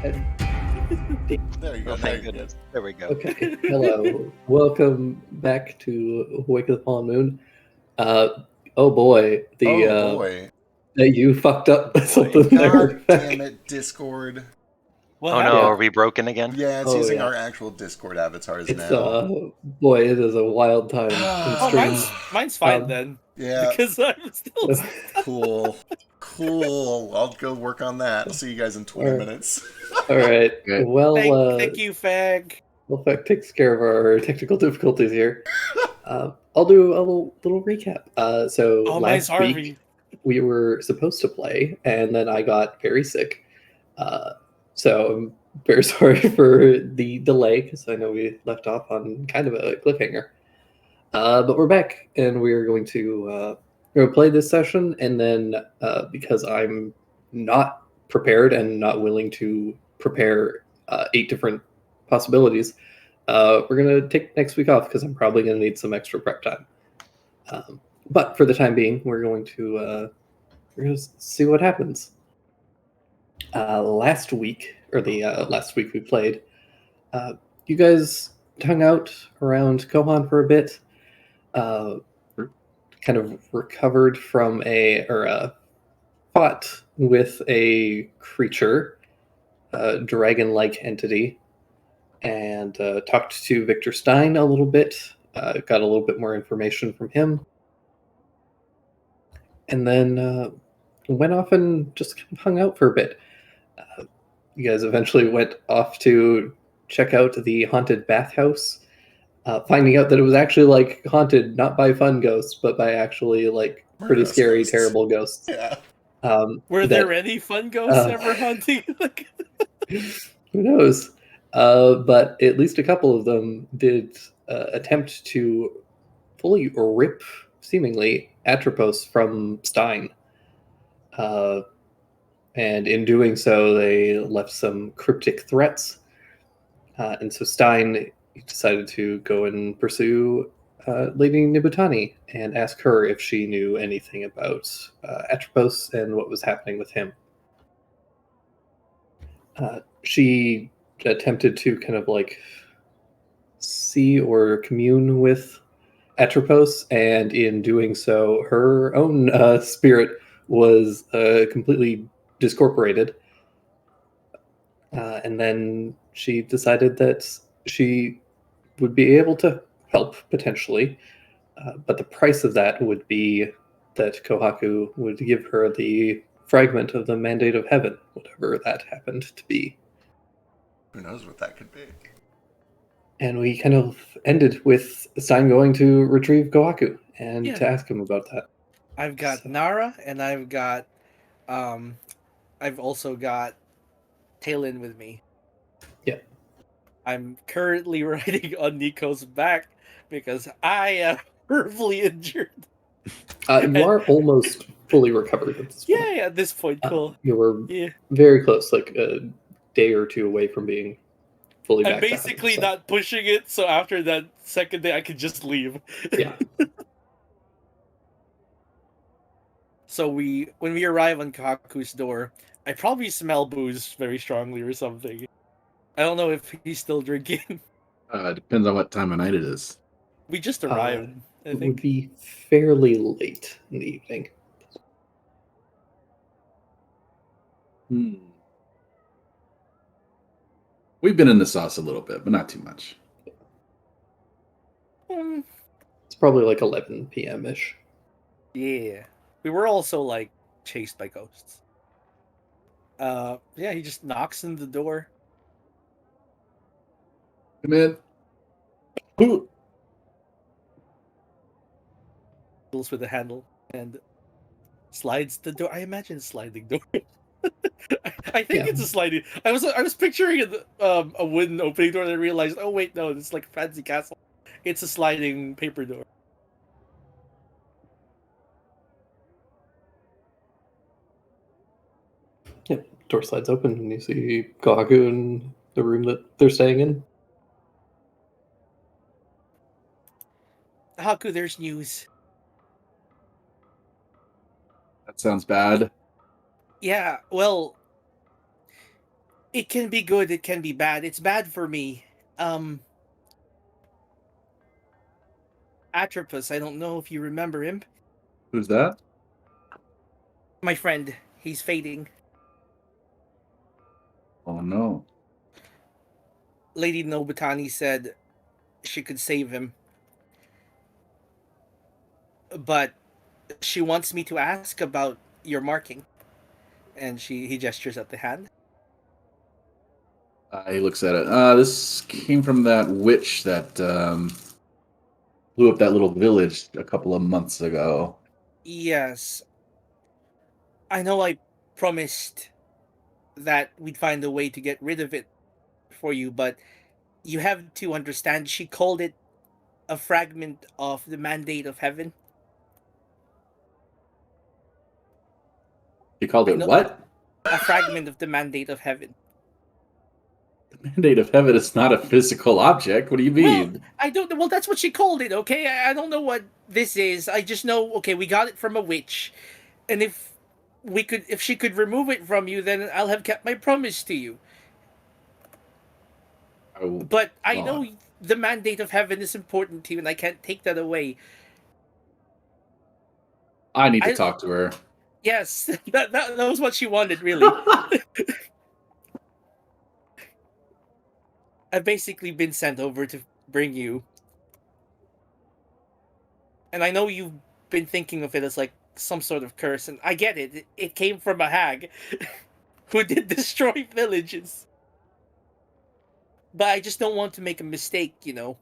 There you go. Oh, Now thank you're goodness. There we go. Okay. Hello. Welcome back to Wake of the Fallen Moon. Oh boy, good. Oh boy. you fucked up something God there. damn it, Discord. Oh no, Yeah. are we broken again? Yeah, it's Oh, using yeah. our actual Discord avatars It's now. boy, it is a wild time in Oh, stream. mine's fine Um, then. Yeah, Because I'm still. cool. Cool. I'll go work on that. I'll see you guys in 20 Alright. minutes. All right. Okay. Well, Thank you, Fag. well, Feck takes care of our technical difficulties here. I'll do a little recap. So Oh, mine's last week Harvey. we were supposed to play, and then I got very sick. So I'm very sorry for the delay because I know we left off on kind of a cliffhanger. But we're back, and we're going to play this session, and then because I'm not prepared and not willing to prepare 8 different possibilities, we're going to take next week off because I'm probably going to need some extra prep time. But for the time being, we're going to see what happens. Last week, or the last week we played, you guys hung out around Kohan for a bit, kind of recovered from fought with a creature, dragon-like entity, and talked to Victor Stein a little bit, got a little bit more information from him, and then went off and just kind of hung out for a bit. You guys eventually went off to check out the haunted bathhouse, finding out that it was actually like haunted not by fun ghosts, but by actually like pretty Murderous scary, ghosts. terrible ghosts. Yeah. Were there any fun ghosts ever hunting? Who knows? But at least a couple of them did attempt to fully rip, seemingly, Atropos from Stein. And in doing so, they left some cryptic threats. And so Stein decided to go and pursue Lady Nibutani and ask her if she knew anything about Atropos and what was happening with him. She attempted to kind of like see or commune with Atropos, and in doing so, her own spirit was completely discorporated. And then she decided that she would be able to help potentially, but the price of that would be that Kohaku would give her the fragment of the Mandate of Heaven, whatever that happened to be. Who knows what that could be? And we kind of ended with Stein going to retrieve Kohaku and Yeah. to ask him about that. I've got Nara, and I've also got Talon with me. Yeah. I'm currently riding on Nico's back because I am horribly injured. You are almost fully recovered at this point. Yeah, at this point, cool. You were Yeah. very close, like a day or two away from being fully back. I'm basically to not pushing it, so after that second day, I could just leave. Yeah. So when we arrive on Kaku's door, I probably smell booze very strongly or something. I don't know if he's still drinking. Depends on what time of night it is. We just arrived, I It would think. be fairly late in the evening. We've been in the sauce a little bit, but not too much. It's probably like 11 p.m. ish. Yeah. We were also like chased by ghosts. Yeah, he just knocks on the door. Come in. Deals with the handle and slides the door. I imagine sliding door. I think it's a sliding. I was picturing a wooden opening door, and I realized, oh wait, no, it's like a fancy castle. It's a sliding paper door. Yeah, door slides open and you see Kohaku in the room that they're staying in. Haku, there's news. That sounds bad. Yeah, well, It can be good, it can be bad. It's bad for me. Atropus, I don't know if you remember him. Who's that? My friend, he's fading. Oh no. Lady Nobutani said she could save him. But she wants me to ask about your marking. And he gestures at the hand. He looks at it. This came from that witch that blew up that little village a couple of months ago. Yes. I know I promised that we'd find a way to get rid of it for you, but you have to understand she called it a fragment of the mandate of heaven. He called I it know- what? A fragment of the mandate of heaven. The mandate of heaven is not a physical object. What do you mean? Well, I don't know. Well, that's what she called it, okay? I don't know what this is. I just know, okay, we got it from a witch. And if she could remove it from you, then I'll have kept my promise to you. But I know the mandate of heaven is important to you, and I can't take that away. I need to talk to her. Yes, that was what she wanted, really. I've basically been sent over to bring you. And I know you've been thinking of it as like some sort of curse, and I get it. It came from a hag who did destroy villages. But I just don't want to make a mistake, you know.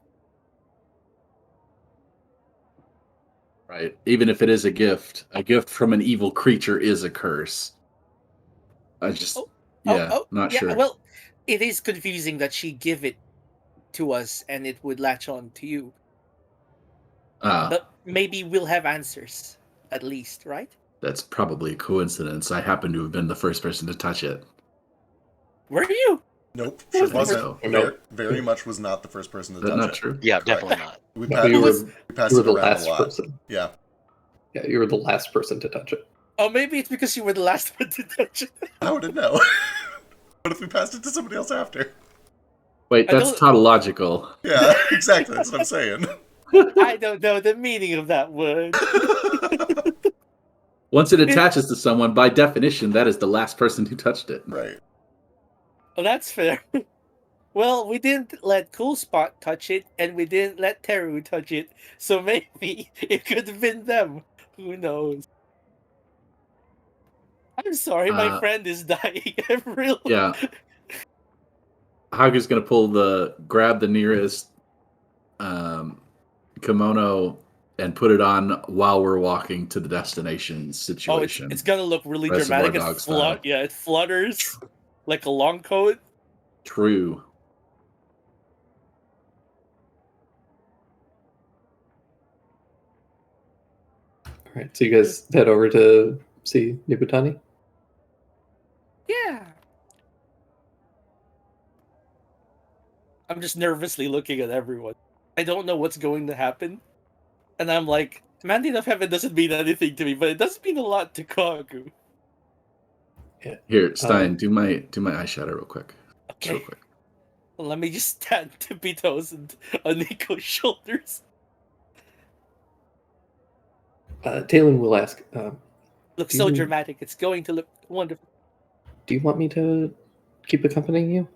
Right. Even if it is a gift from an evil creature is a curse. I just, not sure. Well, it is confusing that she give it to us and it would latch on to you. But maybe we'll have answers, at least, right? That's probably a coincidence. I happen to have been the first person to touch it. Were you? Nope, I she think wasn't. so. Very much was not the first person to Is that touch not it. true? Yeah, definitely not. We No, passed, you were, we passed you were it the around last a lot. person. Yeah. Yeah, you were the last person to touch it. Oh, maybe it's because you were the last one to touch it. How would it know? What if we passed it to somebody else after? Wait, that's tautological. Yeah, exactly. That's what I'm saying. I don't know the meaning of that word. Once it attaches to someone, by definition, that is the last person who touched it. Right. Oh, that's fair. Well, we didn't let Cool Spot touch it, and we didn't let Teru touch it, so maybe it could have been them. Who knows? I'm sorry, my friend is dying. I'm real. Yeah. Hagu's gonna grab the nearest kimono and put it on while we're walking to the destination situation. Oh, it's gonna look really Reservoir dramatic. Dog style. Yeah, it flutters like a long coat. True. All right, so you guys head over to see Nibutani? Yeah. I'm just nervously looking at everyone. I don't know what's going to happen. And I'm like, Mandate of Heaven doesn't mean anything to me, but it does mean a lot to Kagu. Yeah. Here, Stein, do my eyeshadow real quick. Okay. Real quick. Well, let me just stand tippy toes on Nico's shoulders. Talon will ask, Looks do so you- dramatic. It's going to look wonderful. do you want me to keep accompanying you?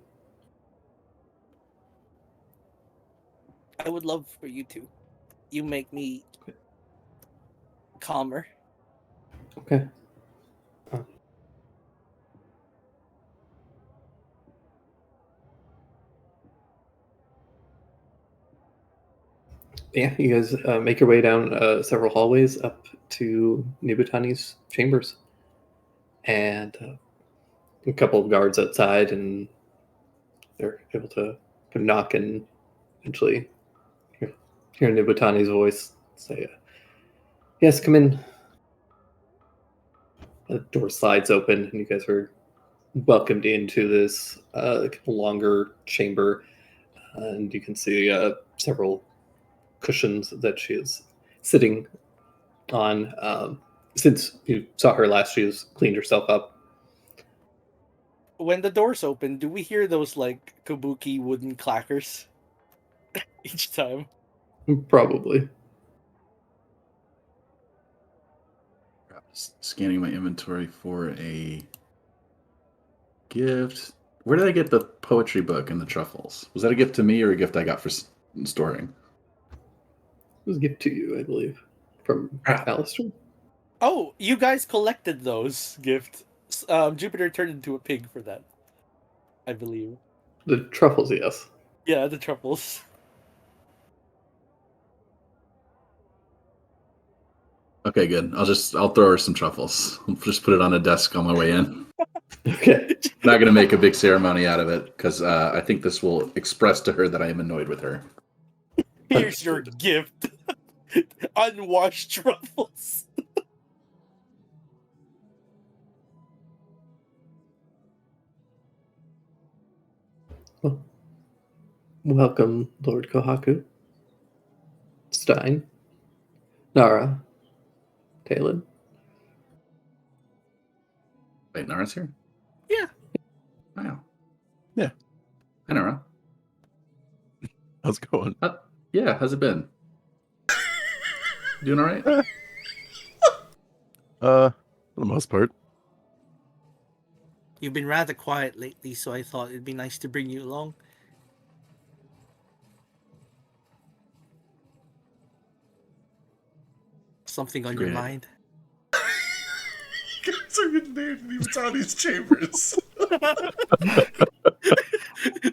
I would love for you to. You make me calmer. Okay. Yeah, you guys make your way down several hallways up to Nibutani's chambers. And a couple of guards outside, and they're able to knock and eventually hear Nibutani's voice say, yes, come in. The door slides open, and you guys are welcomed into this longer chamber. And you can see several cushions that she is sitting on. Since you saw her last, she has cleaned herself up. when the doors open, do we hear those like kabuki wooden clackers each time? Probably. Scanning my inventory for a gift. Where did I get the poetry book and the truffles? Was that a gift to me or a gift I got for storing? It was a gift to you, I believe, from Alistair. Oh, you guys collected those gifts. Jupiter turned into a pig for that, I believe. The truffles, yes. Yeah, the truffles. Okay, good. I'll throw her some truffles. I'll just put it on a desk on my way in. Okay. Not going to make a big ceremony out of it because I think this will express to her that I am annoyed with her. Here's your gift. Unwashed truffles. Well, welcome, Lord Kohaku. Stein. Nara. Talon. Wait, Nara's here? Yeah. Wow. Yeah. Hi, Nara. How's it going? Yeah, how's it been? Doing all right? For the most part. You've been rather quiet lately, so I thought it'd be nice to bring you along. Something on your Great. mind? You guys are invading Iwatani's chambers.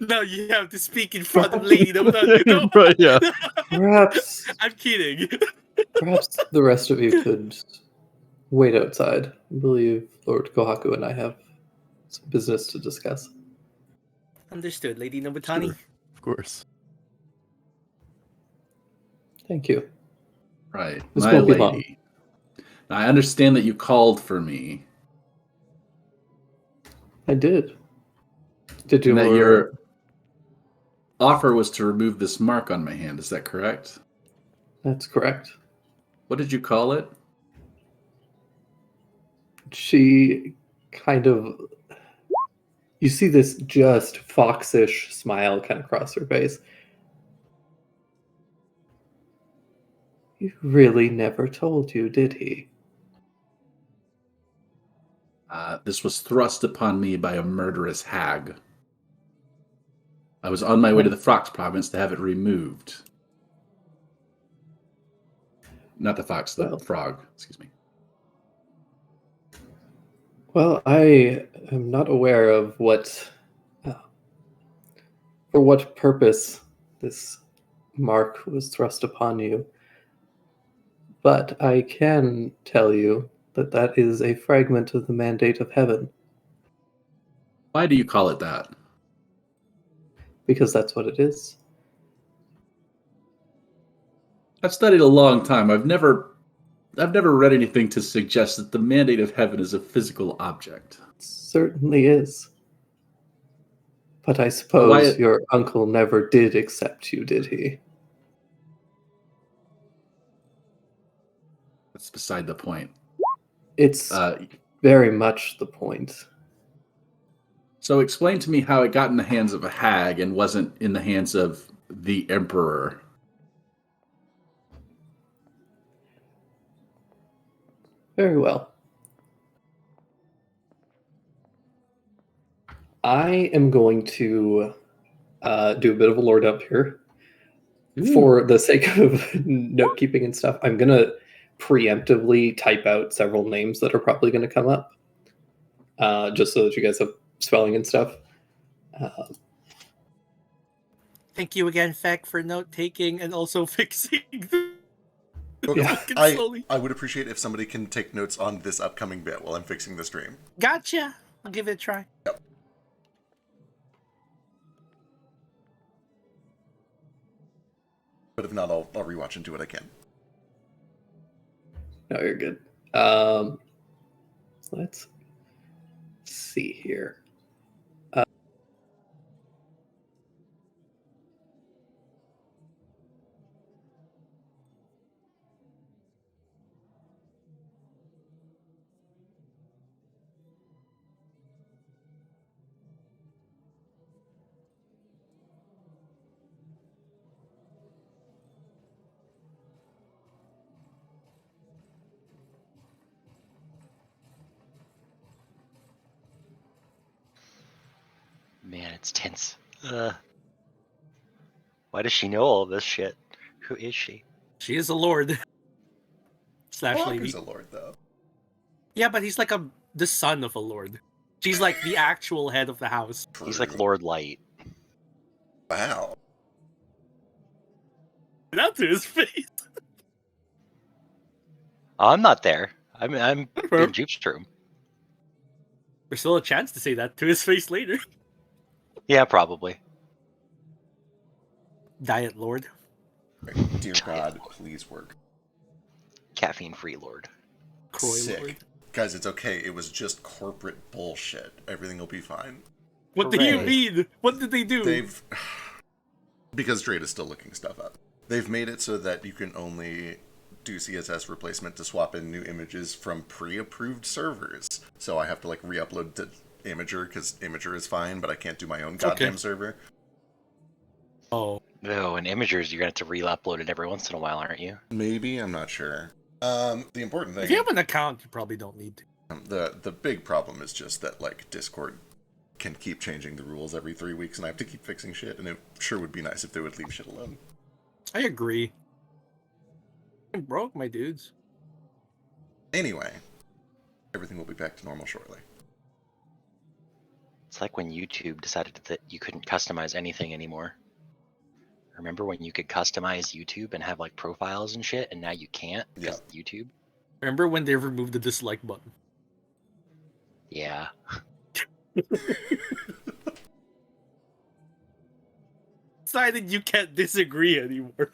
Now you have to speak in front of Lady Nobunagi. No. Right, yeah. Perhaps I'm kidding. perhaps the rest of you could wait outside. I believe Lord Kohaku and I have some business to discuss. Understood, Lady Nobutani. Sure. Of course. Thank you. Right. This My won't be long. lady. Now, I understand that you called for me. I did. Did you? And that your offer was to remove this mark on my hand. Is that correct? That's correct. What did you call it? She kind of. You see this just foxish smile kind of cross her face. He really never told you, did he? This was thrust upon me by a murderous hag. I was on my way to the Fox province to have it removed. Not the fox, the Well. frog. Excuse me. Well, I am not aware of for what purpose this mark was thrust upon you, but I can tell you that that is a fragment of the mandate of heaven, Why do you call it that? because that's what it is. I've studied a long time. I've never read anything to suggest that the mandate of heaven is a physical object. It certainly is. But I suppose Why- your uncle never did accept you, did he? That's beside the point. It's very much the point. So explain to me how it got in the hands of a hag and wasn't in the hands of the emperor. Very well. I am going to do a bit of a lore dump here. For the sake of note keeping and stuff, I'm going to preemptively type out several names that are probably going to come up, just so that you guys have spelling and stuff. Thank you again, Feck, for note taking and also fixing the Yeah. slowly. I would appreciate if somebody can take notes on this upcoming bit while I'm fixing the stream. Gotcha. I'll give it a try. But if not, I'll rewatch and do what I can. No, you're good. Let's see here. It's tense. Why does she know all this shit? Who is she? She is a lord. Slash lady. Walker's a lord, though. Yeah, but he's like the son of a lord. She's like the actual head of the house. He's like True. Lord Light. Wow. Not to his face. I'm not there. I'm Bro. in Jupe's room. There's still a chance to say that to his face later. Yeah, probably. Diet Lord. Right. Dear God, please work. Caffeine-free Lord. Croy Sick. Lord. Guys, it's okay. It was just corporate bullshit. Everything will be fine. What do you Hooray. mean? What did they do? They've... Because Drake is still looking stuff up. They've made it so that you can only do CSS replacement to swap in new images from pre-approved servers. So I have to, like, re-upload to Imager, because Imager is fine, but I can't do my own goddamn server. Oh. No, and Imagers, you're gonna have to re-upload it every once in a while, aren't you? Maybe, I'm not sure. The important thing... If you have an account, you probably don't need to. The big problem is just that, like, Discord can keep changing the rules every 3 weeks, and I have to keep fixing shit, and it sure would be nice if they would leave shit alone. I agree. I'm broke, my dudes. Anyway, everything will be back to normal shortly. It's like when YouTube decided that you couldn't customize anything anymore. Remember when you could customize YouTube and have like profiles and shit, and now you can't because of YouTube? Remember when they removed the dislike button? Yeah. Decided you can't disagree anymore.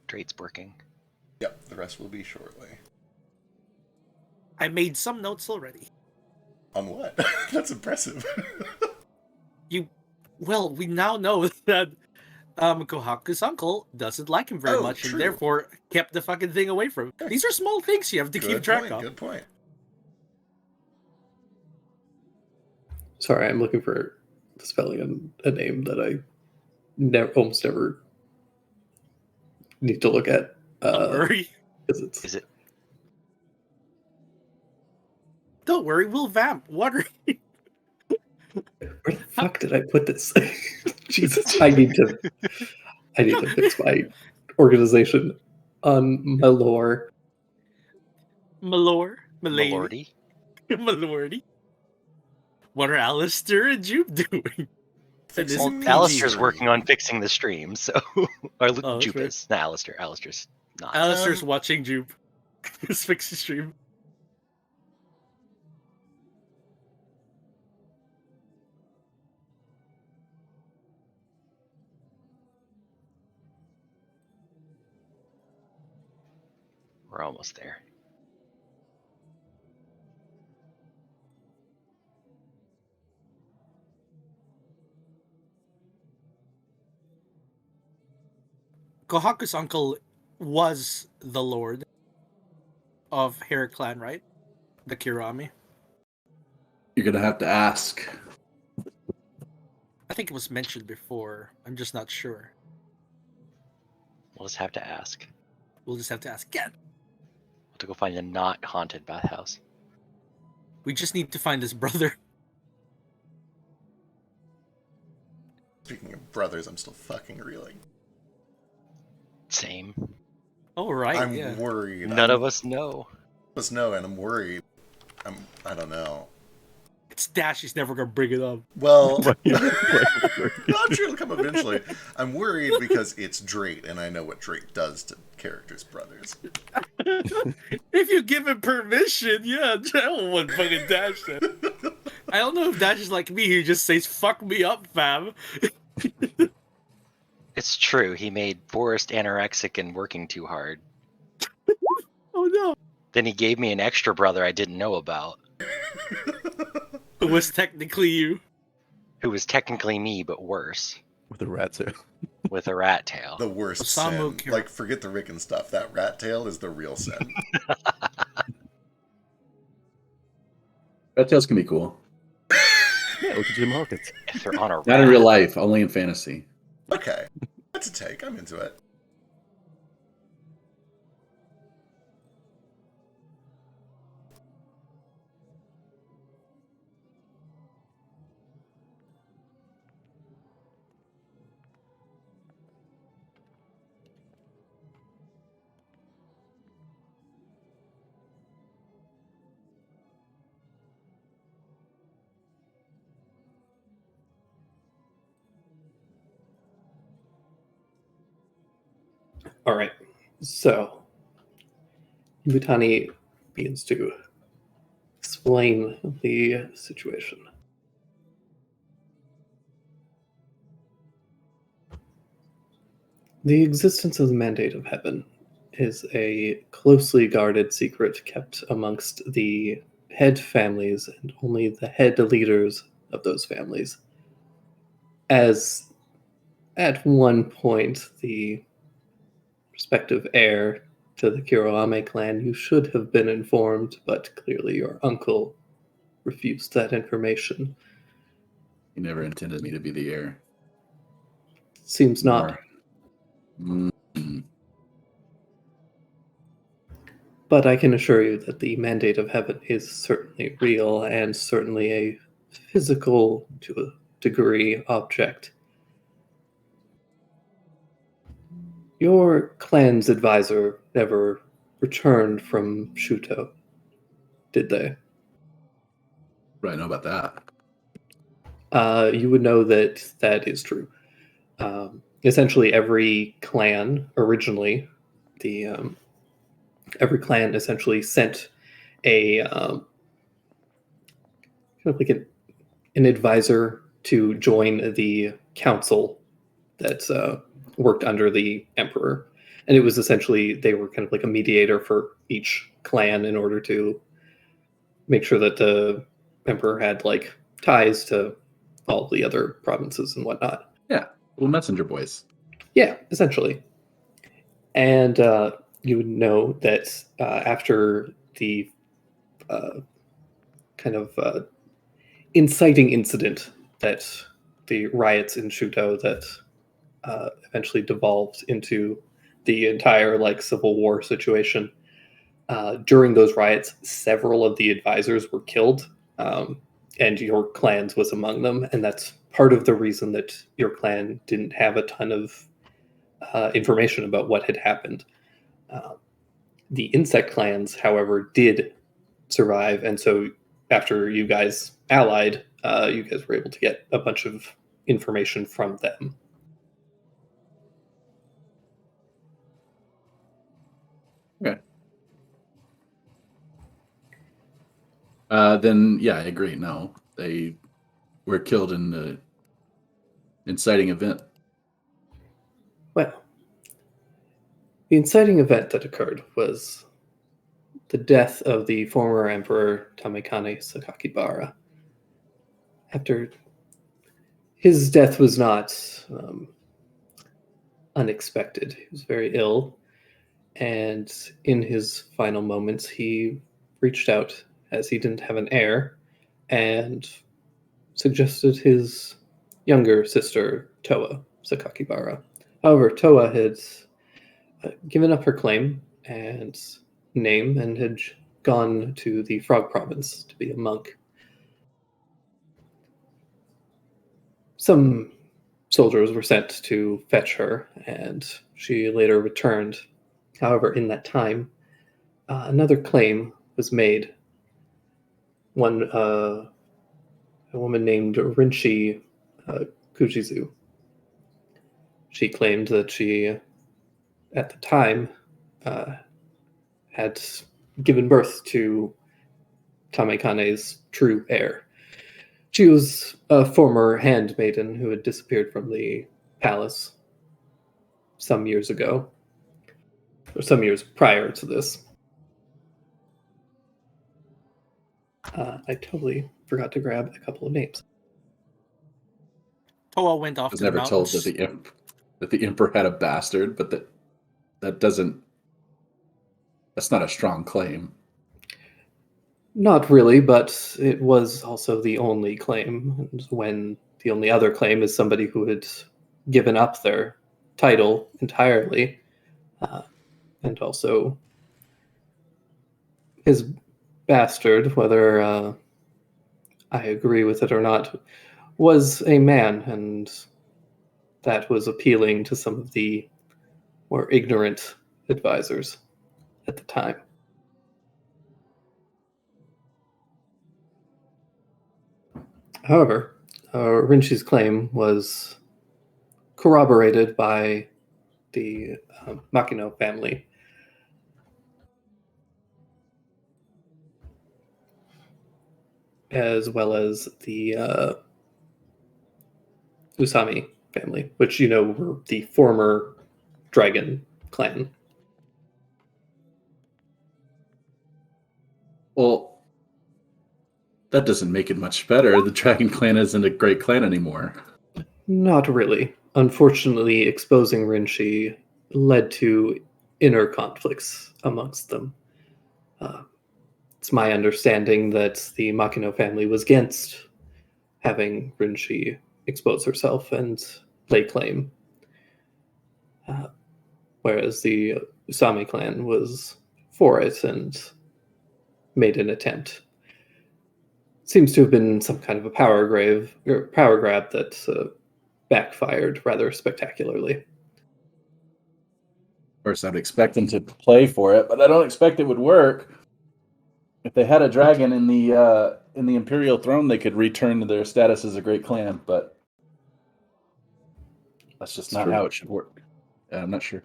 Drade's working. Yep, the rest will be shortly. I made some notes already. On what? That's impressive. Well, we now know that Kohaku's uncle doesn't like him very much, true. and therefore kept the fucking thing away from him. These are small things you have to keep track of. Good point. Sorry, I'm looking for the spelling on a name that I almost never need to look at. Don't worry. 'Cause it's... Is it? Don't worry, we'll vamp. Water. Where the fuck did I put this? Jesus, I need to fix my organization on my lore. Malor. Milady. Milordy? Malordy. What are Alistair and Jupe doing? Fixing Well, the Alistair's stream. working on fixing the stream, so... or Oh, Jupe that's is. Not Alistair. Alistair's not. Alistair's watching Jupe. His fixing stream. We're almost there. Kohaku's uncle was the lord of Hair Clan, right? The Kirami. You're gonna have to ask. I think it was mentioned before. I'm just not sure. We'll just have to ask. We'll just have to ask again. We'll have to go find a not haunted bathhouse. We just need to find his brother. Speaking of brothers, I'm still fucking reeling. Same. Oh, right, I'm yeah. worried. None of us know. us know, and I'm worried. I don't know. It's Dash, he's never gonna bring it up. Well, Why- I'm sure it'll come eventually. I'm worried because it's Drake, and I know what Drake does to characters' brothers. If you give him permission, yeah, I don't want fucking Dash then. I don't know if Dash is like me, who just says, fuck me up, fam. It's true. He made Forrest anorexic and working too hard. Oh no. Then he gave me an extra brother I didn't know about, It was technically you. who was technically me but worse, With a rat tail. with a rat tail. The worst Osamu sin. Kira. Like, forget the Rick and stuff. That rat tail is the real sin. Red tails can be cool. Yeah, look at Jim Hawkins. If they're on a Not in rat. real life, only in fantasy. Okay. That's a take. I'm into it. All right. So, Butani begins to explain the situation. The existence of the Mandate of Heaven is a closely guarded secret kept amongst the head families and only the head leaders of those families. As at one point, the respective heir to the Kuroame clan, you should have been informed, but clearly your uncle refused that information. He never intended me to be the heir. Seems not. Mm. But I can assure you that the Mandate of Heaven is certainly real and certainly a physical, to a degree, object. Your clan's advisor never returned from Shuto, did they? What do I know about that? You would know that that is true. Essentially, every clan originally, every clan essentially sent a kind of like an advisor to join the council that worked under the emperor, and it was essentially they were kind of like a mediator for each clan in order to make sure that the emperor had like ties to all the other provinces and whatnot. Yeah, little messenger boys. Yeah, essentially. And you would know that after the kind of inciting incident that the riots in Shuto that eventually devolved into the entire like civil war situation. During those riots, several of the advisors were killed, and your clans was among them, and that's part of the reason that your clan didn't have a ton of information about what had happened. The insect clans, however, did survive, and so after you guys allied, you guys were able to get a bunch of information from them. Okay. Then, yeah, I agree. No, they were killed in the inciting event. Well, the inciting event that occurred was the death of the former emperor Tamekane Sakakibara. After his death was not unexpected. He was very ill, and in his final moments, he reached out as he didn't have an heir and suggested his younger sister, Toa Sakakibara. However, Toa had given up her claim and name and had gone to the Frog Province to be a monk. Some soldiers were sent to fetch her, and she later returned. However, in that time, another claim was made. A woman named Rinchi Kujizu. She claimed that she, at the time, had given birth to Tamekane's true heir. She was a former handmaiden who had disappeared from the palace some years ago, or some years prior to this. I totally forgot to grab a couple of names. Toa went off I was to the never told mountains. that the emperor had a bastard, but that's not a strong claim. Not really, but it was also the only claim. And when the only other claim is somebody who had given up their title entirely, and also his bastard, whether I agree with it or not, was a man, and that was appealing to some of the more ignorant advisors at the time. However, Rinchi's claim was corroborated by the Makino family. As well as the Usami family, which were the former dragon clan. Well, that doesn't make it much better. The Dragon Clan isn't a great clan anymore. Not really. Unfortunately, exposing Rinshi led to inner conflicts amongst them. It's my understanding that the Makino family was against having Rinshi expose herself and lay claim, whereas the Usami clan was for it and made an attempt. Seems to have been some kind of a power grab that backfired rather spectacularly. Of course, I'd expect them to play for it, but I don't expect it would work. If they had a dragon in the Imperial throne, they could return to their status as a great clan, but that's just not how it should work. Yeah, I'm not sure.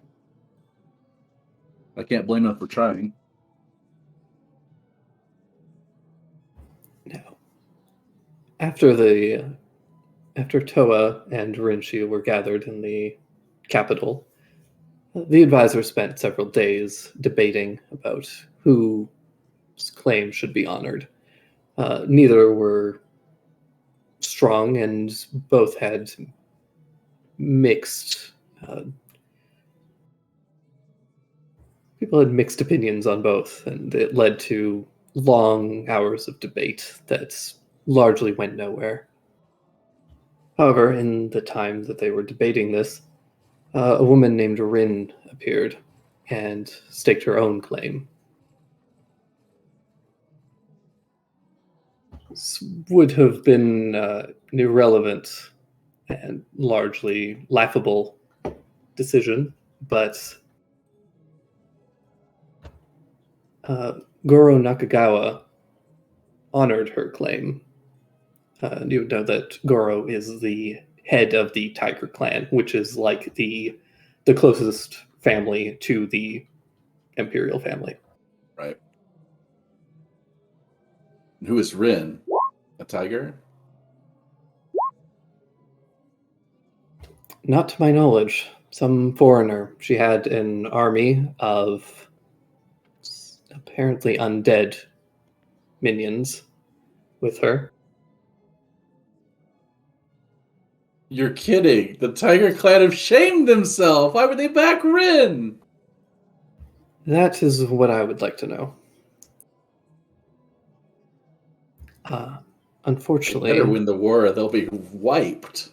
I can't blame them for trying. Now, after Toa and Rinshi were gathered in the capital, the advisor spent several days debating about whose claim should be honored. Neither were strong, and both had mixed. People had mixed opinions on both, and it led to long hours of debate that largely went nowhere. However, in the time that they were debating this, a woman named Rin appeared and staked her own claim. This would have been an irrelevant and largely laughable decision, but Goro Nakagawa honored her claim. You would know that Goro is the head of the Tiger Clan, which is like the closest family to the Imperial family. Right. Who is Rin? A tiger? Not to my knowledge. Some foreigner. She had an army of apparently undead minions with her. You're kidding. The Tiger Clan have shamed themselves. Why would they back Rin? That is what I would like to know. Unfortunately, They better win the war or they'll be wiped.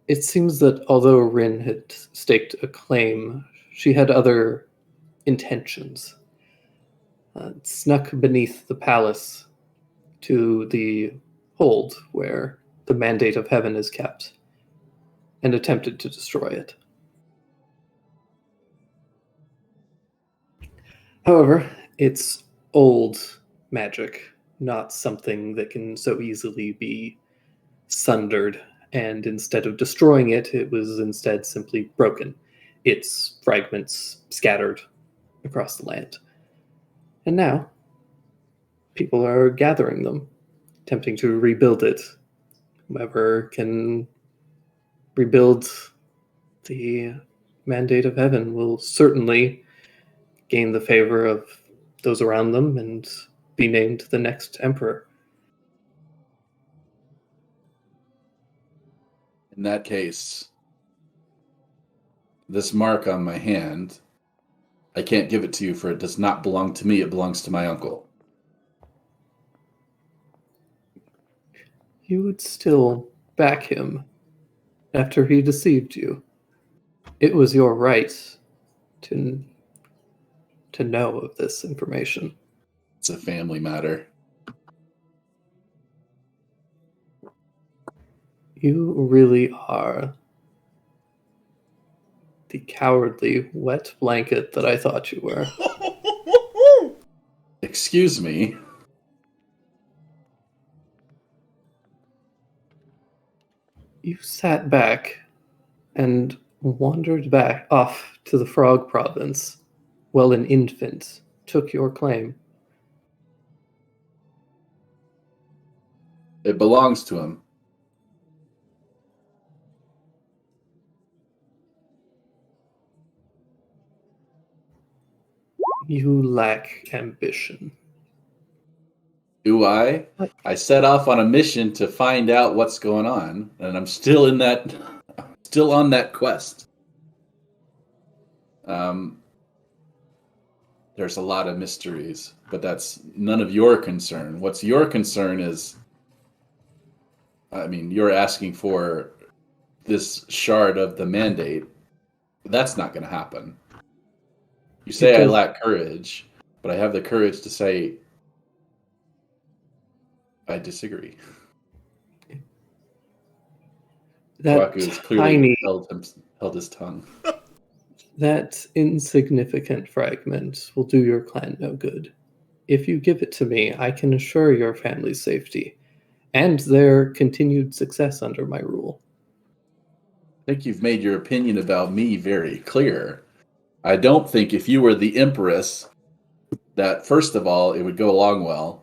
It seems that although Rin had staked a claim, she had other intentions. Snuck beneath the palace to the hold where the Mandate of Heaven is kept, and attempted to destroy it. However, it's old magic, not something that can so easily be sundered, and instead of destroying it, it was instead simply broken, its fragments scattered across the land. And now, people are gathering them, attempting to rebuild it. Whoever can rebuild the Mandate of Heaven will certainly gain the favor of those around them and be named the next emperor. In that case, this mark on my hand, I can't give it to you, for it does not belong to me. It belongs to my uncle. You would still back him after he deceived you. It was your right to know of this information. It's a family matter. You really are the cowardly wet blanket that I thought you were. Excuse me. You sat back and wandered back off to the Frog Province while an infant took your claim. It belongs to him. You lack ambition. Do I? I set off on a mission to find out what's going on, and I'm still on that quest. There's a lot of mysteries, but that's none of your concern. What's your concern is, you're asking for this shard of the mandate. That's not going to happen. You say I lack courage, but I have the courage to say I disagree. That Kohaku has clearly tiny, held his tongue. that insignificant fragment will do your clan no good. If you give it to me, I can assure your family's safety and their continued success under my rule. I think you've made your opinion about me very clear. I don't think if you were the Empress that, first of all, it would go along well.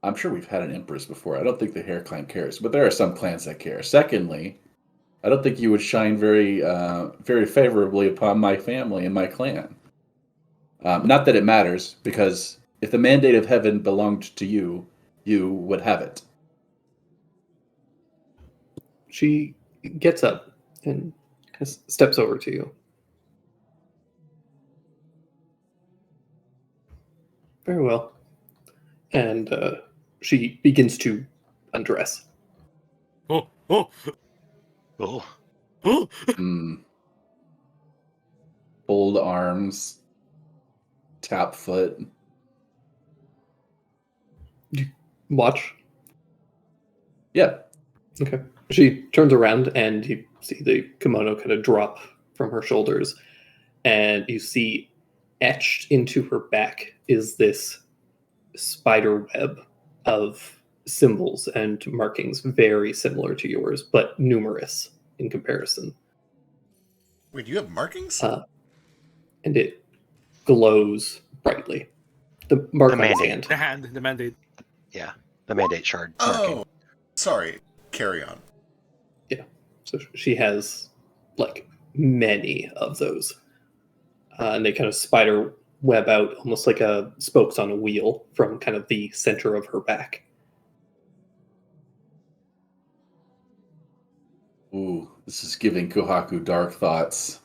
I'm sure we've had an Empress before. I don't think the Hare clan cares, but there are some clans that care. Secondly, I don't think you would shine very, very favorably upon my family and my clan. Not that it matters, because if the mandate of heaven belonged to you, you would have it. She gets up and steps over to you. Very well. And she begins to undress. Oh, oh, Oh, oh. Fold arms, tap foot. Watch. Yeah. Okay. She turns around and you see the kimono kind of drop from her shoulders, and you see etched into her back is this spider web of symbols and markings very similar to yours, but numerous in comparison. Wait, you have markings? And it glows brightly. The mark The on his mandate. hand. The mandate. yeah. The mandate shard marking. Oh, sorry. Carry on. So she has like many of those. And they kind of spider web out almost like a spokes on a wheel from kind of the center of her back. Ooh, this is giving Kohaku dark thoughts.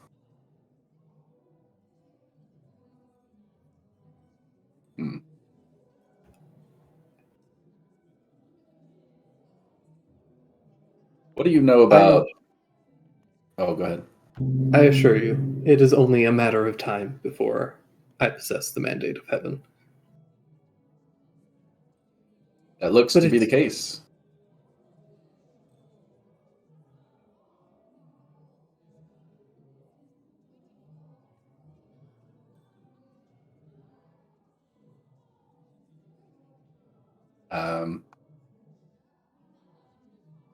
What do you know about... Oh, go ahead. I assure you, it is only a matter of time before I possess the mandate of heaven. That looks But to be the it's- case.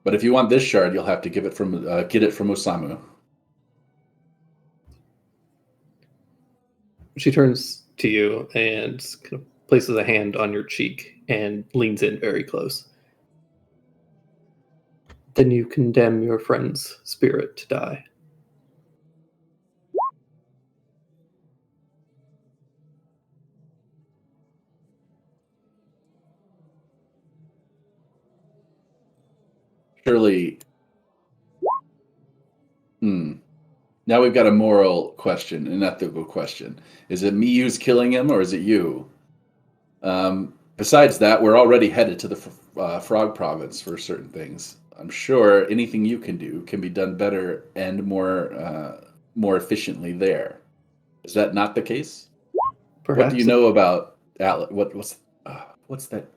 But if you want this shard, you'll have to get it from Osamu. She turns to you and kind of places a hand on your cheek and leans in very close. Then you condemn your friend's spirit to die. Surely. Now we've got a moral question, an ethical question. Is it me who's killing him, or is it you? Besides that, we're already headed to the Frog Province for certain things. I'm sure anything you can do can be done better and more efficiently there. Is that not the case? Perhaps What do you know about Atlas? What's that?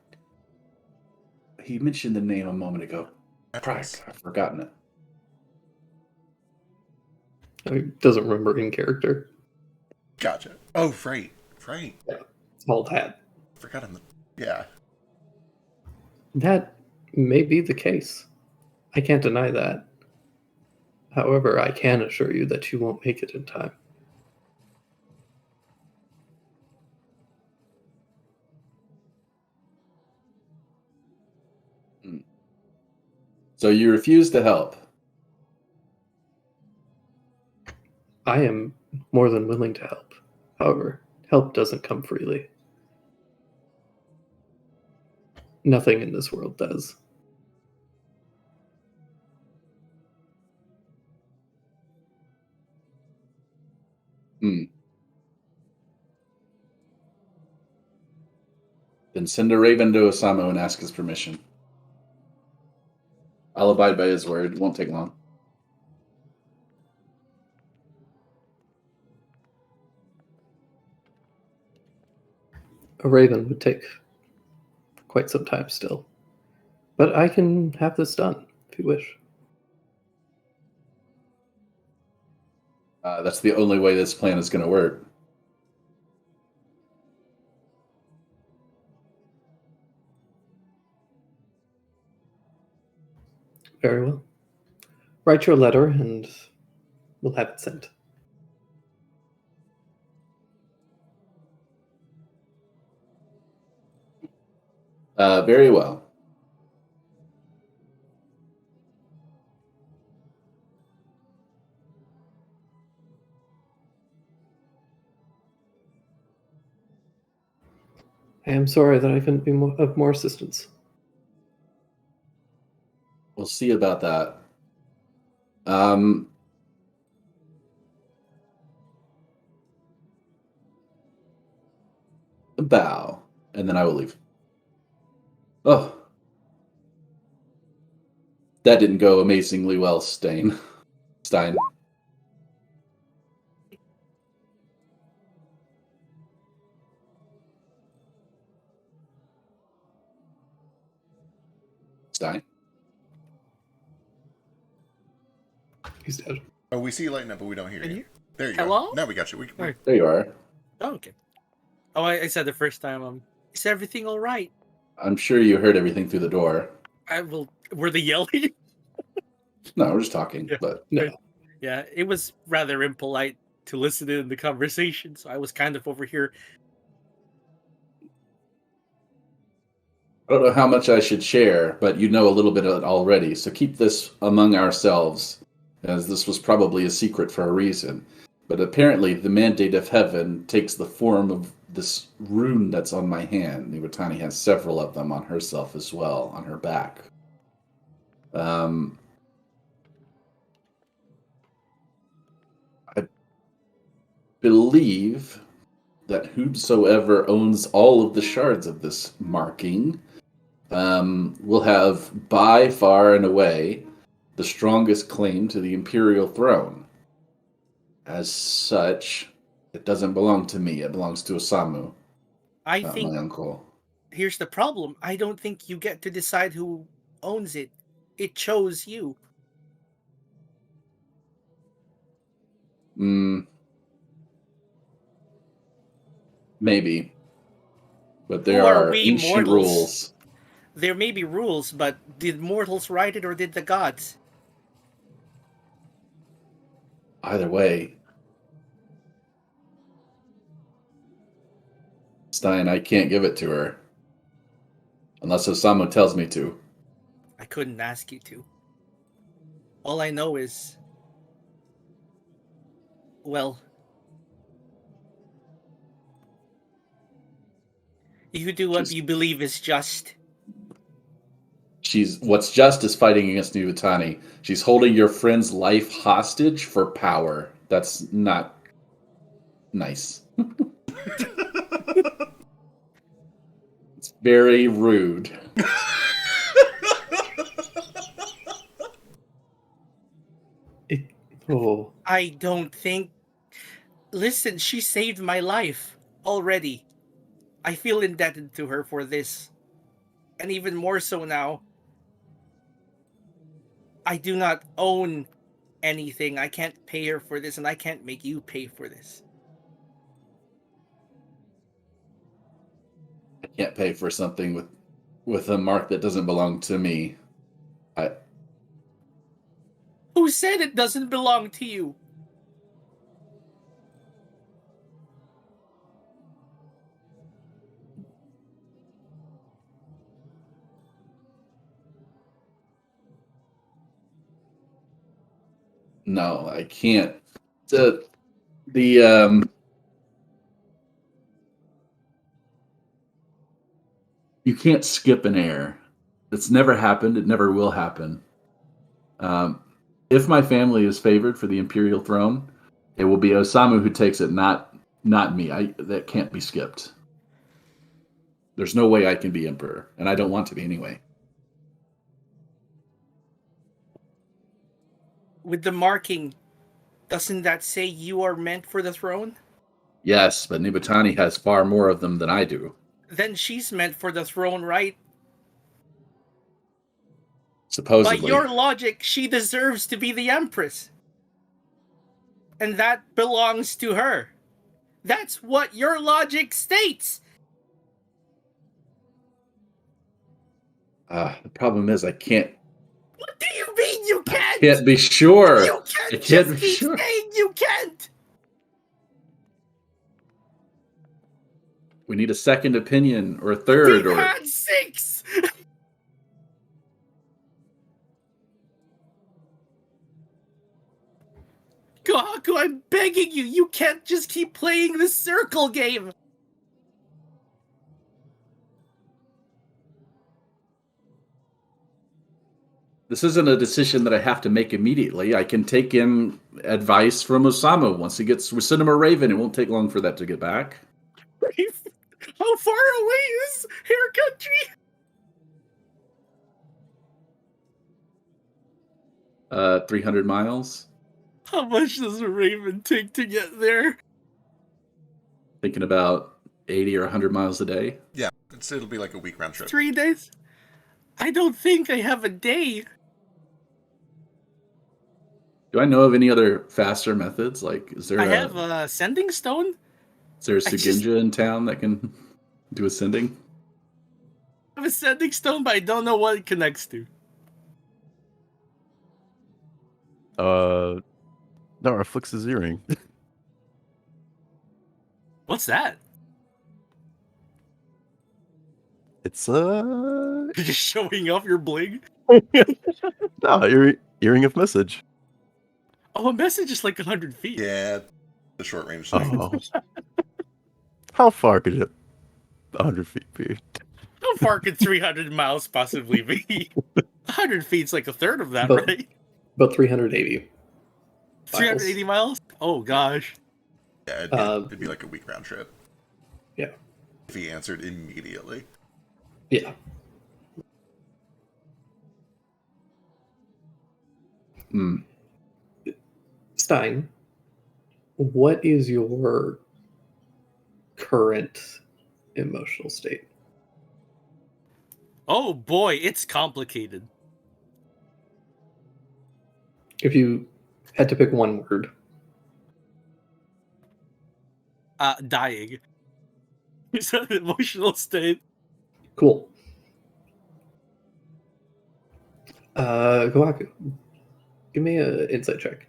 He mentioned the name a moment ago. Christ, I've forgotten it. He doesn't remember in character. Gotcha. Oh, right. Small tad. Forgot him. Yeah. That may be the case. I can't deny that. However, I can assure you that you won't make it in time. So you refuse to help. I am more than willing to help. However, help doesn't come freely. Nothing in this world does. Then send a raven to Osamu and ask his permission. I'll abide by his word. It won't take long. A raven would take quite some time still. But I can have this done, if you wish. That's the only way this plan is going to work. Very well. Write your letter and we'll have it sent. Very well. I am sorry that I couldn't be of more assistance. We'll see about that. A bow, and then I will leave. Oh. That didn't go amazingly well, Stein. Stein. He's dead. Oh, we see you lighting up, but we don't hear Can you. you? There you Hello? go. Now we got you. Alright. There you are. Oh, okay. Oh, I said the first time, is everything all right? I'm sure you heard everything through the door. Were they yelling? No, we're just talking. Yeah. But No. Yeah, it was rather impolite to listen in the conversation, so I was kind of over here. I don't know how much I should share, but you know a little bit of it already. So keep this among ourselves, as this was probably a secret for a reason. But apparently, the mandate of heaven takes the form of this rune that's on my hand. Iwatani has several of them on herself as well, on her back. I believe that whosoever owns all of the shards of this marking will have by far and away the strongest claim to the imperial throne. As such, it doesn't belong to me. It belongs to Osamu, I not think my uncle. here's the problem. I don't think you get to decide who owns it. It chose you. Maybe. But there Who are are we ancient mortals? rules. There may be rules, but did mortals write it or did the gods? Either way, Stein, I can't give it to her. Unless Osamu tells me to. I couldn't ask you to. All I know is, well, you do what you believe is just. What's just is fighting against Iwatani. She's holding your friend's life hostage for power. That's not nice. It's very rude. Oh, I don't think. Listen, she saved my life already. I feel indebted to her for this. And even more so now. I do not own anything. I can't pay her for this, and I can't make you pay for this. I can't pay for something with a mark that doesn't belong to me. Who said it doesn't belong to you? No, I can't. The you can't skip an heir. It's never happened. It never will happen. If my family is favored for the imperial throne, it will be Osamu who takes it, not me. That can't be skipped. There's no way I can be emperor, and I don't want to be anyway. With the marking, doesn't that say you are meant for the throne? Yes, but Nibutani has far more of them than I do. Then she's meant for the throne, right? Supposedly. By your logic, she deserves to be the empress. And that belongs to her. That's what your logic states. The problem is I can't. What do you mean you can't? Can't be sure. You can't I can't just be keep sure. saying you can't. We need a second opinion or a third We've or had 6. Kohaku, I'm begging you. You can't just keep playing this circle game. this isn't a decision that I have to make immediately. I can take in advice from Osamu once he gets. We send him a raven. It won't take long for that to get back. How far away is Hair Country? 300 miles. How much does a raven take to get there? Thinking about 80 or 100 miles a day. Yeah, it'll be like a week round trip. 3 days? I don't think I have a day. Do I know of any other faster methods? Like, is there I have a sending stone. is there a I just- Suginja in town that can do a sending? I have a sending stone, but I don't know what it connects to. No, Flix's earring. What's that? It's You're just showing off your bling? no earring of message. Oh, a message is like 100 feet. Yeah, the short range thing. Oh. How far could it 100 feet be? How far could 300 miles possibly be? 100 feet's like a third of that, But- right? About 380. 380 miles? Oh, gosh. Yeah, it'd be like a week round trip. Yeah. If he answered immediately. Yeah. Hmm. Stein, what is your current emotional state? Oh, boy, it's complicated. If you had to pick one word, Dying. Is that an emotional state? cool. Kohaku, give me an insight check.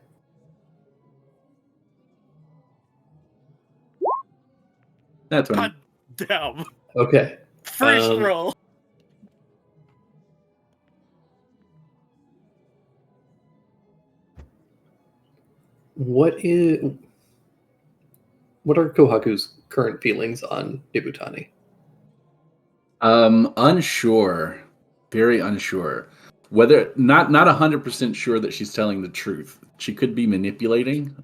That's God damn. Okay. First Um, roll. What are Kohaku's current feelings on Nibutani? Unsure, very unsure. Whether not 100% sure that she's telling the truth. She could be manipulating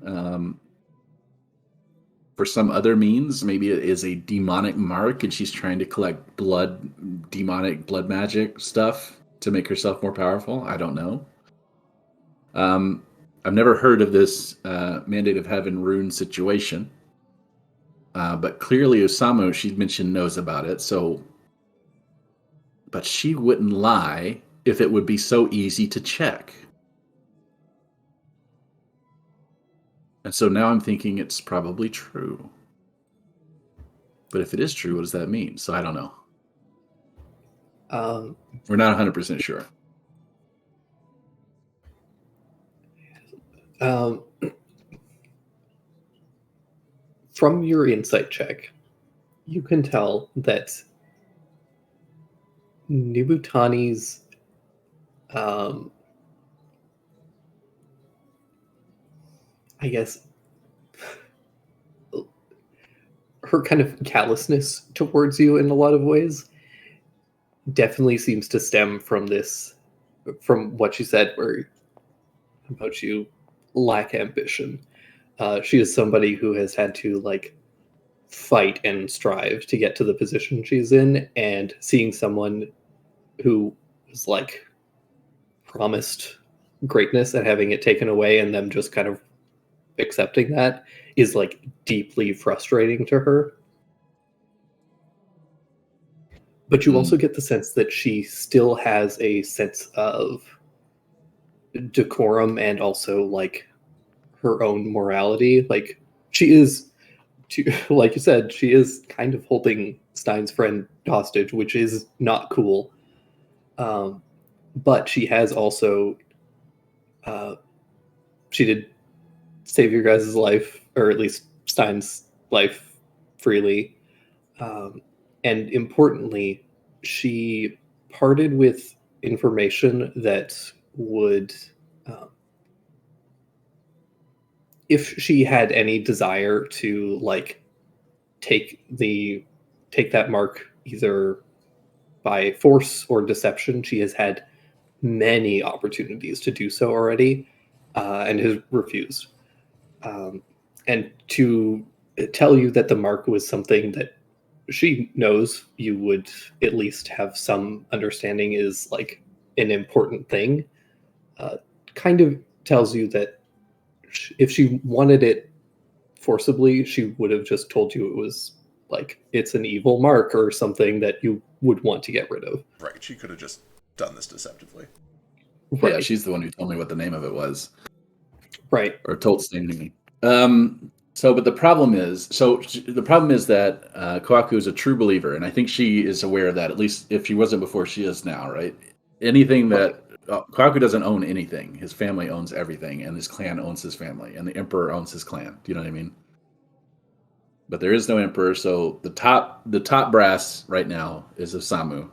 for some other means. Maybe it is a demonic mark, and she's trying to collect demonic blood magic stuff to make herself more powerful. I don't know. I've never heard of this Mandate of Heaven rune situation, but clearly Osamu, she mentioned, knows about it. So, but she wouldn't lie if it would be so easy to check. And so now I'm thinking it's probably true. But if it is true, what does that mean? So I don't know. We're not 100% sure. From your insight check, you can tell that Nibutani's I guess her kind of callousness towards you in a lot of ways definitely seems to stem from what you said where about you lack ambition. She is somebody who has had to like fight and strive to get to the position she's in, and seeing someone who was like promised greatness and having it taken away and them just kind of accepting that is like deeply frustrating to her. But you also get the sense that she still has a sense of decorum and also like her own morality. Like she is, like you said, she is kind of holding Stein's friend hostage, which is not cool. But she has also, she did save your guys' life, or at least Stein's life, freely. And importantly, she parted with information that would, if she had any desire to like take that mark either by force or deception, she has had many opportunities to do so already, and has refused. And to tell you that the mark was something that she knows you would at least have some understanding is like an important thing, kind of tells you that if she wanted it forcibly, she would have just told you it was like it's an evil mark or something that you would want to get rid of. Right. She could have just done this deceptively. Right. Yeah, she's the one who told me what the name of it was. Right. Or told Stain to me. But the problem is that Kawaku is a true believer, and I think she is aware of that. At least if she wasn't before, she is now. Right? Anything that Kawaku doesn't own anything. His family owns everything, and his clan owns his family, and the emperor owns his clan. Do you know what I mean? But there is no emperor, so the top brass right now is Osamu.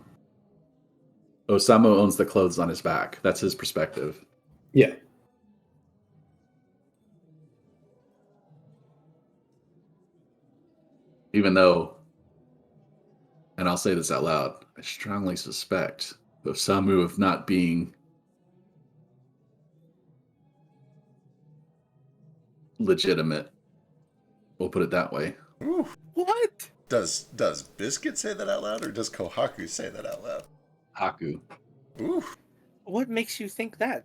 Osamu owns the clothes on his back. That's his perspective. Yeah. Even though, and I'll say this out loud, I strongly suspect Osamu of not being legitimate. We'll put it that way. Ooh. What? Does Biscuit say that out loud, or does Kohaku say that out loud? Haku. Ooh. What makes you think that?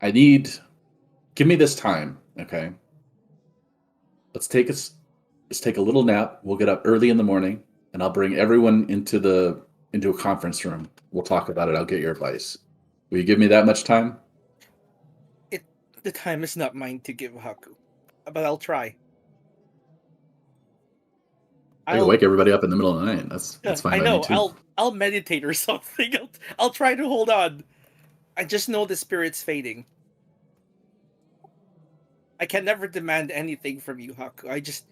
Give me this time, okay? Let's take a little nap. We'll get up early in the morning, and I'll bring everyone into a conference room. We'll talk about it. I'll get your advice. Will you give me that much time? The time is not mine to give, Haku, but I'll try. I can wake everybody up in the middle of the night. That's fine. I by know. me too. I'll meditate or something. I'll try to hold on. I just know the spirit's fading. I can never demand anything from you, Haku. I just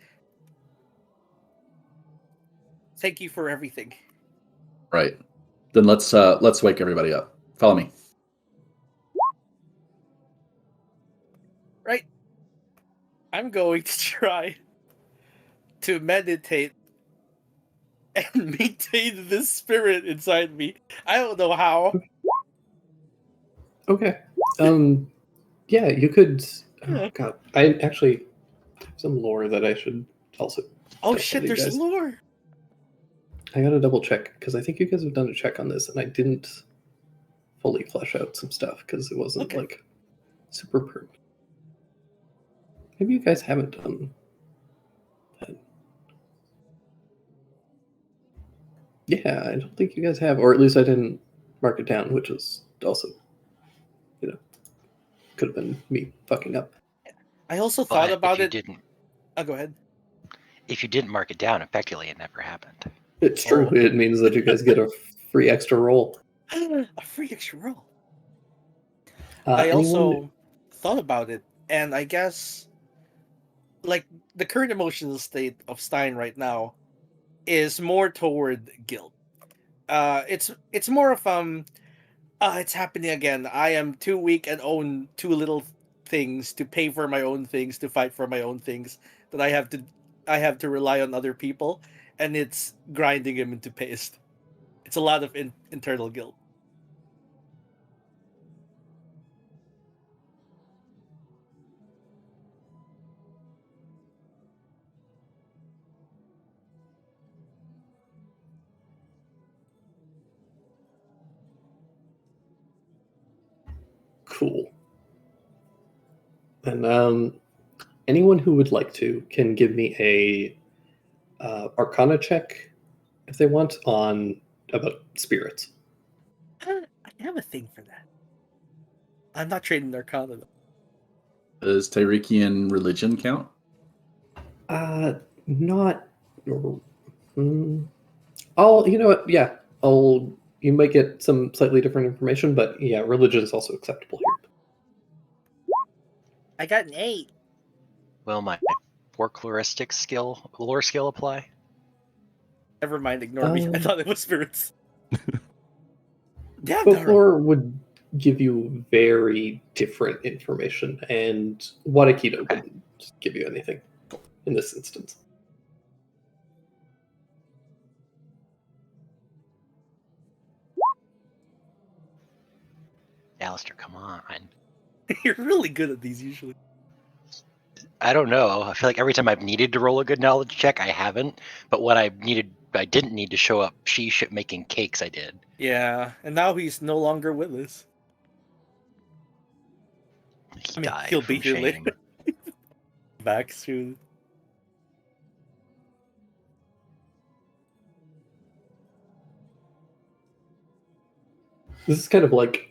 thank you for everything. Right. Then let's wake everybody up. Follow me. Right. I'm going to try to meditate and maintain this spirit inside me. I don't know how. Okay. Yeah, you could. Oh, God, I actually have some lore that I should also. Oh tell shit! you There's guys. lore. I gotta double check because I think you guys have done a check on this, and I didn't fully flesh out some stuff because it wasn't like super pertinent. Maybe you guys haven't done that. Yeah, I don't think you guys have, or at least I didn't mark it down, which was also, could have been me fucking up. I also thought about it. Didn't, oh, go ahead. if you didn't mark it down, effectively it never happened. It's true. Oh. It means that you guys get a free extra roll. A free extra roll. I anyone- also thought about it, and I guess like the current emotional state of Stein right now is more toward guilt. It's more of it's happening again. I am too weak and own too little things to pay for my own things, to fight for my own things, that I have to rely on other people, and it's grinding him into paste. It's a lot of internal guilt. Cool. And anyone who would like to can give me a Arcana check if they want on about spirits. I have a thing for that. I'm not trading Arcana though. Does Tyrekian religion count? Not. I'll. You know what? Yeah, I'll. You might get some slightly different information, but yeah, religion is also acceptable here. I got an 8. Will my folkloristic skill, lore skill apply? Never mind, ignore me. I thought it was spirits. Damn, Dara. Folklore would give you very different information, and Wadakido wouldn't give you anything in this instance. Alistair, come on. You're really good at these usually. I don't know. I feel like every time I've needed to roll a good knowledge check, I haven't. But when I didn't need to show up sheesh at making cakes, I did. Yeah, and now he's no longer with us. He I mean, died he'll from be here shame. later. Back soon. This is kind of like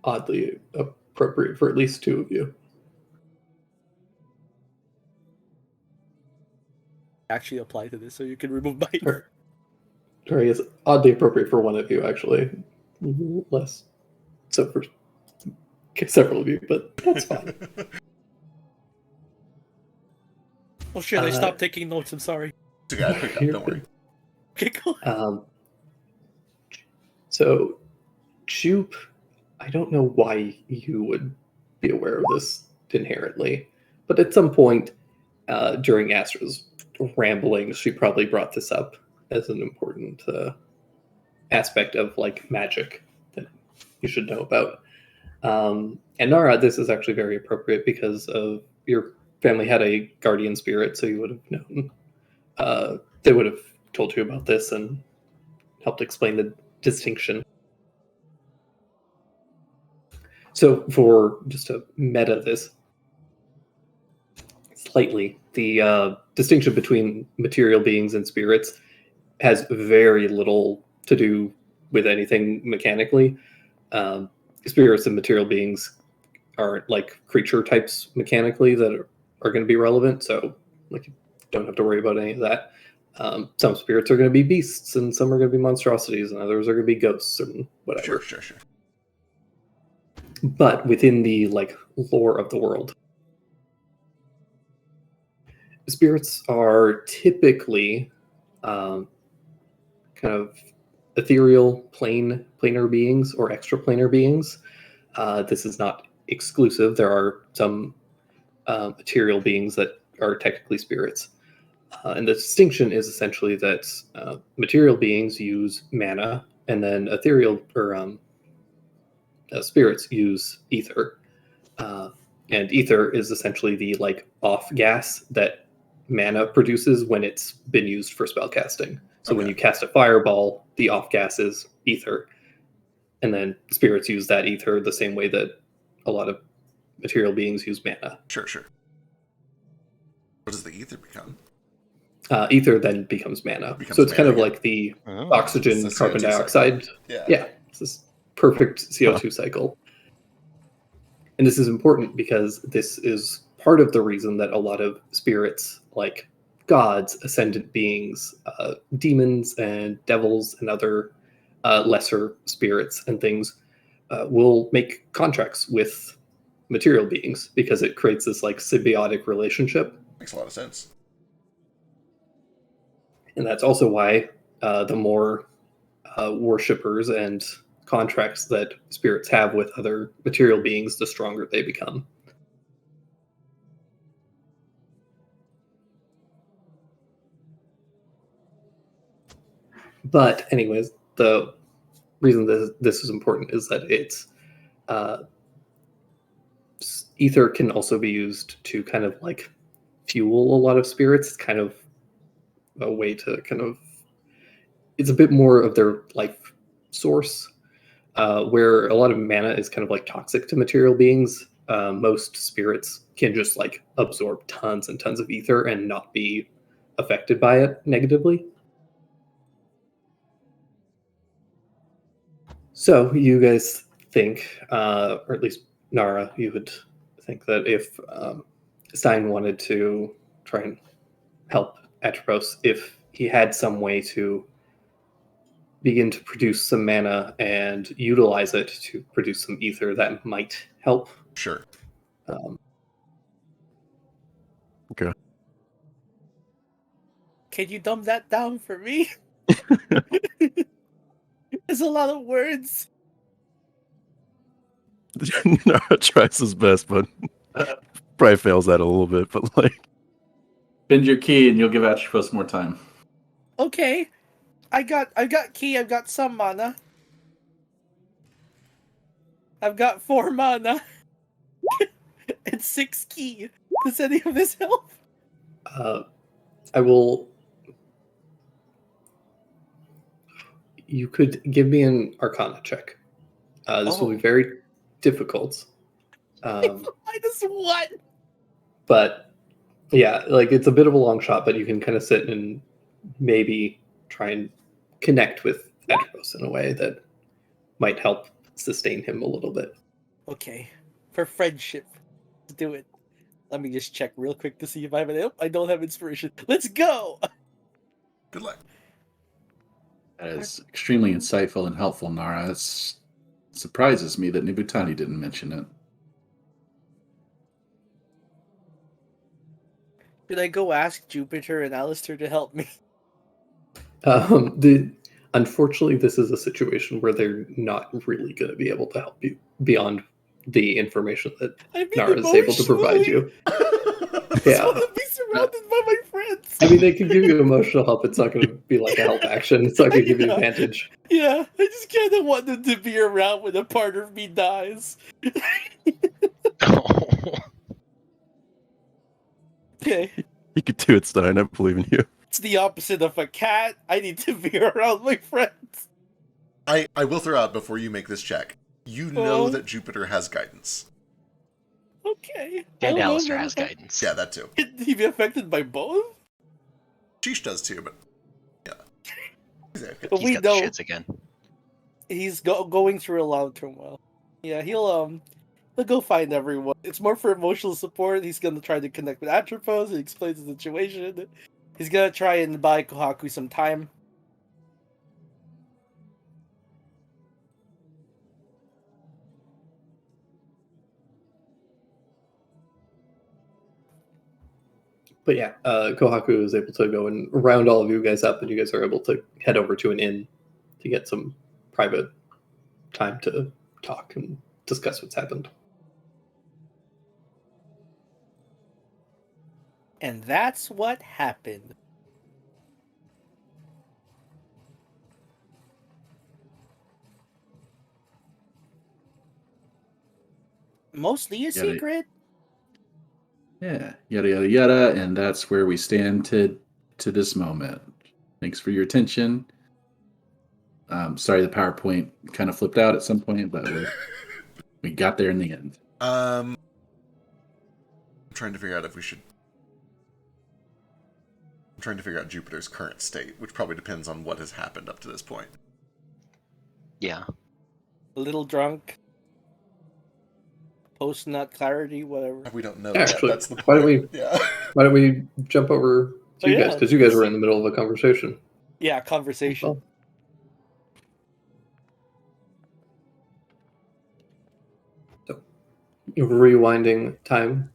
oddly appropriate for at least two of you. Actually apply to this so you can remove mine. Or I guess oddly appropriate for one of you, actually. Less so for several of you, but that's fine. Oh shit, I stopped taking notes, I'm sorry. It's okay, I picked up, don't worry. Okay, go. So, Jupe, I don't know why you would be aware of this inherently, but at some point during Astra's ramblings, she probably brought this up as an important aspect of like magic that you should know about. And Nara, this is actually very appropriate because of your family had a guardian spirit, so you would have known. They would have told you about this and helped explain the distinction. So for just to meta this slightly, the distinction between material beings and spirits has very little to do with anything mechanically. Spirits and material beings aren't like creature types mechanically that are going to be relevant, so like you don't have to worry about any of that. Some spirits are going to be beasts, and some are going to be monstrosities, and others are going to be ghosts and whatever. Sure. But within the like lore of the world, spirits are typically kind of ethereal, planar beings or extraplanar beings. This is not exclusive. There are some material beings that are technically spirits. And the distinction is essentially that material beings use mana, and then ethereal or spirits use ether. And ether is essentially the like off gas that mana produces when it's been used for spell casting. So when you cast a fireball, the off gas is ether. And then spirits use that ether the same way that a lot of material beings use mana. Sure. What does the ether become? Ether then becomes mana. Becomes So it's kind of mana, like the Oh. oxygen, It's the carbon CO2 dioxide. Yeah. Yeah, it's this perfect CO2 cycle. And this is important because this is part of the reason that a lot of spirits, like gods, ascendant beings, demons, and devils, and other lesser spirits and things, will make contracts with material beings because it creates this like symbiotic relationship. Makes a lot of sense. And that's also why the more worshippers and contracts that spirits have with other material beings, the stronger they become. But anyways, the reason this is important is that it's ether can also be used to kind of like fuel a lot of spirits. It's kind of a way to kind of, it's a bit more of their life source, where a lot of mana is kind of like toxic to material beings. Most spirits can just like absorb tons and tons of ether and not be affected by it negatively. So you guys think, or at least Nara, you would think that if Stein wanted to try and help Atropos, if he had some way to begin to produce some mana and utilize it to produce some ether, that might help. Sure. Can you dumb that down for me? There's a lot of words. Nara tries his best, but probably fails at it a little bit. But like, Bend your key and you'll give Atropos more time. Okay, I got key. I've got some mana. I've got 4 mana and 6 key. Does any of this help? I will. You could give me an Arcana check. This will be very difficult. -1. But yeah, like it's a bit of a long shot, but you can kind of sit and maybe try and connect with Atropos in a way that might help sustain him a little bit. Okay, for friendship, let's do it. Let me just check real quick to see if I have an. I don't have inspiration. Let's go. Good luck. That is extremely insightful and helpful, Nara. It surprises me that Nibutani didn't mention it. Should I go ask Jupiter and Alistair to help me? Unfortunately, this is a situation where they're not really going to be able to help you beyond the information that Nara is able to provide you. I Yeah. want to be surrounded by my friends. I mean, they can give you emotional help. It's not going to be like a help action. It's not going to give you advantage. Yeah, I just kind of want them to be around when a part of me dies. Okay, you could do it, Stein. I believe in you. it's the opposite of a cat. I need to be around my friends. I will throw out before you make this check. You know Oh. that Jupiter has guidance. Okay. And I don't know, Alistair man. has guidance. Yeah, that too. Could he be affected by both? Sheesh does too, but yeah. Exactly. But He's we got know the shits again. he's going through a lot of turmoil. Yeah, he'll go find everyone. It's more for emotional support. He's gonna try to connect with Atropos and explain the situation. He's gonna try and buy Kohaku some time. But yeah, Kohaku is able to go and round all of you guys up, and you guys are able to head over to an inn to get some private time to talk and discuss what's happened. And that's what happened. Mostly a Got it. secret. Yeah, yada yada yada, and that's where we stand to this moment. Thanks for your attention. Sorry, the PowerPoint kind of flipped out at some point, but we got there in the end. I'm trying to figure out if we should. I'm trying to figure out Jupiter's current state, which probably depends on what has happened up to this point. Yeah. A little drunk. Post nut clarity, whatever. We don't know. Actually, That's the point. why don't we- Yeah. Why don't we jump over to Oh, you yeah. guys? Because you guys were in the middle of a conversation. Yeah, conversation. Well, rewinding time,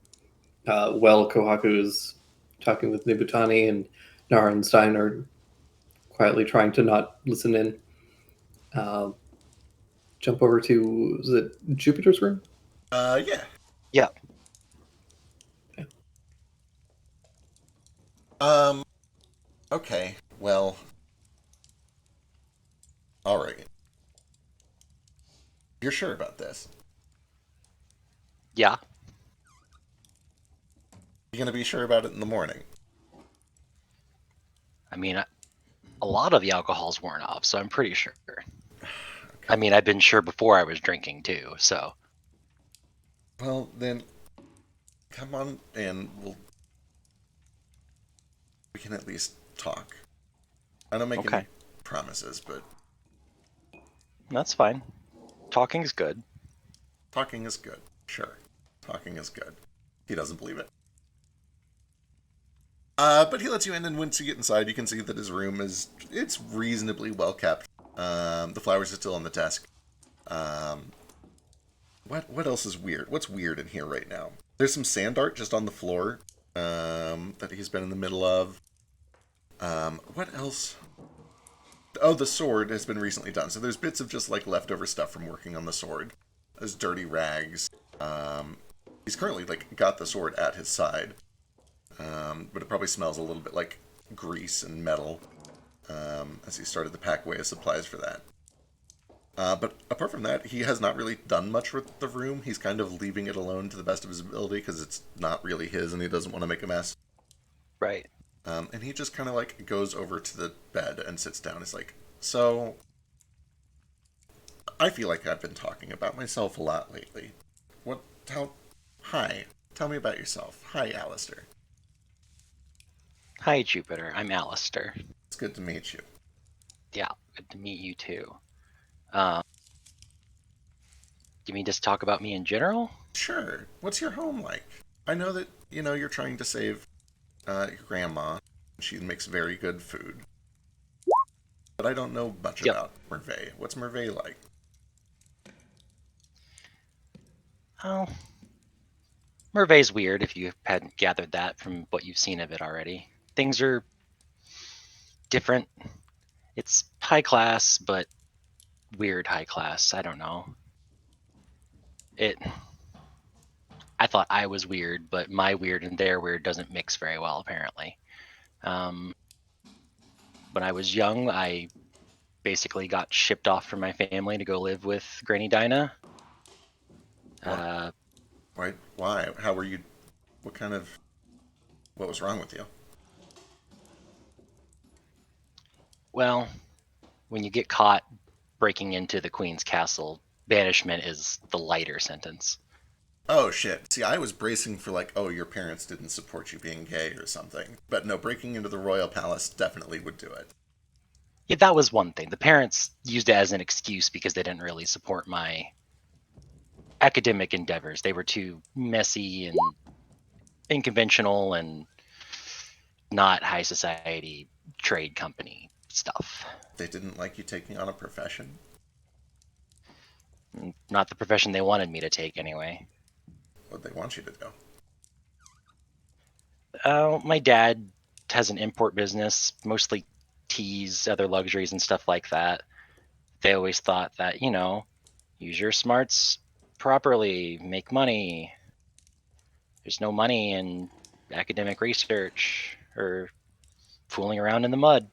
while Kohaku's talking with Nibutani and Nara and Stein are quietly trying to not listen in. Jump over to, is it Jupiter's room? Yeah. Yeah. Okay. Well. All right. You're sure about this? Yeah. You're gonna be sure about it in the morning. I mean, a lot of the alcohol's worn off, so I'm pretty sure. I mean, I've been sure before I was drinking too, so. Well, then, come on, and we can at least talk. I don't make Okay. any promises, but That's fine. Talking's good. talking is good. Sure, talking is good. He doesn't believe it. But he lets you in, and once you get inside, you can see that his room it's reasonably well kept. The flowers are still on the desk. What else is weird? What's weird in here right now? There's some sand art just on the floor that he's been in the middle of. What else? Oh, the sword has been recently done. So there's bits of just like leftover stuff from working on the sword. There's dirty rags. He's currently like got the sword at his side, but it probably smells a little bit like grease and metal as he started to pack away his supplies for that. But apart from that, he has not really done much with the room. He's kind of leaving it alone to the best of his ability because it's not really his and he doesn't want to make a mess. Right. And he just kind of like goes over to the bed and sits down. He's like, so, I feel like I've been talking about myself a lot lately. Hi. Tell me about yourself. Hi, Alistair. Hi, Jupiter. I'm Alistair. It's good to meet you. Yeah, good to meet you too. You mean just talk about me in general? Sure. What's your home like? I know that, you're trying to save your grandma. She makes very good food. But I don't know much Yep. about Merveille. What's Merveille like? Oh, Merveille's weird if you hadn't gathered that from what you've seen of it already. Things are different. It's high class, but weird high class. I don't know. I thought I was weird, but my weird and their weird doesn't mix very well, apparently. When I was young, I basically got shipped off from my family to go live with Granny Dinah. Why? How were you? What was wrong with you? Well, when you get caught breaking into the Queen's castle, banishment is the lighter sentence. Oh shit. See, I was bracing for like, oh, your parents didn't support you being gay or something. But no, breaking into the royal palace definitely would do it. Yeah, that was one thing. The parents used it as an excuse because they didn't really support my academic endeavors. They were too messy and unconventional and not high society trade company stuff. They didn't like you taking on a profession? Not the profession they wanted me to take anyway. What they want you to do? My dad has an import business, mostly teas, other luxuries and stuff like that. They always thought that, use your smarts properly, make money. There's no money in academic research or fooling around in the mud.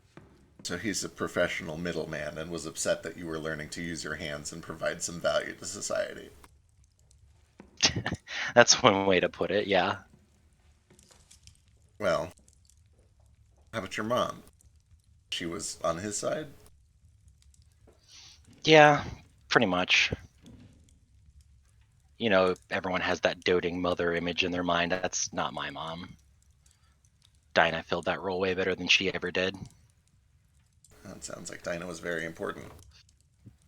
So he's a professional middleman and was upset that you were learning to use your hands and provide some value to society. That's one way to put it, yeah. Well, how about your mom? She was on his side? Yeah, pretty much. Everyone has that doting mother image in their mind. That's not my mom. Dinah filled that role way better than she ever did. That sounds like Dinah was very important.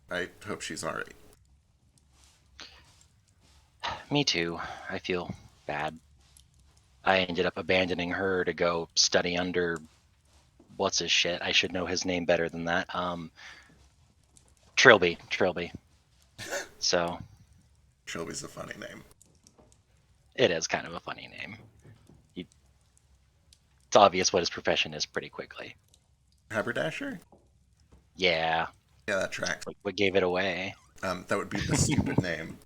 I hope she's alright. Me too. I feel bad. I ended up abandoning her to go study under what's his shit. I should know his name better than that. Trilby. So Trilby's a funny name. It is kind of a funny name. It's obvious what his profession is pretty quickly. Haberdasher? Yeah, Yeah, that tracks. what gave it away? That would be the stupid name.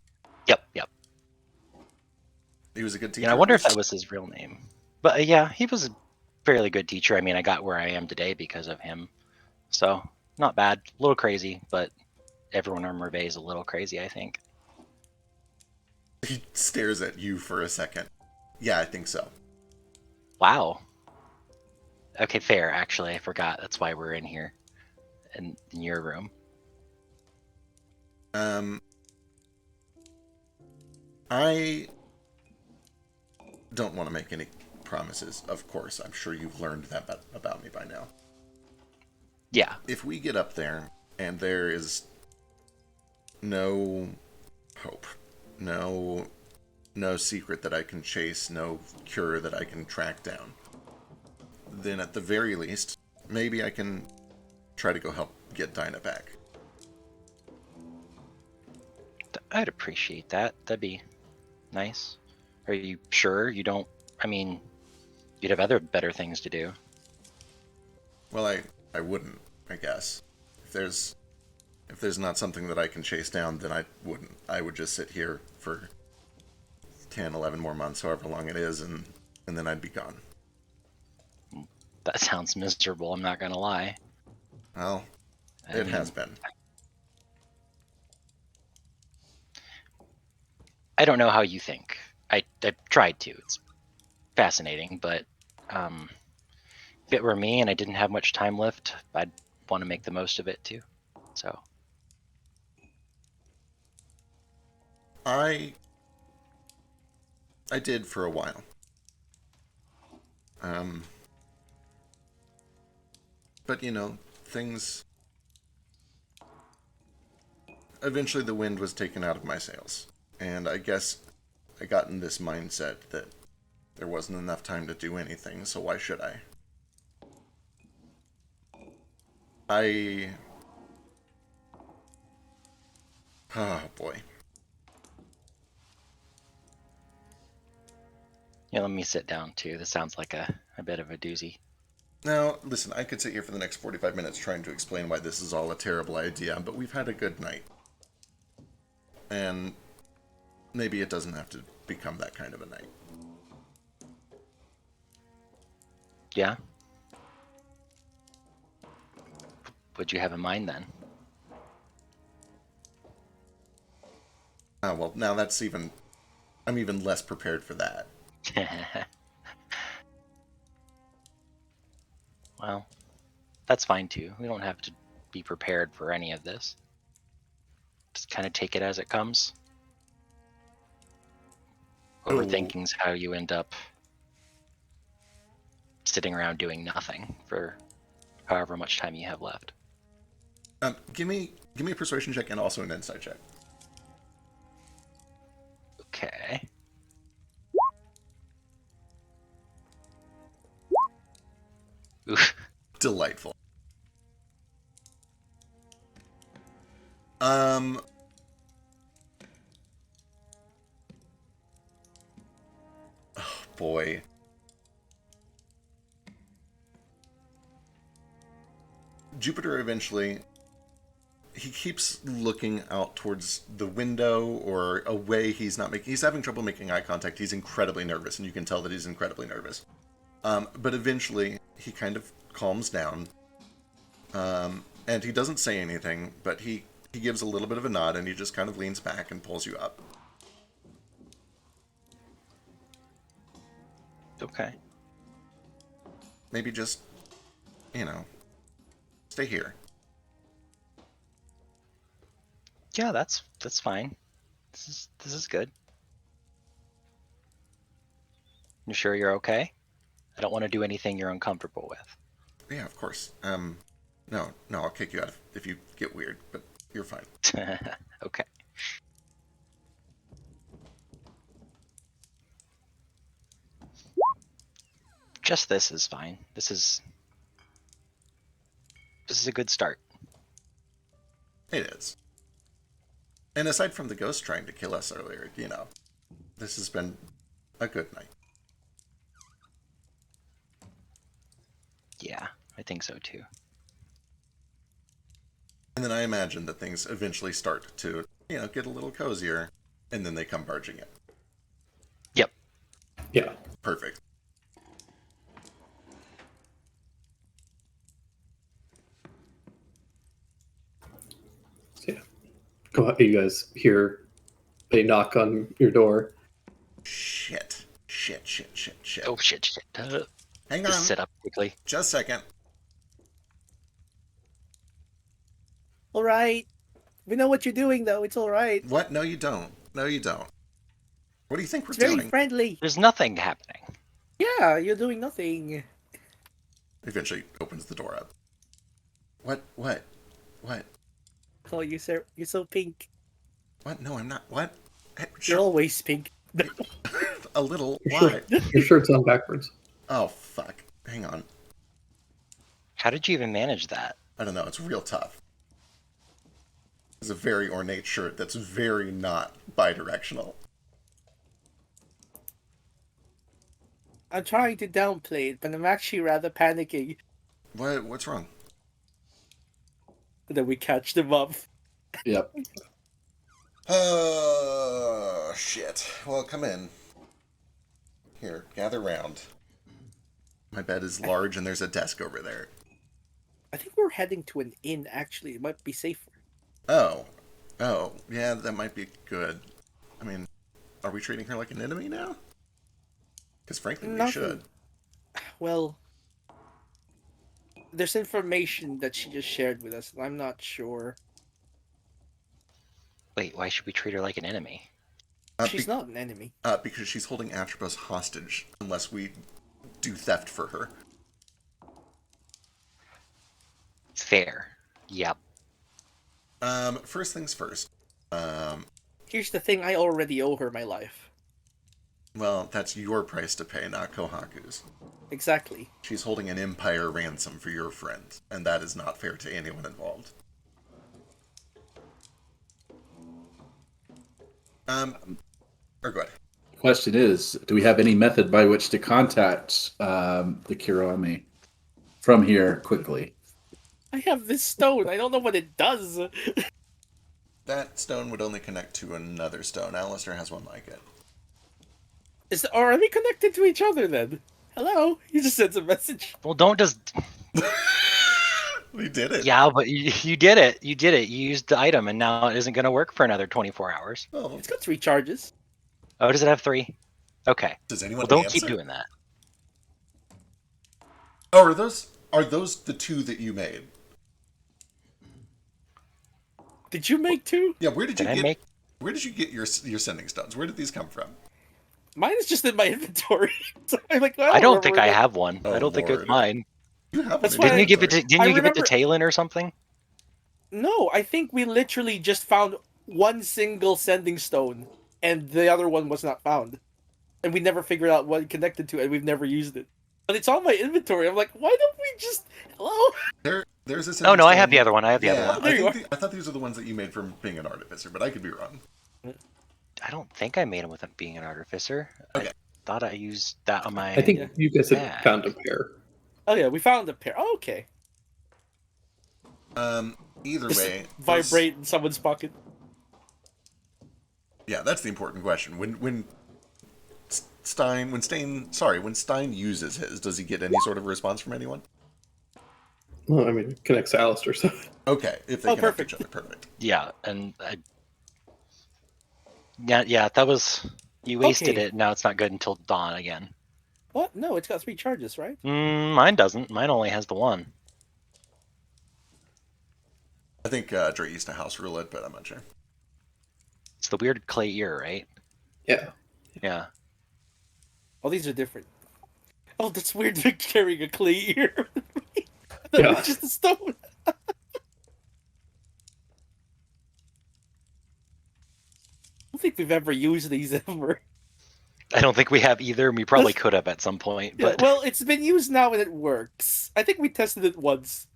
Yep. He was a good teacher. And I wonder if that was his real name. But yeah, he was a fairly good teacher. I mean, I got where I am today because of him. So, not bad. A little crazy, but everyone on Merveille is a little crazy, I think. He stares at you for a second. Yeah, I think so. Wow. Okay, fair, actually. I forgot. That's why we're in here. In your room. I don't want to make any promises, of course. I'm sure you've learned that about me by now. Yeah. If we get up there and there is no hope, no secret that I can chase, no cure that I can track down, then at the very least, maybe I can try to go help get Dinah back. I'd appreciate that. That'd be nice. Are you sure you don't? I mean, you'd have other better things to do. Well, I wouldn't, I guess. If there's not something that I can chase down, then I wouldn't. I would just sit here for 10, 11 more months, however long it is, and then I'd be gone. That sounds miserable, I'm not gonna lie. Well, I it mean, has been. I don't know how you think. I've tried to. It's fascinating, but if it were me and I didn't have much time left, I'd want to make the most of it too. So I did for a while. But you know, things. Eventually, the wind was taken out of my sails, and I guess I got in this mindset that there wasn't enough time to do anything, so why should I? Oh boy. yeah, let me sit down too. This sounds like a bit of a doozy. Now, listen, I could sit here for the next 45 minutes trying to explain why this is all a terrible idea, but we've had a good night. And maybe it doesn't have to become that kind of a night. Yeah. What'd you have in mind then? Oh, well, now that's even... I'm even less prepared for that. Well, that's fine too. We don't have to be prepared for any of this. Just kind of take it as it comes. Oh. Overthinking's how you end up sitting around doing nothing for however much time you have left. Give me a persuasion check and also an insight check. Okay. Oof. Delightful. Oh, boy. Jupiter eventually... He keeps looking out towards the window or away. He's having trouble making eye contact. He's incredibly nervous, and you can tell that he's incredibly nervous. But eventually, he kind of calms down. And he doesn't say anything, but he gives a little bit of a nod, and he just kind of leans back and pulls you up. Okay. Maybe just, stay here. Yeah, that's fine. This is good. You sure you're okay? I don't want to do anything you're uncomfortable with. Yeah, of course. No, I'll kick you out if you get weird, but you're fine. Okay. Just this is fine. This is a good start. It is. And aside from the ghost trying to kill us earlier, this has been a good night. Yeah, I think so too. And then I imagine that things eventually start to, get a little cozier, and then they come barging in. Yep. Yeah. Perfect. So, yeah. Go out, you guys hear a knock on your door. Shit. Oh shit. Hang Just on. sit up quickly. Just a second. All right. We know what you're doing, though. It's all right. What? No, you don't. No, you don't. What do you think we're It's very doing? friendly. There's nothing happening. Yeah, you're doing nothing. Eventually opens the door up. What? Oh, you're so pink. What? No, I'm not. What? Hey, You're always pink. a little. Your Why? Your shirt's on backwards. Oh, fuck. Hang on. How did you even manage that? I don't know. It's real tough. It's a very ornate shirt that's very not bi-directional. I'm trying to downplay it, but I'm actually rather panicking. What's wrong? And then we catch them up. Yep. Oh, shit. Well, come in. Here, gather round. My bed is large and there's a desk over there. I think we're heading to an inn, actually. It might be safer. Oh, yeah, that might be good. I mean, are we treating her like an enemy now? Because frankly, we Nothing. should. Well, there's information that she just shared with us, and I'm not sure. Wait, why should we treat her like an enemy? She's not an enemy. Because she's holding Atropos hostage unless we do theft for her. Fair. Yep. First things first. Here's the thing, I already owe her my life. Well, that's your price to pay, not Kohaku's. Exactly. She's holding an empire ransom for your friend, and that is not fair to anyone involved. Or good. Question is, do we have any method by which to contact the Kiroami from here quickly? I have this stone. I don't know what it does. That stone would only connect to another stone. Alistair has one like it. Are we connected to each other then? Hello? You just sent a message. Well, don't just. We did it. Yeah, but you did it. You did it. You used the item, and now it isn't going to work for another 24 hours. Oh, It's got 3 charges. Oh, does it have 3? Okay. does anyone Well, don't answer? keep doing that. Oh, are those the 2 that you made? Did you make 2? Yeah, where did you Did I get make? where did you get your sending stones? Where did these come from? Mine is just in my inventory. So I'm like, I don't think I have one. Oh, I don't think Lord. it's mine. You have That's one in why Didn't you give it? inventory. To, didn't I you give it to remember- Talon or something? No, I think we literally just found one single sending stone, and the other one was not found. And we never figured out what it connected to, and we've never used it. But it's on my inventory. I'm like, why don't we just... Hello? There's a Oh sending no, I stone. have the other one. I have the Yeah, other one. There you I thought these are the ones that you made from being an artificer, but I could be wrong. I don't think I made him with being an artificer. Okay. I thought I used that on my. I think Yeah. you guys had Yeah. found a pair. Oh yeah, we found a pair. Oh, okay. Either Just way, vibrate in someone's pocket. Yeah, that's the important question. When Stein uses his, does he get any sort of response from anyone? Well, I mean, it connects to Alistair, so. Okay, if they Oh, connect perfect. each other, perfect. Yeah, and yeah, that was you wasted Okay. it. Now it's not good until dawn again. What? No, it's got 3 charges, right? Mine doesn't. Mine only has the one. I think Dre used to house rule it, but I'm not sure. It's the weird clay ear, right? Yeah. Yeah. Oh, these are different. Oh, that's weird to carrying a clay ear. Yeah. It's just a stone. I don't think we've ever used these ever. I don't think we have either. And we probably could have at some point, Yeah, but well, it's been used now and it works. I think we tested it once.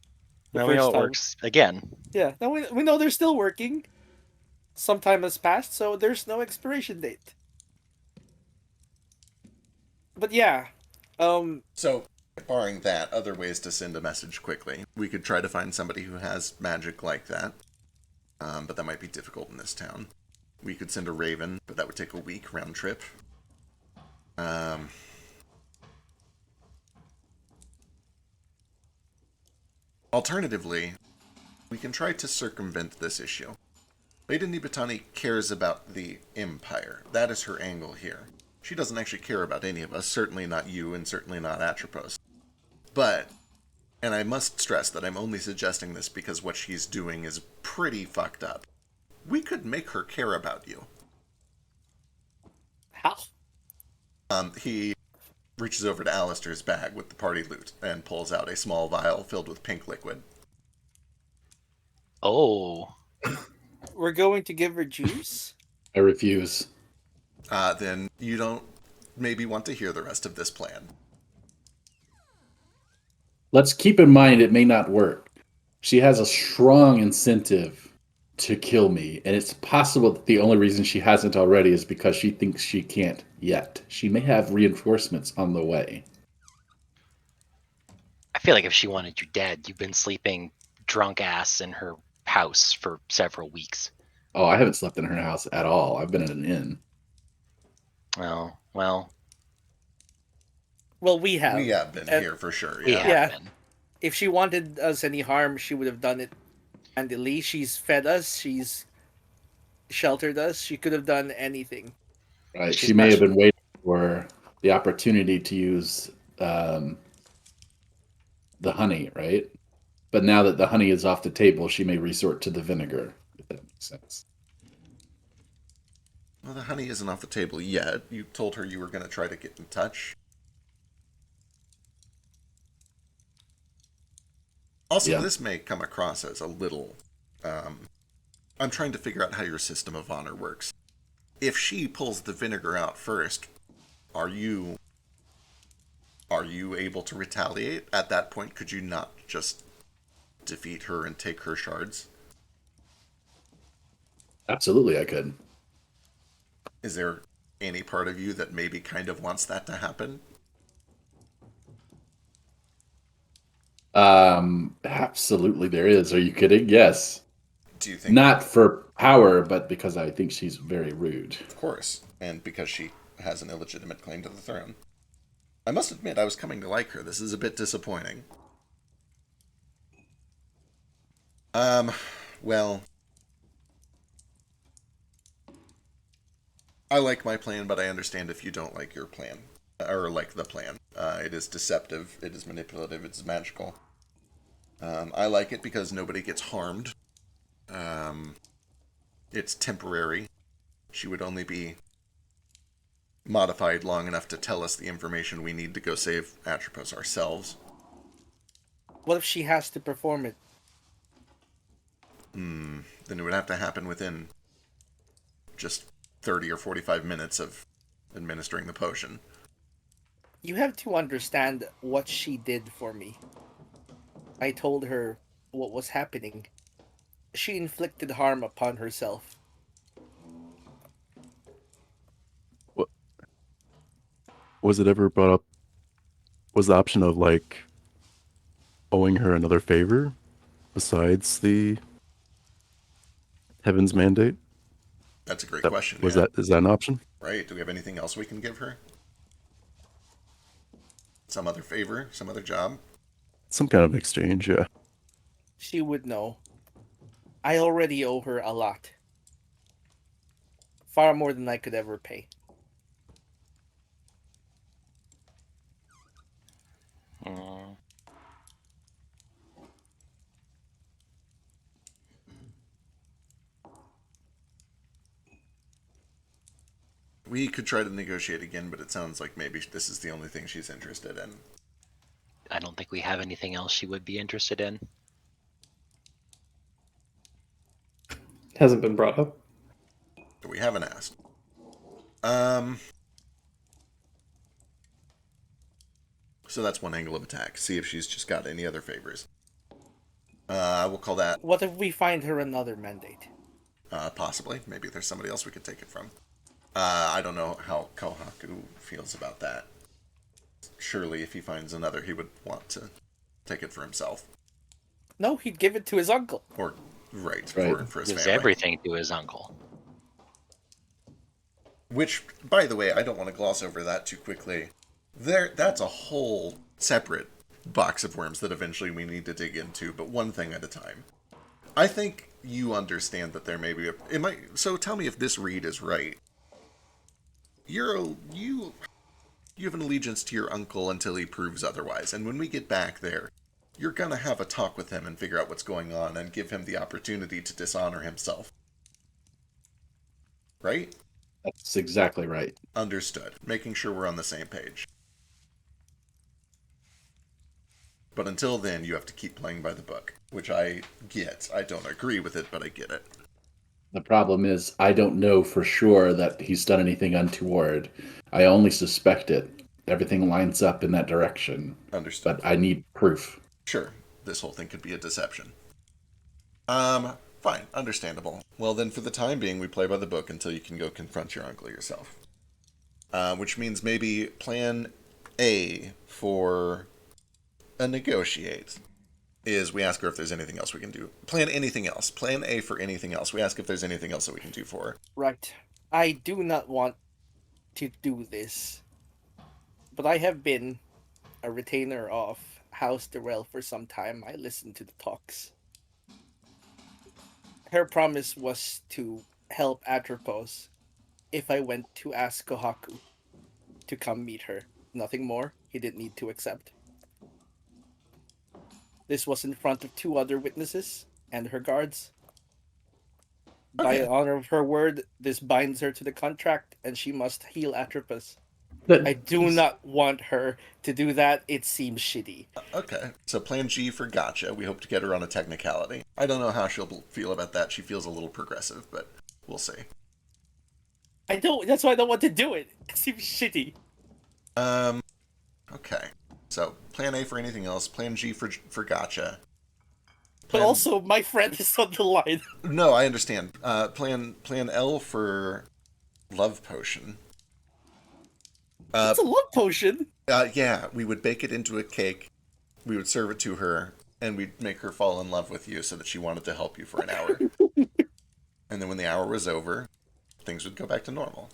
the now we know first it time. works again. Yeah, now we know they're still working. Some time has passed, so there's no expiration date. But yeah, So, barring that, other ways to send a message quickly. We could try to find somebody who has magic like that, but that might be difficult in this town. We could send a raven, but that would take a week round trip. Alternatively, we can try to circumvent this issue. Lady Nibatani cares about the Empire. That is her angle here. She doesn't actually care about any of us, certainly not you, and certainly not Atropos. But, and I must stress that I'm only suggesting this because what she's doing is pretty fucked up. We could make her care about you. how? He reaches over to Alistair's bag with the party loot and pulls out a small vial filled with pink liquid. Oh, We're going to give her juice? I refuse. Then you don't maybe want to hear the rest of this plan. Let's keep in mind it may not work. She has a strong incentive to kill me, and it's possible that the only reason she hasn't already is because she thinks she can't yet. She may have reinforcements on the way. I feel like if she wanted you dead, you've been sleeping drunk ass in her house for several weeks. Oh, I haven't slept in her house at all. I've been in an inn. Oh, well, Well, we have. We have been And here for sure, we yeah. have Yeah. been. If she wanted us any harm, she would have done it handily. She's fed us. She's sheltered us. She could have done anything. Right? She's She may have much- been waiting for the opportunity to use the honey, right? But now that the honey is off the table, she may resort to the vinegar, if that makes sense. Well, the honey isn't off the table yet. You told her you were going to try to get in touch. Also, Yeah. this may come across as a little... I'm trying to figure out how your system of honor works. If she pulls the vinegar out first, are you able to retaliate? At that point, could you not just defeat her and take her shards? Absolutely, I could. Is there any part of you that maybe kind of wants that to happen? Absolutely, there is. Are you kidding? Yes. Do you think... Not for power, but because I think she's very rude. Of course, and because she has an illegitimate claim to the throne. I must admit, I was coming to like her. This is a bit disappointing. Well... I like my plan, but I understand if you don't like your plan. Or like the plan. It is deceptive, it is manipulative, it is magical. I like it because nobody gets harmed. It's temporary. She would only be modified long enough to tell us the information we need to go save Atropos ourselves. What if she has to perform it? Then it would have to happen within just 30 or 45 minutes of administering the potion. You have to understand what she did for me. I told her what was happening. She inflicted harm upon herself. Was it ever brought up? Was the option of like owing her another favor besides the Heaven's Mandate? That's a great That, question. was yeah. that is that an option? Right. Do we have anything else we can give her? Some other favor? Some other job? Some kind of exchange, yeah. She would know. I already owe her a lot. Far more than I could ever pay. Mm. We could try to negotiate again, but it sounds like maybe this is the only thing she's interested in. I don't think we have anything else she would be interested in. Hasn't been brought up. We haven't asked. So that's one angle of attack. See if she's just got any other favors. We'll call that What if we find her another mandate? possibly. Maybe there's somebody else we could take it from. I don't know how Kohaku feels about that. surely if he finds another, he would want to take it for himself. No, he'd give it to his uncle. Or, right. For his Gives family. everything to his uncle. Which, by the way, I don't want to gloss over that too quickly. That's a whole separate box of worms that eventually we need to dig into, but one thing at a time. I think you understand that there may be so tell me if this read is right. You have an allegiance to your uncle until he proves otherwise, and when we get back there, you're gonna have a talk with him and figure out what's going on and give him the opportunity to dishonor himself. Right? That's exactly right. Understood. Making sure we're on the same page. But until then, you have to keep playing by the book, which I get. I don't agree with it, but I get it. The problem is, I don't know for sure that he's done anything untoward. I only suspect it. Everything lines up in that direction. Understood. But I need proof. Sure, this whole thing could be a deception. Fine, understandable. Well, then for the time being, we play by the book until you can go confront your uncle yourself. Which means maybe plan A for a negotiate is we ask her if there's anything else we can do. Plan anything else. Plan A for anything else. We ask if there's anything else that we can do for her. Right. I do not want to do this, but I have been a retainer of House Durrell for some time. I listened to the talks. Her promise was to help Atropos if I went to ask Kohaku to come meet her. Nothing more. He didn't need to accept. This was in front of 2 other witnesses and her guards. By honor of her word, this binds her to the contract, and she must heal Atropos. I do not want her to do that. It seems shitty. Okay, so plan G for gotcha. We hope to get her on a technicality. I don't know how she'll feel about that. She feels a little progressive, but we'll see. That's why I don't want to do it. It seems shitty. Okay. So, plan A for anything else, plan G for gotcha. But also, my friend is on the line. No, I understand. Plan L for love potion. It's a love potion. Yeah, we would bake it into a cake, we would serve it to her, and we'd make her fall in love with you so that she wanted to help you for an hour. And then when the hour was over, things would go back to normal.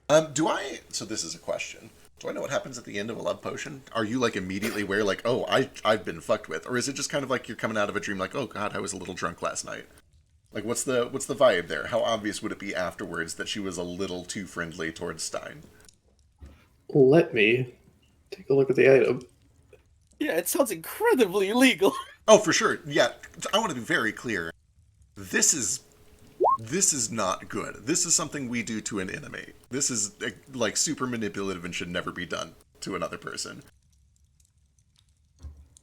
So this is a question. Do I know what happens at the end of a love potion? Are you like immediately aware, like, oh, I've been fucked with? Or is it just kind of like you're coming out of a dream like, oh god, I was a little drunk last night? Like, what's the vibe there? How obvious would it be afterwards that she was a little too friendly towards Stein? Let me take a look at the item. Yeah, it sounds incredibly illegal. Oh, for sure. Yeah, I want to be very clear. This is not good. This is something we do to an enemy. This is like super manipulative and should never be done to another person.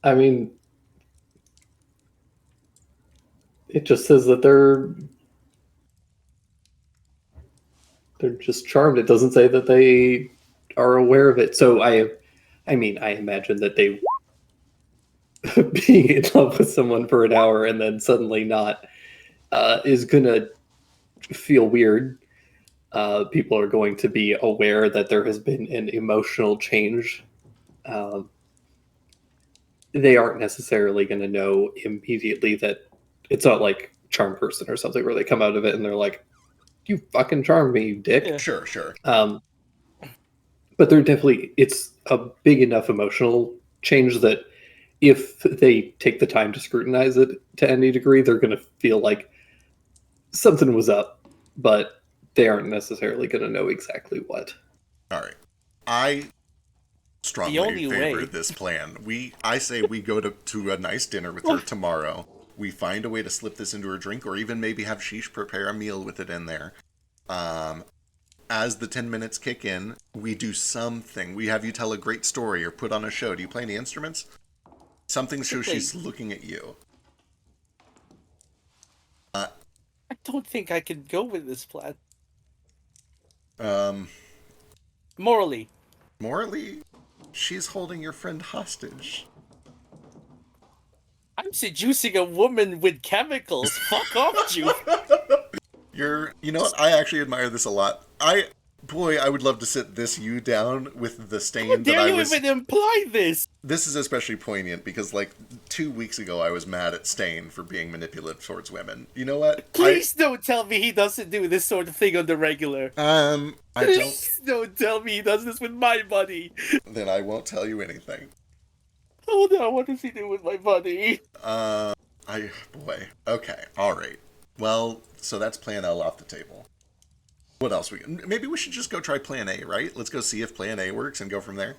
I mean, it just says that they're just charmed. It doesn't say that they are aware of it. So I imagine that they being in love with someone for an hour and then suddenly not is gonna feel weird. People are going to be aware that there has been an emotional change. They aren't necessarily going to know immediately that it's not like Charm Person or something where they come out of it and they're like, "You fucking charmed me, you dick." Yeah. Sure. But they're definitely, it's a big enough emotional change that if they take the time to scrutinize it to any degree, they're going to feel like something was up, but they aren't necessarily going to know exactly what. All right. I strongly only favor way- this plan. I say we go to a nice dinner with her tomorrow. We find a way to slip this into her drink, or even maybe have Sheesh prepare a meal with it in there. As the 10 minutes kick in, we do something. We have you tell a great story or put on a show. Do you play any instruments? Something so she's looking at you. I don't think I can go with this plan. Morally. Morally, she's holding your friend hostage. I'm seducing a woman with chemicals. Fuck off, you. You know what? I actually admire this a lot. boy, I would love to sit this you down with the How stain that dare I you was. even imply this? This is especially poignant because, like, 2 weeks ago, I was mad at Stain for being manipulative towards women. You know what? Please don't tell me he doesn't do this sort of thing on the regular. I don't. Please don't tell me he does this with my buddy. Then I won't tell you anything. Oh no, what does he do with my buddy? Boy. Okay, alright. Well, so that's plan L off the table. What else maybe we should just go try plan A, right? Let's go see if plan A works and go from there.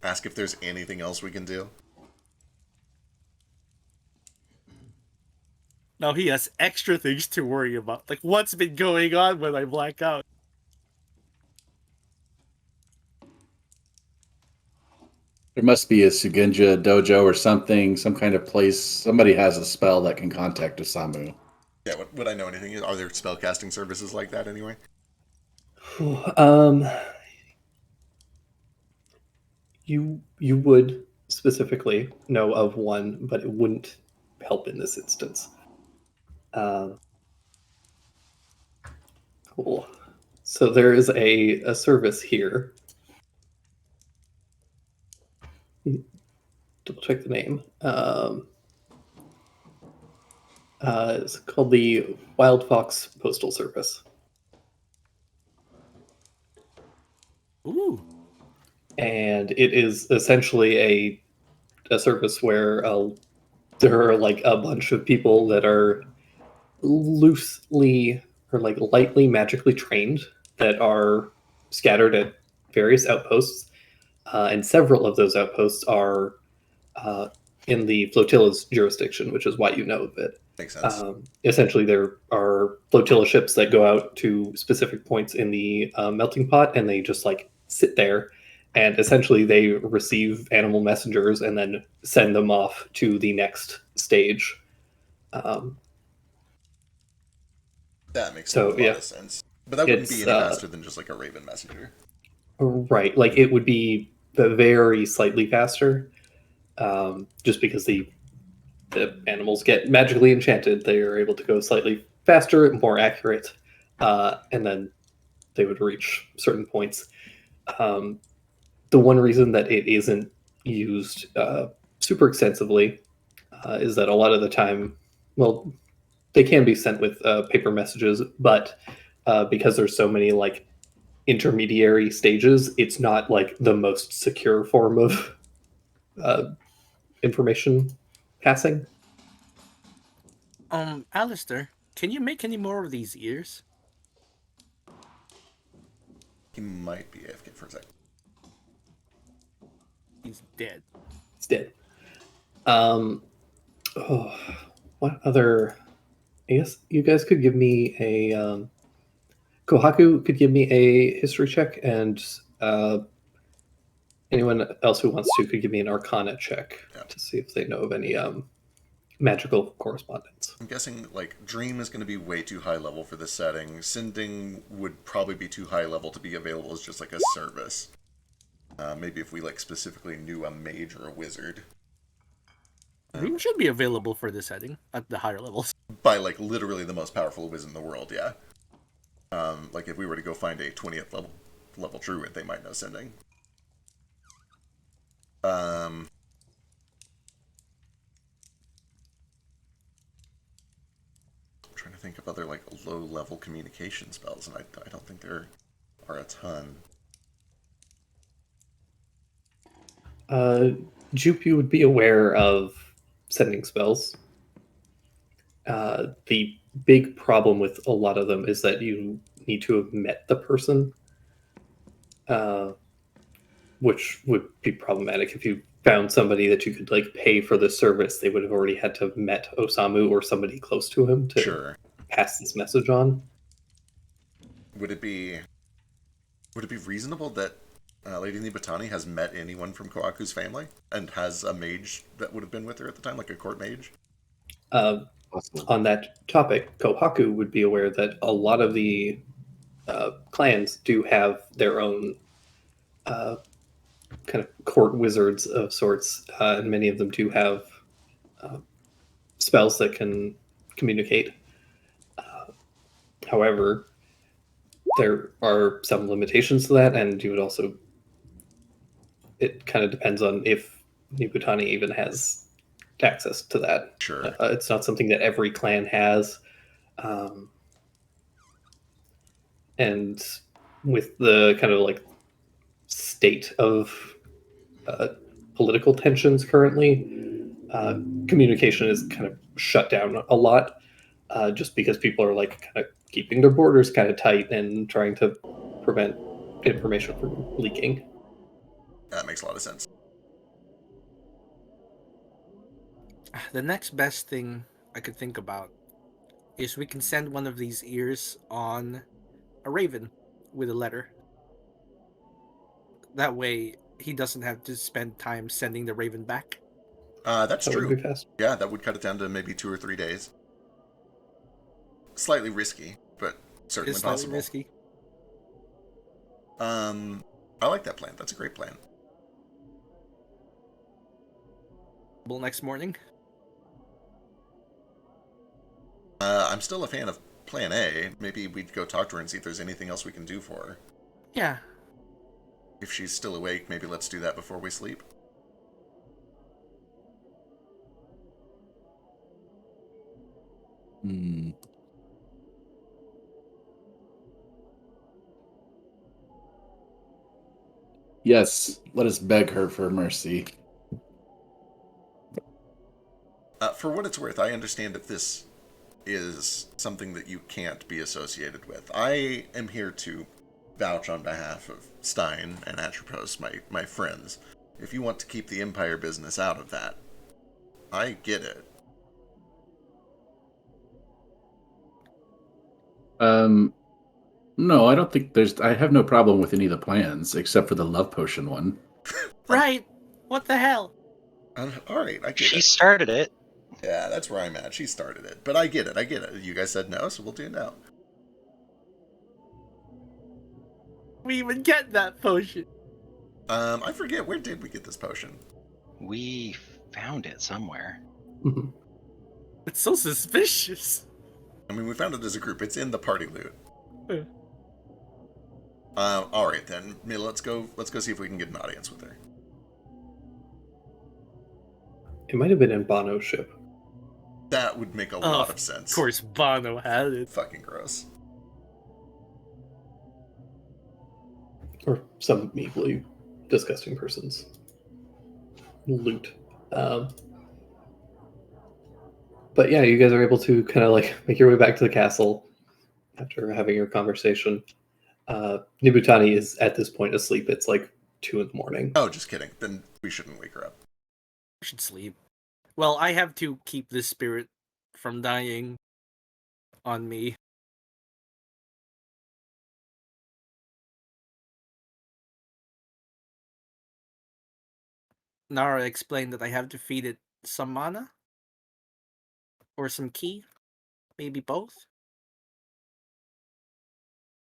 Ask if there's anything else we can do. Now he has extra things to worry about. Like, what's been going on when I black out? There must be a Sugenja dojo or something, some kind of place. Somebody has a spell that can contact Osamu. Yeah, would I know anything? Are there spellcasting services like that anyway? You would specifically know of one, but it wouldn't help in this instance. Cool. So there is a service here. Double check the name. It's called the Wild Fox Postal Service. Ooh. And it is essentially a service where there are like a bunch of people that are loosely or like lightly magically trained that are scattered at various outposts, and several of those outposts are in the flotilla's jurisdiction, which is why you know of it. Makes sense. Essentially, there are flotilla ships that go out to specific points in the melting pot, and they just like sit there. And essentially, they receive animal messengers and then send them off to the next stage. That makes so, a lot yeah. of sense. But that wouldn't be It's, any faster than just like a Raven messenger. Right. Like, it would be very slightly faster, just because the animals get magically enchanted. They are able to go slightly faster, more accurate, and then they would reach certain points. The one reason that it isn't used super extensively is that a lot of the time, well, they can be sent with paper messages, but because there's so many like intermediary stages, it's not like the most secure form of information passing. Alistair, can you make any more of these ears? He might be AFK for a second. He's dead. It's dead. What other? I guess you guys could give me a. Kohaku could give me a history check, and anyone else who wants to could give me an Arcana check to see if they know of any magical correspondence. I'm guessing like Dream is going to be way too high level for this setting. Sending would probably be too high level to be available as just like a service. Maybe if we like specifically knew a mage or a wizard. Dream should be available for this setting at the higher levels. By like literally the most powerful wizard in the world, yeah. Like if we were to go find a 20th level druid, they might know sending. I'm trying to think of other like low level communication spells, and I don't think there are a ton. Jupe would be aware of sending spells. The big problem with a lot of them is that you need to have met the person, which would be problematic. If you found somebody that you could like pay for the service, they would have already had to have met Osamu or somebody close to him to pass this message on. Would it be reasonable that Lady Nibatani has met anyone from Kohaku's family and has a mage that would have been with her at the time, like a court mage? On that topic, Kohaku would be aware that a lot of the clans do have their own kind of court wizards of sorts, and many of them do have spells that can communicate. However, there are some limitations to that, and you would also. It kind of depends on if Nibutani even has access to that. Sure. It's not something that every clan has. And with the kind of like state of political tensions currently, communication is kind of shut down a lot, just because people are like kind of keeping their borders kind of tight and trying to prevent information from leaking. That makes a lot of sense. The next best thing I could think about is we can send one of these ears on a raven with a letter. That way, he doesn't have to spend time sending the raven back. That's That would true. be fast. Yeah, that would cut it down to maybe 2 or 3 days. Slightly risky, but certainly It's slightly possible. risky. I like that plan. That's a great plan. Well, next morning. I'm still a fan of Plan A. Maybe we'd go talk to her and see if there's anything else we can do for her. Yeah. If she's still awake, maybe let's do that before we sleep. Hmm. Yes, let us beg her for mercy. For what it's worth, I understand if this is something that you can't be associated with. I am here to vouch on behalf of Stein and Atropos, my friends. If you want to keep the Empire business out of that, I get it. No, I don't think I have no problem with any of the plans, except for the love potion one. Right. What the hell? Alright, I get She it. started it. Yeah, that's where I'm at. She started it. But I get it. You guys said no, so we'll do it now. We even get that potion. I forget, where did we get this potion? We found it somewhere. Mhm. It's so suspicious. I mean, we found it as a group. It's in the party loot. Yeah. Alright then. Mila, let's go see if we can get an audience with her. It might have been in Bono's ship. That would make a lot of sense. Of course, Bono had it. Fucking gross. Or some equally disgusting person's loot. But yeah, you guys are able to kind of like make your way back to the castle after having your conversation. Nibutani is at this point asleep. It's like 2 a.m. Oh, just kidding. Then we shouldn't wake her up. I should sleep. Well, I have to keep this spirit from dying on me. Nara explained that I have to feed it some mana or some key, maybe both.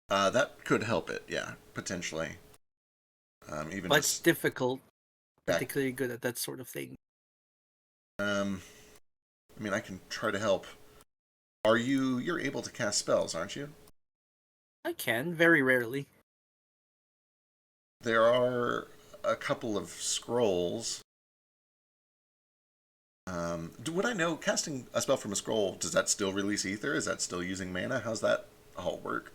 That could help it, yeah, potentially. Even But it's just, difficult, Yeah. particularly good at that sort of thing. I mean, I can try to help. You're able to cast spells, aren't you? I can, very rarely. There are a couple of scrolls. Would I know, casting a spell from a scroll, does that still release ether? Is that still using mana? How's that all work?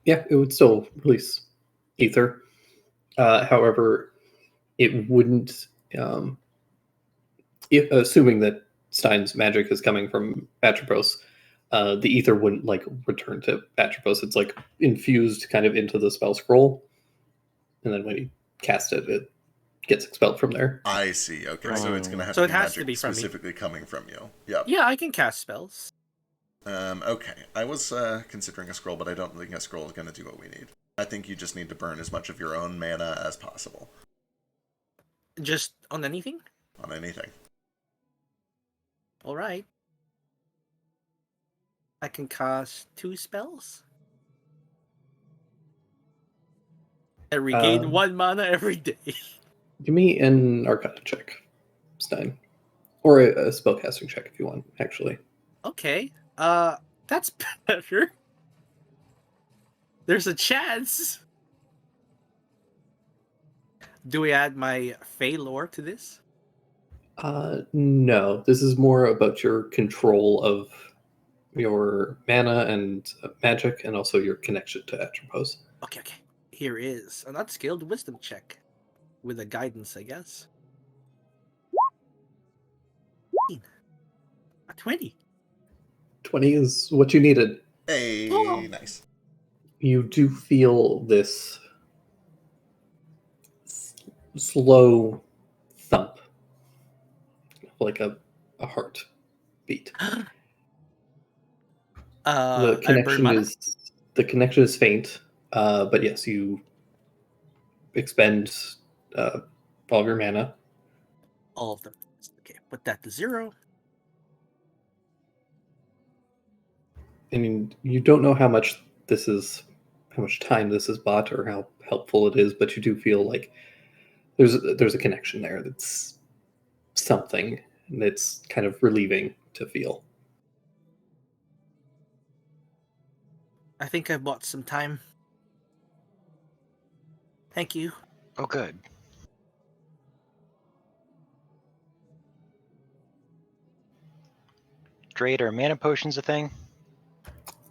Yeah, it would still release ether. However, it wouldn't. Assuming that Stein's magic is coming from Atropos, the ether wouldn't like return to Atropos. It's like infused kind of into the spell scroll, and then when you cast it, it gets expelled from there. I see. Okay, so it's going to have So to it be has to magic be from me. specifically coming from you. Yep. Yeah, I can cast spells. Okay. I was considering a scroll, but I don't think a scroll is going to do what we need. I think you just need to burn as much of your own mana as possible Just on anything? on anything. Alright. I can cast 2 spells. I regain 1 mana every day. Give me an Arcana check, Stein, or a spellcasting check if you want. Actually, Okay. That's better. There's a chance. Do we add my Fey lore to this? No, this is more about your control of your mana and magic, and also your connection to Atropos. Okay. Here is an unskilled wisdom check with a guidance, I guess. A 20. 20 is what you needed. Hey, Oh. nice. You do feel this slow thump, like a heart beat. The connection is faint, but yes, you expend all of your mana. All of them. Okay, put that to 0. I mean, you don't know how much time this is bought or how helpful it is, but you do feel like there's a connection there that's something, and it's kind of relieving to feel. I think I bought some time. Thank you. Oh, good. Drade, are mana potions a thing?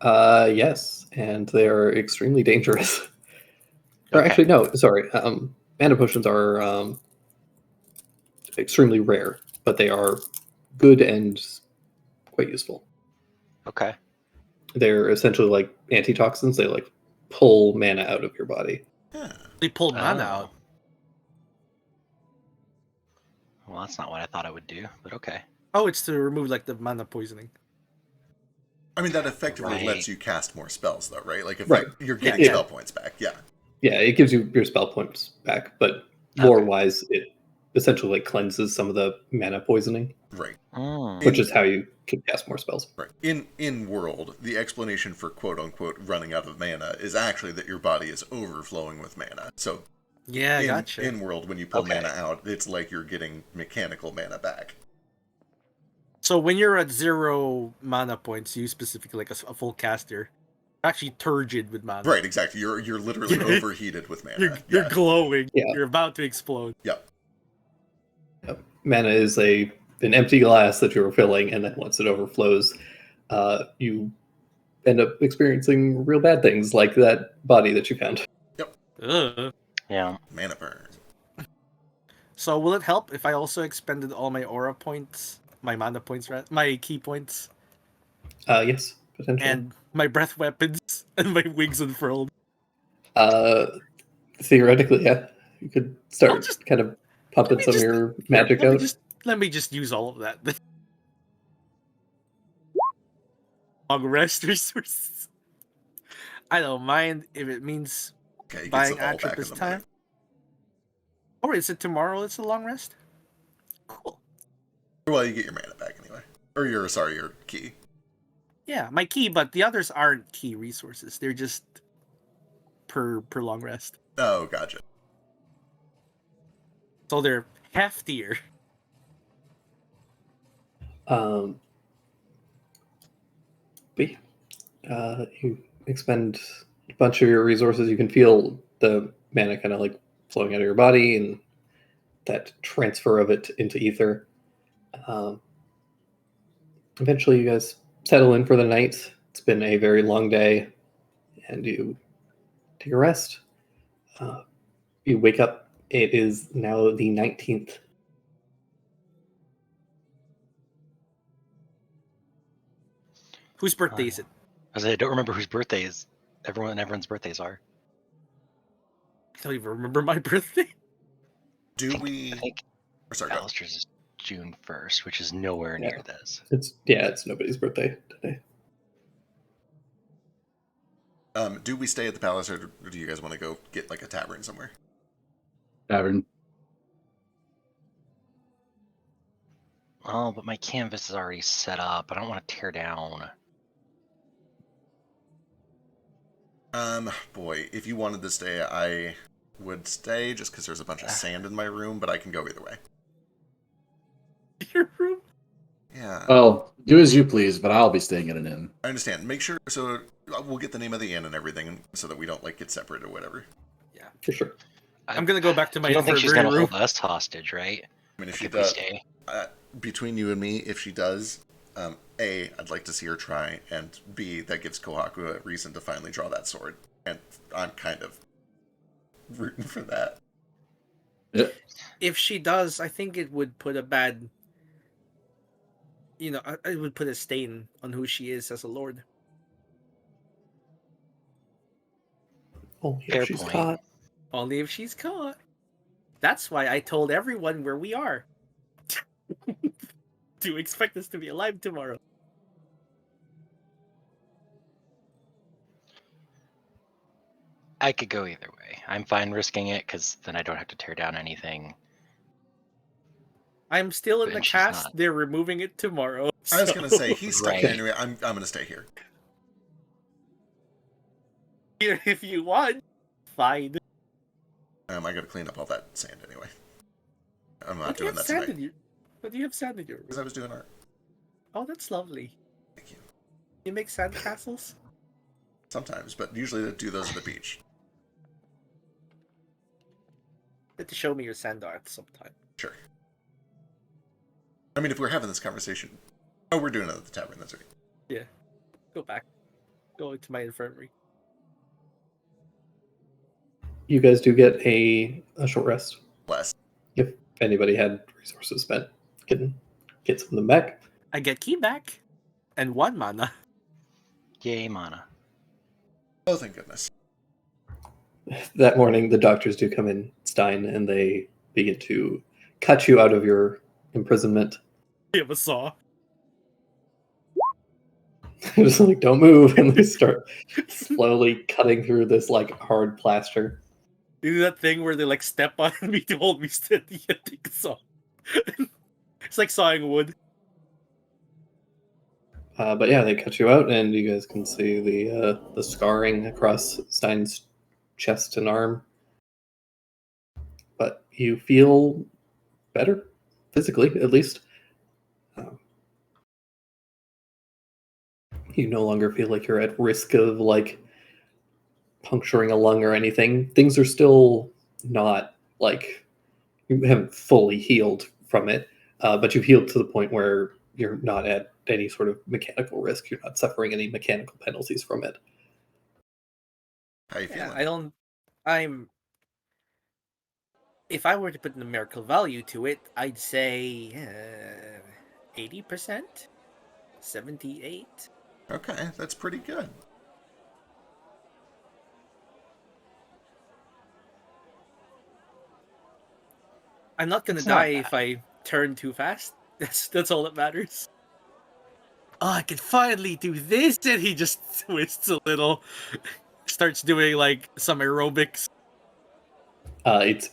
Yes, and they are extremely dangerous. Or Okay. actually, no, sorry. Mana potions are extremely rare, but they are good and quite useful. Okay. They're essentially like antitoxins. They like pull mana out of your body. Yeah. They pulled mana Oh. out. Well, that's not what I thought it would do, but okay. Oh, it's to remove like the mana poisoning. I mean, that effectively Right. lets you cast more spells, though, right? Like, if Right. you're getting Yeah. spell points back, yeah. Yeah, it gives you your spell points back, but lore-wise, it essentially like cleanses some of the mana poisoning, Right. Mm. which is how you can cast more spells. Right. In world, the explanation for quote unquote running out of mana is actually that your body is overflowing with mana. So Yeah, in, gotcha. in world, when you pull Okay. mana out, it's like you're getting mechanical mana back. So when you're at 0 mana points, you specifically like a full caster, actually turgid with mana. Right, exactly. You're literally overheated with mana. You're Yeah. glowing. Yeah. You're about to explode. Yep. Mana is an empty glass that you're filling, and then once it overflows, you end up experiencing real bad things, like that body that you found. Ugh. Yeah. Mana burn. So will it help if I also expended all my aura points, my mana points, my key points, Yes, potentially. and my breath weapons, and my wings unfurled? Theoretically, yeah, you could start just- kind of pumping me some of just- your magic let out. let me just use all of that. Long rest resources. I don't mind if it means Okay, he gets buying it all back in Atropos the time. morning. Or is it tomorrow? It's a long rest. Cool. Well, you get your mana back anyway. Or your key. Yeah, my key, but the others aren't key resources. They're just per long rest. Oh, gotcha. So they're heftier. But you expend a bunch of your resources. You can feel the mana kind of like flowing out of your body and that transfer of it into ether. Eventually, you guys settle in for the night. It's been a very long day, and you take a rest. You wake up. It is now the 19th. Whose birthday is it? I don't remember whose birthdays everyone's birthdays are. I don't even remember my birthday. Do we... I think Or sorry, go. Alistair's is June 1st, which is nowhere near this. It's nobody's birthday today. Do we stay at the palace, or do you guys want to go get like a tavern somewhere? Tavern. Oh, but my canvas is already set up. I don't want to tear down. Boy, if you wanted to stay, I would stay just because there's a bunch of sand in my room, but I can go either way. Your room? Yeah. Well, do as you please, but I'll be staying at an inn. I understand. Make sure, so we'll get the name of the inn and everything so that we don't, like, get separated or whatever. For sure. I'm gonna go back to my You don't think she's infirmary gonna room. hold us hostage, right? I mean, if Like she if we does, stay. between you and me, if she does, A, I'd like to see her try, and B, that gives Kohaku a reason to finally draw that sword. And I'm kind of rooting for that. Yeah. If she does, I think it would put a bad, it would put a stain on who she is as a lord. Only Fair if she's point. caught. Only if she's caught. That's why I told everyone where we are. To expect us to be alive tomorrow. I could go either way. I'm fine risking it because then I don't have to tear down anything. I'm still in And the she's cast. not. They're removing it tomorrow. I was gonna say he's stuck here Right. anyway. I'm gonna stay here. Here if you want. Fine. I gotta clean up all that sand anyway. I'm What not do you doing have that sand tonight in your? What do you have sand in your because room? I was doing art. Oh, that's lovely. Thank you. You make sand castles? Sometimes, but usually I do those at the beach. You have to show me your sand art sometime. Sure. I mean, if we're having this conversation, oh, we're doing it at the tavern. That's right. Yeah. Go back. Go into my infirmary. You guys do get a short rest. Less. If anybody had resources spent, get some of them back. I get key back. And 1 mana. Yay, mana. Oh, thank goodness. That morning, the doctors do come in, Stein, and they begin to cut you out of your imprisonment. You have a saw. Just like, don't move, and they start slowly cutting through this like hard plaster. You do that thing where they like step on me to hold me steady and take a saw. It's like sawing wood. But yeah, they cut you out, and you guys can see the scarring across Stein's chest and arm. But you feel better, physically at least. You no longer feel like you're at risk of like puncturing a lung or anything. Things are still not like you haven't fully healed from it, but you've healed to the point where you're not at any sort of mechanical risk. You're not suffering any mechanical penalties from it. How you feeling? Yeah, if I were to put a numerical value to it, I'd say 80%? 78? Okay, that's pretty good. I'm not gonna It's not die bad. if I turn too fast. That's all that matters. Oh, I can finally do this, and he just twists a little. Starts doing like some aerobics. It's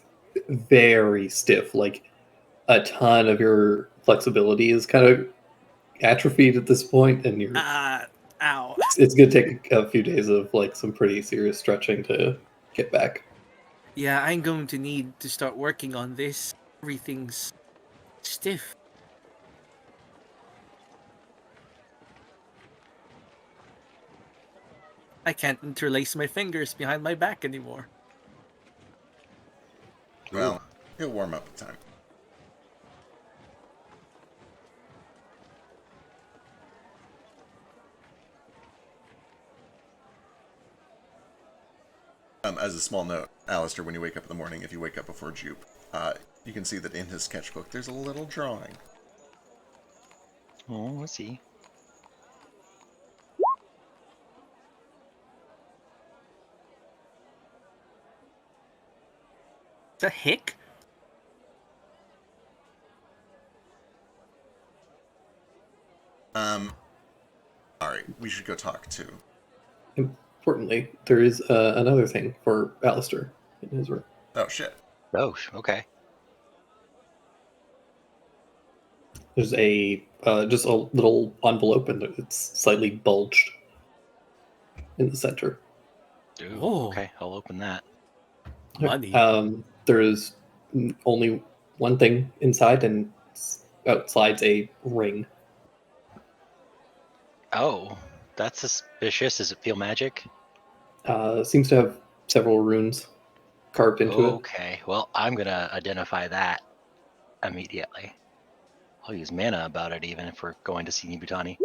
very stiff. Like a ton of your flexibility is kind of atrophied at this point, and you're. Ow. It's gonna take a few days of like some pretty serious stretching to get back. Yeah, I'm going to need to start working on this. Everything's stiff. I can't interlace my fingers behind my back anymore. Well, he'll warm up in time. As a small note, Alistair, when you wake up in the morning, if you wake up before Jupe, you can see that in his sketchbook there's a little drawing. Oh, let's see. The heck? Alright, we should go talk to. Importantly, there is another thing for Alistair in his room. Oh, shit. Oh, okay. There's a just a little envelope, and it's slightly bulged in the center. Ooh, Oh. okay, I'll open that. Money. There is only one thing inside, and out slides a ring Oh, that's suspicious. Does it feel magic? Seems to have several runes carved into it. Okay, well, I'm gonna identify that immediately. I'll use mana about it even if we're going to see Nibutani.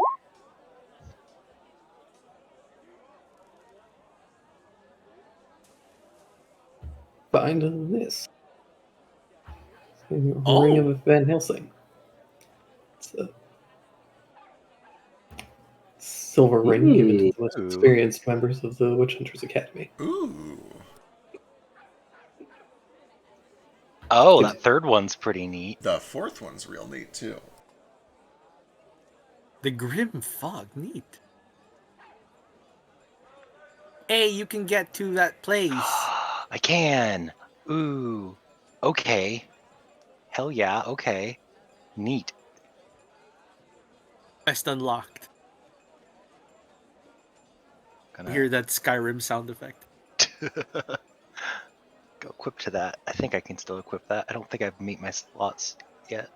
Find this. Ring Oh. of Van Helsing. It's a silver ring given to the most Ooh. experienced members of the Witch Hunters Academy. Ooh. Oh, that third one's pretty neat. The fourth one's real neat, too. The Grim Fog, neat. Hey, you can get to that place. I can. Ooh. Okay. Hell yeah. Okay. Neat. Quest unlocked. Gonna Hear that Skyrim sound effect. go equip to that. I think I can still equip that. I don't think I've meet my slots yet.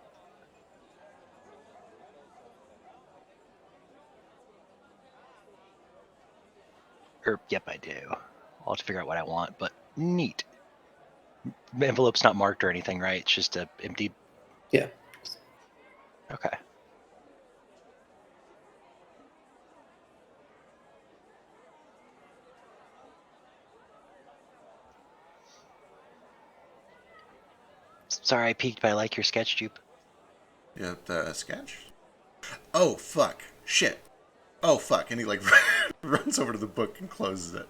Yep, I do. I'll have to figure out what I want, but neat. The envelope's not marked or anything, right? It's just a empty. Yeah. Okay. Sorry, I peeked, but I like your sketch, Jupe. Yeah, the sketch? Oh, fuck. Shit. Oh, fuck. And he, like, runs over to the book and closes it.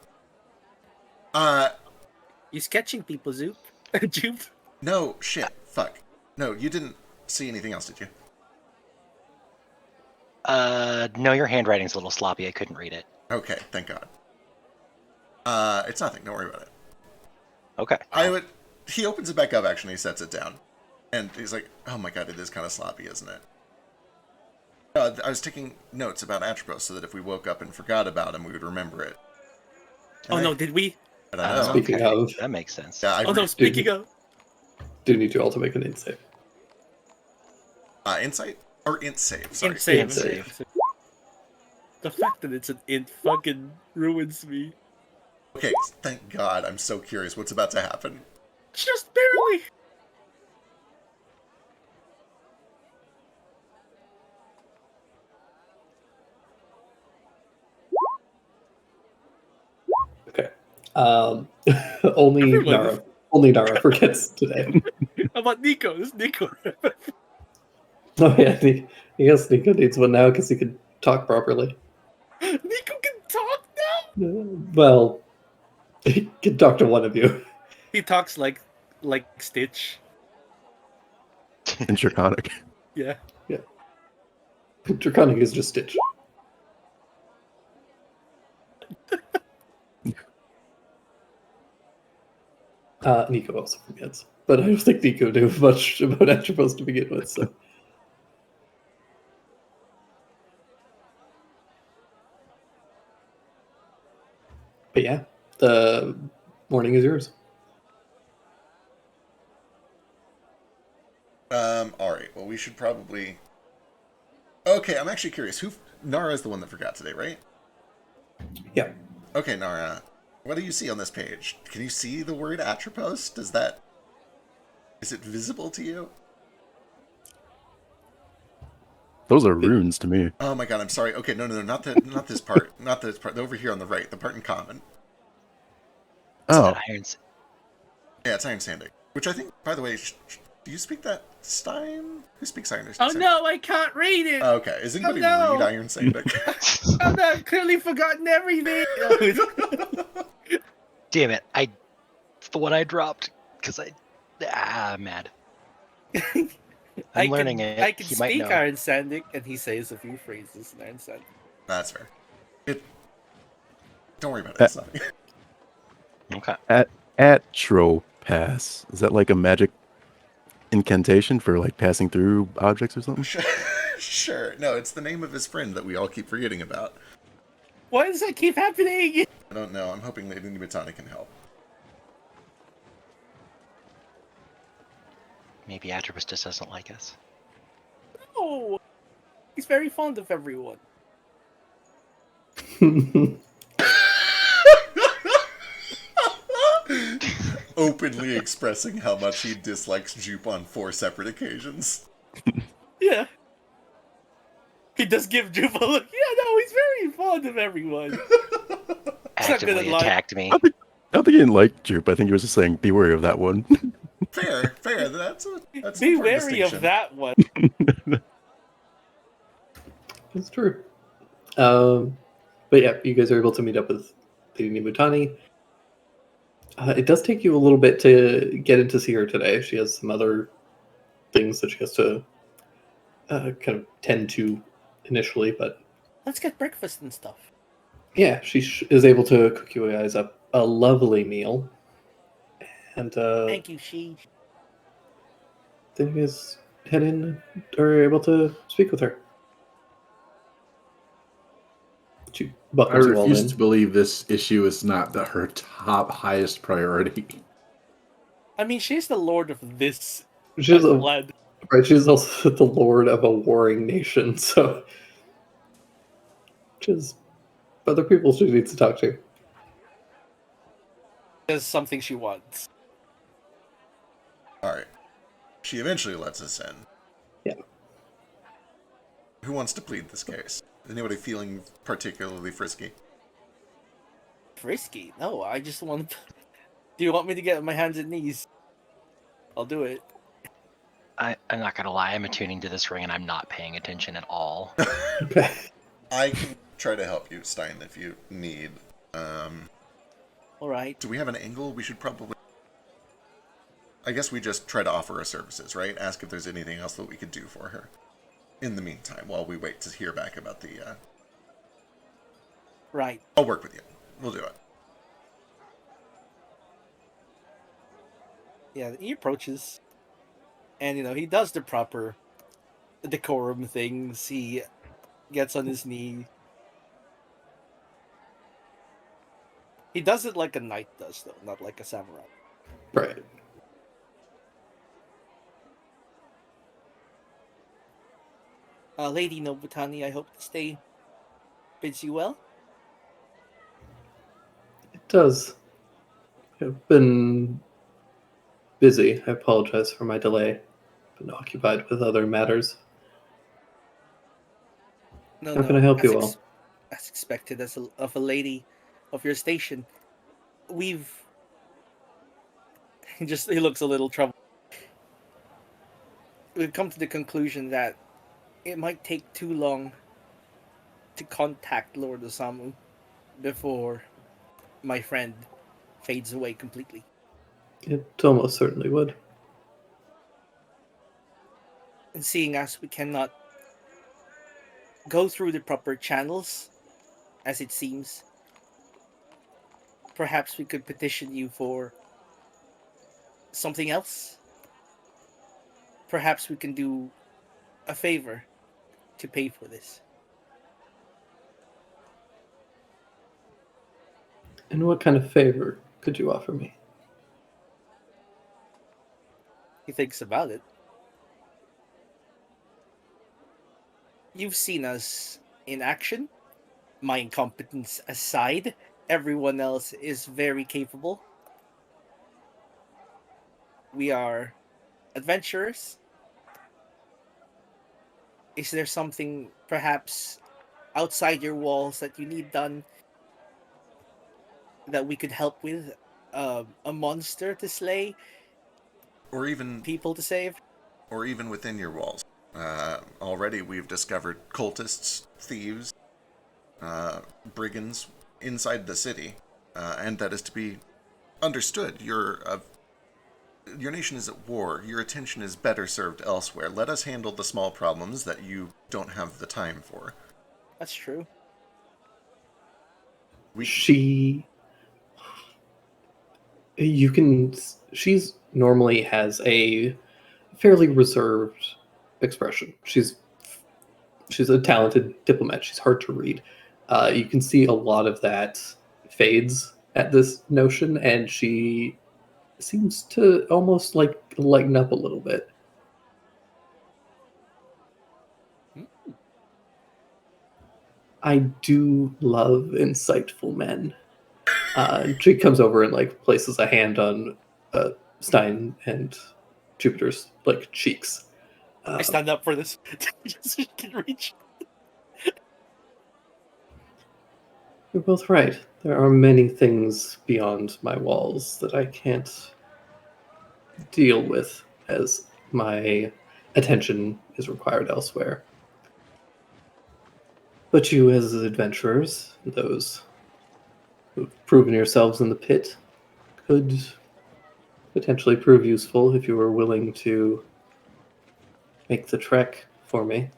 You sketching people, Zoop? Jupe? No, shit. Fuck. No, you didn't see anything else, did you? No, your handwriting's a little sloppy. I couldn't read it. Okay, thank God. It's nothing. Don't worry about it. Okay. He opens it back up, actually, he sets it down. And he's like, oh my God, it is kind of sloppy, isn't it? I was taking notes about Atropos so that if we woke up and forgot about him, we would remember it. Oh no, did we? I don't know. Speaking of- that makes sense. Yeah, Oh no, speaking of. Do need to also make an insight. Insight? Or int save, sorry. Int save. Int save. The fact that it's an int fucking ruins me. Okay, thank God. I'm so curious what's about to happen. Just barely. Okay. Only Everyone- Nara forgets today. How about Nico? This is Nico. Oh yeah, I guess Nico needs one now because he can talk properly. Nico can talk now. Well, he can talk to one of you. He talks like Stitch. In Draconic. Yeah. Draconic is just Stitch. Nico also forgets, but I don't think Nico knew much about Atropos to begin with. So, but yeah, the morning is yours. Alright, well, we should probably... Okay, I'm actually curious. Nara is the one that forgot today, right? Yeah. Okay, Nara, what do you see on this page? Can you see the word Atropos? Is it visible to you? Those are runes to me. Oh my God, I'm sorry. Okay, no, not this part. Not this part. Over here on the right, the part in common. Oh, Irons. Yeah, it's Iron Sanding. Which I think, by the way, do you speak that Stein? Who speaks Iron Oh Sanding? no, I can't read it. Okay, is anybody no. read Iron Sanding? Oh no, I've clearly forgotten everything. Damn it! It's the one I dropped because I'm mad. I'm learning it. I can He might speak know. Iron Sandic, and he says a few phrases in Iron Sandic. That's fair. Don't worry about it. It's nothing. Okay. Atropass. Is that like a magic incantation for like passing through objects or something? Sure. No, it's the name of his friend that we all keep forgetting about. Why does that keep happening? I don't know. I'm hoping Lady Nimitani can help. Maybe Atropos just doesn't like us. No, he's very fond of everyone. Openly expressing how much he dislikes Jupe on 4 separate occasions. Yeah. He does give Jupe a look. Yeah, no, he's very fond of everyone. He's not gonna Actively lie. attacked me. I don't think he didn't like Jupe. I think he was just saying, "Be wary of that one." Fair. That's an Be important wary of distinction. that one. It's true. But yeah, you guys are able to meet up with Lady Nimutani. It does take you a little bit to get in to see her today. She has some other things that she has to kind of tend to initially, but Let's get breakfast and stuff. yeah, she is able to cook you guys up a lovely meal. And Thank you, she. then you guys head in, are able to speak with her. She I buckles you all refuse in. to believe this issue is not her top highest priority. I mean, she's the lord of this She's a, land. right, she's also the lord of a warring nation, so she's other people she needs to talk to. There's something she wants. Alright. She eventually lets us in. Yeah. Who wants to plead this case? Anybody feeling particularly frisky? Frisky? No, I just want. Do you want me to get on my hands and knees? I'll do it. I'm not gonna lie, I'm attuning to this ring and I'm not paying attention at all. Okay. I can try to help you, Stein, if you need. All right. Do we have an angle? We should probably... I guess we just try to offer our services, right? Ask if there's anything else that we could do for her. In the meantime, while we wait to hear back about the... Right. I'll work with you. We'll do it. Yeah, he approaches. And, he does the proper decorum things. He gets on his knee. He does it like a knight does, though, not like a samurai. Right. Lady Nobutani, I hope to stay bids you well. It does. I've been busy. I apologize for my delay. Been occupied with other matters. No, How can I help as you all? As expected, of a lady of your station, we've. He looks a little troubled. We've come to the conclusion that it might take too long to contact Lord Osamu before my friend fades away completely. It almost certainly would. And seeing as we cannot go through the proper channels, as it seems, perhaps we could petition you for something else. Perhaps we can do a favor to pay for this. And what kind of favor could you offer me? He thinks about it. You've seen us in action. My incompetence aside, everyone else is very capable. We are adventurers. Is there something perhaps outside your walls that you need done that we could help with? A monster to slay? Or even People to save? or even within your walls. Already we've discovered cultists, thieves, brigands inside the city, and that is to be understood. Your nation is at war. Your attention is better served elsewhere. Let us handle the small problems that you don't have the time for. That's true. She's normally has a fairly reserved expression. She's a talented diplomat. She's hard to read. You can see a lot of that fades at this notion, and she seems to almost lighten up a little bit. I do love insightful men. She comes over and like places a hand on Stein and Jupiter's like cheeks. I stand up for this. Just so you can reach. You're both right. There are many things beyond my walls that I can't deal with as my attention is required elsewhere. But you, as adventurers, those who've proven yourselves in the pit, could potentially prove useful if you were willing to make the trek for me.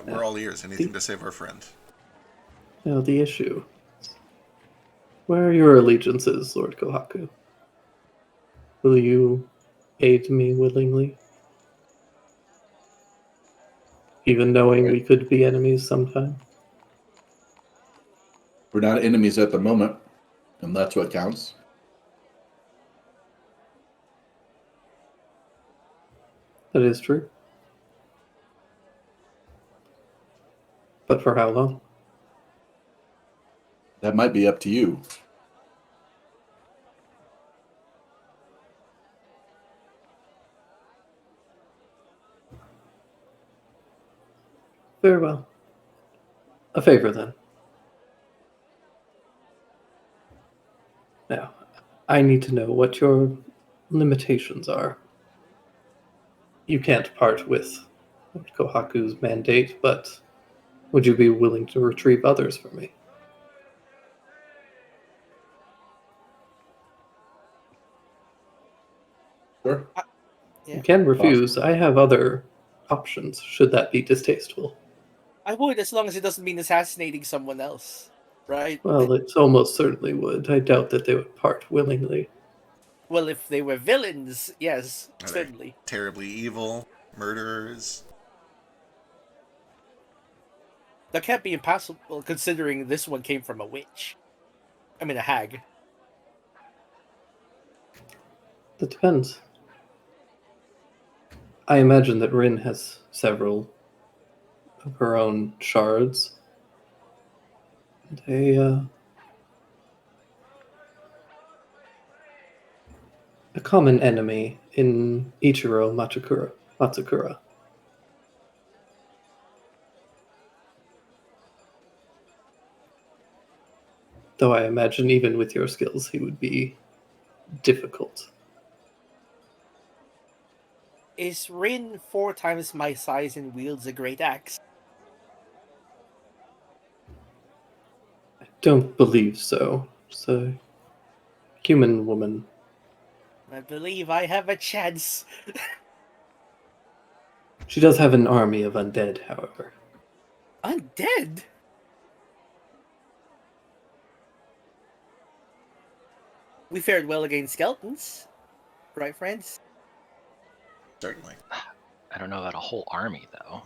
We're all ears. Anything to save our friend. Now, the issue. Where are your allegiances, Lord Kohaku? Will you aid me willingly? Even knowing we could be enemies sometime? We're not enemies at the moment, and that's what counts. That is true. But for how long? That might be up to you. Very well. A favor, then. Now, I need to know what your limitations are. You can't part with Kohaku's mandate, but would you be willing to retrieve others for me? Sure. You can refuse. I have other options, should that be distasteful. I would, as long as it doesn't mean assassinating someone else, right? Well, it almost certainly would. I doubt that they would part willingly. Well, if they were villains, yes, Are they certainly. terribly evil murderers? That can't be impossible, considering this one came from a witch. I mean, a hag. That depends. I imagine that Rin has several of her own shards. A common enemy in Ichiro Matsukura. Though I imagine even with your skills he would be difficult. Is Rin 4 times my size and wields a great axe? I don't believe so. It's a human woman. I believe I have a chance. She does have an army of undead, however. Undead? We fared well against skeletons. Right, friends? Certainly. I don't know about a whole army though.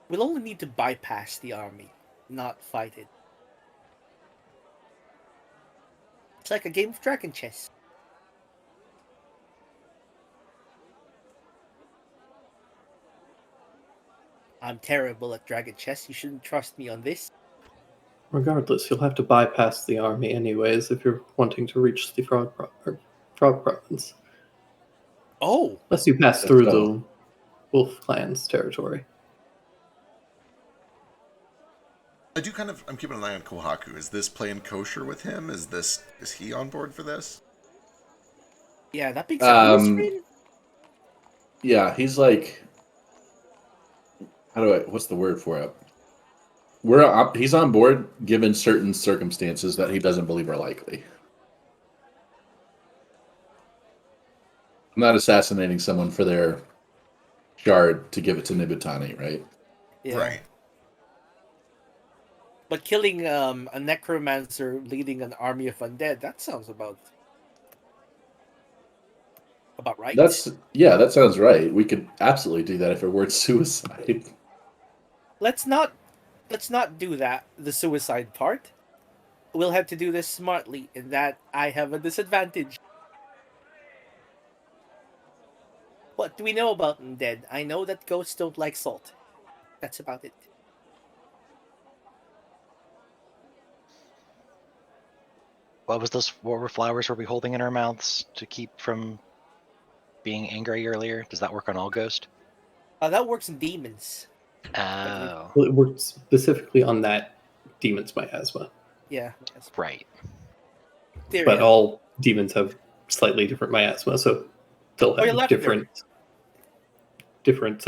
We'll only need to bypass the army, not fight it. It's like a game of dragon chess. I'm terrible at dragon chess. You shouldn't trust me on this. Regardless, you'll have to bypass the army anyways if you're wanting to reach the Frog Province. Oh! Unless you pass through the Wolf Clan's territory. I'm keeping an eye on Kohaku. Is this playing kosher with him? Is he on board for this? Yeah, that big Rin? Yeah, he's like, what's the word for it? He's on board given certain circumstances that he doesn't believe are likely. I'm not assassinating someone for their shard to give it to Nibutani, right? Yeah. Right. But killing a necromancer leading an army of undead, that sounds about right. That sounds right. We could absolutely do that if it weren't suicide. Let's not do that, the suicide part. We'll have to do this smartly, in that I have a disadvantage. What do we know about undead? I know that ghosts don't like salt. That's about it. What was those? What were flowers were we holding in our mouths to keep from being angry earlier? Does that work on all ghost? That works in demons. Oh, Well, it works specifically on that demon's miasma, Yeah. Yes. right. There, but yeah. all demons have slightly different miasma, so they'll Oh, yeah, have lavender. different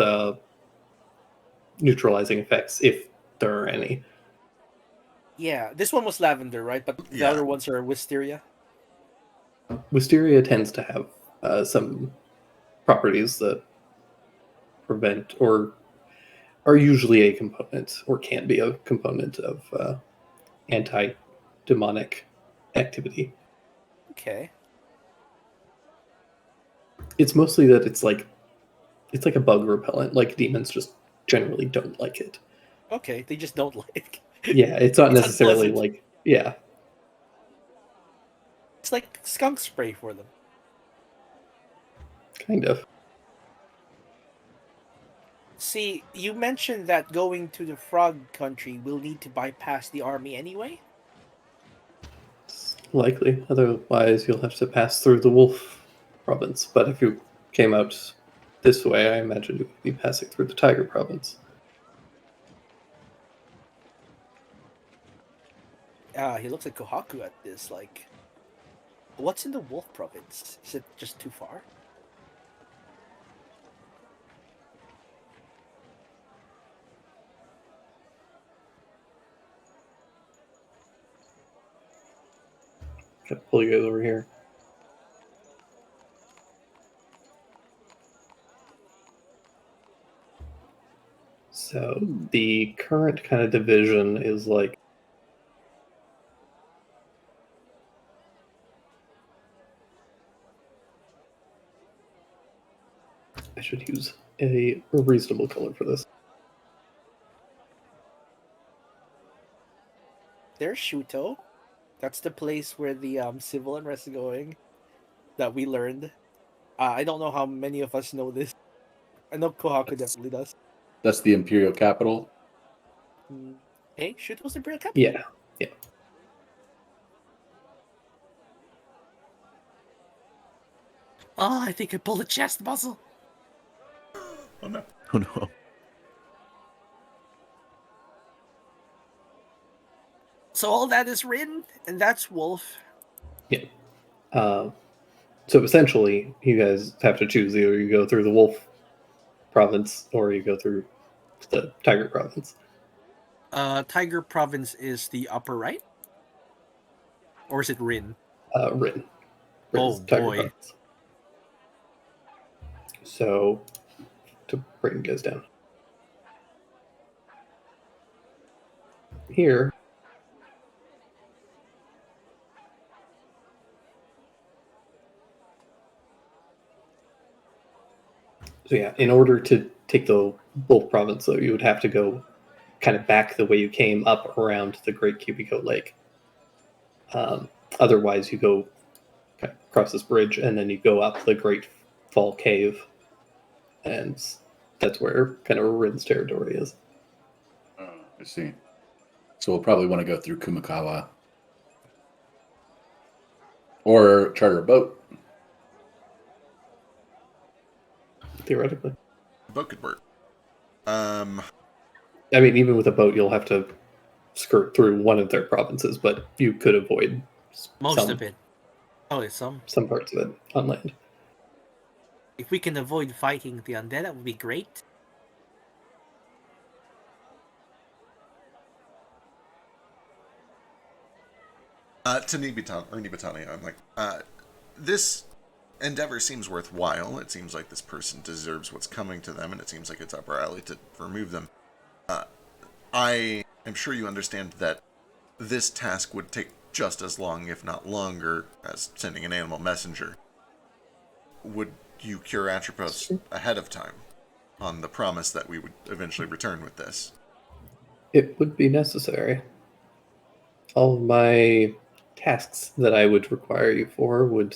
neutralizing effects if there are any. Yeah, this one was lavender, right? But the Yeah. other ones are wisteria. Wisteria tends to have some properties that prevent or are usually a component or can be a component of anti-demonic activity. Okay. It's mostly that it's like a bug repellent. Like demons just generally don't like it. Okay, they just don't like. Yeah, it's not It's necessarily unpleasant. like yeah. It's like skunk spray for them. Kind of. See, you mentioned that going to the frog country will need to bypass the army anyway? It's likely. Otherwise, you'll have to pass through the wolf province. But if you came out this way, I imagine you would be passing through the tiger province. He looks like Kohaku at this. Like, what's in the wolf province? Is it just too far? Gotta pull you guys over here. So the current kind of division is like I should use a reasonable color for this. There's Shuto. That's the place where the civil unrest is going. That we learned. I don't know how many of us know this. I know Kohaku definitely does. That's the imperial capital. Hey, Shuto's Imperial Capital. Yeah, yeah. Oh, I think I pulled a chest muscle. Oh no. Oh no. So all that is Rin, and that's Wolf. So essentially, you guys have to choose: either you go through the wolf province or you go through the tiger province. Tiger Province is the upper right? Or is it Rin? Rin. Oh, boy. Province. So to bring you guys down here. So yeah, in order to take the wolf province, though, you would have to go kind of back the way you came up around the Great Cubico Lake. Otherwise, you go kind of across this bridge and then you go up the Great Fall Cave, and that's where kind of Rin's territory is. Oh, I see. So we'll probably want to go through Kumakawa or charter a boat. Theoretically, Boat could work. I mean, even with a boat, you'll have to skirt through one of their provinces, but you could avoid Most of it. Oh, it's some. some parts of it on land. If we can avoid fighting the undead, that would be great. To Nibatani, I'm like, this endeavor seems worthwhile. It seems like this person deserves what's coming to them, and it seems like it's up our alley to remove them. I am sure you understand that this task would take just as long, if not longer, as sending an animal messenger. Would you cure Atropos ahead of time, on the promise that we would eventually return with this? It would be necessary. All of my tasks that I would require you for would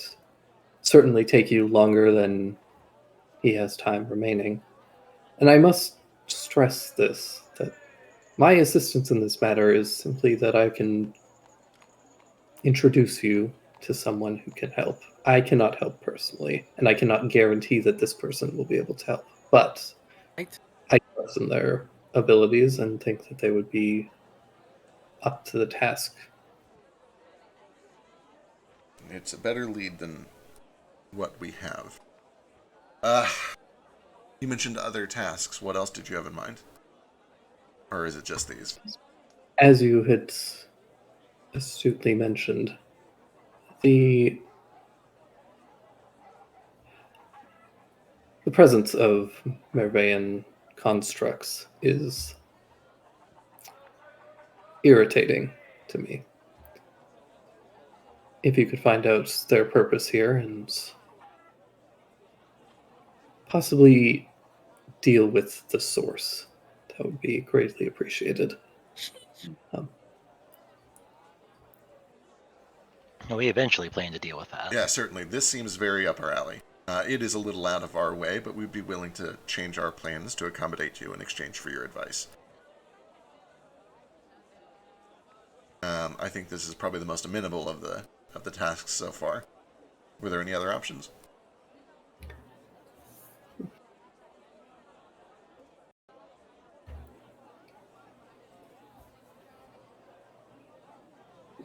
certainly take you longer than he has time remaining. And I must stress this, that my assistance in this matter is simply that I can introduce you to someone who can help. I cannot help personally, and I cannot guarantee that this person will be able to help. But Right. I trust in their abilities and think that they would be up to the task. It's a better lead than what we have. You mentioned other tasks. What else did you have in mind? Or is it just these? As you had astutely mentioned, the presence of Mervean constructs is irritating to me. If you could find out their purpose here and possibly deal with the source, that would be greatly appreciated. We eventually plan to deal with that. Yeah, certainly. This seems very up our alley. It is a little out of our way, but we'd be willing to change our plans to accommodate you in exchange for your advice. I think this is probably the most amenable of the tasks so far. Were there any other options?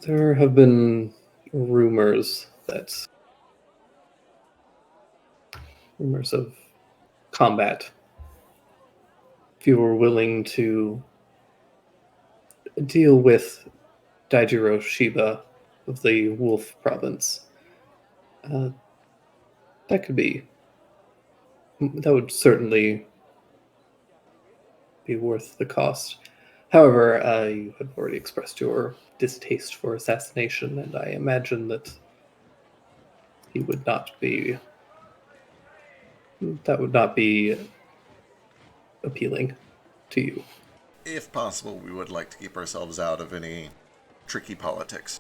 There have been rumors of combat. If you were willing to deal with Daijiro Shiba of the Wolf Province, that would certainly be worth the cost. However, you have already expressed your distaste for assassination, and I imagine that that would not be appealing to you. If possible, we would like to keep ourselves out of any tricky politics.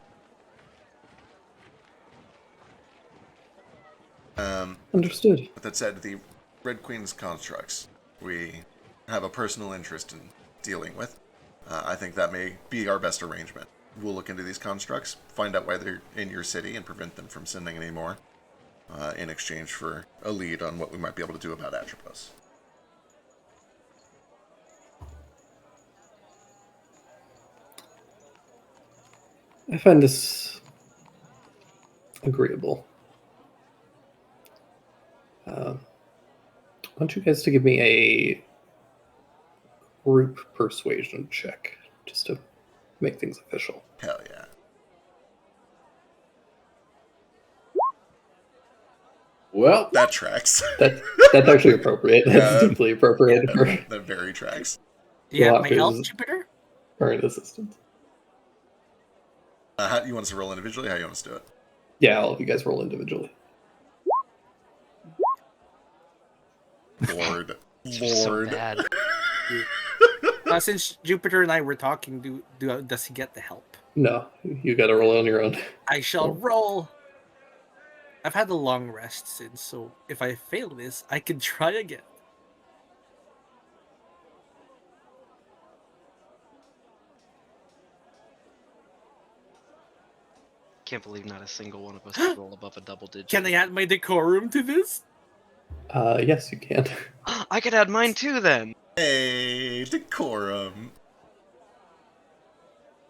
Understood. With that said, the Red Queen's constructs we have a personal interest in dealing with. I think that may be our best arrangement. We'll look into these constructs, find out why they're in your city, and prevent them from sending any more, in exchange for a lead on what we might be able to do about Atropos. I find this agreeable. I want you guys to give me a group persuasion check, just to make things official. Hell yeah. Well, That tracks. That's actually appropriate. That's Yeah. deeply appropriate for That very tracks. Do you have my Lockers. help, Jupiter? current assistance. How do you want us to roll individually? How do you want us to do it? Yeah, all of you guys roll individually. Lord. So Lord. bad. Since Jupiter and I were talking, does he get the help? No, you got to roll on your own. I shall Cool. roll. I've had a long rest since, so if I fail this, I can try again. Can't believe not a single one of us could roll above a double digit. Can I add my decorum to this? Yes, you can. I could add mine too then. Hey, decorum.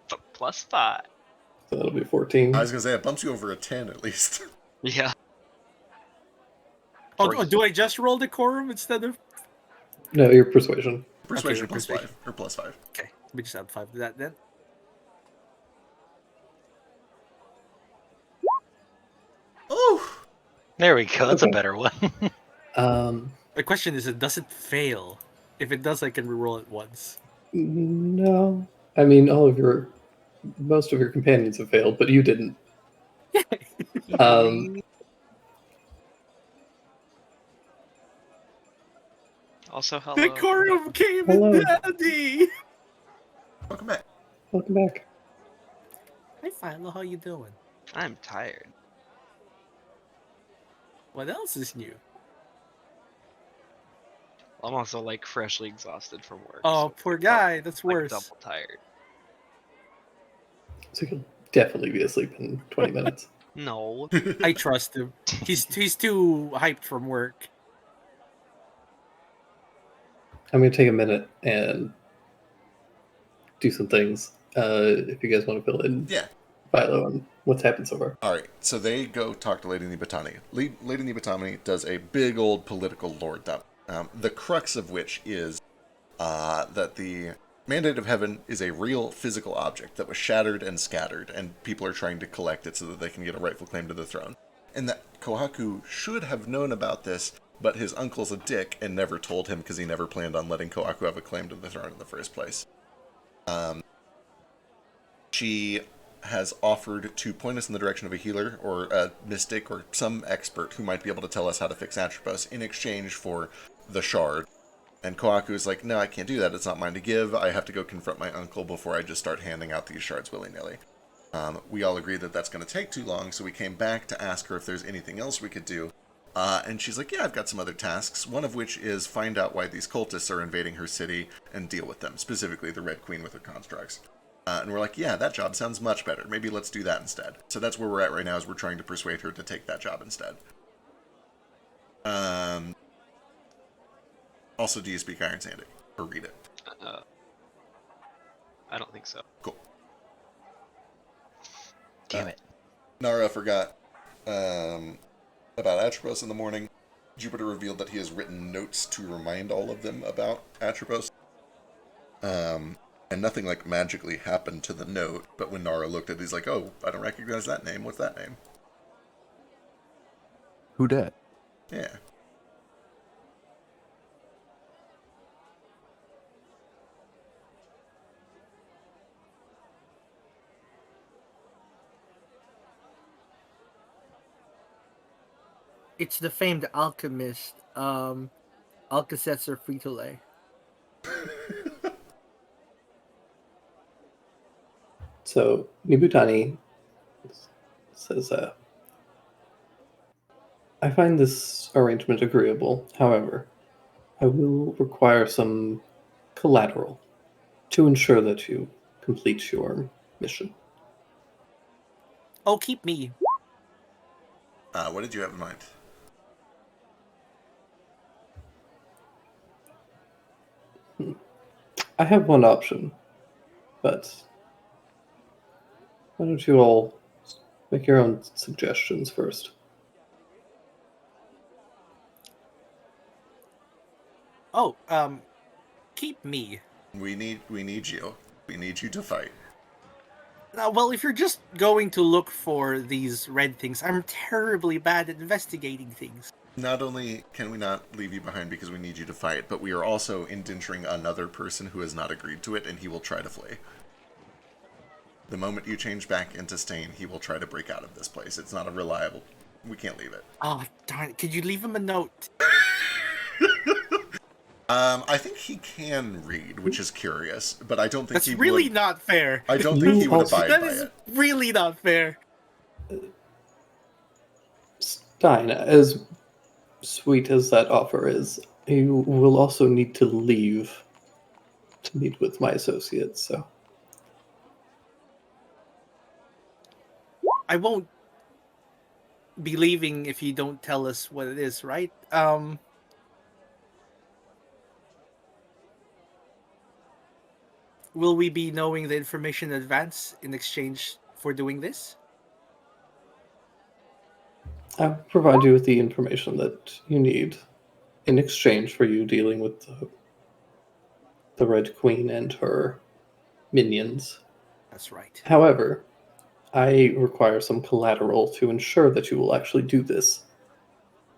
+5. So that'll be 14. I was going to say, it bumps you over a 10 at least. Yeah. Oh, do I just roll decorum instead of? No, your persuasion. Persuasion Okay, plus persuasion. 5. Or plus 5. Okay, let me just add 5 to that then. Oh! There we go. That's a Okay. better one. My question is, does it fail? If it does, I can reroll it once. No. I mean, most of your companions have failed, but you didn't. Also, hello. Decorum came Hello. in handy. Welcome back. Welcome back. Hi, Philo. How you doing? I'm tired. What else is new? I'm also like freshly exhausted from work. Oh, so poor I'm guy. That's like worse. double tired. So you'll definitely be asleep in 20 minutes. No. I trust him. He's too hyped from work. I'm going to take a minute and do some things. If you guys want to fill in Yeah. Philo on what's happened so far. All right, so they go talk to Lady Nibatani. Lady Nibatani does a big old political lord dump, the crux of which is that the Mandate of Heaven is a real physical object that was shattered and scattered, and people are trying to collect it so that they can get a rightful claim to the throne. And that Kohaku should have known about this, but his uncle's a dick and never told him because he never planned on letting Kohaku have a claim to the throne in the first place. She has offered to point us in the direction of a healer or a mystic or some expert who might be able to tell us how to fix Atropos in exchange for the shard. And Kohaku is like, no, I can't do that. It's not mine to give. I have to go confront my uncle before I just start handing out these shards willy-nilly. We all agreed that that's going to take too long, so we came back to ask her if there's anything else we could do. And she's like, yeah, I've got some other tasks, one of which is find out why these cultists are invading her city and deal with them, specifically the Red Queen with her constructs. And we're like, yeah, that job sounds much better. Maybe let's do that instead. So that's where we're at right now, is we're trying to persuade her to take that job instead. Also, do you speak Iron Sandy? Or read it? I don't think so. Cool. Damn it. Nara forgot about Atropos in the morning. Jupiter revealed that he has written notes to remind all of them about Atropos. And nothing like magically happened to the note, but when Nara looked at it, he's like, oh, I don't recognize that name. What's that name? Who dat? Yeah. It's the famed alchemist, Alka-Seltzer Frito-Lay. So Nibutani says, I find this arrangement agreeable. However, I will require some collateral to ensure that you complete your mission. Oh, keep me. What did you have in mind? I have one option, but why don't you all make your own suggestions first? Oh, keep me. We need you. We need you to fight. Well, if you're just going to look for these red things, I'm terribly bad at investigating things. Not only can we not leave you behind because we need you to fight, but we are also indenturing another person who has not agreed to it, and he will try to flee. The moment you change back into Stain, he will try to break out of this place. It's not a reliable... We can't leave it. Oh, darn it. Could you leave him a note? I think he can read, which is curious, but I don't think That's he really would... not fair. I don't think he would abide That by is it. really not fair. Stein, as sweet as that offer is, you will also need to leave to meet with my associates, so... I won't be leaving if you don't tell us what it is, right? Will we be knowing the information in advance in exchange for doing this? I'll provide you with the information that you need in exchange for you dealing with the Red Queen and her minions. That's right. However, I require some collateral to ensure that you will actually do this.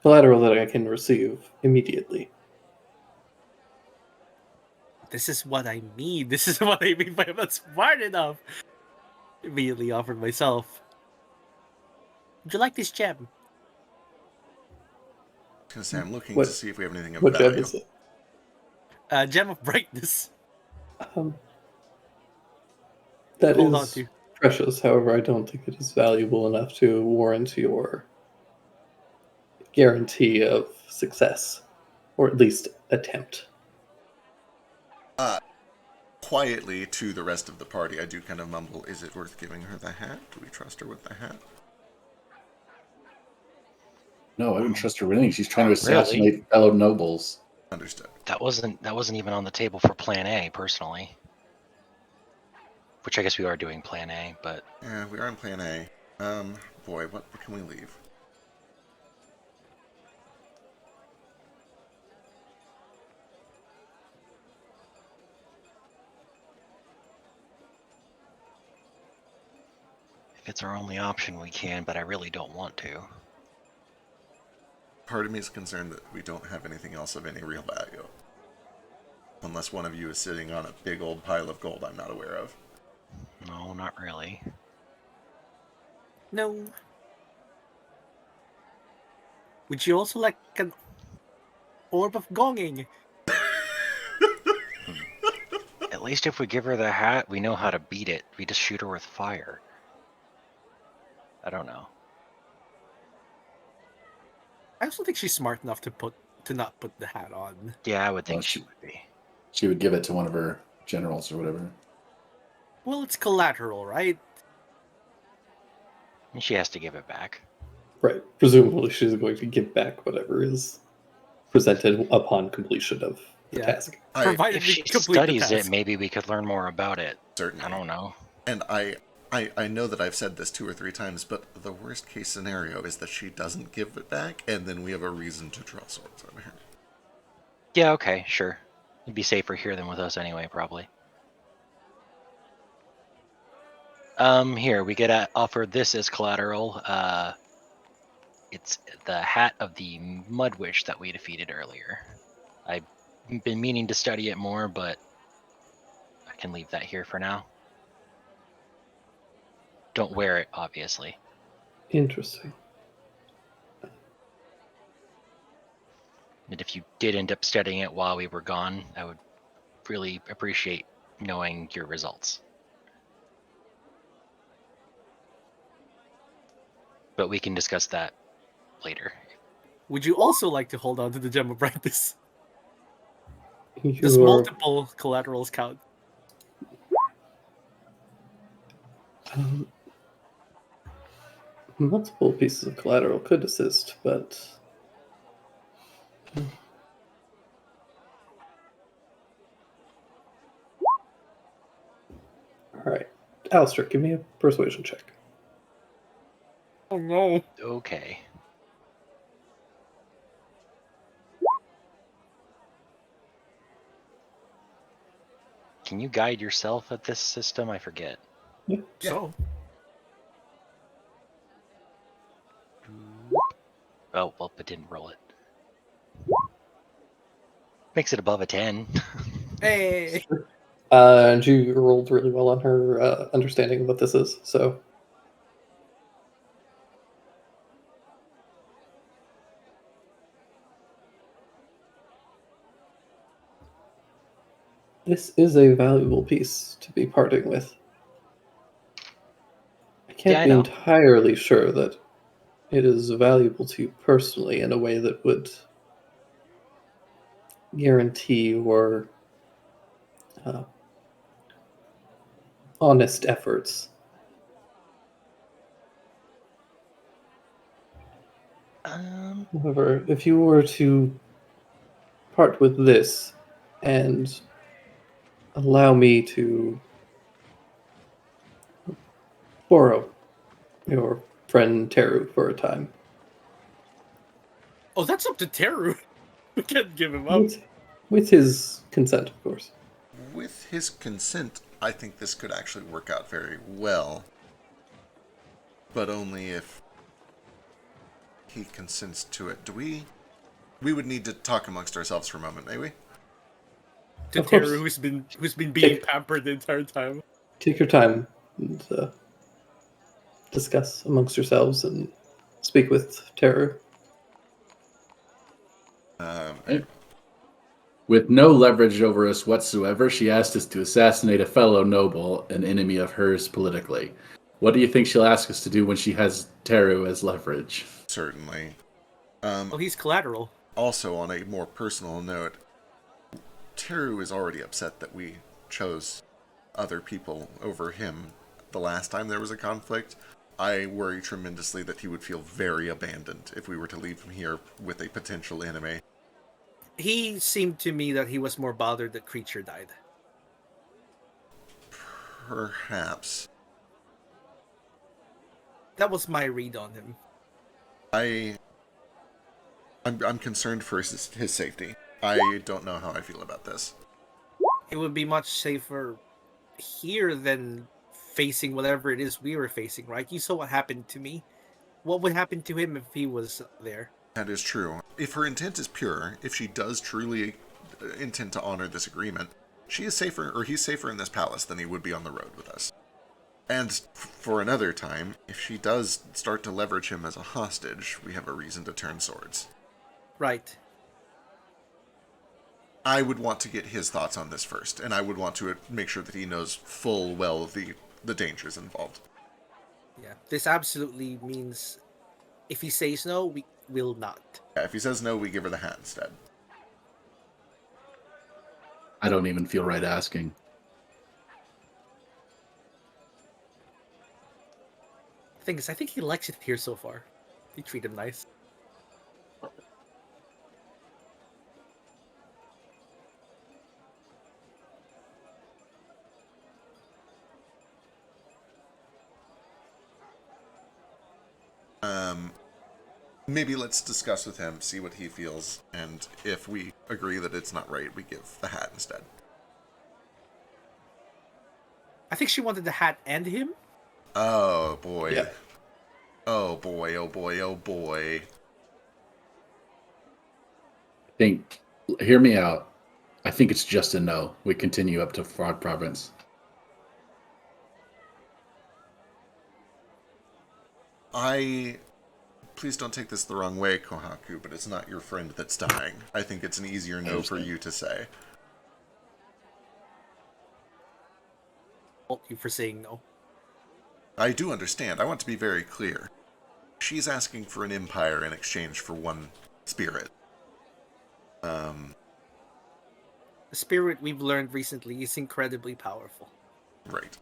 Collateral that I can receive immediately. This is what I mean. This is what I mean by I'm not smart enough. Immediately offered myself. Would you like this gem? I was gonna say, I'm looking What- to see if we have anything of What value. gem is it? Gem of brightness. That Hold on is to. precious. However, I don't think it is valuable enough to warrant your guarantee of success. or at least attempt. Quietly to the rest of the party, I do kind of mumble, is it worth giving her the hat? Do we trust her with the hat? No, I wouldn't trust her with anything. She's trying to assassinate fellow nobles. Understood. That wasn't even on the table for Plan A, personally. Which I guess we are doing Plan A, but Yeah, we are on Plan A. Boy, what can we leave? if it's our only option, we can. But I really don't want to. Part of me is concerned that we don't have anything else of any real value. Unless one of you is sitting on a big old pile of gold I'm not aware of. No, not really. No. Would you also like an orb of gonging? At least if we give her the hat, we know how to beat it. We just shoot her with fire. I don't know. I also think she's smart enough to not put the hat on. Yeah, I would think Well, she would be. She would give it to one of her generals or whatever. Well, it's collateral, right? And she has to give it back. Right. Presumably, she's going to give back whatever is presented upon completion of the Yeah. task. Provided If we she complete the studies it, task. maybe we could learn more about it. Certainly. I don't know. And I know that I've said this 2 or 3 times, but the worst case scenario is that she doesn't give it back, and then we have a reason to draw swords on her. Yeah, okay, sure. It'd be safer here than with us anyway, probably. Here, we get offered this as collateral. It's the hat of the Mud Witch that we defeated earlier. I've been meaning to study it more, but I can leave that here for now. Don't wear it, obviously. Interesting. And if you did end up studying it while we were gone, I would really appreciate knowing your results. But we can discuss that later. Would you also like to hold on to the Gem of Brightness? Does Your- multiple collaterals count? Multiple pieces of collateral could assist, but all right, Alistair, give me a persuasion check. Oh no. Okay. Can you guide yourself at this system? I forget. So, Oh, well, but didn't roll it. Makes it above a 10. hey. And you rolled really well on her understanding of what this is, so this is a valuable piece to be parting with. I can't Yeah, I be know. entirely sure that it is valuable to you personally in a way that would guarantee your honest efforts. However, if you were to part with this and allow me to borrow your friend Teru for a time, Oh, that's up to Teru. We can't give him up. with his consent, of course. With his consent, I think this could actually work out very well. But only if he consents to it. We would need to talk amongst ourselves for a moment, may we? To Of course. Teru, who's been being pampered the entire time. Take your time and discuss amongst yourselves and speak with Teru. With no leverage over us whatsoever, she asked us to assassinate a fellow noble, an enemy of hers politically. What do you think she'll ask us to do when she has Teru as leverage? Certainly. Oh, he's collateral. Also, on a more personal note, Teru is already upset that we chose other people over him the last time there was a conflict. I worry tremendously that he would feel very abandoned if we were to leave him here with a potential enemy. He seemed to me that he was more bothered that Creature died. Perhaps. That was my read on him. I'm concerned for his safety. I don't know how I feel about this. It would be much safer here than facing whatever it is we were facing, right? You saw what happened to me. What would happen to him if he was there? That is true. If her intent is pure, if she does truly intend to honor this agreement, she is safer, or he's safer in this palace than he would be on the road with us. And for another time, if she does start to leverage him as a hostage, we have a reason to turn swords. Right. I would want to get his thoughts on this first, and I would want to make sure that he knows full well the dangers involved. Yeah. This absolutely means if he says no, we will not. Yeah, if he says no, we give her the hat instead. I don't even feel right asking. The thing is, I think he likes it here so far. They treat him nice. Maybe let's discuss with him, see what he feels, and if we agree that it's not right, we give the hat instead. I think she wanted the hat and him. Oh boy. Yeah. Oh boy, oh boy, oh boy. Hear me out. I think it's just a no. We continue up to Frog Province. Please don't take this the wrong way, Kohaku, but it's not your friend that's dying. I think it's an easier no for you to say. Fault you for saying no. I do understand. I want to be very clear. She's asking for an empire in exchange for one spirit. The spirit we've learned recently is incredibly powerful. Right.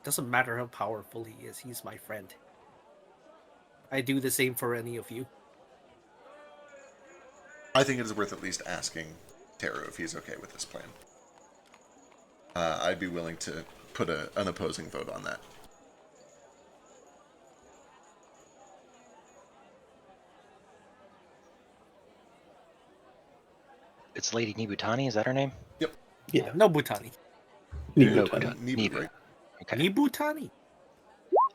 Doesn't matter how powerful he is, he's my friend. I do the same for any of you. I think it is worth at least asking Teru if he's okay with this plan. I'd be willing to put an opposing vote on that. It's Lady Nibutani, is that her name? Yep. Yeah. No Butani. Nibu Nibu. time. Nibu, right? Okay. Nibutani.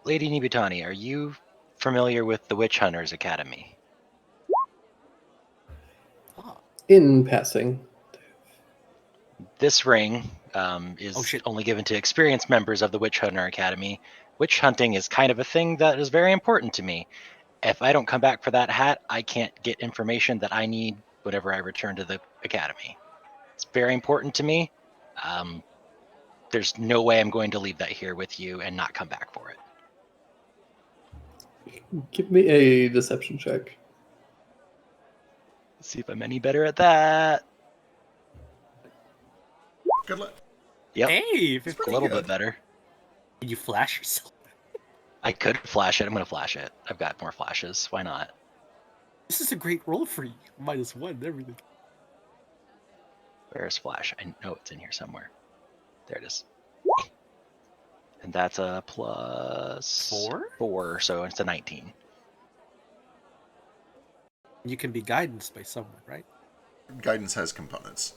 Lady Nibutani, are you familiar with the Witch Hunters Academy? Ah, In passing. This ring is Oh, shit. only given to experienced members of the Witch Hunter Academy. Witch hunting is kind of a thing that is very important to me. If I don't come back for that hat, I can't get information that I need whenever I return to the academy. It's very important to me. There's no way I'm going to leave that here with you and not come back for it. Give me a deception check. Let's see if I'm any better at that. Good luck. Yep, Hey, a pretty little good. bit better. did you flash yourself? I could flash it. I'm going to flash it. I've got more flashes. Why not? This is a great roll for you. -1 and everything. Where's flash? I know it's in here somewhere. There it is. And that's a plus 4, so it's a 19. You can be guidance by someone, right? Guidance has components.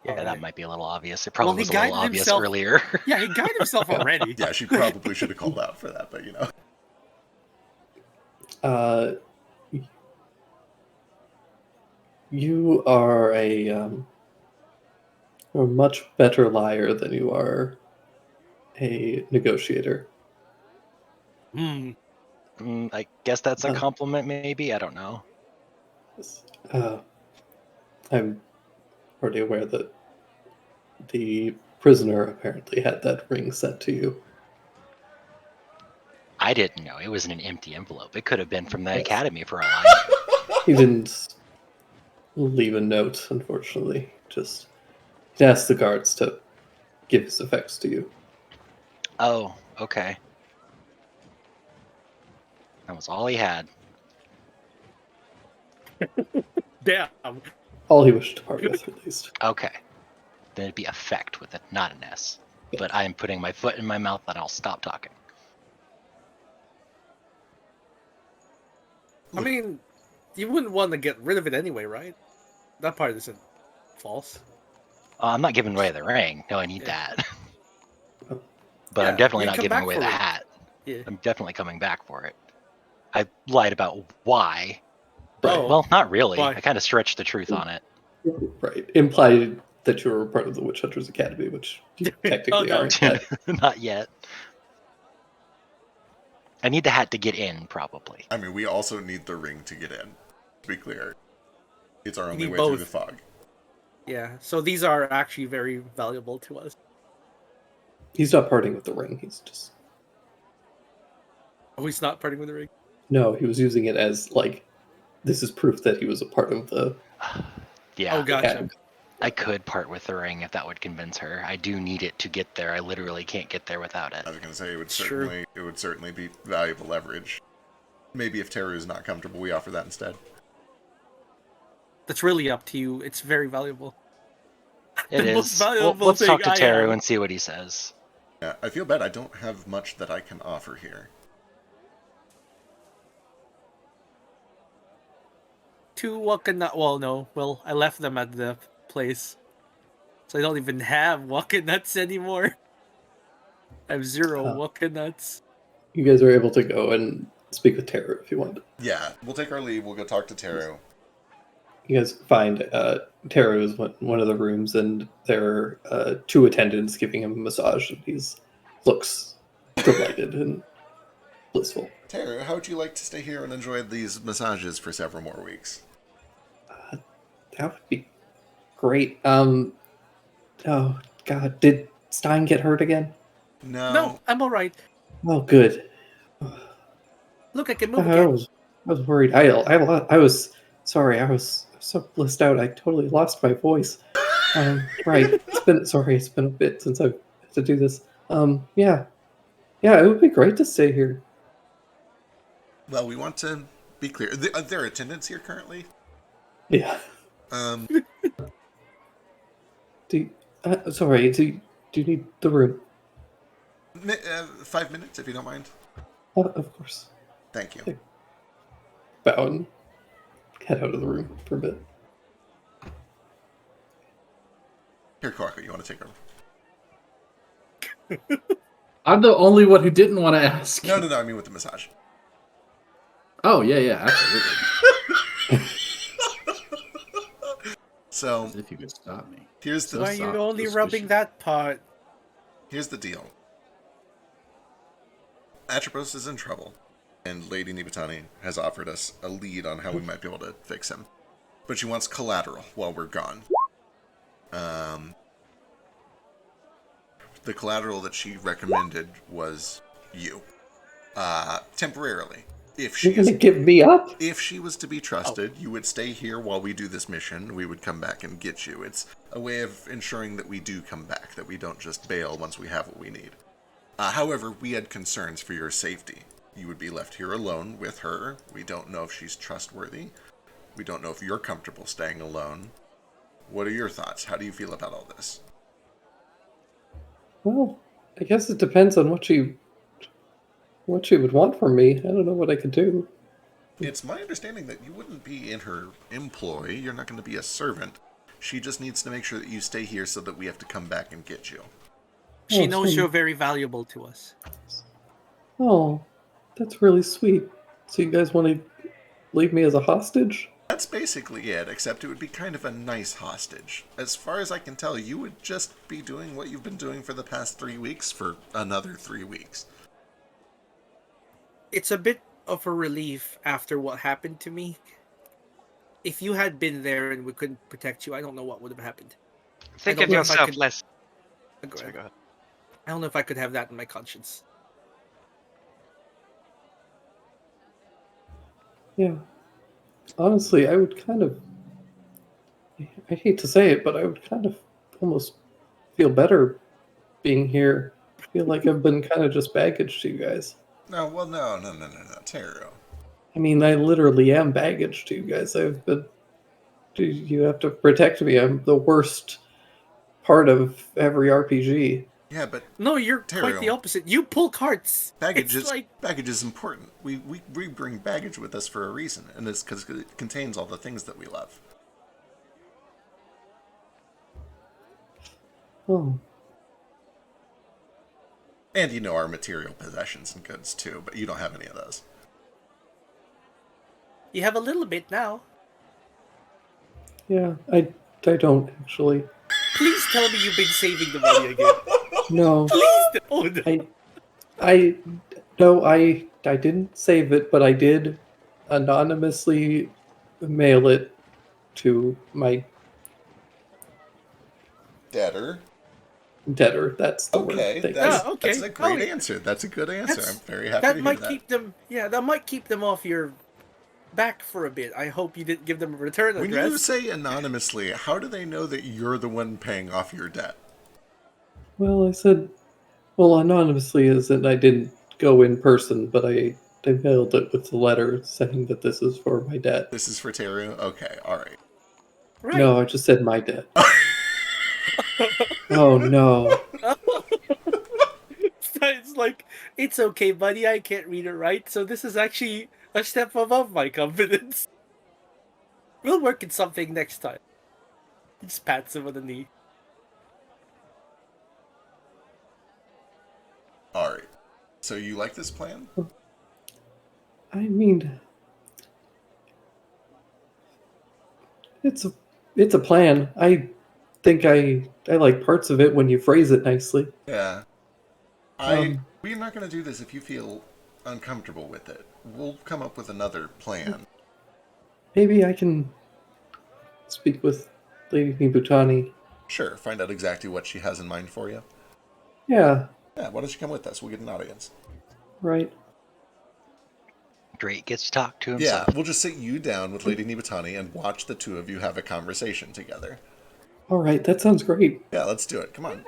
Yeah, that Alright. might be a little obvious. It probably he was a little guided obvious himself- earlier. Yeah, he guided himself already. Yeah, she probably should have called out for that, but you know. You are a much better liar than you are a negotiator. Hmm. I guess that's a Uh. compliment, maybe. I don't know. I'm already aware that the prisoner apparently had that ring sent to you. I didn't know. It was in an empty envelope. It could have been from the Yes. academy for all I knew. He didn't leave a note, unfortunately. Just he asked the guards to give his effects to you. Oh, okay. That was all he had. Damn. All he wished to part with, at least. Okay. Then it'd be effect with it, not an S. But I am putting my foot in my mouth and I'll stop talking. I mean, you wouldn't want to get rid of it anyway, right? That part isn't false. I'm not giving away the ring. No, I need Yeah. that. Oh. But I'm Yeah, definitely you not come giving back away for the it. hat. Yeah. I'm definitely coming back for it. I lied about why. But, Oh, well, not really. why? I kind of stretched the truth on it. Right. Implied that you were part of the Witch Hunters Academy, which you technically no. aren't. But Not yet. I need the hat to get in, probably. I mean, we also need the ring to get in. To be clear, it's our only need way through both. the fog. Yeah. So these are actually very valuable to us. he's not parting with the ring. He's just Oh, he's not parting with the ring. no. He was using it as like this is proof that he was a part of the Yeah. Oh, gotcha. academy. I could part with the ring if that would convince her. I do need it to get there. I literally can't get there without it. I was gonna say it Sure. would certainly be valuable leverage. Maybe if Teru is not comfortable, we offer that instead. That's really up to you. It's very valuable. It The most is. valuable Let's talk to thing I Teru have. and see what he says. Yeah, I feel bad. I don't have much that I can offer here. Two Wakanut. Well, no. Well, I left them at the place, so I don't even have Wakanuts anymore. I have zero Oh. Wakanuts. You guys are able to go and speak with Teru if you want. Yeah, we'll take our leave. We'll go talk to Teru. You guys find Teru is one of the rooms, and there are two attendants giving him a massage, and he's looks delighted and blissful. Teru, how would you like to stay here and enjoy these massages for several more weeks? That would be great. Oh God, did Stein get hurt again? No, I'm all right. Oh, good. Look, I can move I again. was worried. I was sorry. I was so blissed out. I totally lost my voice. Right. It's been a bit since I've had to do this. Yeah. It would be great to stay here. Well, we want to be clear. Are there attendants here currently? Yeah. Um, Sorry. Do you need the room? 5 minutes, if you don't mind. Of course. Thank you. Bow and head out of the room for a bit. Here, Korako, you want to take over? I'm the only one who didn't want to ask. No, I mean with the massage. Oh, yeah, absolutely. So, As if you could stop me. here's the Why are you soft, only suspicious. rubbing that part? Here's the deal. Atropos is in trouble, and Lady Nibatani has offered us a lead on how we might be able to fix him. But she wants collateral while we're gone. The collateral that she recommended was you. Temporarily. If You're she is gonna give me up? If she was to be trusted, you would stay here while we do this mission. We would come back and get you. It's a way of ensuring that we do come back, that we don't just bail once we have what we need. However, we had concerns for your safety. You would be left here alone with her. We don't know if she's trustworthy. We don't know if you're comfortable staying alone. What are your thoughts? How do you feel about all this? Well, I guess it depends on what she would want from me. I don't know what I could do. It's my understanding that you wouldn't be in her employ. You're not going to be a servant. She just needs to make sure that you stay here so that we have to come back and get you. She Oh, knows sweet. you're very valuable to us. Oh, that's really sweet. So you guys want to leave me as a hostage? That's basically it, except it would be kind of a nice hostage. As far as I can tell, you would just be doing what you've been doing for the past 3 weeks for another 3 weeks. It's a bit of a relief after what happened to me. If you had been there and we couldn't protect you, I don't know what would have happened. Think don't of know if I yourself could- less. Go Sorry, ahead. go ahead. I don't know if I could have that in my conscience. Yeah. Honestly, I would kind of. I hate to say it, but I would kind of almost feel better being here. I feel like I've been kind of just baggage to you guys. No, well, no, Taro. I mean, I literally am baggage to you guys. I've been. You have to protect me. I'm the worst part of every RPG. Yeah, but No, you're Taro. quite the opposite. You pull carts. baggage It's is like baggage is important. We bring baggage with us for a reason, and it's because it contains all the things that we love. Oh, And you know our material possessions and goods too, but you don't have any of those. you have a little bit now. yeah. I don't actually. Please tell me you've been saving the money again. No. Please. Oh, no. I didn't save it, but I did anonymously mail it to my Debtor. debtor. That's the Okay, word. Thank that's, you. okay. that's a great Oh, yeah. answer. That's a good answer. That's- I'm very happy That to might hear keep them. Yeah, that might keep them off your back for a bit. I hope you didn't give them a return When address. you say anonymously, how do they know that you're the one paying off your debt? Well, I said, well, anonymously is that I didn't go in person, but I mailed it with the letter saying that this is for my debt. This is for Teru? Okay, alright. Right. No, I just said my debt. Oh no. It's like, it's okay, buddy. I can't read it right, so this is actually a step above my confidence. We'll work at something next time. He just pats him on the knee. Alright. So you like this plan? I mean, it's a plan. I think I like parts of it when you phrase it nicely. Yeah. We're not going to do this if you feel uncomfortable with it. We'll come up with another plan. Maybe I can speak with Lady Nibutani. Sure, find out exactly what she has in mind for you. Yeah, Yeah, why don't you come with us? We'll get an audience. right. Drake gets to talk to Yeah, himself. we'll just sit you down with Lady Nibatani and watch the two of you have a conversation together. All right, that sounds great. Yeah, let's do it. Come on.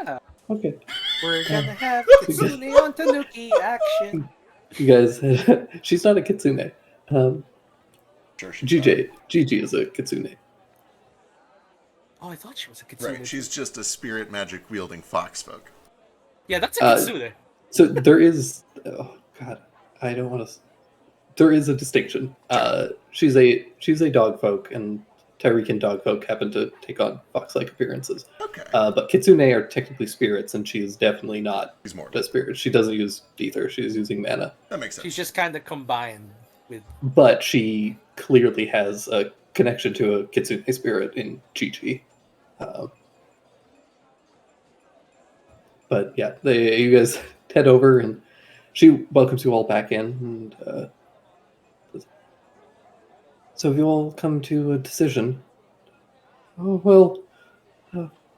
Okay. We're gonna have Kitsune on Tanuki action. You guys, she's not a kitsune. Sure, she's Gigi is a kitsune. Oh, I thought she was a Kitsune. Right, she's just a spirit magic wielding fox folk. Yeah, that's a Kitsune. So there is, oh god, I don't want to. There is a distinction. She's a dog folk, and Tyreekan dog folk happen to take on fox-like appearances. Okay. But kitsune are technically spirits, and she is definitely not He's more. a spirit. She doesn't use ether. She's using mana. That makes sense. She's just kind of combined with. But she clearly has a connection to a kitsune spirit in Chi-Chi. But yeah, you guys head over, and she welcomes you all back in. And so have you all come to a decision? Oh, well,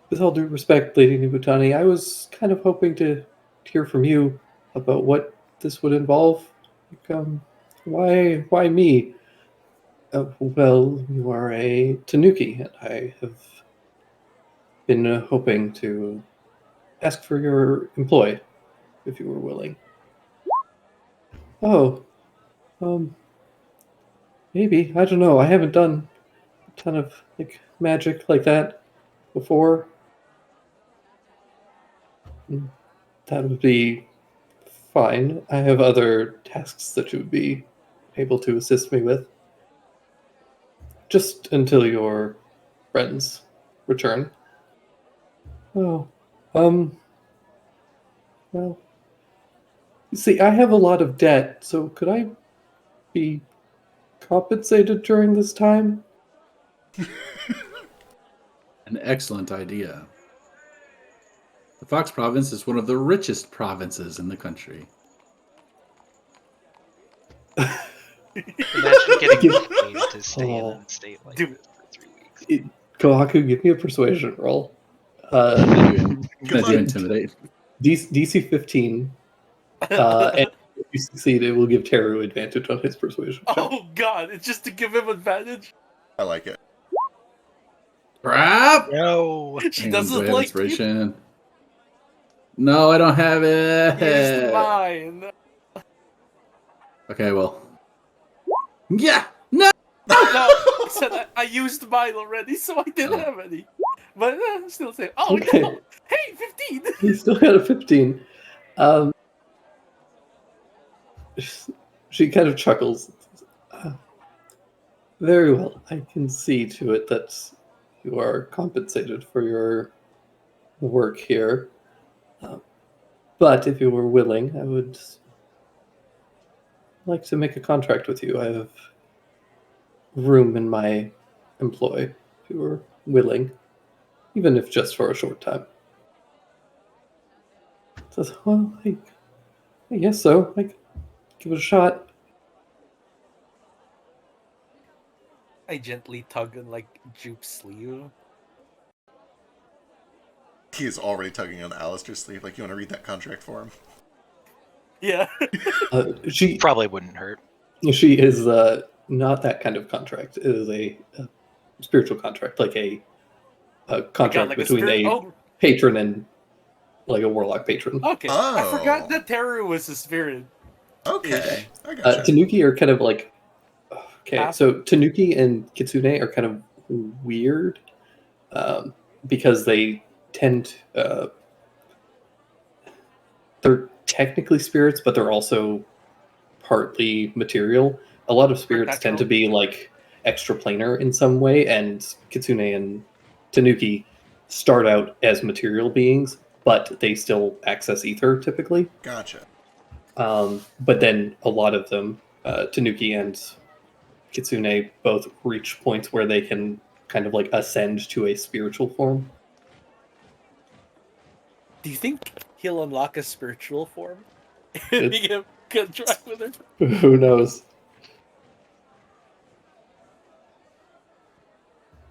with all due respect, Lady Nibutani, I was kind of hoping to hear from you about what this would involve. Like, why me? Well, you are a Tanuki, and I have been hoping to ask for your employ, if you were willing. Oh, maybe. I don't know. I haven't done a ton of like magic like that before. That would be fine. I have other tasks that you would be able to assist me with. Just until your friends return. Oh, well, you see, I have a lot of debt, so could I be compensated during this time? An excellent idea. The Fox Province is one of the richest provinces in the country. Imagine getting paid to stay in a state like Dude. this for 3 weeks. Kohaku, give me a persuasion roll. Can I do luck. intimidate? DC 15. And you succeed, it will give Teru advantage on his persuasion check. Oh god, it's just to give him advantage. I like it. Crap! No. She Hang on, do I doesn't have like you. inspiration? No, I don't have it. Use mine. Okay, well. Yeah! No! No, I said I used mine already, so I didn't Oh. have any. But I'm still saying, oh Okay. no! Hey, 15! He still got a 15. Um, she kind of chuckles. Very well. I can see to it that you are compensated for your work here. But if you were willing, I would like to make a contract with you. I have room in my employ if you were willing, even if just for a short time. Says, well, I guess so. I give it a shot. I gently tug on like Jupe's sleeve. He is already tugging on Alistair's sleeve. Like, you want to read that contract for him? Yeah. She Probably wouldn't hurt. is not that kind of contract. It is a spiritual contract, like a contract like between a Oh, patron and like a warlock patron. okay. I Oh. forgot that Teru was a spirit. Okay. I gotcha. Tanuki are kind of like okay. Half. So Tanuki and Kitsune are kind of weird because they tend they're technically spirits, but they're also partly material. A lot of spirits tend to be like extraplanar in some way, and Kitsune and Tanuki start out as material beings, but they still access ether typically. Gotcha. But then a lot of them, Tanuki and Kitsune, both reach points where they can kind of like ascend to a spiritual form. Do you think he'll unlock a spiritual form? It- He can contract with her. Who knows?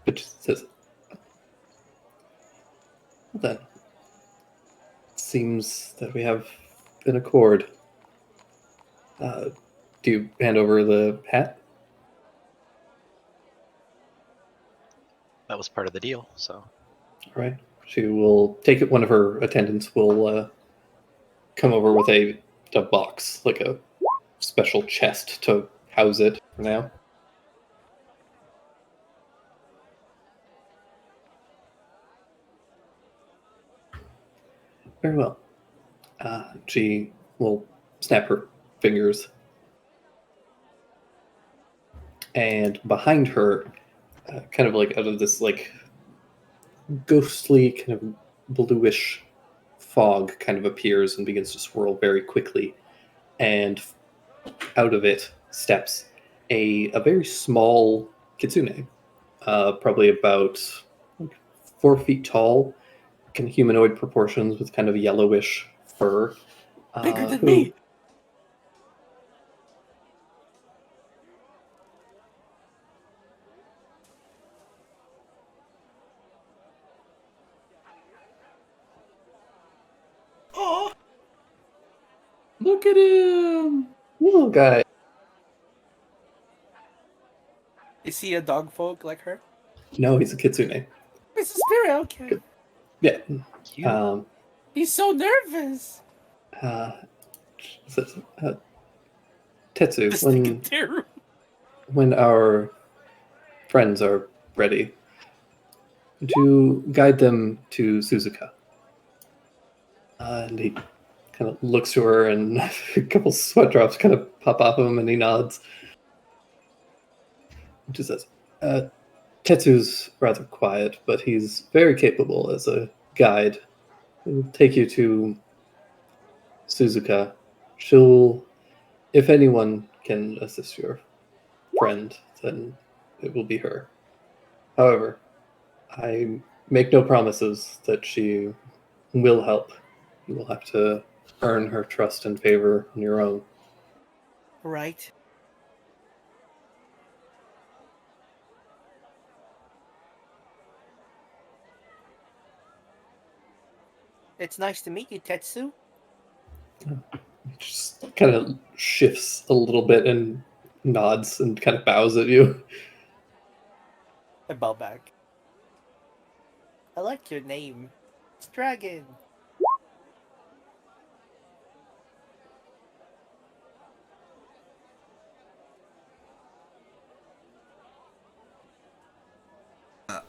But she says, well then, it seems that we have an accord. Do you hand over the hat? That was part of the deal. So All right. She will take it. One of her attendants will come over with a box, like a special chest to house it for now. Very well. She will snap her fingers. And behind her, kind of like out of this like ghostly kind of bluish fog kind of appears and begins to swirl very quickly. And out of it steps a very small kitsune, probably about 4 feet tall, kind of humanoid proportions with kind of yellowish fur. Bigger than who- me. Oh, Look at him! Little guy. Is he a dog folk like her? No, he's a kitsune. It's a spirit. Okay. Yeah. cute. He's so nervous. Says, Tetsu, This thing is terrible. when our friends are ready, would you guide them to Suzuka? And he kind of looks to her, and a couple sweat drops kind of pop off of him, and he nods. He just says, Tetsu's rather quiet, but he's very capable as a guide. He'll take you to Suzuka. She'll, if anyone can assist your friend, then it will be her. However, I make no promises that she will help. You will have to earn her trust and favor on your own. Right. It's nice to meet you, Tetsu. Just kind of shifts a little bit and nods and kind of bows at you. I bow back. I like your name. It's Dragon.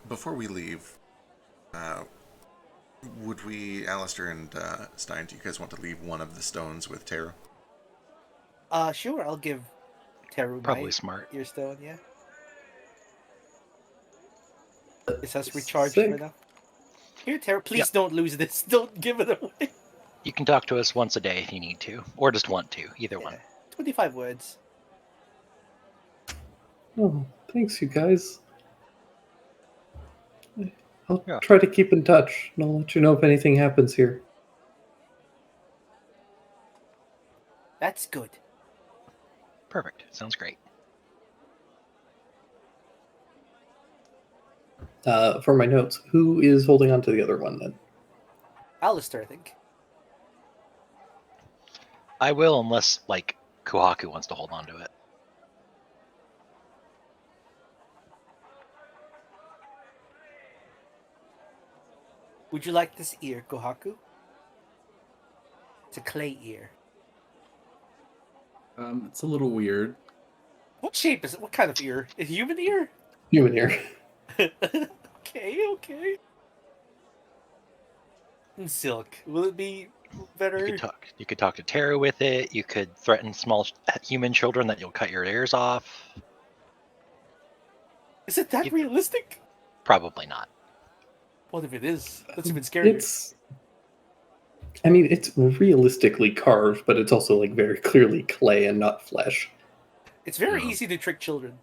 Before we leave, would we, Alistair and Stein, do you guys want to leave one of the stones with Tara? Sure, I'll give Teru Probably my smart. ear stone, yeah. It says recharged Sick. right now. Here, Teru, please don't lose this. Don't give it away. You can talk to us once a day if you need to, or just want to. Either one. 25 words. Oh, thanks, you guys. I'll Yeah. try to keep in touch, and I'll let you know if anything happens here. That's good. Perfect. Sounds great. For my notes, who is holding on to the other one then? Alistair, I think. I will, unless like Kohaku wants to hold on to it. Would you like this ear, Kohaku? It's a clay ear. It's a little weird. What shape is it? What kind of ear? A human ear? Human ear. Okay. And silk. Will it be better? You could talk to Tara with it. You could threaten small human children that you'll cut your ears off. Is it that You- realistic? Probably not. What if it is? That's even scarier. I mean, it's realistically carved, but it's also like very clearly clay and not flesh. It's very Yeah. easy to trick children.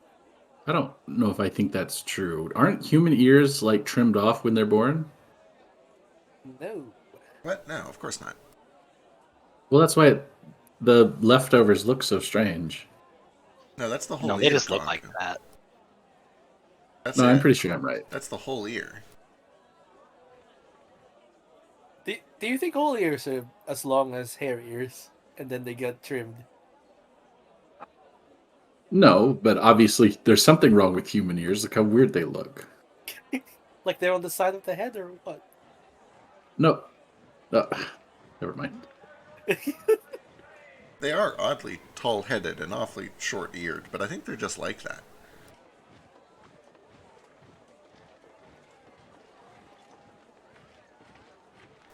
I don't know if I think that's true. Aren't human ears like trimmed off when they're born? No. What? No, of course not. Well, that's why the leftovers look so strange. No, that's the whole No, ear. they just look like Kohaku. that. That's No, I'm it. pretty sure I'm right. That's the whole ear. Do you think all ears are as long as hair ears, and then they get trimmed? No, but obviously there's something wrong with human ears. Look how weird they look. Like they're on the side of the head, or what? No. Never mind. They are oddly tall-headed and awfully short-eared, but I think they're just like that.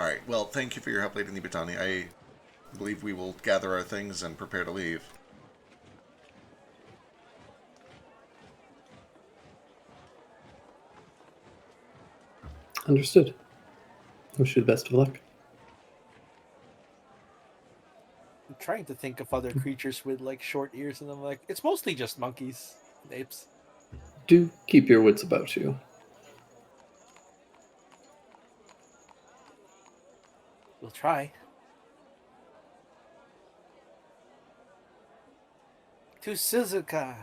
Alright, well, thank you for your help, Lady Nibatani. I believe we will gather our things and prepare to leave. Understood. Wish you the best of luck. I'm trying to think of other creatures with like short ears, and I'm like, it's mostly just monkeys, and apes. Do keep your wits about you. We'll try. To Suzuka.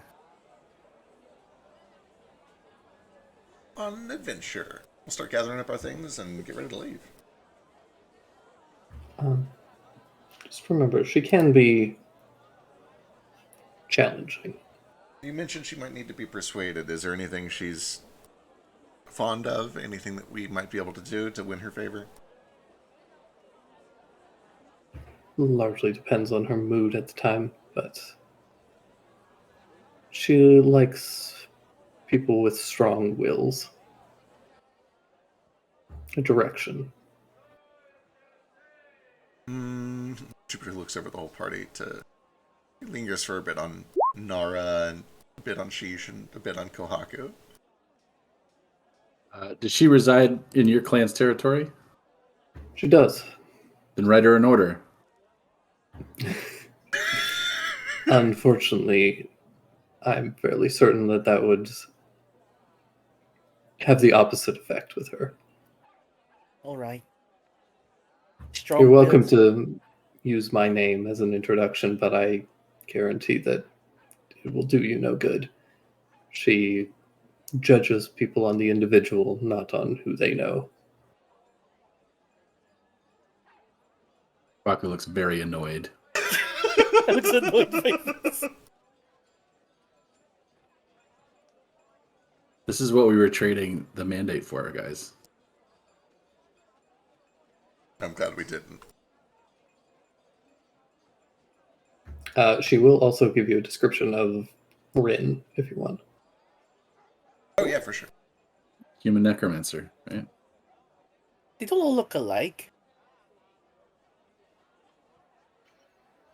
On an adventure. We'll start gathering up our things and get ready to leave. Just remember, she can be challenging. You mentioned she might need to be persuaded. Is there anything she's fond of? Anything that we might be able to do to win her favor? Largely depends on her mood at the time, but she likes people with strong wills. A direction. Jupiter looks over the whole party to... He lingers for a bit on Nara, and a bit on Sheesh, and a bit on Kohaku. Does she reside in your clan's territory? She does. Then write her an order. Unfortunately, I'm fairly certain that that would have the opposite effect with her. All right. Strong You're welcome wills. to use my name as an introduction, but I guarantee that it will do you no good. She judges people on the individual, not on who they know. Baku looks very annoyed. Alex annoyed by this. This is what we were trading the mandate for, guys. I'm glad we didn't. She will also give you a description of Rin if you want. Oh yeah, for sure. Human necromancer, right? They don't all look alike.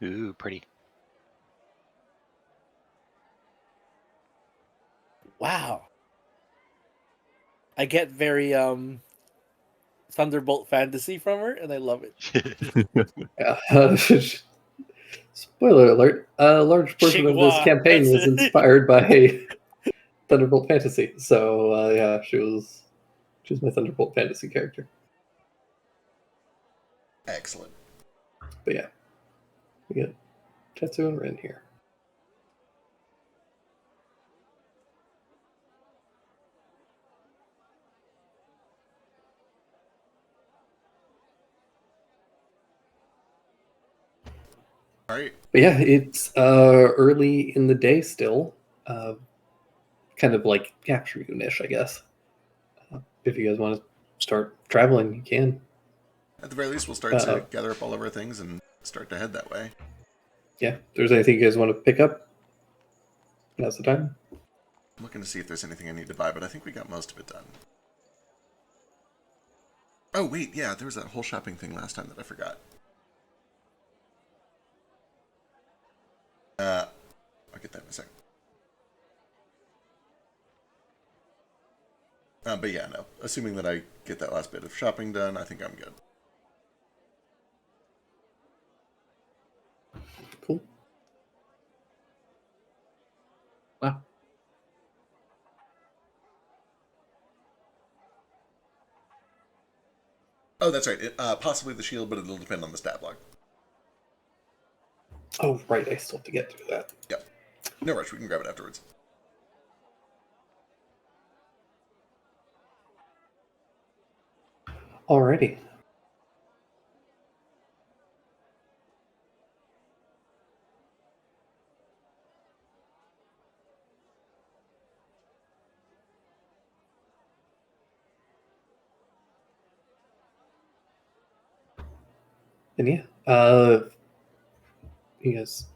Ooh, pretty. Wow. I get very Thunderbolt fantasy from her, and I love it. Yeah. Spoiler alert: a large portion of this Xinghua, campaign that's was it. inspired by Thunderbolt Fantasy. So yeah, she was my Thunderbolt Fantasy character. Excellent. But yeah, we got Tetsu and Rin here. All right. But yeah, it's early in the day still. Kind of like afternoon-ish, I guess. If you guys want to start traveling, you can. At the very least, we'll start to gather up all of our things and start to head that way. Yeah, if there's anything you guys want to pick up, now's the time. I'm looking to see if there's anything I need to buy, but I think we got most of it done. Oh, wait, yeah, there was that whole shopping thing last time that I forgot. I'll get that in a second. But yeah, no. Assuming that I get that last bit of shopping done, I think I'm good. Cool. Wow. Oh, that's right. Possibly the shield, but it'll depend on the stat block. Oh, right, I still have to get through that. Yep. No rush, we can grab it afterwards. Alrighty. And yeah, you guys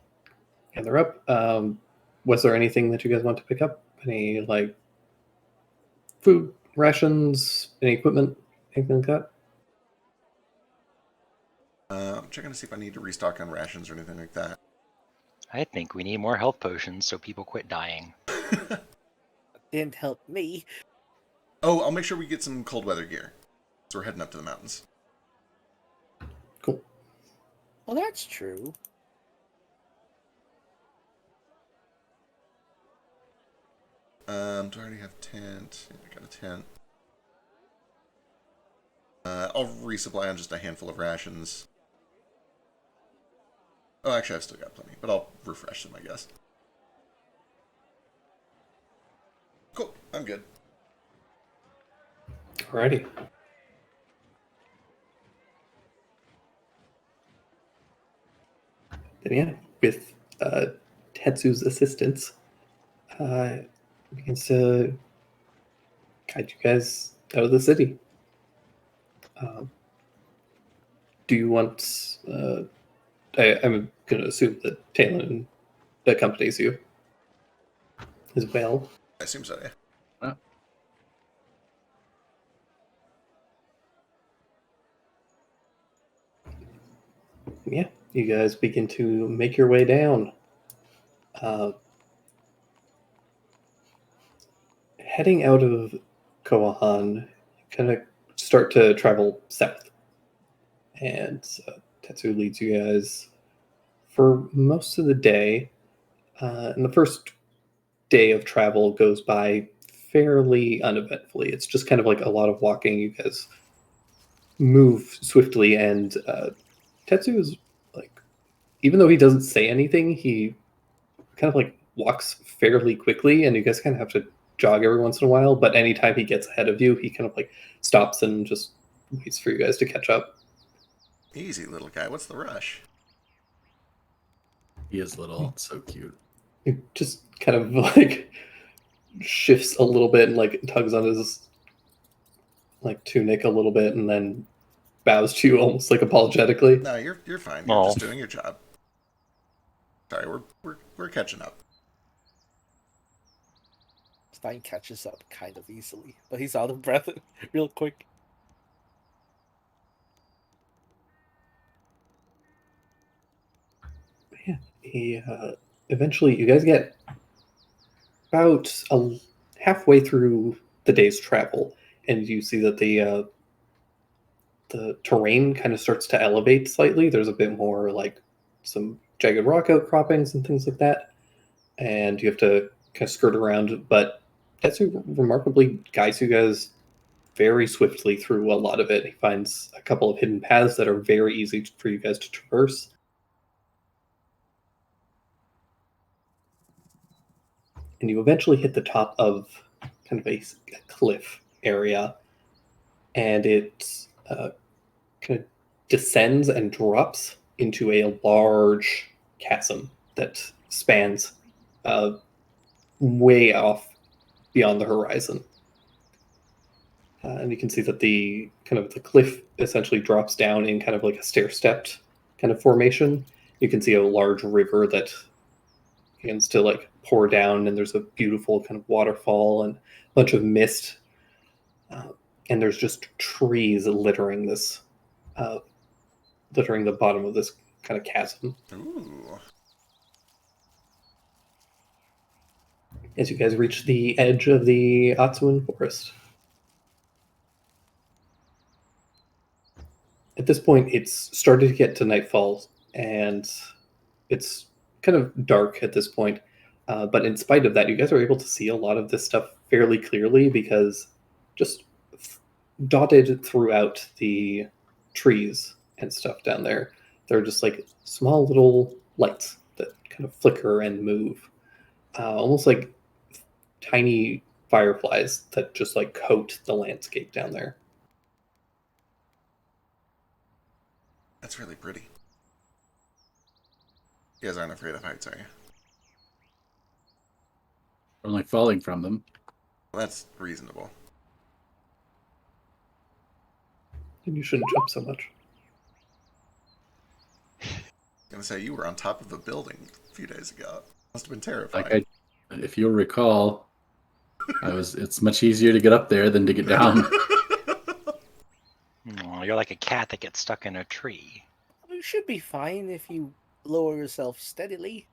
gather up. Was there anything that you guys want to pick up? Any like food, rations, any equipment, anything like that? I'm checking to see if I need to restock on rations or anything like that. I think we need more health potions so people quit dying. Didn't help me. Oh, I'll make sure we get some cold weather gear. So we're heading up to the mountains. Cool. Well, that's true. Do I already have tent? Yeah, I got a tent. I'll resupply on just a handful of rations. Oh, actually, I've still got plenty, but I'll refresh them, I guess. Cool, I'm good. Alrighty. Then yeah, with Tetsu's assistance, begins to guide you guys out of the city. Do you want? I'm going to assume that Talon accompanies you as well. I assume so, yeah. Yeah, you guys begin to make your way down. Heading out of Koahan, you kind of start to travel south. And Tetsu leads you guys for most of the day. And the first day of travel goes by fairly uneventfully. It's just kind of like a lot of walking. You guys move swiftly, and Tetsu is like, even though he doesn't say anything, he kind of like walks fairly quickly, and you guys kind of have to jog every once in a while. But anytime he gets ahead of you, he kind of like stops and just waits for you guys to catch up. Easy, little guy. What's the rush? He is little, so cute. He just kind of like shifts a little bit and like tugs on his like tunic a little bit, and then bows to you almost like apologetically. No, you're fine. You're Oh. just doing your job. Sorry, we're catching up. Stein catches up kind of easily, but he's out of breath real quick. Yeah, he eventually you guys get about halfway through the day's travel, and you see that the terrain kind of starts to elevate slightly. There's a bit more like some jagged rock outcroppings and things like that, and you have to kind of skirt around. But Tetsu remarkably guides you guys very swiftly through a lot of it. He finds a couple of hidden paths that are very easy for you guys to traverse. And you eventually hit the top of kind of a cliff area, and it kind of descends and drops into a large chasm that spans way off beyond the horizon. And you can see that the cliff essentially drops down in kind of like a stair-stepped kind of formation. You can see a large river that begins to like pour down, and there's a beautiful kind of waterfall and a bunch of mist. And there's just trees littering this, littering the bottom of this kind of chasm. Ooh. As you guys reach the edge of the Atsuan forest. At this point, it's started to get to nightfall, and it's kind of dark at this point. But in spite of that, you guys are able to see a lot of this stuff fairly clearly, because just dotted throughout the trees and stuff down there, there are just like small little lights that kind of flicker and move, almost like tiny fireflies that just like coat the landscape down there. That's really pretty. You guys aren't afraid of heights, are you? I'm like falling from them. Well, that's reasonable. And you shouldn't jump so much. I'm gonna say you were on top of a building a few days ago. Must have been terrifying. Like if you'll recall, it's much easier to get up there than to get down. Oh, you're like a cat that gets stuck in a tree. You should be fine if you lower yourself steadily.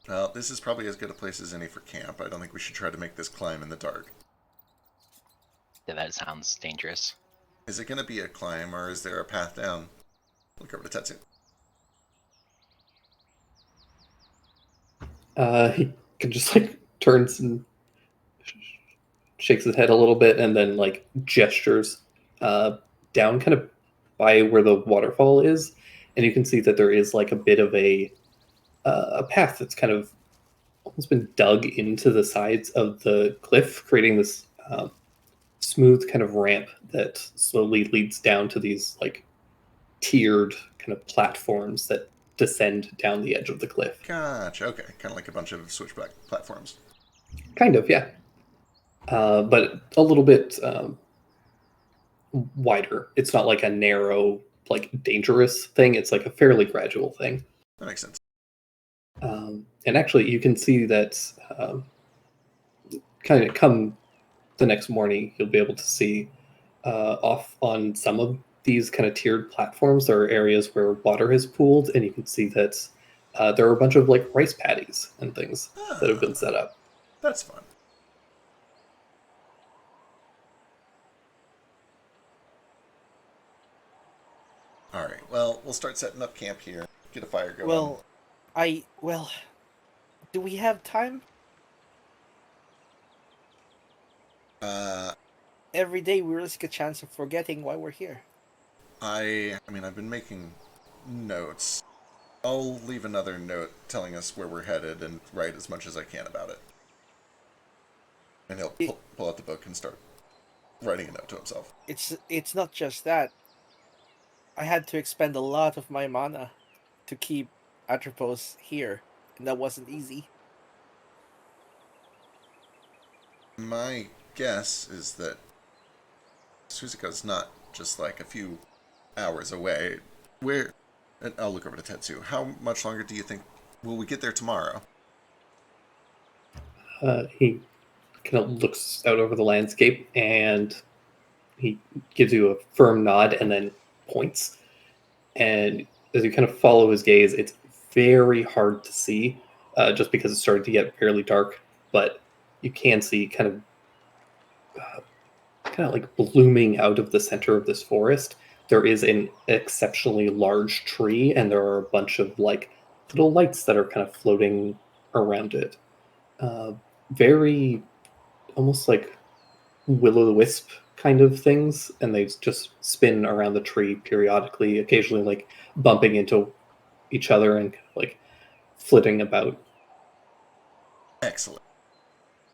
Well, this is probably as good a place as any for camp. I don't think we should try to make this climb in the dark. Yeah, that sounds dangerous. Is it gonna be a climb, or is there a path down? Look over to Tetsu. He just like turns and shakes his head a little bit, and then like gestures down kind of by where the waterfall is, and you can see that there is like a bit of a path that's kind of almost been dug into the sides of the cliff, creating this smooth kind of ramp that slowly leads down to these like tiered kind of platforms that descend down the edge of the cliff. Gotcha, okay. Kind of like a bunch of switchback platforms. Kind of, yeah. But a little bit wider. It's not like a narrow, like dangerous thing. It's like a fairly gradual thing. That makes sense. And actually, you can see that kind of come the next morning, you'll be able to see off on some of these kind of tiered platforms, there are areas where water has pooled, and you can see that there are a bunch of like rice paddies and things that have been set up. That's fun. Alright, well, we'll start setting up camp here. Get a fire going. Well, do we have time? Every day we risk a chance of forgetting why we're here. I mean, I've been making notes. I'll leave another note telling us where we're headed and write as much as I can about it. And he'll pull out the book and start writing a note to himself. It's not just that. I had to expend a lot of my mana to keep Atropos here, and that wasn't easy. My guess is that Suzuka's not just like a few hours away. Where? And I'll look over to Tetsu. How much longer do you think will we get there tomorrow? He kind of looks out over the landscape and he gives you a firm nod and then points. And as you kind of follow his gaze, it's very hard to see just because it's starting to get fairly dark. But you can see kind of like blooming out of the center of this forest. There is an exceptionally large tree, and there are a bunch of like little lights that are kind of floating around it. Very almost like will-o'-the-wisp kind of things, and they just spin around the tree periodically, occasionally like bumping into each other and kind of like flitting about. Excellent.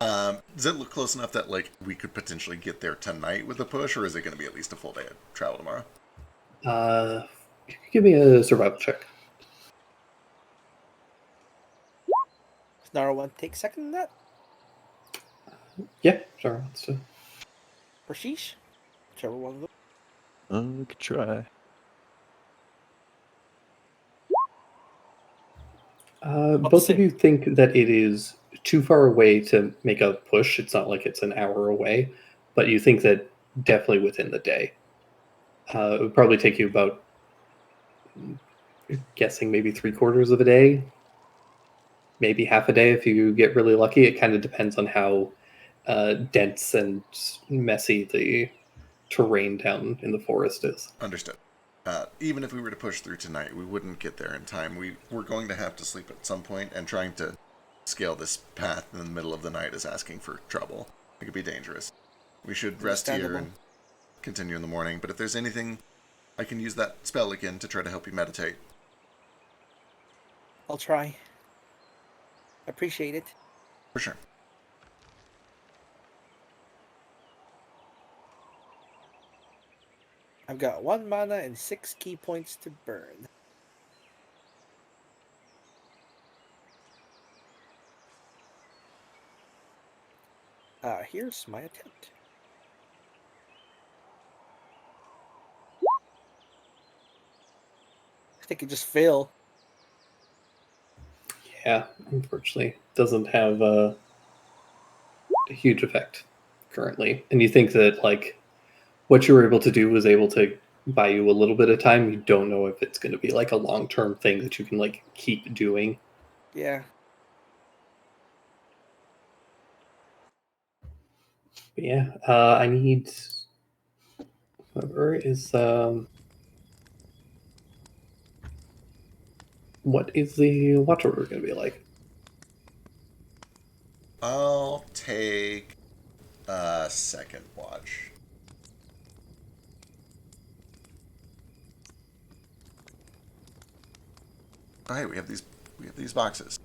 Does it look close enough that like we could potentially get there tonight with a push, or is it going to be at least a full day of travel tomorrow? Give me a survival check. Snarl one take second in that. Yeah, sure. Let's do. Rashish? Whichever one of them. We could try. Both of you think that it is too far away to make a push. It's not like it's an hour away, but you think that definitely within the day. It would probably take you about, guessing maybe 3/4 of a day, maybe half a day if you get really lucky. It kind of depends on how dense and messy the terrain down in the forest is. Understood. Even if we were to push through tonight, we wouldn't get there in time. We're going to have to sleep at some point, and trying to scale this path in the middle of the night is asking for trouble. It could be dangerous. We should rest here Understandable. and continue in the morning, but if there's anything, I can use that spell again to try to help you meditate. I'll try. Appreciate it. For sure. I've got 1 mana and 6 key points to burn. Here's my attempt. I think it just fail. Yeah, unfortunately, doesn't have a huge effect currently. And you think that like what you were able to do was able to buy you a little bit of time. You don't know if it's going to be like a long-term thing that you can like keep doing. Yeah. But yeah, I need whoever is what is the watch order going to be like? I'll take a second watch. Oh, hey, we have these boxes.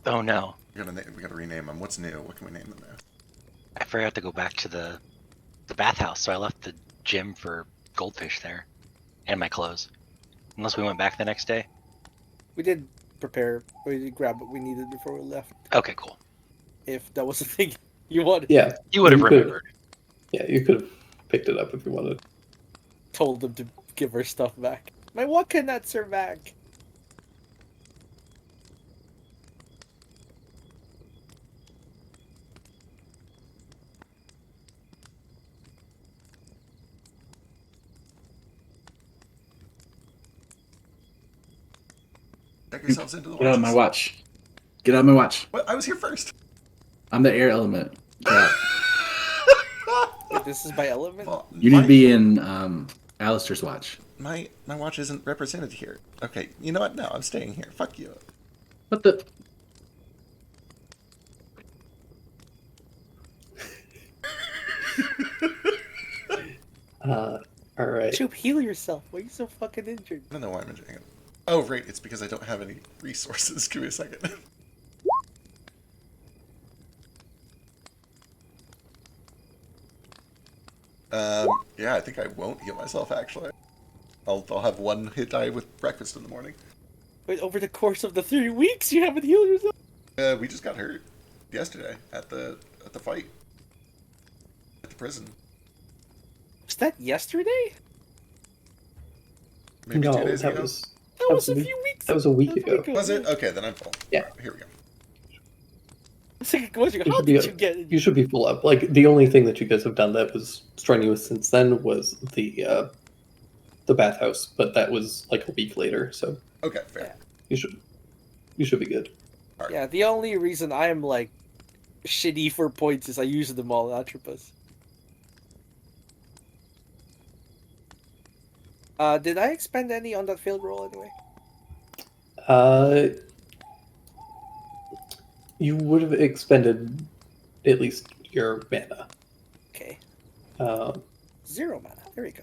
Oh no, We gotta rename them. What's new? What can we name them now? I forgot to go back to the bathhouse, so I left the gym for goldfish there, and my clothes. Unless we went back the next day. We did prepare. We did grab what we needed before we left. Okay, cool. If that was the thing you wanted. Yeah, You would have You could- remembered. yeah, you could have picked it up if you wanted. Told them to give her stuff back. My walking nuts are back. Check yourselves into the Get out of my watches. watch. Get out of my watch. What? I was here first. I'm the air element. Get out. Wait, this is my element? Well, You need to be in Alistair's watch. My watch isn't represented here. Okay, you know what? No, I'm staying here. Fuck you. What the? All right. Choop, heal yourself. Why are you so fucking injured? I don't know why I'm enjoying it. Oh, right. It's because I don't have any resources. Give me a second. Yeah, I think I won't heal myself, actually. I'll have one hit die with breakfast in the morning. Wait, over the course of the 3 weeks, you haven't healed yourself? We just got hurt yesterday at the fight. At the prison. Was that yesterday? Maybe no, 2 days that ago? was That was a few weeks. that was a week ago. Was it? Okay, then I'm full. Yeah. Here we go. How should did be- you get it? You should be full up. Like the only thing that you guys have done that was strenuous since then was the bathhouse, but that was like a week later, so Okay, fair. you should be good. Yeah, the only reason I'm like shitty for points is I use them all in Atropos. Did I expend any on that failed roll anyway? You would have expended at least your mana. Okay. Um, 0 mana. There we go.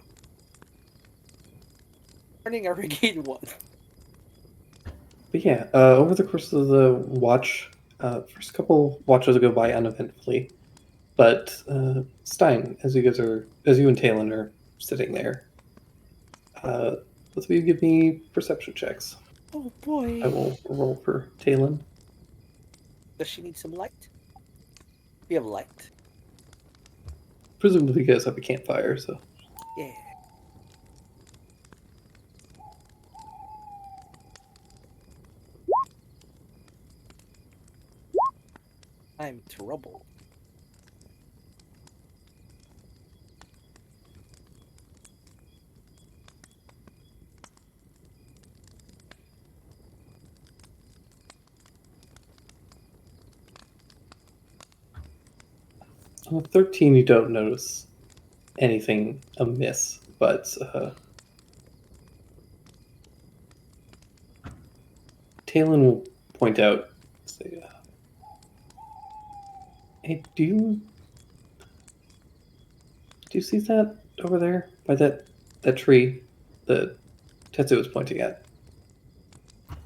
Turning a regain 1. but yeah, over the course of the watch, first couple watches go by uneventfully. But Stein, as you and Talon are sitting there, both of you give me perception checks. Oh boy. I will roll for Talon. Does she need some light? We have light. Presumably, you guys have a campfire, so Yeah. I'm trouble. on a 13 you don't notice anything amiss, but Talon will point out, say, hey, do you see that over there by that tree that Tetsu was pointing at?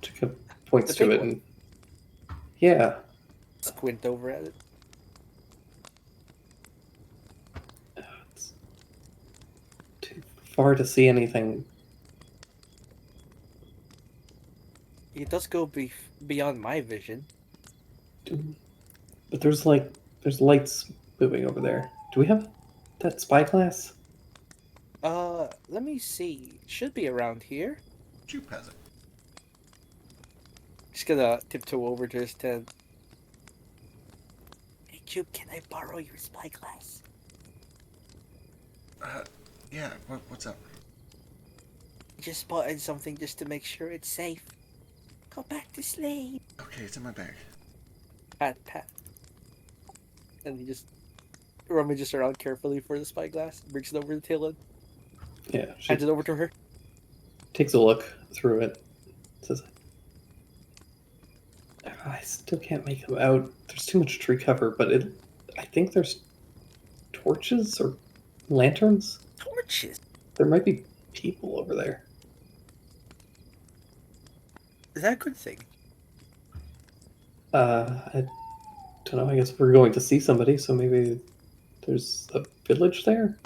She kind of points The to big it one? and yeah, Squint over at it. it's too far to see anything. It does go beyond my vision. But there's lights moving over there. Do we have that spyglass? Let me see. It should be around here. Jupe has it. Just gonna tiptoe over to his tent. Hey, Cube, can I borrow your spyglass? Yeah, what's up? I just spotted something just to make sure it's safe. Go back to sleep. Okay, it's in my bag. Pat. And he just rummages around carefully for the spyglass, brings it over to Talon, Yeah, she hands it over to her. takes a look through it. Says, I still can't make them out. There's too much tree cover, but I think there's torches or lanterns. Torches? There might be people over there. Is that a good thing? I don't know. I guess we're going to see somebody, so maybe there's a village there.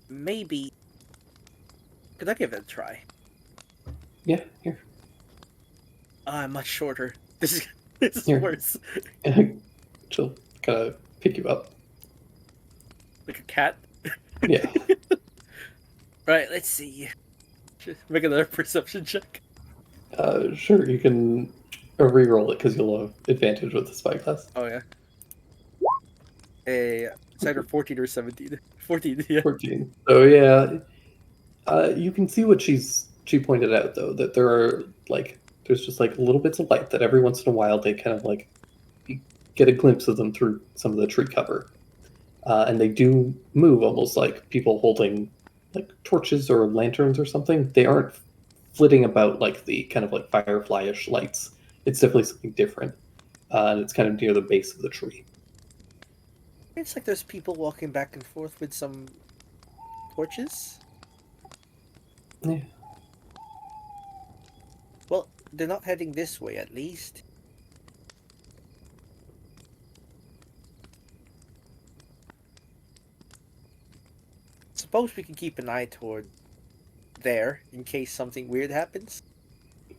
Maybe. Could I give it a try? Yeah, here. I'm much shorter. This is Here. worse. She'll kind of pick you up. Like a cat. Yeah. Right, let's see. Make another perception check. Sure. You can re-roll it because you'll have advantage with the spyglass. Oh yeah. It's either 14 or 17. 14, yeah. 14. So yeah, you can see what she pointed out though, that there's just like little bits of light that every once in a while they kind of like you get a glimpse of them through some of the tree cover, and they do move almost like people holding like torches or lanterns or something. They aren't flitting about like the kind of like firefly-ish lights. It's definitely something different, and it's kind of near the base of the tree. It's like there's people walking back and forth with some torches. Yeah. Well, they're not heading this way, at least. suppose we can keep an eye toward there in case something weird happens.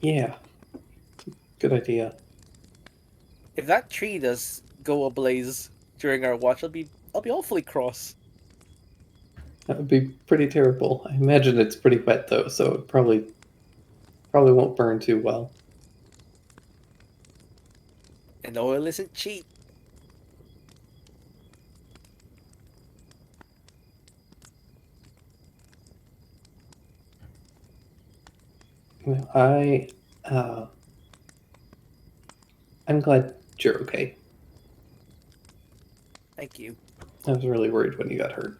Yeah. Good idea. If that tree does go ablaze during our watch, I'll be awfully cross. That would be pretty terrible. I imagine it's pretty wet though, so it probably won't burn too well. And oil isn't cheap. Well, I'm glad you're okay. Thank you. I was really worried when you got hurt.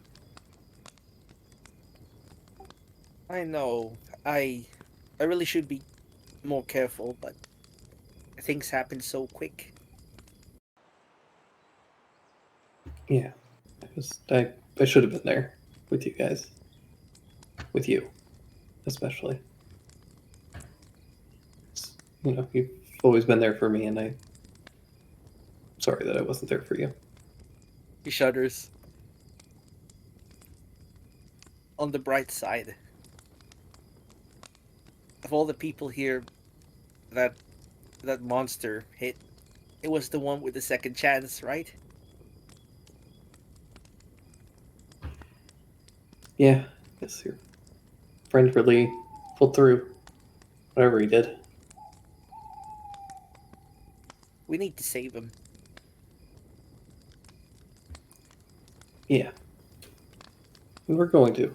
I know. I really should be more careful, but things happen so quick. Yeah. I should have been there with you guys. With you, especially. You know, you've always been there for me, and I'm sorry that I wasn't there for you. He shudders. On the bright side, of all the people here that monster hit, it was the one with the second chance, right? Yeah, guess your friend really pulled through. Whatever he did. We need to save him. Yeah. We're going to.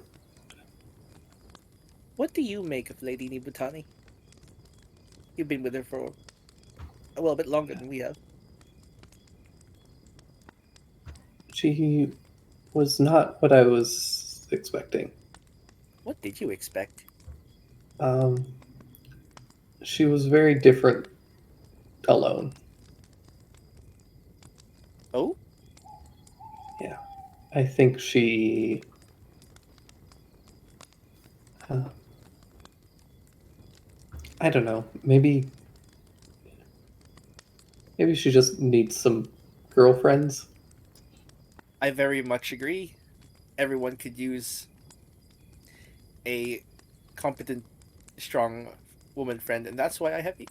What do you make of Lady Nibutani? You've been with her for a bit longer than we have. She was not what I was expecting. What did you expect? She was very different alone. Oh? Yeah. I think she... I don't know. Maybe she just needs some girlfriends. I very much agree. Everyone could use a competent, strong woman friend, and that's why I have you.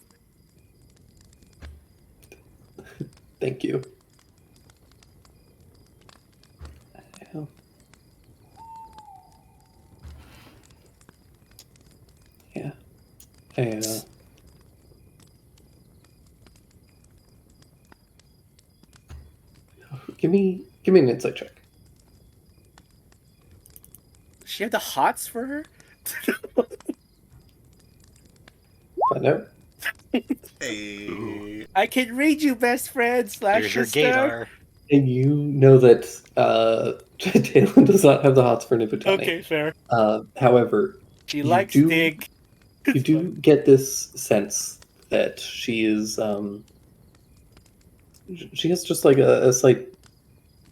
Thank you. Yeah. Give me an insight check. Does she have the hots for her? Find out. Hey. I can read you, best friend / There's your sister. gaydar. And you know that Taylor does not have the hots for Nibutani. Okay, fair. However, She You likes do- dick. you do get this sense that she is she has just like a slight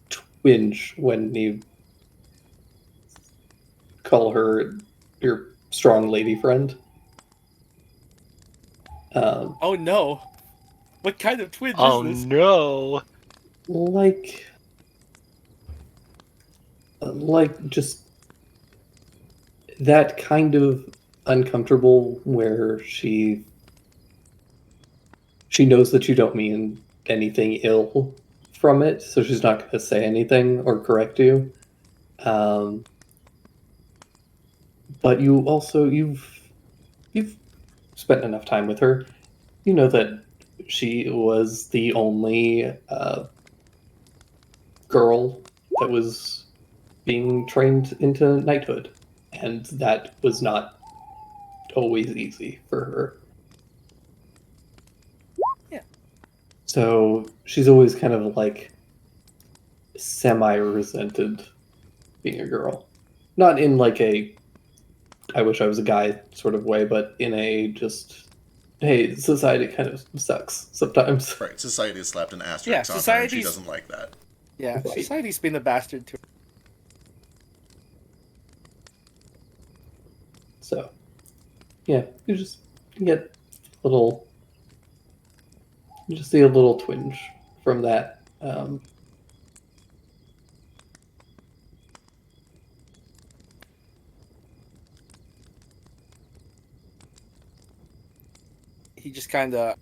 twinge when you call her your strong lady friend. Oh no. What kind of twinge Oh is this? no! like just that kind of uncomfortable where she knows that you don't mean anything ill from it, so she's not going to say anything or correct you. But you also you've spent enough time with her. You know that she was the only girl that was being trained into knighthood, and that was not always easy for her. Yeah. So she's always kind of like semi-resented being a girl. Not in like a I wish I was a guy sort of way, but in a just, hey, society kind of sucks sometimes. Right, society has slapped an Yeah, asterisk on her and she society's- doesn't like that. Yeah, Right. society's been a bastard to her. So, yeah, you just get a little, you just see a little twinge from that. he just kind of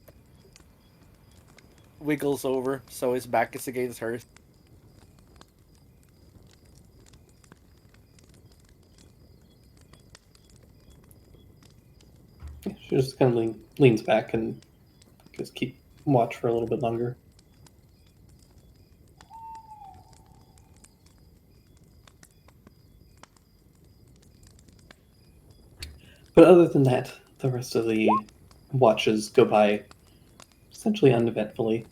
wiggles over so his back is against hers. She just kind of leans back and just keep watch for a little bit longer. But other than that, the rest of the watches go by essentially uneventfully.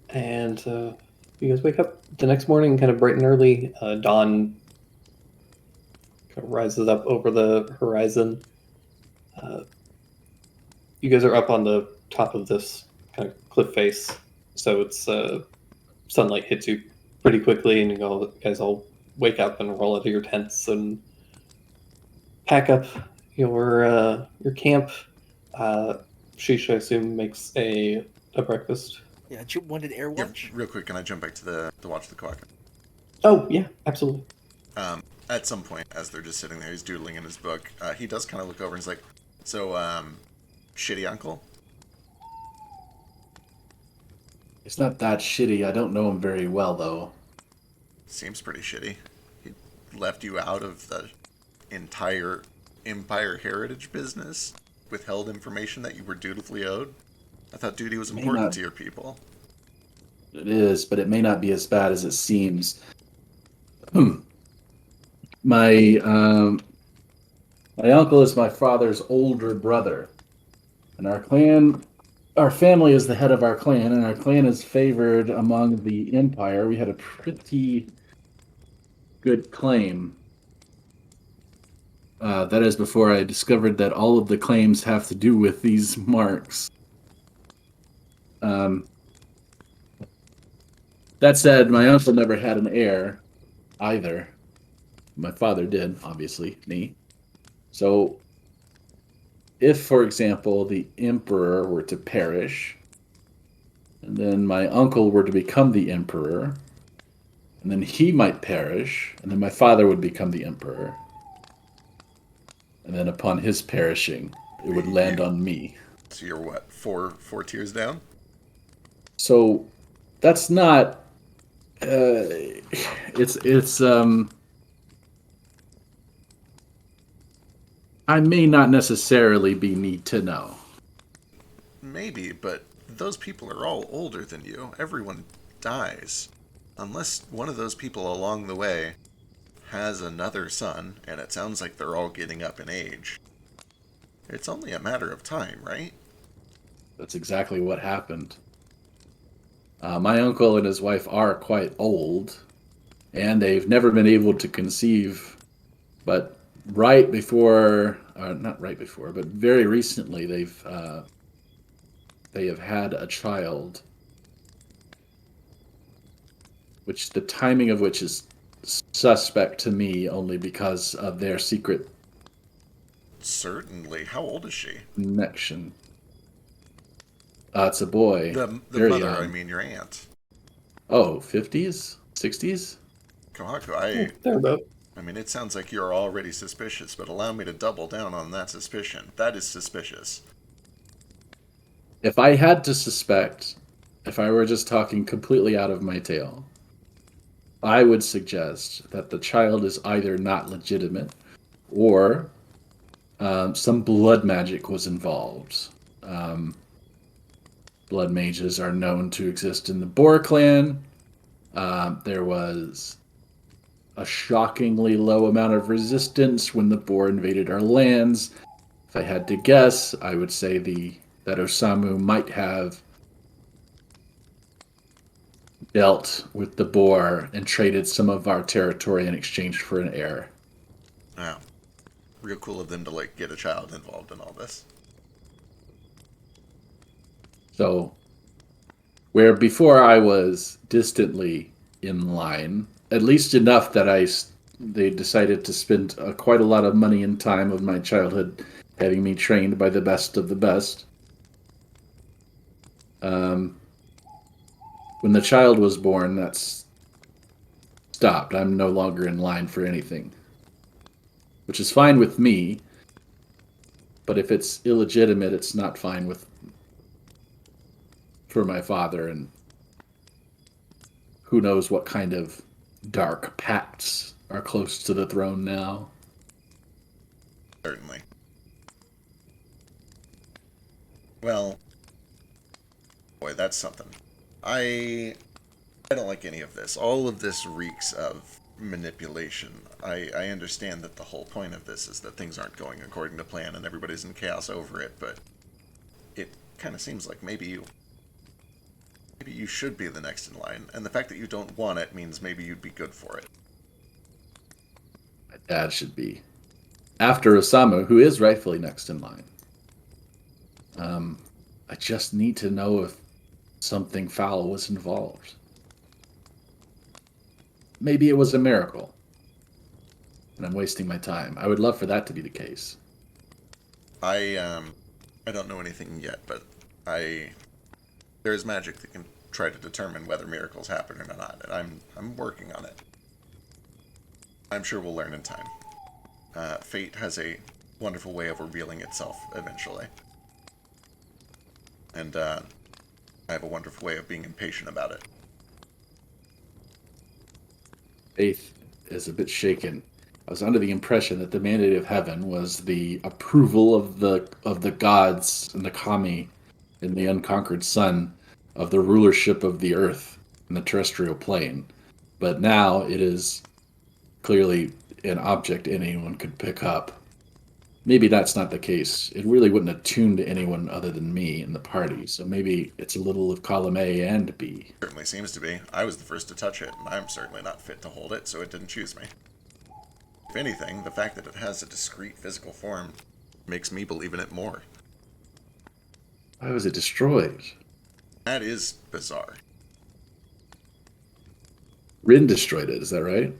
And you guys wake up the next morning kind of bright and early. Dawn kind of rises up over the horizon. You guys are up on the top of this kind of cliff face, so it's sunlight hits you pretty quickly, and you guys all wake up and roll out of your tents and pack up your camp. Shisha, I assume, makes a breakfast. Yeah, you wanted air Yeah, watch. real quick, can I jump back to the watch of the clock? Oh yeah, absolutely. At some point, as they're just sitting there, he's doodling in his book. He does kind of look over and he's like, "So, shitty uncle." It's not that shitty. I don't know him very well, though. Seems pretty shitty. He left you out of the entire Empire heritage business, withheld information that you were dutifully owed. I thought duty was important to your people. It is, but it may not be as bad as it seems. My uncle is my father's older brother, and our family is the head of our clan, and our clan is favored among the Empire. We had a pretty good claim. That is before I discovered that all of the claims have to do with these marks. That said, my uncle never had an heir either. My father did, obviously, me. So, if, for example, the emperor were to perish, and then my uncle were to become the emperor, and then he might perish, and then my father would become the emperor, and then upon his perishing, it would land on me. So you're what, four tiers down? So, that's not... I may not necessarily be need to know. Maybe, but those people are all older than you. Everyone dies. Unless one of those people along the way has another son, and it sounds like they're all getting up in age. It's only a matter of time, right? That's exactly what happened. My uncle and his wife are quite old, and they've never been able to conceive, but right before, not right before, but very recently, they have had a child, which the timing of which is suspect to me only because of their secret Certainly. How old is she? connection. It's a boy. The Very mother, young. I mean your aunt. Oh, 50s? 60s? Kohaku, They're about. I mean, it sounds like you're already suspicious, but allow me to double down on that suspicion. That is suspicious. If I had to suspect, if I were just talking completely out of my tail, I would suggest that the child is either not legitimate or some blood magic was involved. Blood mages are known to exist in the Boar clan. There was a shockingly low amount of resistance when the Boar invaded our lands. If I had to guess, I would say that Osamu might have dealt with the Boar and traded some of our territory in exchange for an heir. Wow. Real cool of them to, get a child involved in all this. So, where before I was distantly in line, at least enough that they decided to spend quite a lot of money and time of my childhood having me trained by the best of the best. When the child was born, that's stopped. I'm no longer in line for anything, which is fine with me. But if it's illegitimate, it's not fine for my father, and who knows what kind of dark pacts are close to the throne now. Certainly. Well, boy, that's something. I don't like any of this. All of this reeks of manipulation. I understand that the whole point of this is that things aren't going according to plan and everybody's in chaos over it, but it kind of seems like maybe you should be the next in line, and the fact that you don't want it means maybe you'd be good for it. My dad should be. After Osama, who is rightfully next in line. I just need to know if something foul was involved. Maybe it was a miracle. And I'm wasting my time. I would love for that to be the case. I don't know anything yet, but there is magic that can try to determine whether miracles happen or not, and I'm working on it. I'm sure we'll learn in time. Fate has a wonderful way of revealing itself eventually. And I have a wonderful way of being impatient about it. Faith is a bit shaken. I was under the impression that the mandate of heaven was the approval of the gods and the kami and the unconquered sun of the rulership of the earth and the terrestrial plane. But now it is clearly an object anyone could pick up. Maybe that's not the case. It really wouldn't attune to anyone other than me in the party, so maybe it's a little of column A and B. Certainly seems to be. I was the first to touch it, and I'm certainly not fit to hold it, so it didn't choose me. If anything, the fact that it has a discrete physical form makes me believe in it more. Why was it destroyed? That is bizarre. Rin destroyed it, is that right?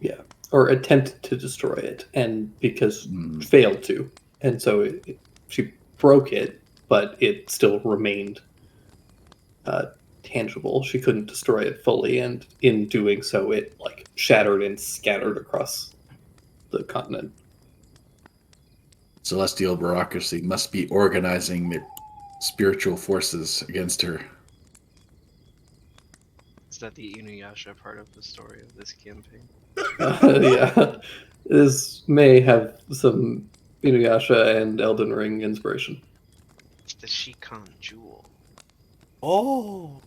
Yeah, or attempted to destroy it, and because failed to, and so she broke it, but it still remained tangible. She couldn't destroy it fully, and in doing so, it like shattered and scattered across the continent. Celestial bureaucracy must be organizing their spiritual forces against her. Is that the Inuyasha part of the story of this campaign? Yeah, this may have some Inuyasha and Elden Ring inspiration. It's the Shikan Jewel. Oh,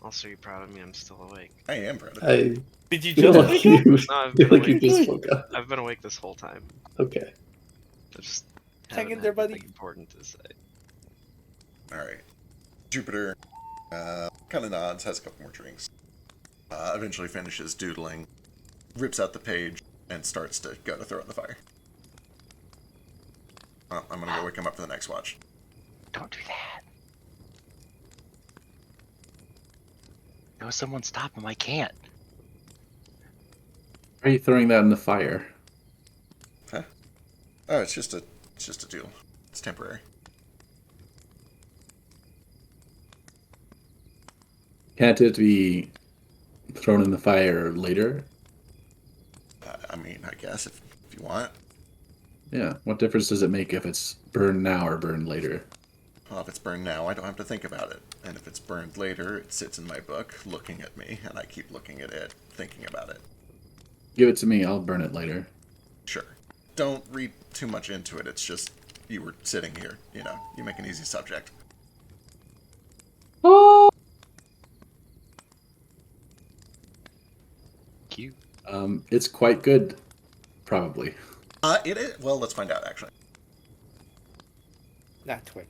Also, you're proud of me. I'm still awake. I am proud of it. I did you feel just like wake up? you, No, I've feel been like you awake. just woke up. I've been awake this whole time. Okay. I just Hang haven't in had there, buddy. anything important to say. Alright. Jupiter kind of nods, has a couple more drinks. Eventually finishes doodling, rips out the page, and starts to go to throw it in the fire. Well, I'm gonna go wake him up for the next watch. Don't do that. No, someone stop him. I can't. Why are you throwing that in the fire? Huh? Oh, it's just a doodle. It's temporary. Can't it be thrown in the fire later? I mean, I guess if you want. Yeah. What difference does it make if it's burned now or burned later? Well, if it's burned now, I don't have to think about it. And if it's burned later, it sits in my book, looking at me, and I keep looking at it, thinking about it. Give it to me. I'll burn it later. Sure. Don't read too much into it. It's just you were sitting here. You know, you make an easy subject. Cute. It's quite good, probably. It is. Well, let's find out, actually. Not 20.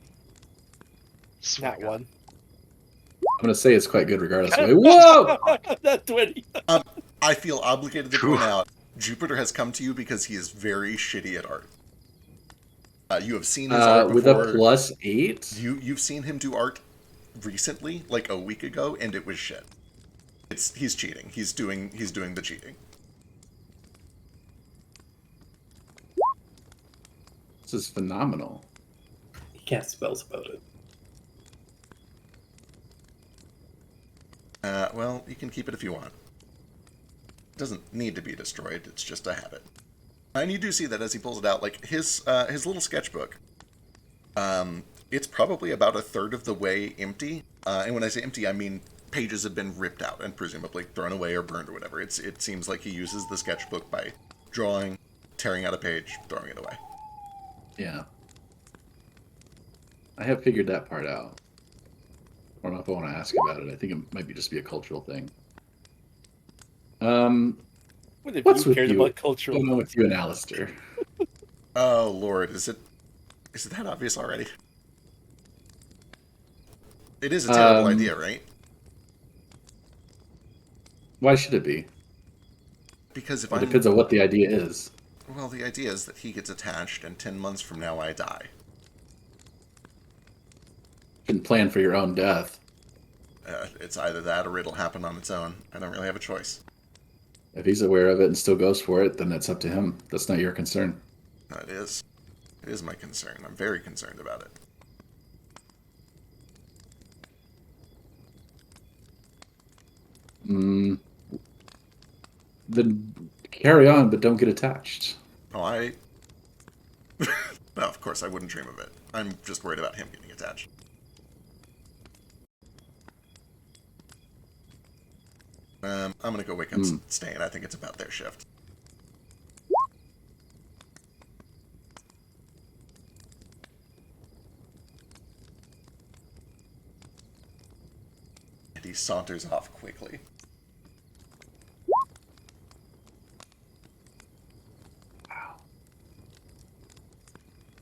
Swear Not to God. 1. I'm gonna say it's quite good regardless. Whoa! Not 20. I feel obligated to point out, Jupiter has come to you because he is very shitty at art. You have seen his art With before. a +8? You've seen him do art recently, like a week ago, and it was shit. He's cheating. He's doing the cheating. This is phenomenal. He casts spells about it. Well, you can keep it if you want. It doesn't need to be destroyed. It's just a habit. And you do see that as he pulls it out, like his little sketchbook. It's probably about a third of the way empty. And when I say empty, I mean pages have been ripped out and presumably thrown away or burned or whatever. It seems like he uses the sketchbook by drawing, tearing out a page, throwing it away. Yeah. I have figured that part out. I don't know if I want to ask about it. I think it might just be a cultural thing. What if What's you with cared you? about cultural? What's going on with you and Alistair? Oh Lord, is it that obvious already? It is a terrible idea, right? Why should it be? Because if It I'm depends on what the idea is. well, the idea is that he gets attached, and 10 months from now I die. You can plan for your own death. It's either that or it'll happen on its own. I don't really have a choice. If he's aware of it and still goes for it, then that's up to him. That's not your concern. It is. It is my concern. I'm very concerned about it. Then carry on, but don't get attached. Oh, no, of course, I wouldn't dream of it. I'm just worried about him getting attached. I'm gonna go wake up Stain. I think it's about their shift. And he saunters off quickly.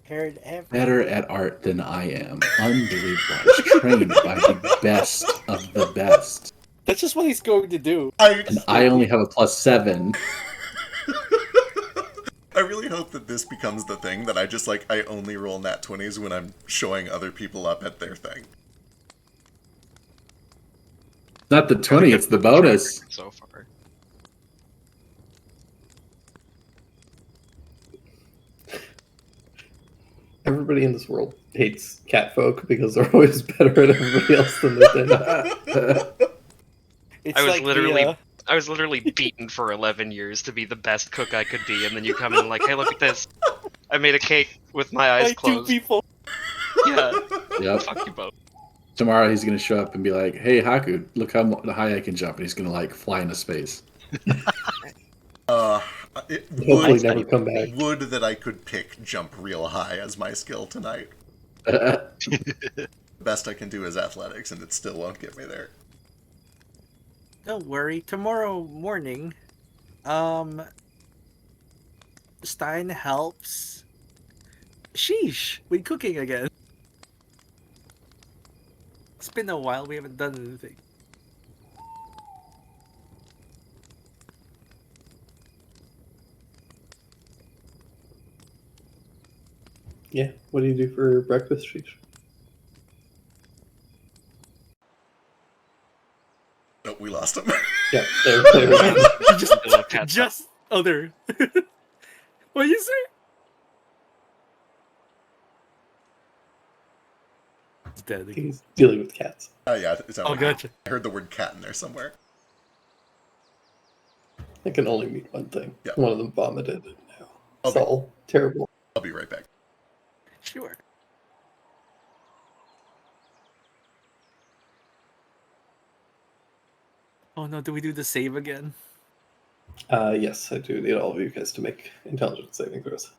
Heard every. Better at art than I am. Unbelievable. I was trained by the best of the best. That's just what he's going to do. And I only have a +7. I really hope that this becomes the thing that I only roll nat 20s when I'm showing other people up at their thing. Not the 20, it's the bonus. So far. Everybody in this world hates cat folk because they're always better at everybody else than they did. It's I was like literally the, I was literally beaten for 11 years to be the best cook I could be, and then you come in like, hey, look at this. I made a cake with my eyes like two closed. people. Yeah, Yep. fuck you both. Tomorrow he's going to show up and be like, hey, Haku, look how high I can jump. And he's going to, fly into space. It Hopefully would, never come back. would that I could pick jump real high as my skill tonight. That's The best I can do is athletics, and it still won't get me there. Don't worry. Tomorrow morning, Stein helps Sheesh with cooking again. It's been a while. We haven't done anything. Yeah. What do you do for breakfast, Sheesh? Nope, we lost him. Yeah. There we go. Little cat's Just other. What you say? It's dead. again. He's dealing with cats. Yeah, it's Oh, gotcha. I heard the word cat in there somewhere. I can only mean one thing. Yeah. One of them vomited. No. It's Okay. all terrible. I'll be right back. Sure. Oh no, do we do the save again? Yes, I do need all of you guys to make intelligence saving throws.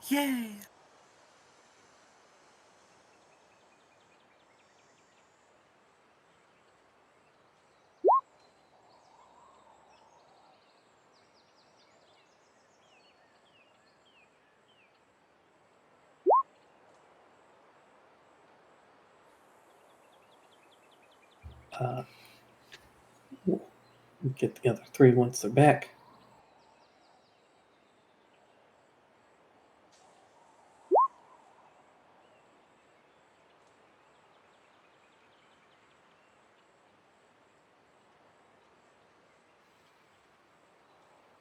Yay! We'll get the other three once they're back.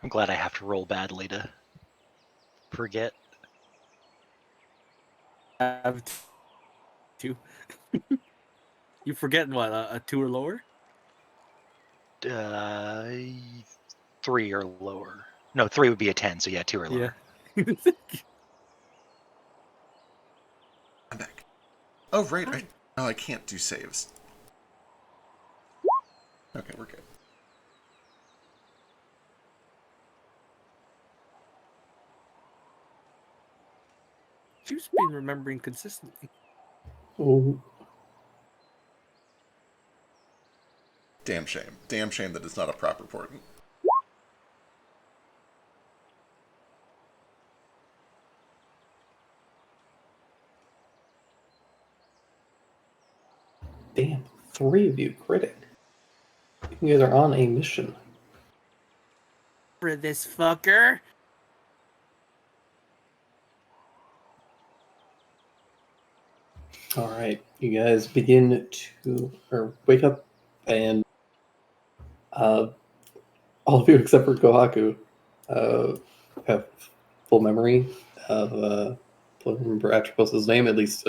I'm glad I have to roll badly to forget. Have two. You forget what? A two or lower? 3 or lower. No, 3 would be a 10. So yeah, 2 or lower. Yeah. I'm back. Oh, right. I can't do saves. Okay, we're good. You've been remembering consistently. Oh, Damn shame. Damn shame that it's not a proper portent. damn. 3 of you critting. You guys are on a mission. For this fucker. All right, you guys begin to wake up, and all of you except for Kohaku have full memory of don't remember Atropos' name, at least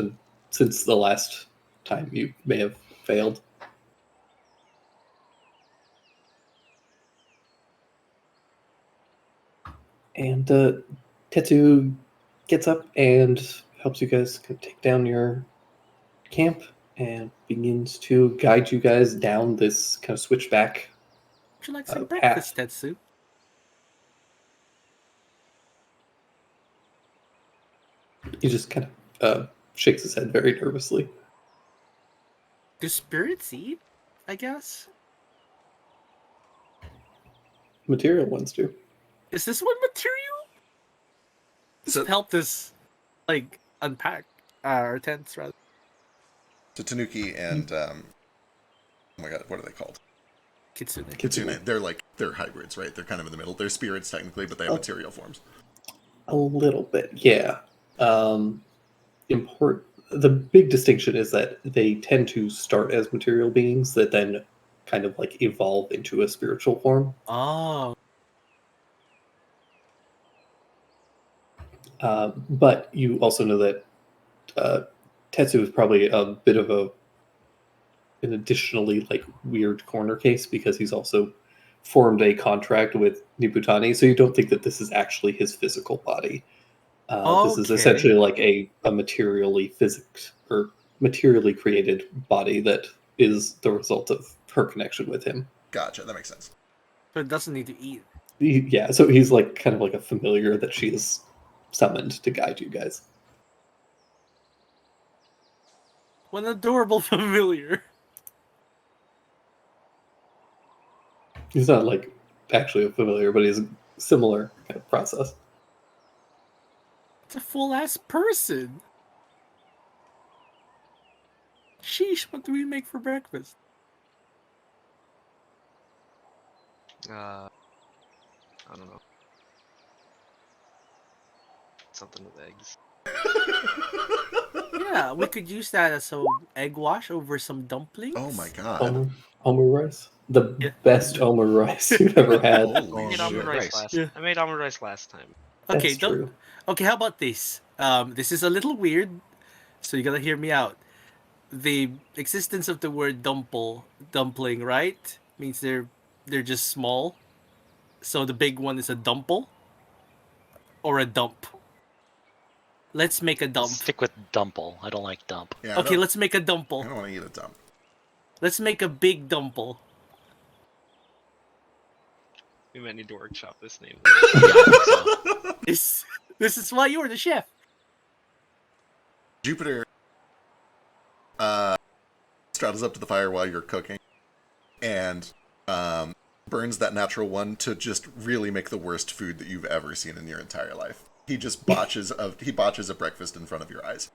since the last time you may have failed. And Tetsu gets up and helps you guys take down your camp and begins to guide you guys down this kind of switchback. Would you like some path. breakfast, Tetsu? He just kind of shakes his head very nervously. Do spirits eat? I guess. Material ones do. Is this one material? So, Help us, like, unpack our tents, rather. so Tanuki and oh my god, what are they called? Kitsune. Kitsune. They're hybrids, right? They're kind of in the middle. They're spirits technically, but they have material forms. A little bit, yeah. The big distinction is that they tend to start as material beings that then kind of like evolve into a spiritual form. Oh. But you also know that Tetsu is probably a bit of an additionally like weird corner case because he's also formed a contract with Nibutani, so you don't think that this is actually his physical body. This is Okay. essentially like a materially created body that is the result of her connection with him. Gotcha, that makes sense. So it doesn't need to eat. Yeah, so he's like kind of like a familiar that she has summoned to guide you guys. What an adorable familiar. He's not like actually a familiar, but he's a similar kind of process. It's a full ass person. Sheesh, what do we make for breakfast? I don't know. Something with eggs. Yeah, we could use that as a egg wash over some dumplings. Oh my god. Omu rice. The Yeah. best omu rice you've ever had. I Holy made shit. almond rice Rice. last. Yeah. I made almond rice last time. Okay, That's true. Okay, how about this? This is a little weird, so you gotta hear me out. The existence of the word dumpling, right? Means they're just small. So the big one is a dumple or a dump. Let's make a dump. Stick with dumple. I don't like dump. Yeah, Okay, let's make a I dumple. don't want to eat a dump. Let's make a big dumple. We might need to workshop this name. This is why you were the chef. Jupiter straddles up to the fire while you're cooking and burns that natural one to just really make the worst food that you've ever seen in your entire life. He just botches a breakfast in front of your eyes.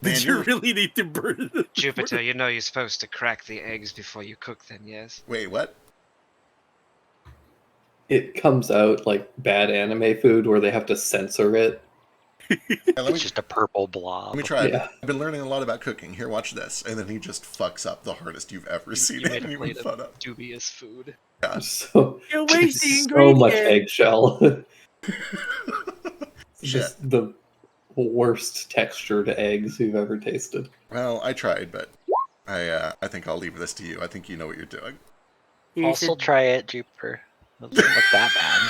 Man, Did you you're- really need to burn the Jupiter, you know you're supposed to crack the eggs before you cook them, yes? Wait, what? It comes out like bad anime food where they have to censor it. Hey, let me It's just a purple blob. Let me try it. Yeah. I've been learning a lot about cooking. Here, watch this. And then he just fucks up the hardest you've ever seen You made a anyone plate fuck of up. dubious food. Yeah. So, You're wasting so much ingredients. eggshell. Shit. Just the worst textured eggs you've ever tasted. Well, I tried, but I think I'll leave this to you. I think you know what you're doing. He I'll still said, try it, Jupiter. It doesn't look that bad.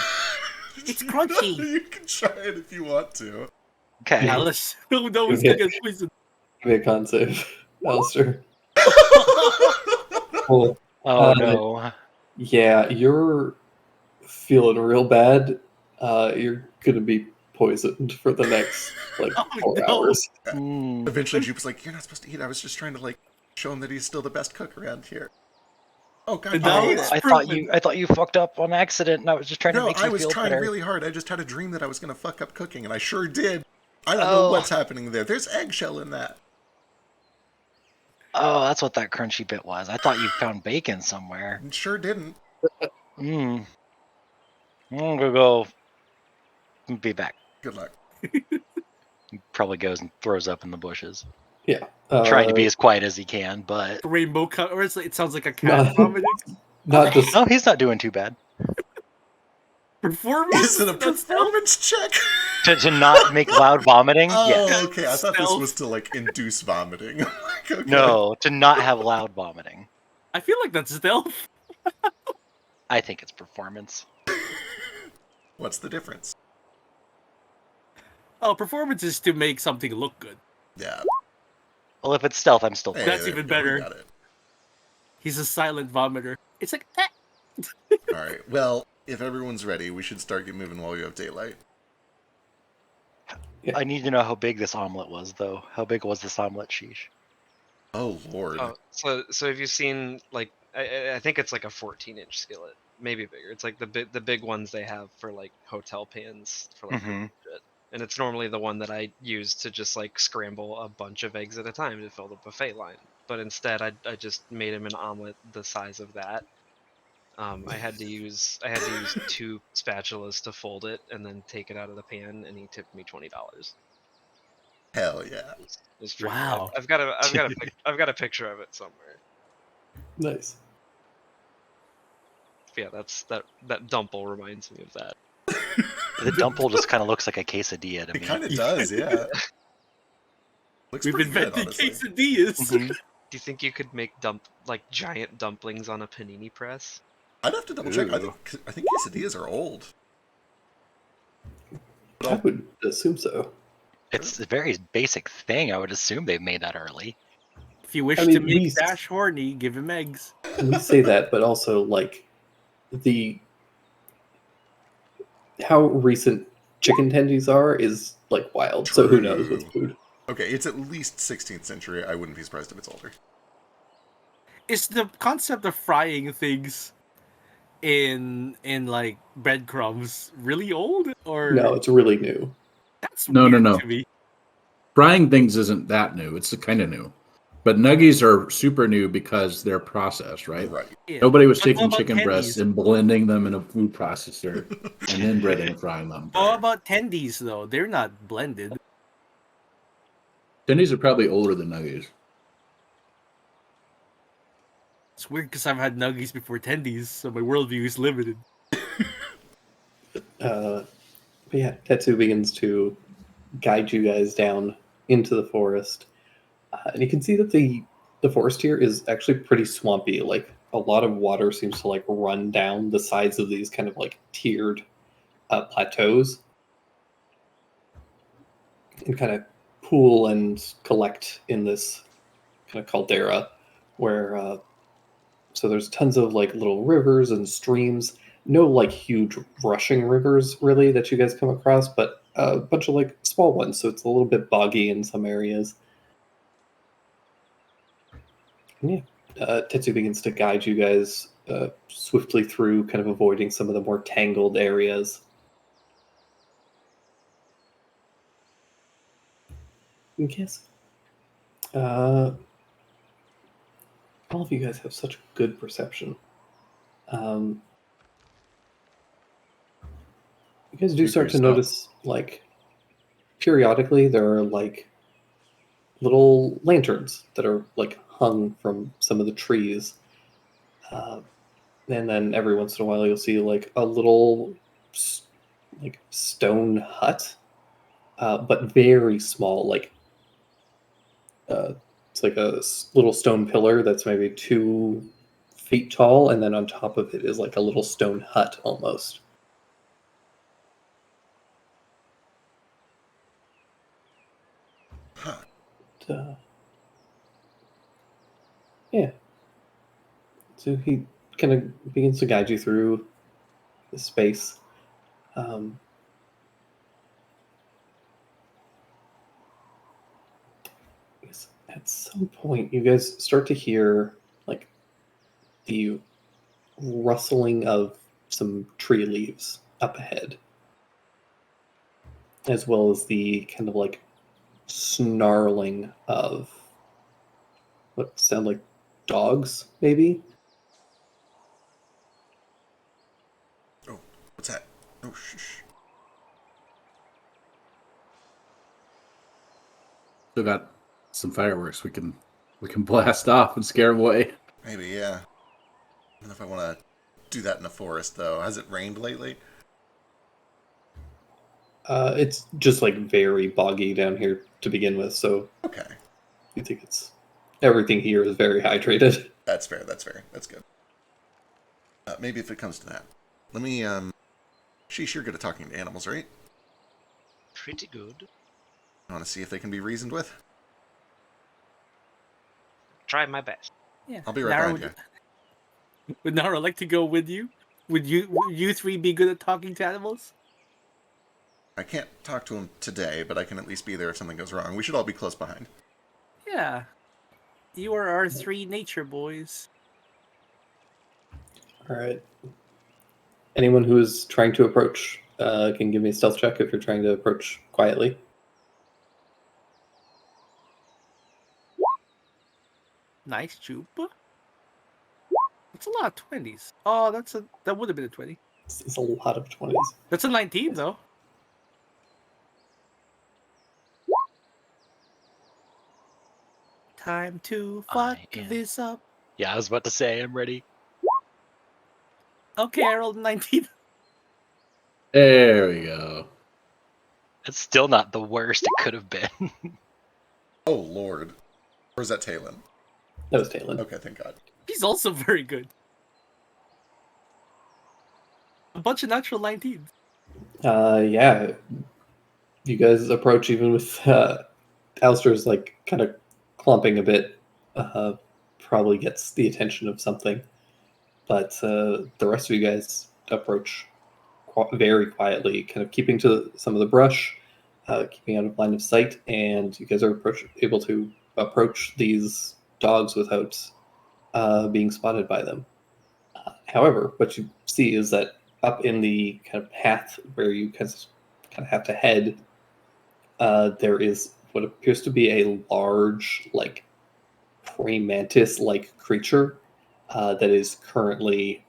It's crunchy. You can try it if you want to. Okay. Alice. Oh no, he's Okay. gonna get poisoned. Give me a con save, Alistair. Cool. Oh no. Yeah, you're feeling real bad. You're gonna be poisoned for the next like Oh, 4 no. hours. Mm. Eventually, Jupe's like, "You're not supposed to eat. I was just trying to like show him that he's still the best cook around here." Oh God, And you now ate it's it. I thought you fucked up on accident, and I was just trying to No, make I you was feel trying better. really hard. I just had a dream that I was gonna fuck up cooking, and I sure did. I don't know Oh. what's happening there. There's eggshell in that. Oh, that's what that crunchy bit was. I thought you found bacon somewhere. Sure didn't. Mm. I'm gonna go. Be back. Good luck. He probably goes and throws up in the bushes, Yeah. trying to be as quiet as he can. But Rainbow cut, or it sounds like a No. cat vomiting. not just no, he's not doing too bad. Performance. Is it a That's performance check? To not make loud vomiting. Oh, Yes. okay. I thought this Stealth. was to like induce vomiting. Like, okay. No, to not have loud vomiting. I feel like that's stealth. I think it's performance. What's the difference? Oh, performance is to make something look good. Yeah. Well, if it's stealth, I'm still. Hey, That's there even we go. We better. got it. He's a silent vomiter. It's like, All right. Well, if everyone's ready, we should start get moving while we have daylight. I need to know how big this omelet was, though. How big was this omelet, sheesh? Oh Lord. Oh, so have you seen like I think it's like a 14-inch skillet, maybe bigger. It's like the big ones they have for like hotel pans for like Mhm. shit. And it's normally the one that I use to just like scramble a bunch of eggs at a time to fill the buffet line. But instead, I just made him an omelet the size of that. I had to use 2 spatulas to fold it and then take it out of the pan, and he tipped me $20. Hell yeah. It's pretty Wow. good. I've got a picture of it somewhere. nice. Yeah, that dumple reminds me of that. The dumple just kind of looks like a quesadilla to It me. kind of does, yeah. Looks we've pretty good, invented honestly. quesadillas. Mhm. Do you think you could make giant dumplings on a panini press? I'd have to double check. Ooh. I think quesadillas are old. I would assume so. It's a very basic thing. I would assume they've made that early. If you wish I mean, to make these- Dash horny, give him eggs. We say that, but also like the how recent chicken tendies are is like wild. So who knows with food? Okay, it's at least 16th century. I wouldn't be surprised if it's older. Is the concept of frying things in like breadcrumbs really old, or No, it's really new. that's No, weird no. to me? Frying things isn't that new. It's kind of new. But nuggies are super new because they're processed, right? Right. Yeah. Nobody was But what taking about chicken breasts tendies? and blending them in a food processor and then breading and frying them. What about tendies though? They're not blended. Tendies are probably older than nuggies. It's weird because I've had nuggies before tendies, so my worldview is limited. But yeah, Tetsu begins to guide you guys down into the forest, and you can see that the forest here is actually pretty swampy. Like a lot of water seems to like run down the sides of these kind of like tiered plateaus, and kind of pool and collect in this kind of caldera, where so there's tons of like little rivers and streams. No like huge rushing rivers really that you guys come across, but a bunch of like small ones, so it's a little bit boggy in some areas. And yeah, Tetsu begins to guide you guys swiftly through, kind of avoiding some of the more tangled areas. Yes. All of you guys have such good perception. You guys do Speak for start to yourself. notice, like, periodically there are, like, little lanterns that are, like, hung from some of the trees. And then every once in a while you'll see, like, a little, like, stone hut, but very small, like, it's like a little stone pillar that's maybe 2 feet tall, and then on top of it is like a little stone hut almost. Huh. Yeah. So he kind of begins to guide you through the space. At some point, you guys start to hear like the rustling of some tree leaves up ahead, as well as the kind of like snarling of what sound like dogs, maybe. Oh, what's that? Oh, shh. Still got some fireworks we can blast off and scare them away. Maybe, yeah. I don't know if I want to do that in the forest, though. Has it rained lately? It's just like very boggy down here to begin with, so Okay. you think it's everything here is very hydrated. That's fair, that's fair. That's good. Maybe if it comes to that. Let me, Sheesh, you're good at talking to animals, right? Pretty good. I want to see if they can be reasoned with? Try my best. Yeah. I'll be right Nara, behind you. would Nara like to go with you? Would you three be good at talking to animals? I can't talk to him today, but I can at least be there if something goes wrong. We should all be close behind. Yeah. You are our three nature boys. All right. Anyone who is trying to approach can give me a stealth check if you're trying to approach quietly. Nice, Jupe. That's a lot of 20s. Oh, that would have been a 20. It's a lot of 20s. That's a 19 though. Time to fuck I am- this up. Yeah, I was about to say I'm ready. Okay, I rolled a 19. There we go. It's still not the worst it could have been. Oh, Lord. Or is that Talon? That was Talon. Okay, thank God. He's also very good. A bunch of natural 19s. Yeah. You guys approach even with Alistair's like kind of clumping a bit. Probably gets the attention of something. But the rest of you guys approach very quietly, kind of keeping to some of the brush, keeping out of line of sight, and you guys are able to approach these dogs without being spotted by them. However, what you see is that up in the kind of path where you kind of have to head, there is what appears to be a large, like, praying mantis-like creature that is currently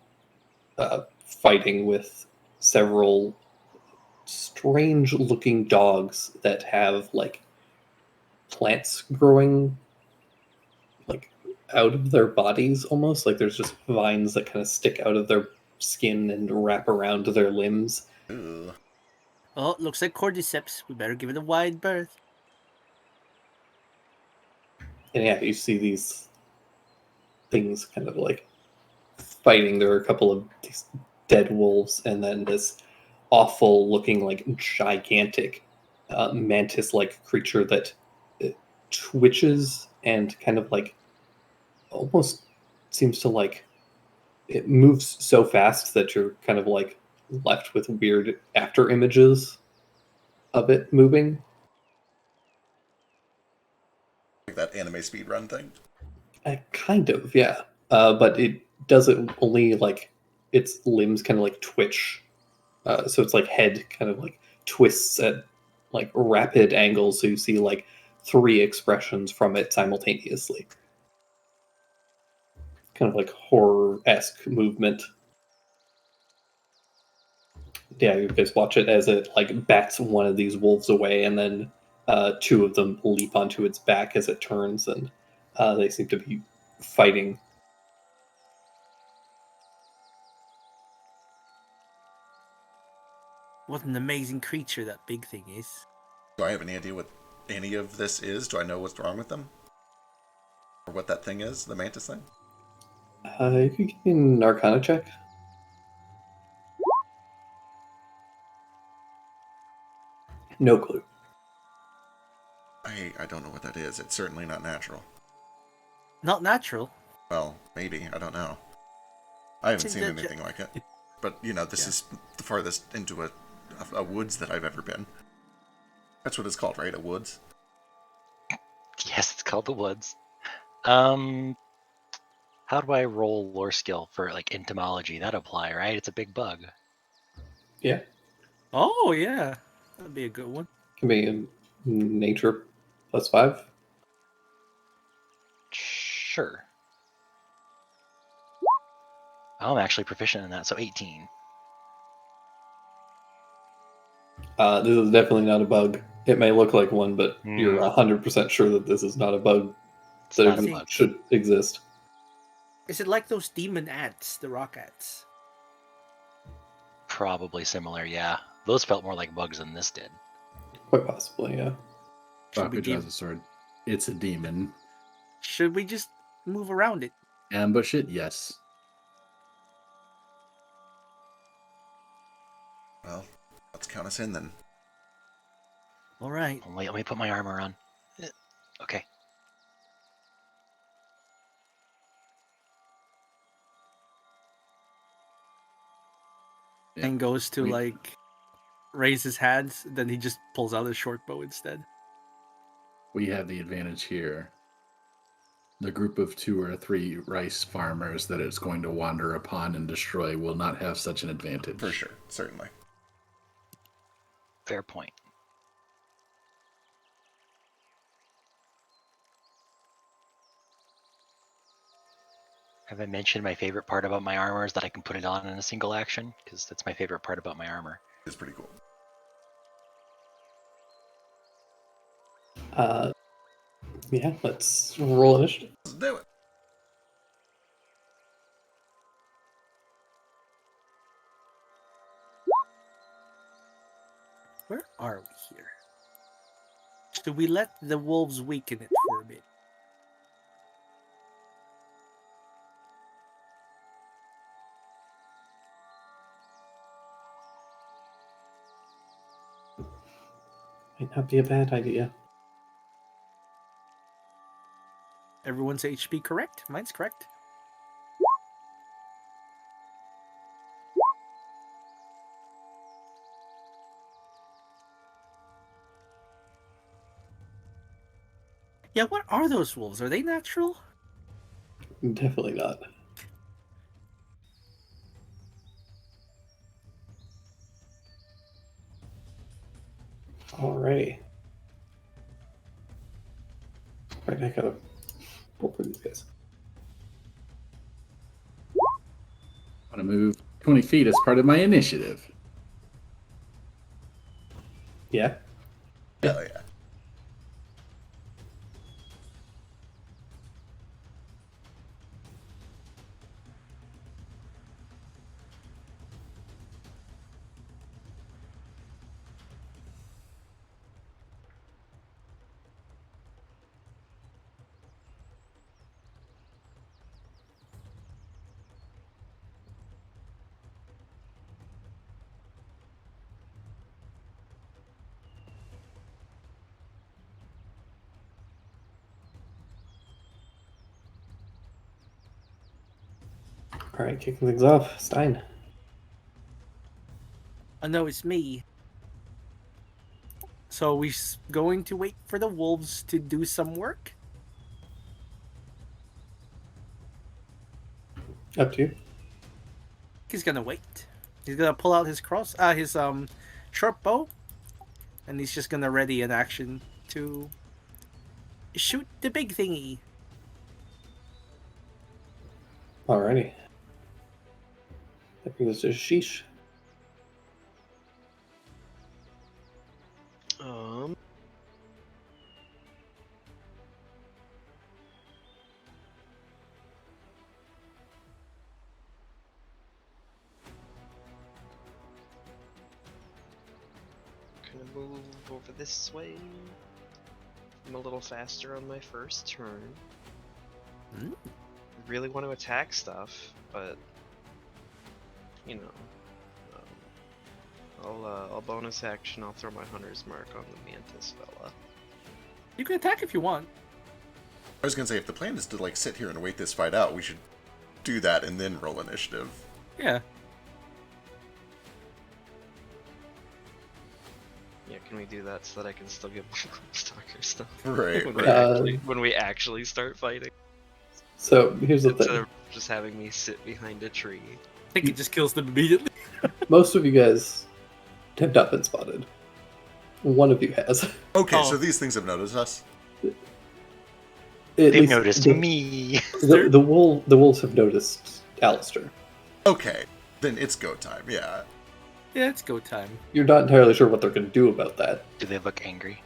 fighting with several strange-looking dogs that have like plants growing like out of their bodies, almost like there's just vines that kind of stick out of their skin and wrap around their limbs. Ugh. Oh, looks like cordyceps. We better give it a wide berth. And yeah, you see these things kind of like fighting. There are a couple of these dead wolves, and then this awful looking, like gigantic mantis like creature that twitches and kind of like almost seems to like it moves so fast that you're kind of like left with weird after images of it moving. Like that anime speedrun thing. Kind of, yeah. But it does it only like its limbs kind of like twitch. So it's like head kind of like twists at like rapid angles. So you see like 3 expressions from it simultaneously. Kind of like horror-esque movement. Yeah, you guys watch it as it like bats one of these wolves away, and then 2 of them leap onto its back as it turns, and they seem to be fighting. What an amazing creature that big thing is. Do I have any idea what any of this is? Do I know what's wrong with them? Or what that thing is? The mantis thing? You can give me an Arcana check. No clue. I don't know what that is. It's certainly not natural. Not natural. Well, maybe. I don't know. I haven't It's seen a- anything like it. But, you know, this is the farthest into a woods that I've ever been. That's what it's called, right? A woods? Yes, it's called the woods. How do I roll lore skill for like entomology? That'd apply, right? It's a big bug. Yeah, Oh yeah, that'd be a good one. can be in nature +5. Sure. I'm actually proficient in that, so 18. This is definitely not a bug. It may look like one, but you're Hmm. 100% sure that this is not a bug It's that not a even bug. should exist. Is it like those demon ants, the rock ants? Probably similar, yeah. Those felt more like bugs than this did. Quite possibly, yeah. Should we Baku draws give? a sword. It's a demon. Should we just move around it? Ambush it? Yes. Well, let's count us in then. All right. Wait, let me put my armor on. Okay. Yeah. And goes to We- like raise his hands, then he just pulls out his short bow instead. We have the advantage here. The group of 2 or 3 rice farmers that it's going to wander upon and destroy will not have such an advantage. For sure. Certainly. Fair point. Have I mentioned my favorite part about my armor is that I can put it on in a single action? Because that's my favorite part about my armor. It's pretty cool. Yeah, let's roll initiative. Let's do it. Where are we here? Should we let the wolves weaken it for a bit? Might not be a bad idea. Everyone's HP correct? Mine's correct. Yeah, what are those wolves? Are they natural? Definitely not. Alright. Right, I gotta pull for these guys. I want to move 20 feet as part of my initiative. Yeah. Hell yeah. Alright, kicking things off. Stein. Oh no, it's me. So we going to wait for the wolves to do some work? Up to you. He's gonna wait. He's gonna pull out his short bow, and he's just gonna ready an action to shoot the big thingy. Alrighty. That brings us to Sheesh. Gonna move over this way. I'm a little faster on my first turn. really want to attack stuff, but you know, I'll bonus action. I'll throw my hunter's mark on the mantis fella. You can attack if you want. I was gonna say, if the plan is to like sit here and wait this fight out, we should do that and then roll initiative. Yeah. Yeah, can we do that so that I can still get my Gloomstalker stuff Right, when, right. when we actually start fighting? So here's the Instead thing. of just having me sit behind a tree. I think it just kills them immediately. Most of you guys have not been spotted. One of you has. Okay, Oh. so these things have noticed us. At They've least noticed me. The wolves have noticed Alistair. Okay, then it's go time. Yeah. Yeah, it's go time. You're not entirely sure what they're going to do about that, Do they look angry?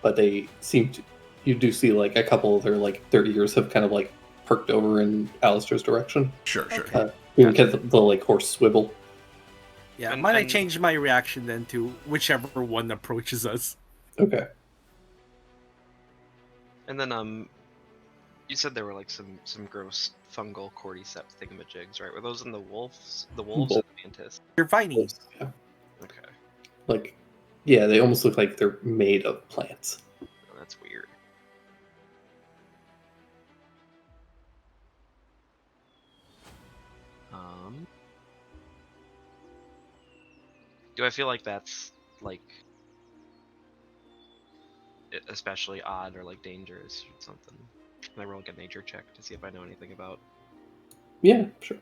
but they seem to. You do see like a couple of their ears have kind of like perked over in Alistair's direction. Sure, sure. Okay. You can get the like horse swivel. Yeah, And- might I and- change my reaction then to whichever one approaches us? Okay. And then you said there were like some gross fungal cordyceps thingamajigs, right? Were those in the wolves? The wolves or the mantis? You're viney. Yeah. Okay. Like, yeah, they almost look like they're made of plants. Oh, that's weird. Do I feel like that's like especially odd or like dangerous or something? Can I roll like a nature check to see if I know anything about? Yeah, sure.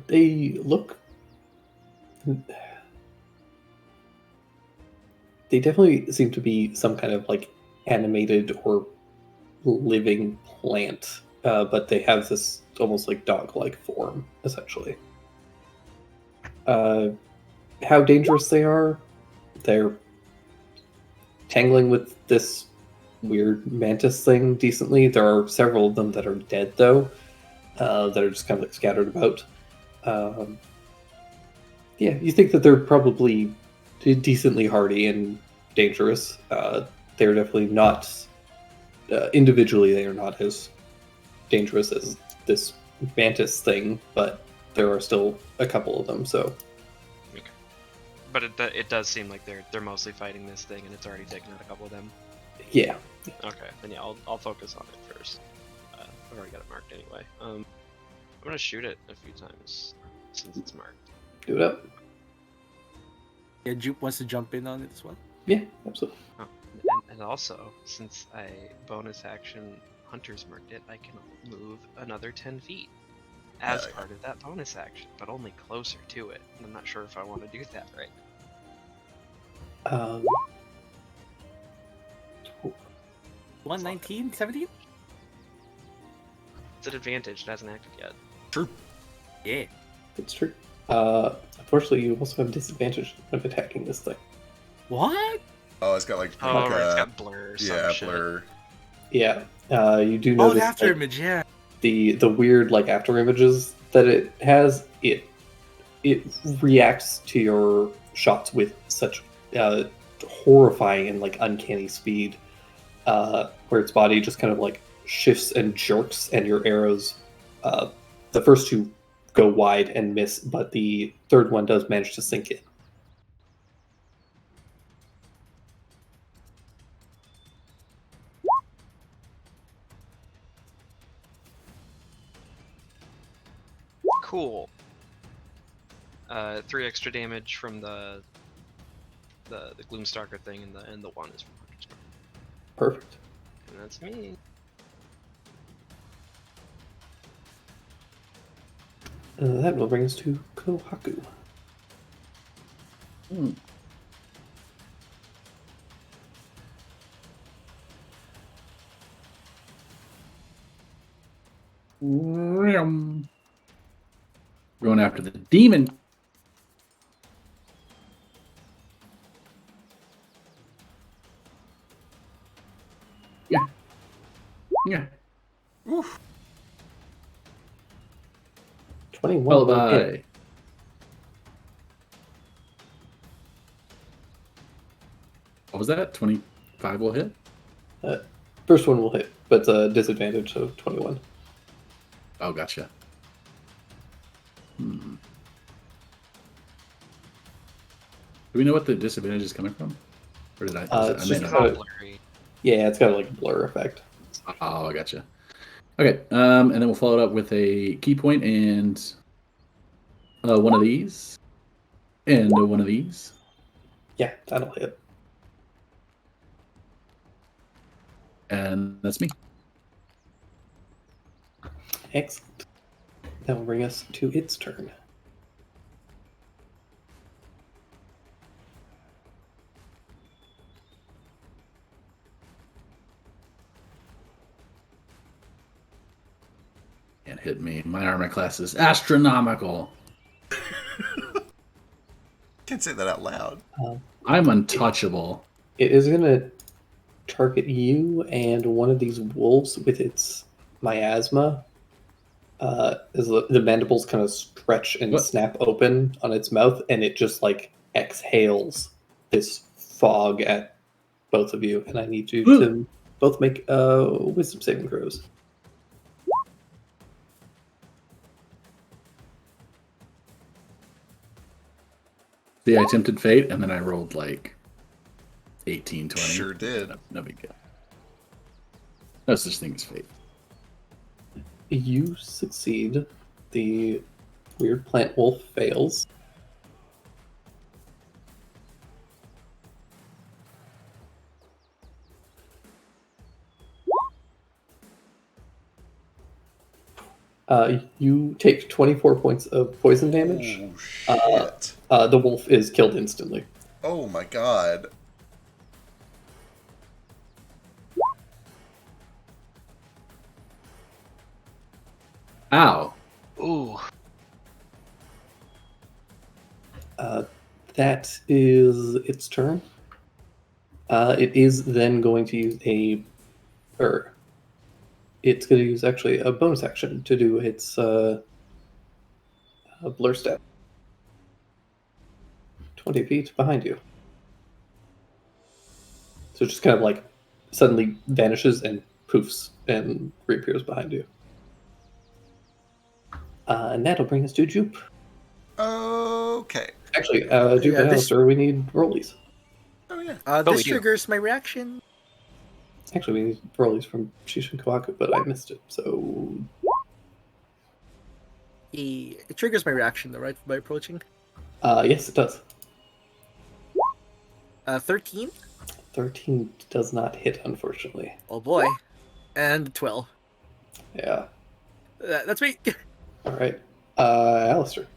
They look. They definitely seem to be some kind of like animated or living plant, but they have this almost like dog-like form, essentially. How dangerous they are? They're tangling with this weird mantis thing decently. There are several of them that are dead, though, that are just kind of like scattered about. Yeah, you think that they're probably decently hardy and dangerous. They're definitely not, individually, they are not as dangerous as this mantis thing, but there are still a couple of them, so. But it does seem like they're mostly fighting this thing, and it's already taken out a couple of them. Yeah. Okay, then yeah, I'll focus on it first. I've already got it marked anyway. I'm gonna shoot it a few times since it's marked. Do it up. Yeah, Jupe wants to jump in on it as well. Yeah, absolutely. Oh, and also, since I bonus action Hunter's marked it, I can move another 10 feet as Yeah. part of that bonus action, but only closer to it. And I'm not sure if I want to do that right. 119, 17? It's an advantage, it hasn't acted yet. True. Yeah. It's true. Unfortunately, you also have disadvantage when attacking this thing. What? Oh, it's got like, Oh, like, right, it's got blur or some yeah, shit. blur. Yeah, you do Oh, notice the after like, image, yeah. the weird like after images that it has. It reacts to your shots with such horrifying and like uncanny speed, where its body just kind of like shifts and jerks, and your arrows, the first two go wide and miss, but the third one does manage to sink in. Cool. 3 extra damage from the Gloomstalker thing, and the 1 is from Hunter's Mark. Perfect. And that's me. That will bring us to Kohaku. Going after the demon. Yeah. Yeah. 21. Well, will hit. What was that? 25 will hit? First one will hit, but it's a disadvantage of 21. Oh, gotcha. Do we know what the disadvantage is coming from? Or did I? It's I just may not- kinda- Blurry. Yeah, it's got like a blur effect. Oh, I gotcha. Okay, and then we'll follow it up with a key point and one of these, and one of these. Yeah, that'll hit. And that's me. Excellent. That will bring us to its turn. And hit me. My armor class is astronomical. Can't say that out loud. I'm untouchable. It is going to target you and one of these wolves with its miasma. As the mandibles kind of stretch and What? snap open on its mouth, and it just like exhales this fog at both of you. And I need you to both make wisdom saving throws. See, I attempted fate, and then I rolled like 18, 20. Sure did. No big deal. No such thing as fate. You succeed. The weird plant wolf fails. You take 24 points of poison damage. Oh, shit. The wolf is killed instantly. Oh my god. Ow. Ooh. That is its turn. It is then going to use it's going to use actually a bonus action to do its a blur step. 20 feet behind you. So it just kind of like suddenly vanishes and poofs and reappears behind you. And that'll bring us to Jupe. Okay. Actually, Jupe Yeah, and this- Alistair, we need rollies. Oh, yeah. This we do. triggers my reaction. Actually, we need rollies from Shishin Kawaku, but I missed it. So, It triggers my reaction, though, right? By approaching. yes, it does. 13. 13 does not hit, unfortunately. Oh boy. And 12. Yeah. That's me. All right. Alistair.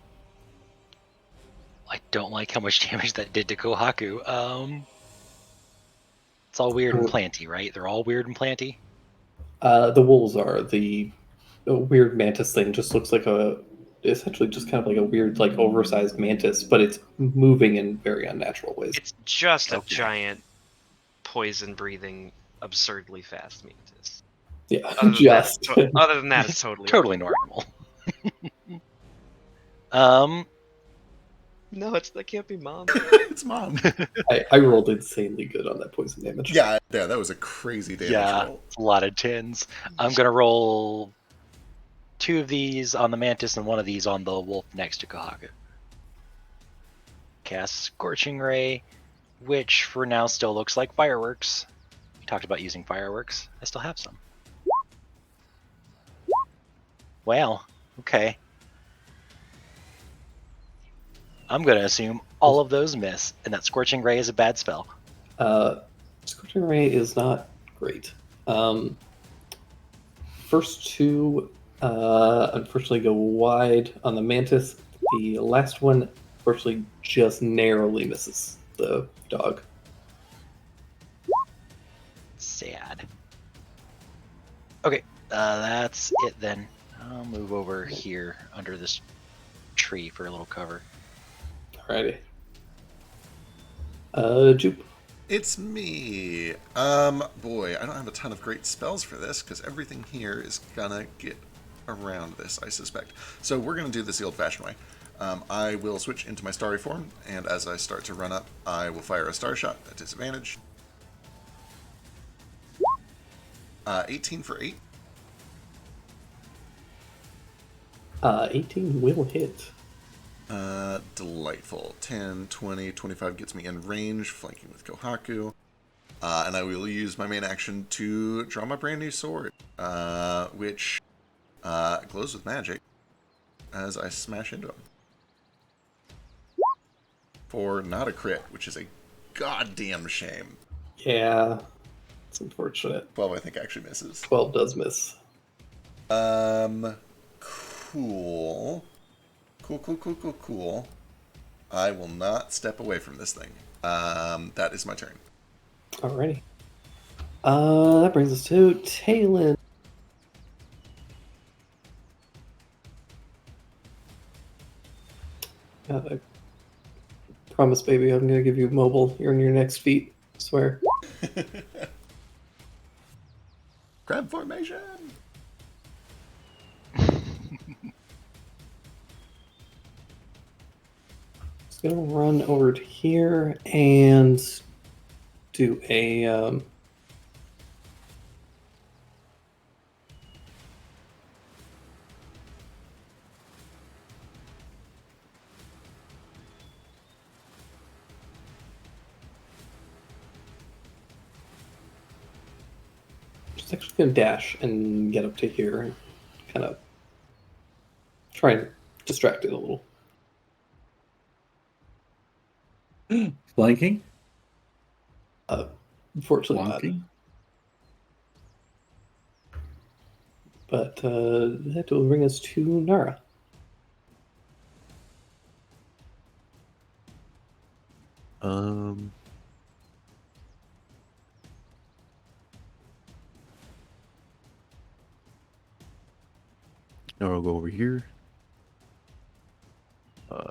I don't like how much damage that did to Kohaku. It's all weird and planty, right? They're all weird and planty. The wolves are the weird mantis thing. Just looks like essentially just kind of like a weird, like oversized mantis, but it's moving in very unnatural ways. It's just a Okay. giant, poison-breathing, absurdly fast mantis. Yeah, Other than just. that, other than that, it's totally Totally normal. Um, No, that can't be mom. It's mom. I rolled insanely good on that poison damage. Yeah, that was a crazy damage yeah, roll. it's a lot of tens. I'm gonna roll 2 of these on the mantis and 1 of these on the wolf next to Kohaku. Cast Scorching Ray, which for now still looks like fireworks. We talked about using fireworks. I still have some. Wow. Okay. I'm gonna assume all of those miss, and that Scorching Ray is a bad spell. Scorching Ray is not great. First 2, unfortunately, go wide on the mantis. The last one, unfortunately, just narrowly misses the dog. Sad. Okay, that's it then. I'll move over here under this tree for a little cover. Alrighty. Jupe. It's me. Boy, I don't have a ton of great spells for this because everything here is gonna get around this, I suspect. So we're gonna do this the old-fashioned way. I will switch into my starry form, and as I start to run up, I will fire a star shot at disadvantage. 18 for 8. 18 will hit. Delightful. 10, 20, 25 gets me in range, flanking with Kohaku. And I will use my main action to draw my brand new sword, which glows with magic as I smash into him. For not a crit, which is a goddamn shame. Yeah, it's unfortunate. 12, I think, actually misses. 12 does miss. Cool. Cool. I will not step away from this thing. That is my turn. Alrighty. That brings us to Talon. I promise, baby, I'm gonna give you mobile. You're on your next feet. I swear. Crab formation! Just gonna run over to here and do a just actually gonna dash and get up to here and kind of try and distract it a little. Flanking? Unfortunately not. Flanking? But that will bring us to Nara. Now I'll go over here.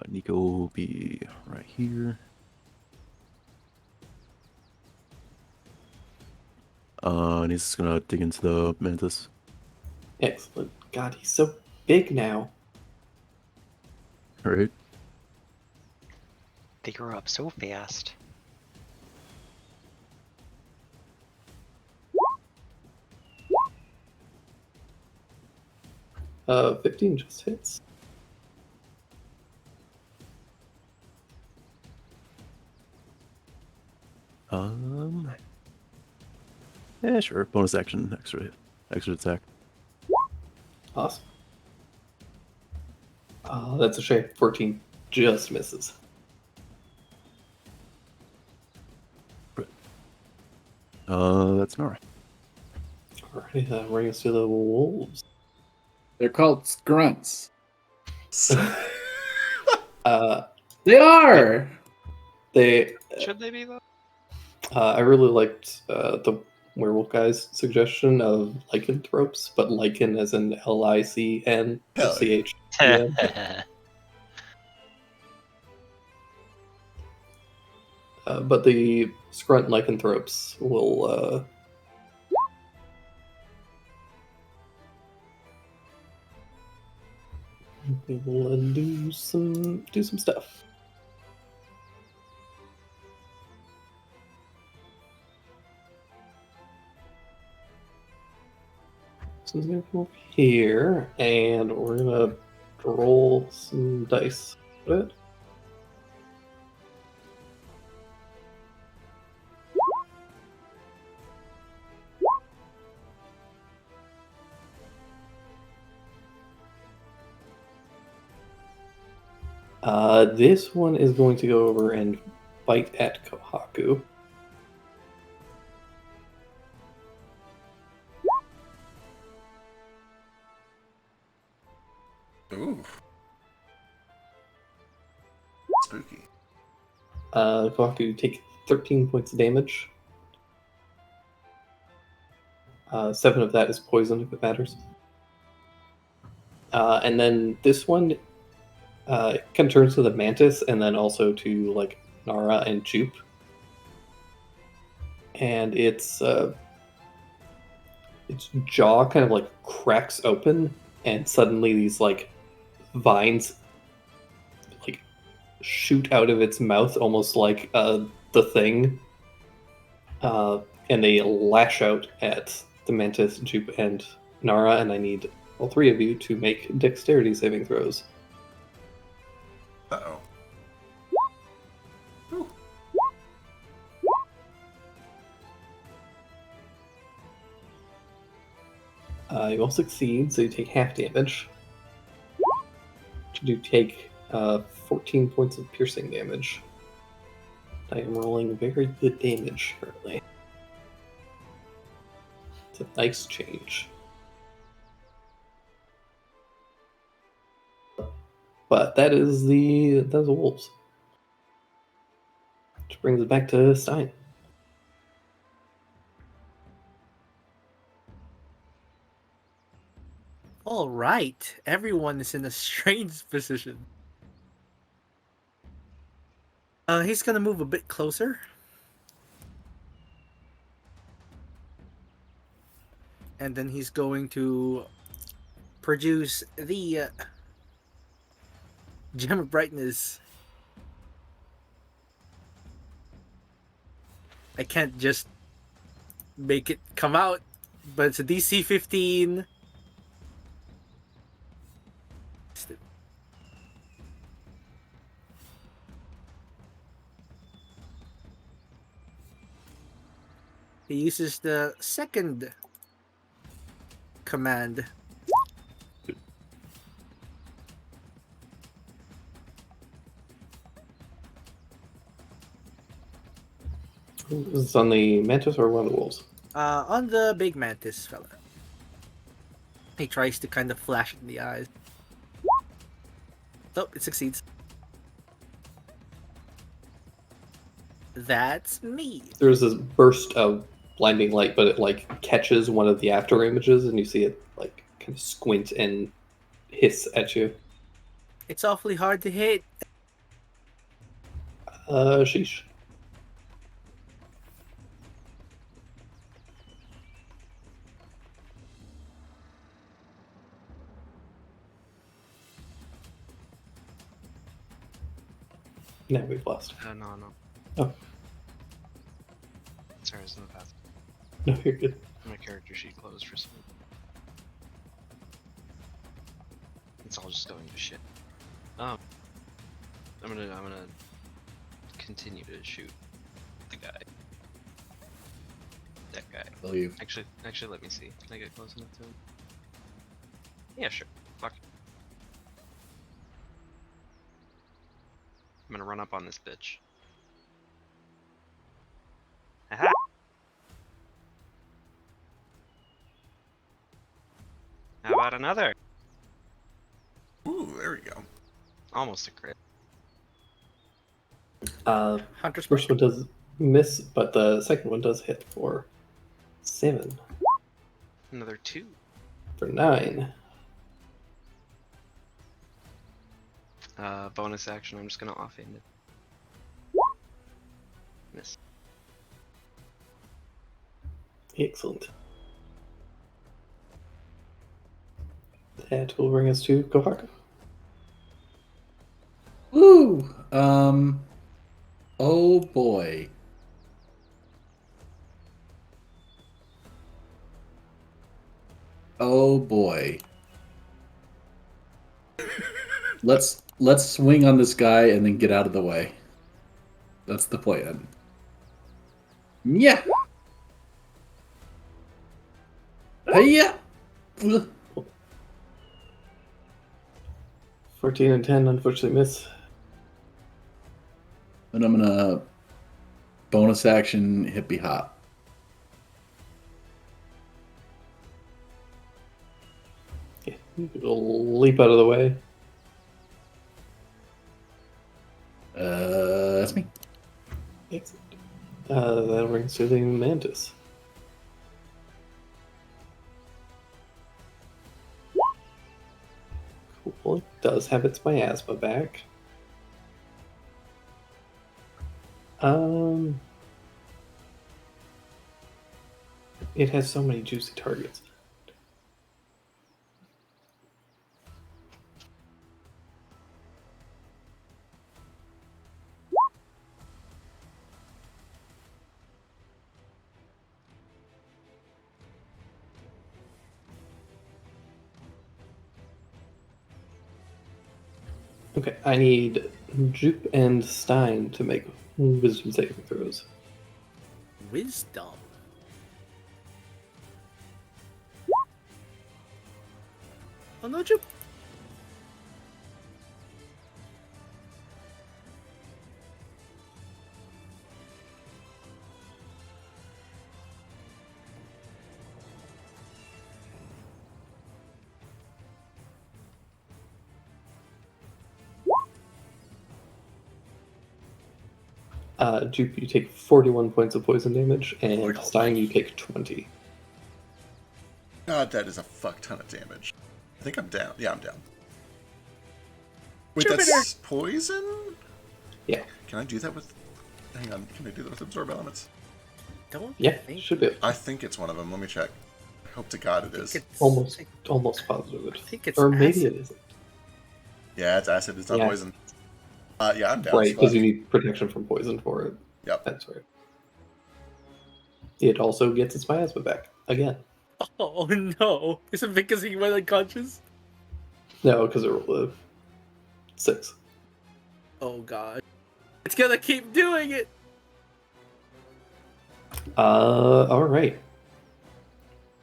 Nico will be right here. And he's just gonna dig into the mantis. Excellent. God, he's so big now. Alright. They grew up so fast. 15 just hits. Yeah, sure. Bonus action, extra attack. Awesome. That's a shame. 14 just misses. That's Nora. Alrighty, that brings us to the wolves. They're called scrunts. They are! Should they be though? I really liked the werewolf guy's suggestion of lycanthropes, but lichen as in LICN CH. But the scrunt lycanthropes will do some stuff. So I'm gonna come over here, and we're gonna roll some dice. Good. This one is going to go over and bite at Kohaku. Ooh. Spooky. Kohaku take 13 points of damage. 7 of that is poison, if it matters. And then this one kind of turns to the mantis, and then also to like Nara and Jupe. And its jaw kind of like cracks open, and suddenly these like vines like shoot out of its mouth, almost like the thing, and they lash out at the Mantis, Jupe, and Nara, and I need all three of you to make dexterity saving throws. Uh-oh. Ooh. You all succeed, so you take half damage. You do take 14 points of piercing damage. I am rolling very good damage currently. It's a nice change. But that is the wolves. Which brings it back to Stein. All right, everyone is in a strange position. He's gonna move a bit closer. And then he's going to produce the Gem of Brightness. I can't just make it come out, but it's a DC 15. He uses the second command. Is this on the Mantis or one of the wolves? On the big mantis fella. He tries to kind of flash it in the eyes. Nope, it succeeds. That's me. There's this burst of blinding light, but it like catches one of the after images, and you see it like kind of squint and hiss at you. It's awfully hard to hit. Sheesh. No, we've lost. No. Oh. Sorry, it's in the path. No, you're good. My character sheet closed for some. It's all just going to shit. I'm gonna continue to shoot the guy. That guy. Believe. Actually, let me see. Can I get close enough to him? Yeah, sure. Fuck. I'm gonna run up on this bitch. Aha! How about another? Ooh, there we go. Almost a crit. Hunter's First one does miss, but the second one does hit for 7. Another 2. For 9. Bonus action, I'm just gonna offhand it. Miss. Excellent. That will bring us to Kohaku. Woo! Oh boy. Oh boy. Let's swing on this guy and then get out of the way. That's the plan. Yeah. Hey-ya. 14 and 10, unfortunately, miss. And I'm gonna bonus action hippie hop. Yeah, it'll leap out of the way. That's me. Excellent. That brings to the Mantis. Cool. It does have its miasma back. It has so many juicy targets. Okay, I need Jupe and Stein to make wisdom saving throws. Wisdom. Oh no, Jupe. Jupe, you take 41 points of poison damage, and Lord Stein, you almighty. take 20. God, that is a fuck ton of damage. I think I'm down. Yeah, I'm down. Wait, Jupiter! that's poison? Yeah. Can I do that with... Hang on, can I do that with Absorb Elements? Don't Yeah, think should be I think it's one of them. Let me check. I hope to God it is. it's almost positive. I think it's Or maybe acid. it isn't. Yeah, it's acid. It's not Yeah. poison. Yeah, I'm down. Right, as because fuck. you need protection from poison for it. Yep. That's right. It also gets its miasma back again. Oh no! Is it because he went unconscious? No, because it rolled a 6. Oh god! It's gonna keep doing it. All right.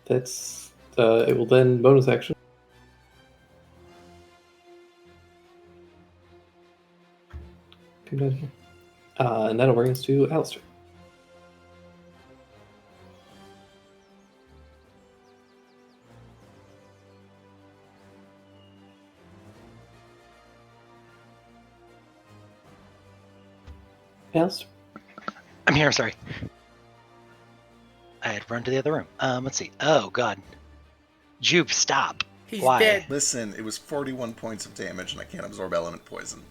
That's it. Will then bonus action. Come down here. And that'll bring us to Alistair. Alistair. I'm here. Sorry. I had run to the other room. Let's see. Oh God. Jupe, stop. He's Why? dead. Listen, it was 41 points of damage, and I can't absorb element poison.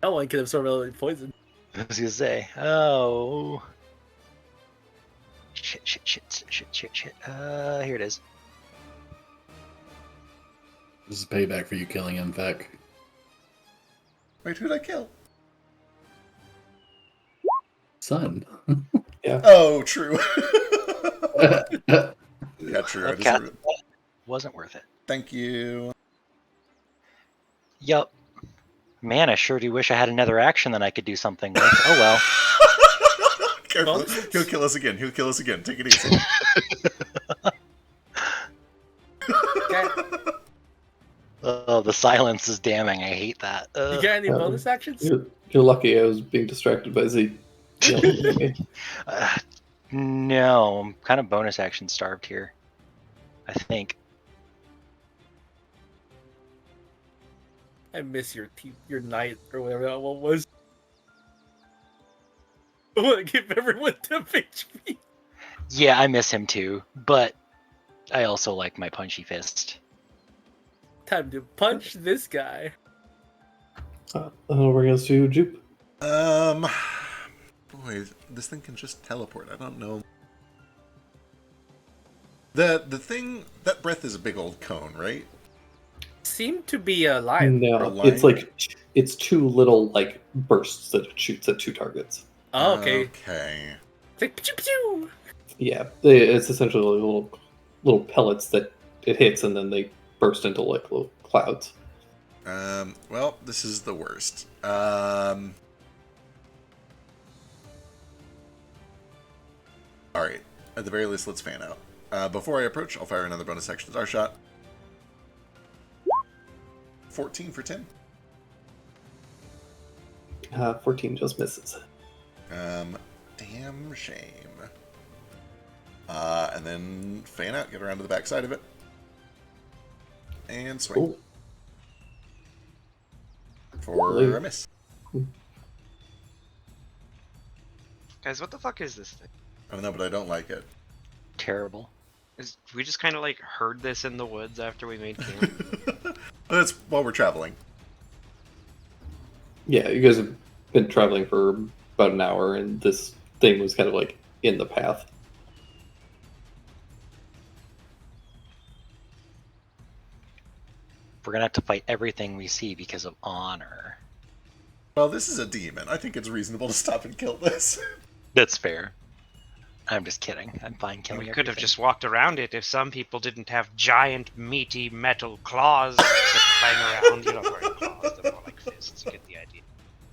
No one can absorb element poison. I was gonna say. Oh. Shit. Here it is. This is payback for you killing him, Vec. Wait, who'd I kill? Son. Oh, true. Yeah, true. I Okay. just re- Wasn't worth it. Thank you. Yup. Man, I sure do wish I had another action that I could do something with. Oh well. Careful. Nonsense. He'll kill us again. He'll kill us again. Take it easy. Oh, the silence is damning. I hate that. You got any bonus actions? You're lucky I was being distracted by Z. yelling at me. No, I'm kind of bonus action starved here. I think. I miss your knight or whatever that one was. I want to give everyone 10 HP. Yeah, I miss him too, but I also like my punchy fist. Time to punch this guy. That'll bring us to Jupe. Boy, this thing can just teleport. I don't know. The thing, that breath is a big old cone, right? Seemed to be alive. No, Or it's line? like it's 2 little like bursts that it shoots at 2 targets. Oh, okay. Okay. It's like pew pew. Yeah, it's essentially little pellets that it hits, and then they burst into like little clouds. Well, this is the worst. Alright. At the very least, let's fan out. Before I approach, I'll fire another bonus action star shot. 14 for 10. 14 just misses. Damn shame. And then fan out, get around to the back side of it. And swing. Ooh. For Really? a miss. Guys, what the fuck is this thing? I don't know, but I don't like it. Terrible. We just kind of like heard this in the woods after we made camp. That's while we're traveling. Yeah, you guys have been traveling for about an hour, and this thing was kind of like in the path. We're gonna have to fight everything we see because of honor. Well, this is a demon. I think it's reasonable to stop and kill this. That's fair. I'm just kidding. I'm fine killing We could have everything. just walked around it if some people didn't have giant, meaty metal claws that playing around. You're not wearing claws, they're more like fists. You get the idea.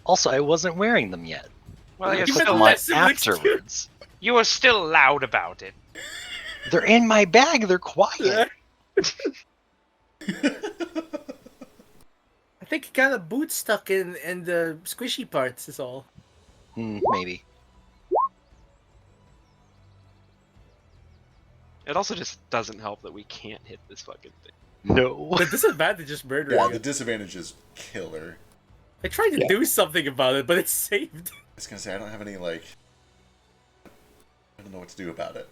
Also, I wasn't wearing them yet. Well, I you're put still them on less of an excuse. afterwards. You were still loud about it. They're in my bag. They're quiet. I think he got a boot stuck in the squishy parts. Is all. Maybe. It also just doesn't help that we can't hit this fucking thing. No. The disadvantage is murdering Yeah, it. the disadvantage is killer. I tried to Yeah. do something about it, but it's saved. I was gonna say, I don't have any, like... I don't know what to do about it.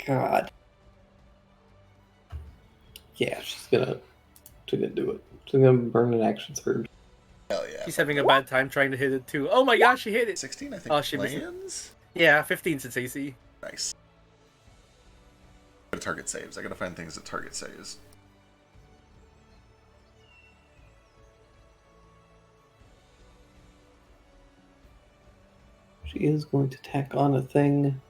God. Yeah, she's gonna do it. She's gonna burn an action surge. Hell yeah. She's having a bad time trying to hit it too. Oh my gosh, she hit it. 16, I think, Oh, she missed it. lands? Yeah, 15 since AC. Nice. Go to target saves. I gotta find things that target saves. She is going to tack on a thing.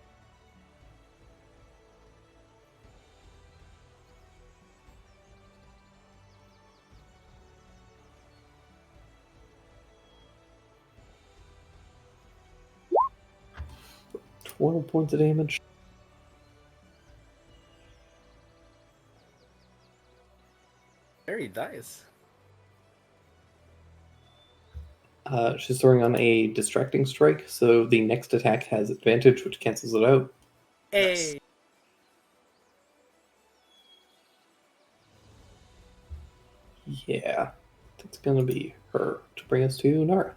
$12 points of damage. Very nice. She's throwing on a distracting strike, so the next attack has advantage, which cancels it out. Hey. Yeah, that's gonna be her to bring us to Nara.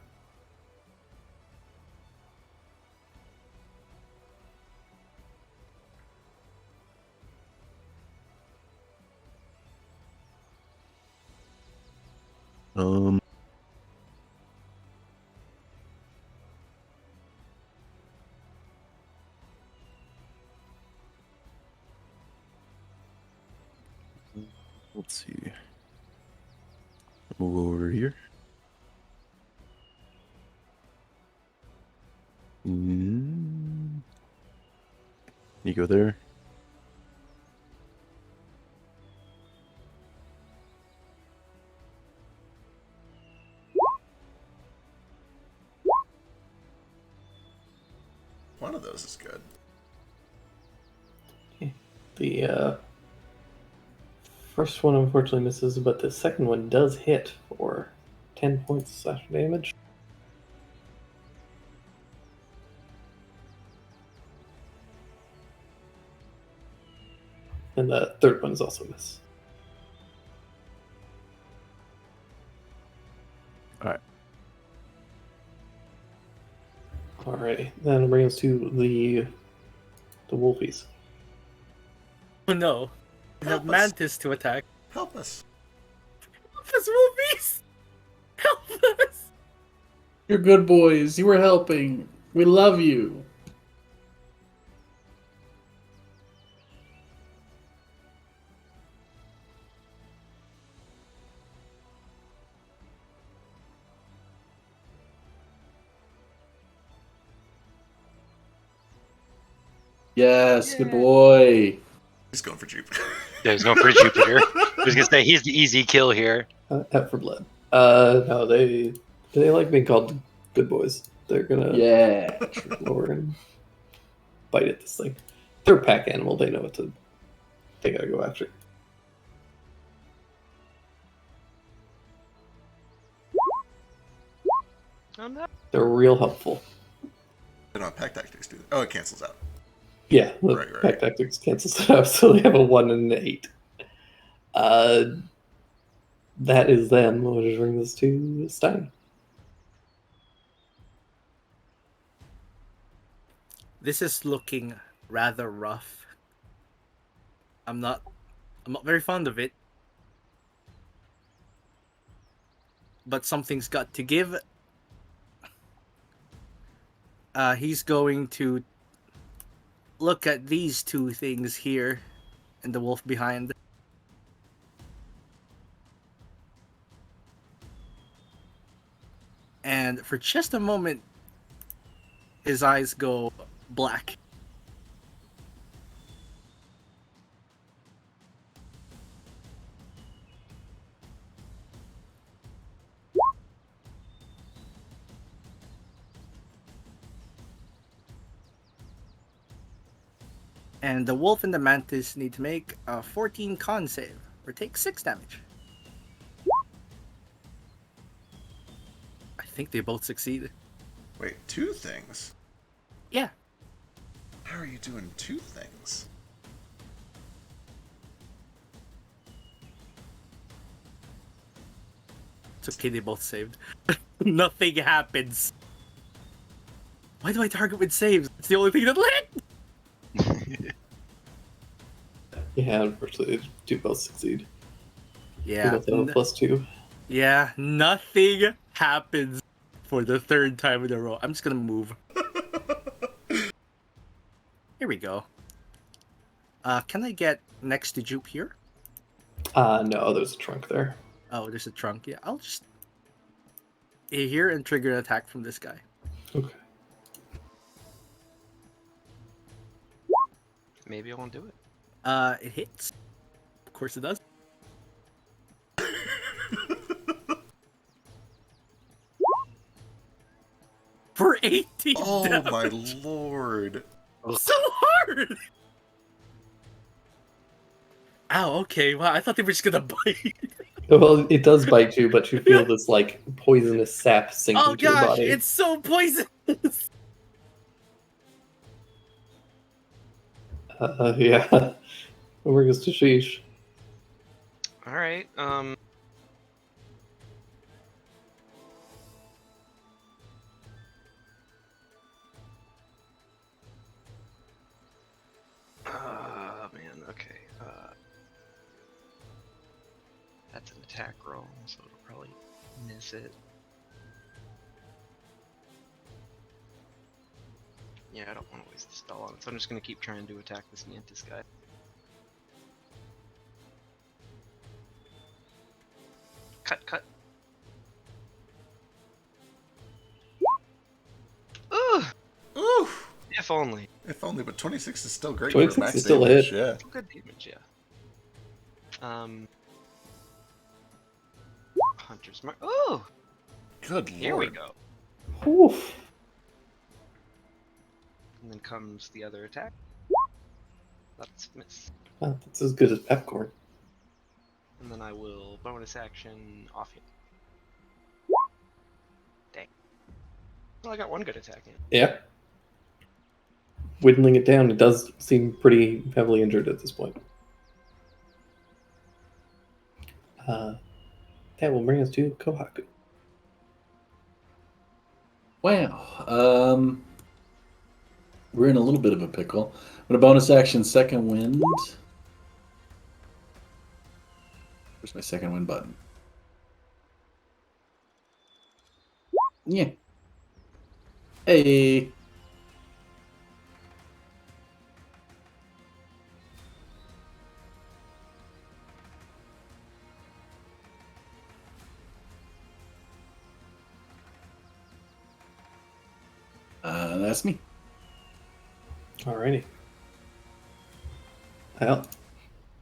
Um. Let's see. Move over here. You go there. One of those is good. The first one unfortunately misses, but the second one does hit for 10 points slash damage. And the third one is also a miss. Alrighty, then bring us to the wolfies. Oh no. We have Help us. Mantis to attack. Help us. Help us, Wolfies! Help us! You're good boys. You were helping. We love you. Yes, good Yeah. boy. He's going for Jupiter. Yeah, he's going for Jupiter. I was gonna say he's the easy kill here. Out for blood. No, they like being called good boys. They're gonna Yeah. lower and bite at this thing. They're a pack animal. They know what to. They gotta go after. Oh no. They're real helpful. They don't have pack tactics, do they? Oh, it cancels out. Yeah, the Right, right. pack tactics cancels it out, so they have a 1 and an 8. That is them. We'll just bring this to Stein. This is looking rather rough. I'm not very fond of it. But something's got to give. He's going to look at these two things here and the wolf behind. And for just a moment, his eyes go black. And the wolf and the mantis need to make a 14 con save or take 6 damage. I think they both succeed. Wait, 2 things? Yeah. How are you doing 2 things? It's okay, they both saved. Nothing happens. Why do I target with saves? It's the only thing that lit! Yeah, unfortunately, they do both succeed. They Yeah. both have a +2. Yeah, nothing happens for the 3rd time in a row. I'm just gonna move. Here we go. Can I get next to Jupe here? No, there's a trunk there. Oh, there's a trunk. Yeah, I'll just stay here and trigger an attack from this guy. Okay. Maybe I won't do it. It hits. Of course it does. For 18 Oh damage. my lord. So hard! Ow, okay. Wow, I thought they were just gonna bite. Well, it does bite you, but you feel this like poisonous sap sink Oh into your gosh, body. it's so poisonous! Yeah. Where goes Tashish? All right. Man. Okay. That's an attack roll, so it'll probably miss it. Yeah, I don't want to waste the spell on it, so I'm just gonna keep trying to attack this Mantis guy. Cut. Ugh! Ooh! If only. If only, but 26 is still great 26 for max is still a damage. hit. Yeah. Still good damage, yeah. Hunter's Mark. Oh! Good Here lord. we go. Oof. And then comes the other attack. That's miss. Oh, that's as good as pepcorn. And then I will bonus action off him. Dang. Well, I got one good attack in. Yeah. Whittling it down, it does seem pretty heavily injured at this point. That will bring us to Kohaku. Wow. We're in a little bit of a pickle. I'm going to bonus action second wind. Where's my second wind button? Yeah. Hey. That's me. Alrighty. Well,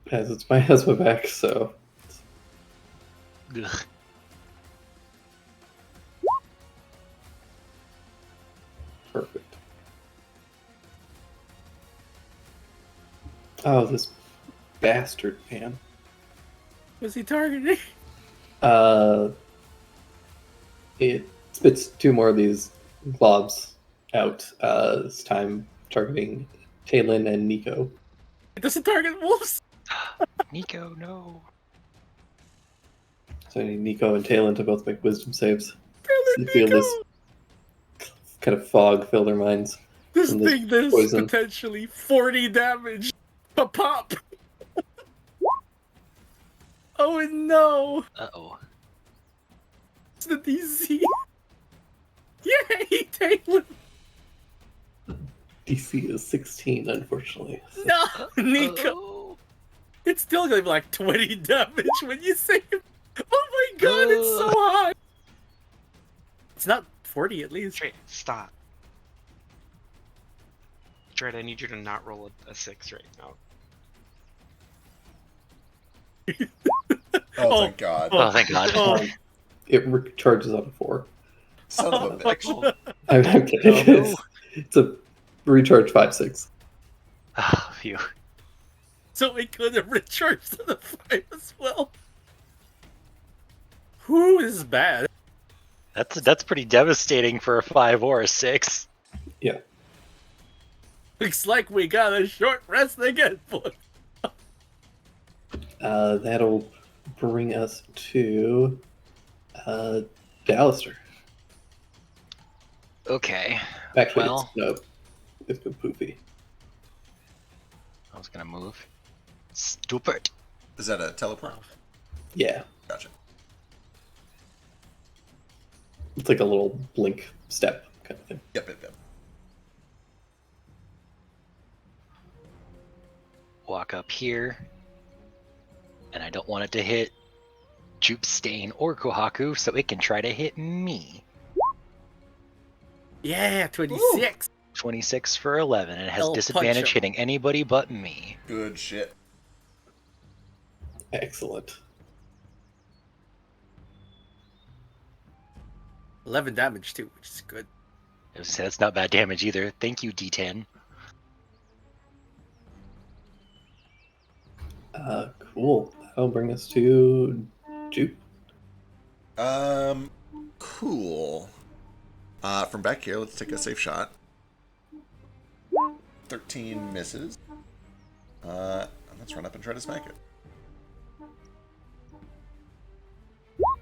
as it's my husband back, so Ugh. perfect. Oh, this bastard, man. Was he targeting? It spits 2 more of these globs out. This time targeting Taylin and Nico. It doesn't target wolves. Nico, no. So I need Nico and Taylin to both make wisdom saves. Taylor, You feel Nico! this kind of fog fill their minds. This and this thing does poison. potentially 40 damage. A pop. Oh no! Uh-oh. It's the DC. Yay, Taylor! DC is 16, unfortunately. No, Nico. Uh-oh. It's still gonna be like 20 damage when you save. Oh my god, it's so high. It's not 40 at least. Trey, stop. Dread, I need you to not roll a 6 right now. Oh, thank God. Oh, thank God. Oh. It recharges on a 4. Son of a bitch. I'm kidding. Oh, no. It's a recharge 5/6. Oh, phew. So we could have recharged to the 5 as well. Who is bad? That's pretty devastating for a 5 or a 6. Looks like we got a short rest again, boy. That'll bring us to Dallister. Okay. Actually, Well- it's been Poofy. I was gonna move. Stupid. Is that a teleport? Yeah, Gotcha. it's like a little blink step kind of thing. Yep, yep, yep. Walk up here. And I don't want it to hit Jupe Stain or Kohaku, so it can try to hit me. Yeah, 26. 26 for 11, and it has I'll punch disadvantage him. hitting anybody but me. Good shit. Excellent. 11 damage too, which is good. I was gonna say, that's not bad damage either. Thank you, D10. Cool. That'll bring us to Jupe. Cool. From back here, let's take a safe shot. 13 misses. Let's run up and try to smack it.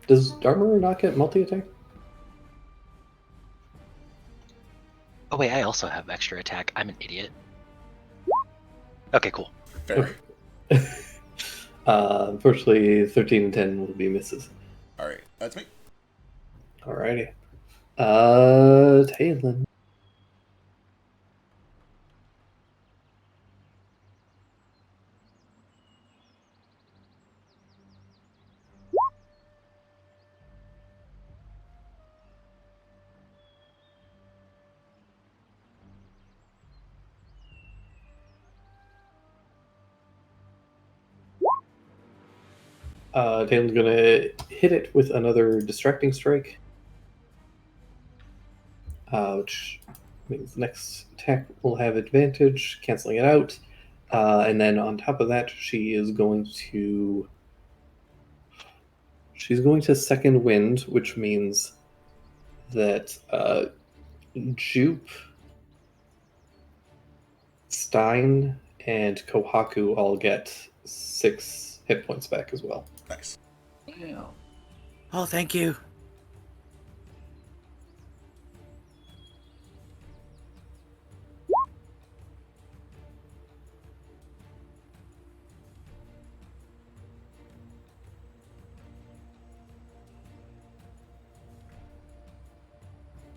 Does Darmer not get multi-attack? Oh wait, I also have extra attack. I'm an idiot. Okay, cool. Fair. Unfortunately, 13 and 10 will be misses. Alright, that's me. Alrighty. Talon. Talon's gonna hit it with another distracting strike, which means the next attack will have advantage, canceling it out. And then on top of that, she's going to second wind, which means that Jupe, Stein, and Kohaku all get 6 hit points back as well. Nice. Yeah. Oh, thank you.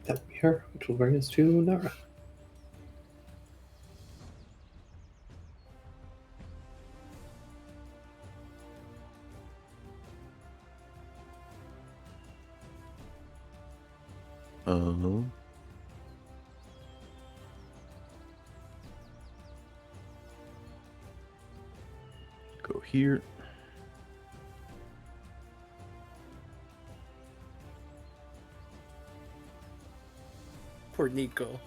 That will be her, which will bring us to Nara. Go here. Poor Nico.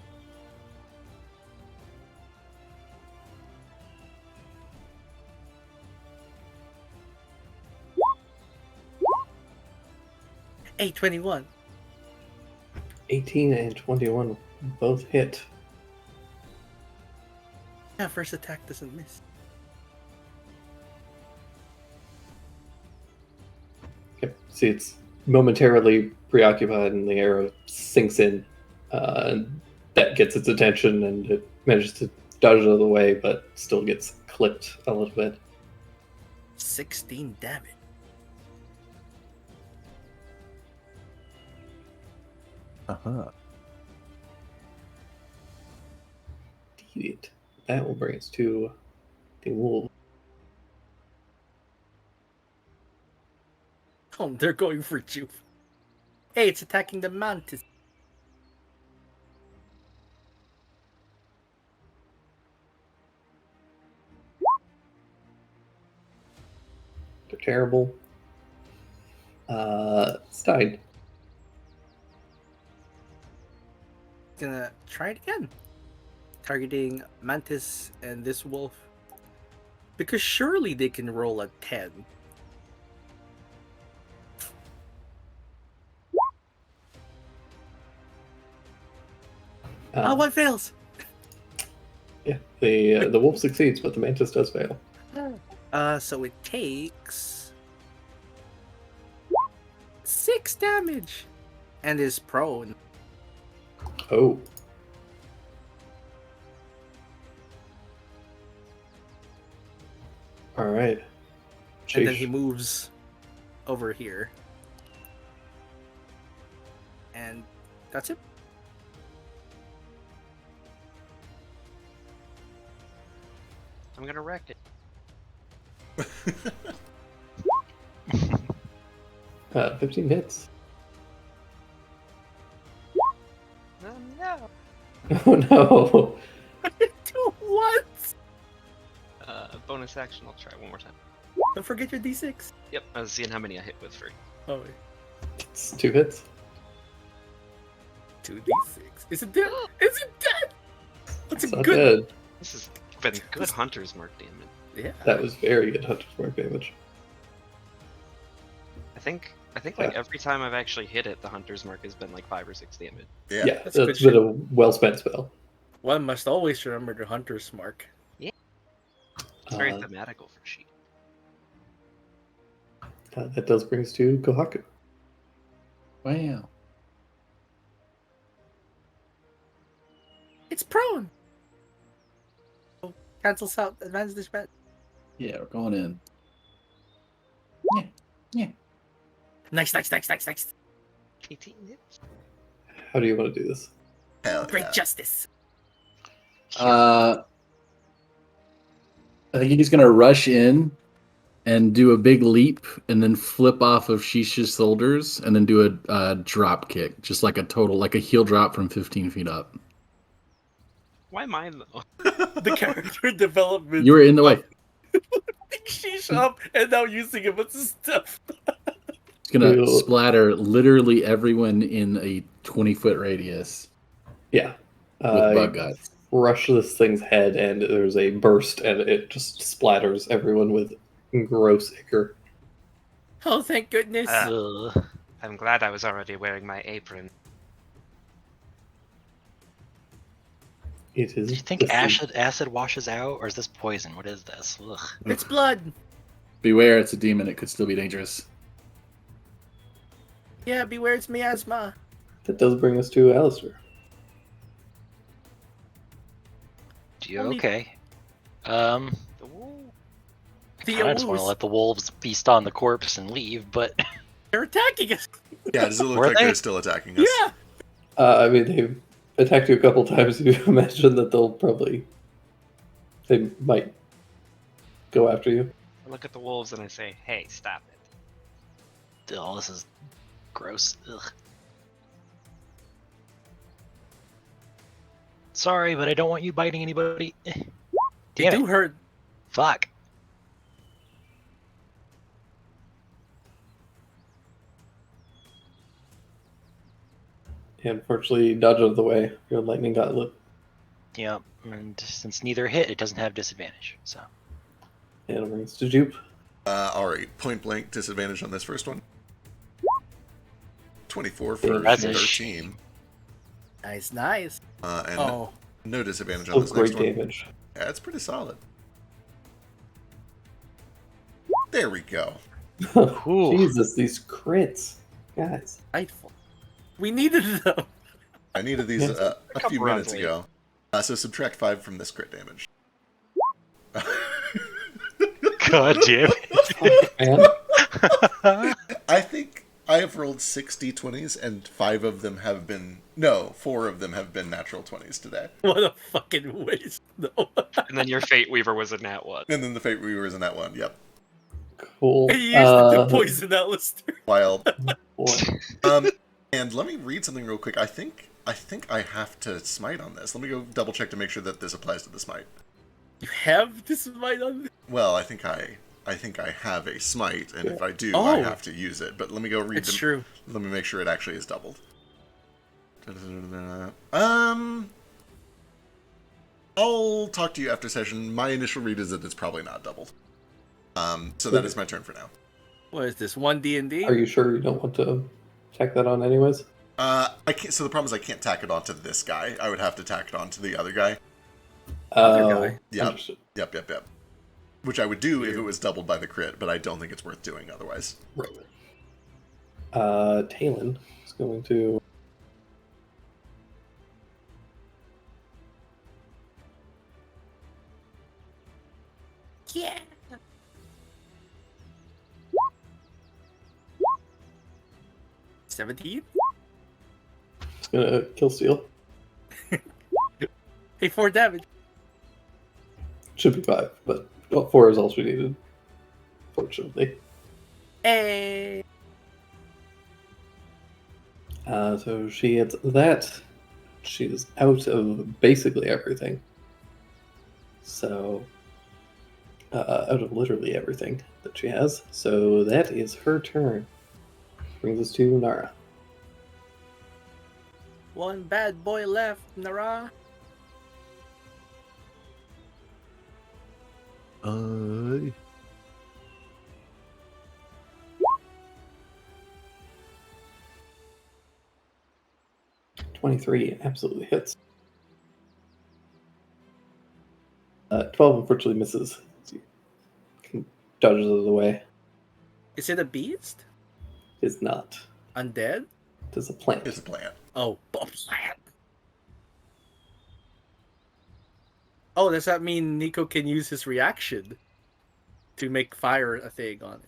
$821. 18 and 21 both hit. Yeah, first attack doesn't miss. Yep. See, it's momentarily preoccupied, and the arrow sinks in. And that gets its attention, and it manages to dodge out of the way, but still gets clipped a little bit. 16 damage. Uh-huh. Indeed. That will bring us to the wolf. Oh, they're going for Jupe. Hey, it's attacking the mantis. They're terrible. Stein. Gonna try it again. targeting Mantis and this wolf. Because surely they can roll a 10. Oh, one fails. Yeah, the wolf succeeds, but the mantis does fail. So it takes 6 damage and is prone. Oh. All right. And then he Sheesh. moves over here. And that's it. I'm gonna wreck it. 15 hits. No. Oh no. Do what? Bonus action. I'll try one more time. Don't forget your d6. Yep. I was seeing how many I hit with first. Oh, It's 2 hits. 2d6. Is it dead? Is it dead? That's It's a not good. dead. This has been good hunter's mark damage. Yeah. That was very good hunter's mark damage. I think like every time I've actually hit it, the hunter's mark has been like 5 or 6 damage. Yeah. Yeah, That's that's good been a well spent spell. One must always remember the hunter's mark. It's very Uh, thematical for sheep. that does bring us to Kohaku. Wow. It's prone. Oh, cancels out advanced dispatch. Yeah, we're going in. Nice. 18 hits. How do you want to do this? Hell Great yeah. justice. I think he's gonna rush in and do a big leap and then flip off of Shisha's shoulders and then do a drop kick, just like a heel drop from 15 feet up. Why mine though? The character development. You were in the way. Sheesh up and now using it as stuff. It's gonna Ew. splatter literally everyone in a 20-foot radius Yeah. with bug guts. Rush this thing's head, and there's a burst, and it just splatters everyone with gross ichor. Oh, thank goodness. Ugh. I'm glad I was already wearing my apron. It is. Do you think acid washes out, or is this poison? What is this? Ugh. It's blood. Beware, it's a demon. It could still be dangerous. Yeah, beware it's miasma. That does bring us to Alistair. You Only- okay? Ooh. I The kinda just want to wolves. let the wolves feast on the corpse and leave, but They're attacking us. Yeah, does it look Were like they? they're still attacking us? Yeah. I mean, they've attacked you a couple times. You imagine that they might go after you. I look at the wolves and I say, "Hey, stop it." still, this is gross. Ugh. Sorry, but I don't want you biting anybody. They Damn do it. hurt. Fuck. Yeah, unfortunately, dodge out of the way. Your lightning gauntlet. Yep. And since neither hit, it doesn't have disadvantage. So And it brings to Jupe. Alright, point blank disadvantage on this first one. 24 for That's a 13. Nice. And Oh, no disadvantage on Still this great next one. damage. Yeah, it's pretty solid. There we go. Ooh. Jesus, these crits. Guys. delightful. We needed them. I needed these Yes. a couple few rounds minutes late. ago. So subtract 5 from this crit damage. God damn Man, it. I think I have rolled 60 20s and 5 of them have been... No, 4 of them have been natural 20s today. What a fucking waste. No. And then your Fate Weaver was a nat what? And then the Fate Weaver is in that one. Yep. cool. He used it to poison Alistair. Wild. Boy. And let me read something real quick. I think I have to smite on this. Let me go double check to make sure that this applies to the smite. You have this might on. Well, I think I have a smite, and if I do, I Oh. have to use it. But let me go read It's them. true. Let me make sure it actually is doubled. I'll talk to you after session. My initial read is that it's probably not doubled. So that is my turn for now. What is this? 1D&D? Are you sure you don't want to tack that on anyways? I can't. So the problem is I can't tack it onto this guy. I would have to tack it onto the other guy. Other guy. Yep. Understood. Yep. Which I would do if it was doubled by the crit, but I don't think it's worth doing otherwise. Right. Talon is going to. Yeah. $17? It's gonna kill Steel. Hey, 4 damage. Should be 5, but 4 is all she needed. Fortunately. Hey. So she hits that. She's out of basically everything. So, out of literally everything that she has. So that is her turn. Brings us to Nara. One bad boy left, Nara. Uh, 23 absolutely hits. 12 unfortunately misses. Dodges out of the way. Is it a beast? Is not. Undead? It is a plant. It's a plant. Oh, a plant. Oh, does that mean Nico can use his reaction to make fire a thing on it?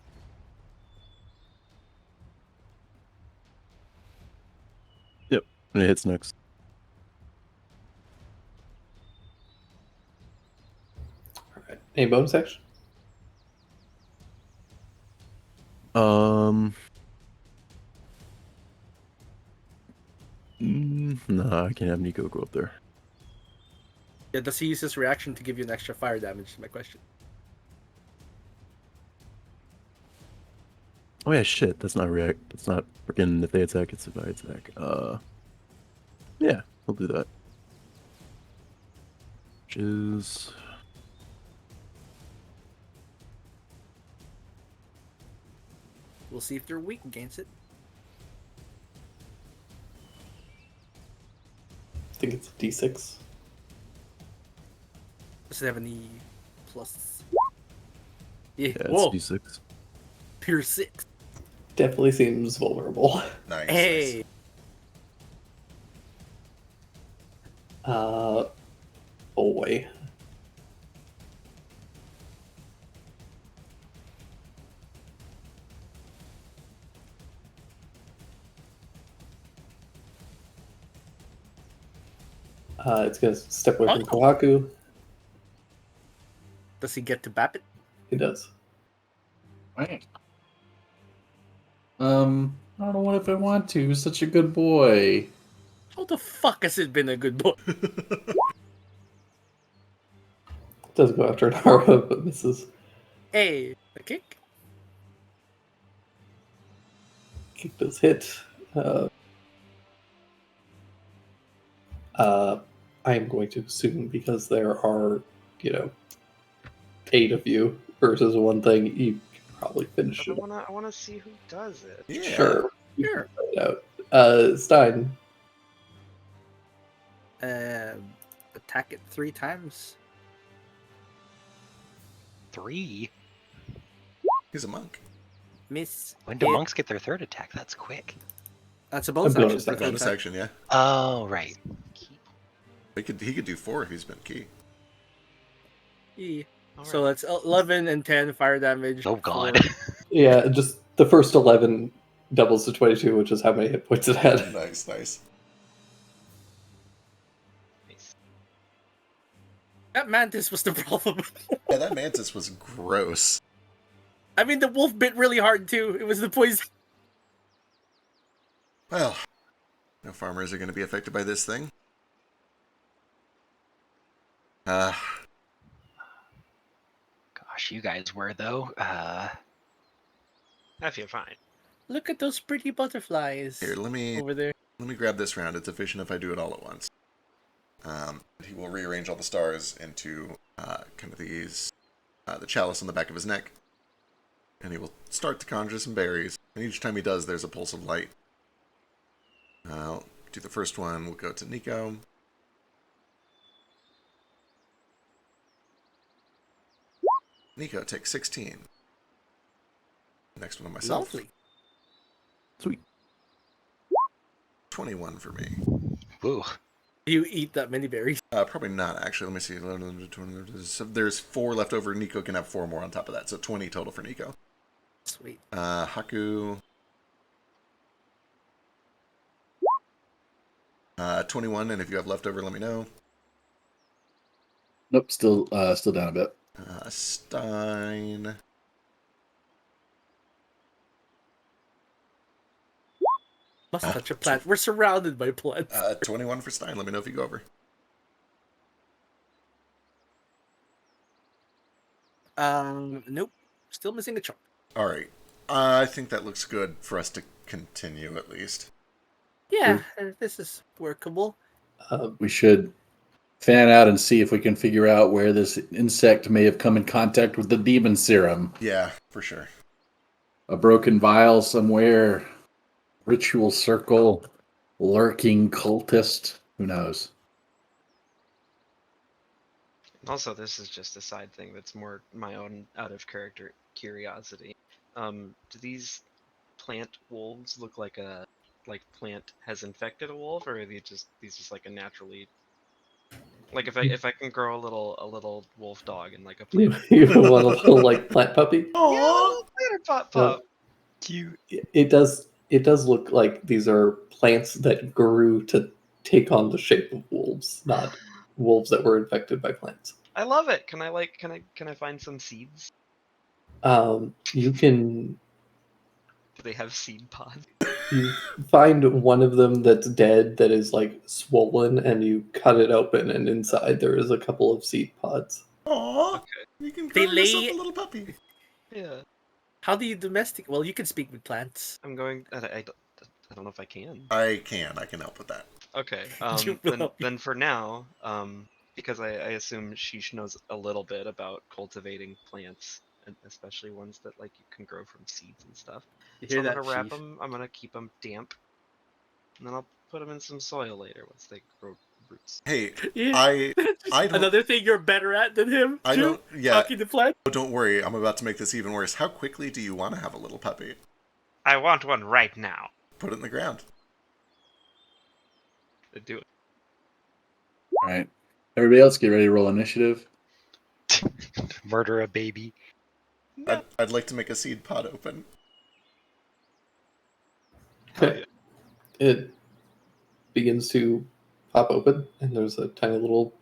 and it hits next. Alright. Any bonus action? No, I can't have Nico go up there. Yeah, does he use his reaction to give you an extra fire damage? Is my question. Oh yeah, shit. That's not react. That's not freaking. If they attack, it's if I attack. Yeah, we'll do that. Which is We'll see if they're weak against it. I think it's a d6. 70 plus. Yeah. yeah, Whoa. it's d6. Pure 6. Definitely seems vulnerable. Nice. Hey. Boy. It's gonna step away from Oh. Kohaku. Does he get to bap it? He does. Right. I don't know what if I want to. He's such a good boy. How the fuck has it been a good boy? Does go after Nara, but misses. Hey, a kick. Kick does hit. I am going to assume because there are, 8 of you versus one thing, you can probably finish it. I wanna see who does it. Yeah. Sure. You Sure. can try it out. Stein. Attack it 3 times. 3? He's a monk. Miss. When do hit. monks get their third attack? That's quick. That's a bonus A bonus action. action. Bonus action, yeah. Oh, right. He could do 4 if he's been key. Yeah. All So right. that's 11 and 10 fire damage. Oh, God. Yeah, just the first 11 doubles to 22, which is how many hit points it had. Nice. Nice. That mantis was the problem. Yeah, that mantis was gross. I mean, the wolf bit really hard too. It was the poison. Well, no farmers are going to be affected by this thing. Gosh, you guys were, though. I feel fine. Look at those pretty butterflies Here, let me over there. grab this round. It's efficient if I do it all at once. He will rearrange all the stars into kind of these, the chalice on the back of his neck. And he will start to conjure some berries. And each time he does, there's a pulse of light. I'll do the first one. We'll go to Nico. Nico takes 16. Next one on myself. Lovely. Sweet. 21 for me. Woo. Do you eat that many berries? Probably not, actually. Let me see. So there's 4 left over. Nico can have 4 more on top of that. So 20 total for Nico. Sweet. Haku. 21, and if you have leftover, let me know. Nope, still down a bit. Stein. Must touch a plant. We're surrounded by plants. 21 for Stein. Let me know if you go over. Nope. Still missing a chunk. All right. I think that looks good for us to continue, at least. Yeah, this is workable. We should fan out and see if we can figure out where this insect may have come in contact with the demon serum. Yeah, for sure. A broken vial somewhere, ritual circle, lurking cultist. Who knows? Also, this is just a side thing that's more my own out of character curiosity. Do these plant wolves look like plant has infected a wolf, or are these just like a naturally, like if I can grow a little wolf dog and like a You, plant? you want a little like plant puppy? Yeah, a little planter pup. Cute. It does look like these are plants that grew to take on the shape of wolves, not wolves that were infected by plants. I love it. Can I find some seeds? You can Do they have seed pods? you find one of them that's dead that is like swollen, and you cut it open, and inside there is a couple of seed pods. Aww. Okay. You can They grow yourself lay- a little puppy. Yeah. How do you domesticate? Well, you can speak with plants. I'm going. I don't know if I can. I can help with that. Okay. You will. Then for now, because I assume she knows a little bit about cultivating plants, and especially ones that like you can grow from seeds and stuff. You So hear I'm that, gonna wrap Chief? them. I'm gonna keep them damp, and then I'll put them in some soil later once they grow roots. Hey, Yeah. I don't- Another thing you're better at than him. I Chief? don't. Yeah. Talking to plants. Oh, don't worry. I'm about to make this even worse. How quickly do you want to have a little puppy? I want one right now. Put it in the ground. Do it. All right. Everybody else get ready to roll initiative. Murder a baby. I'd like to make a seed pod open. Okay. It begins to pop open, and there's a tiny little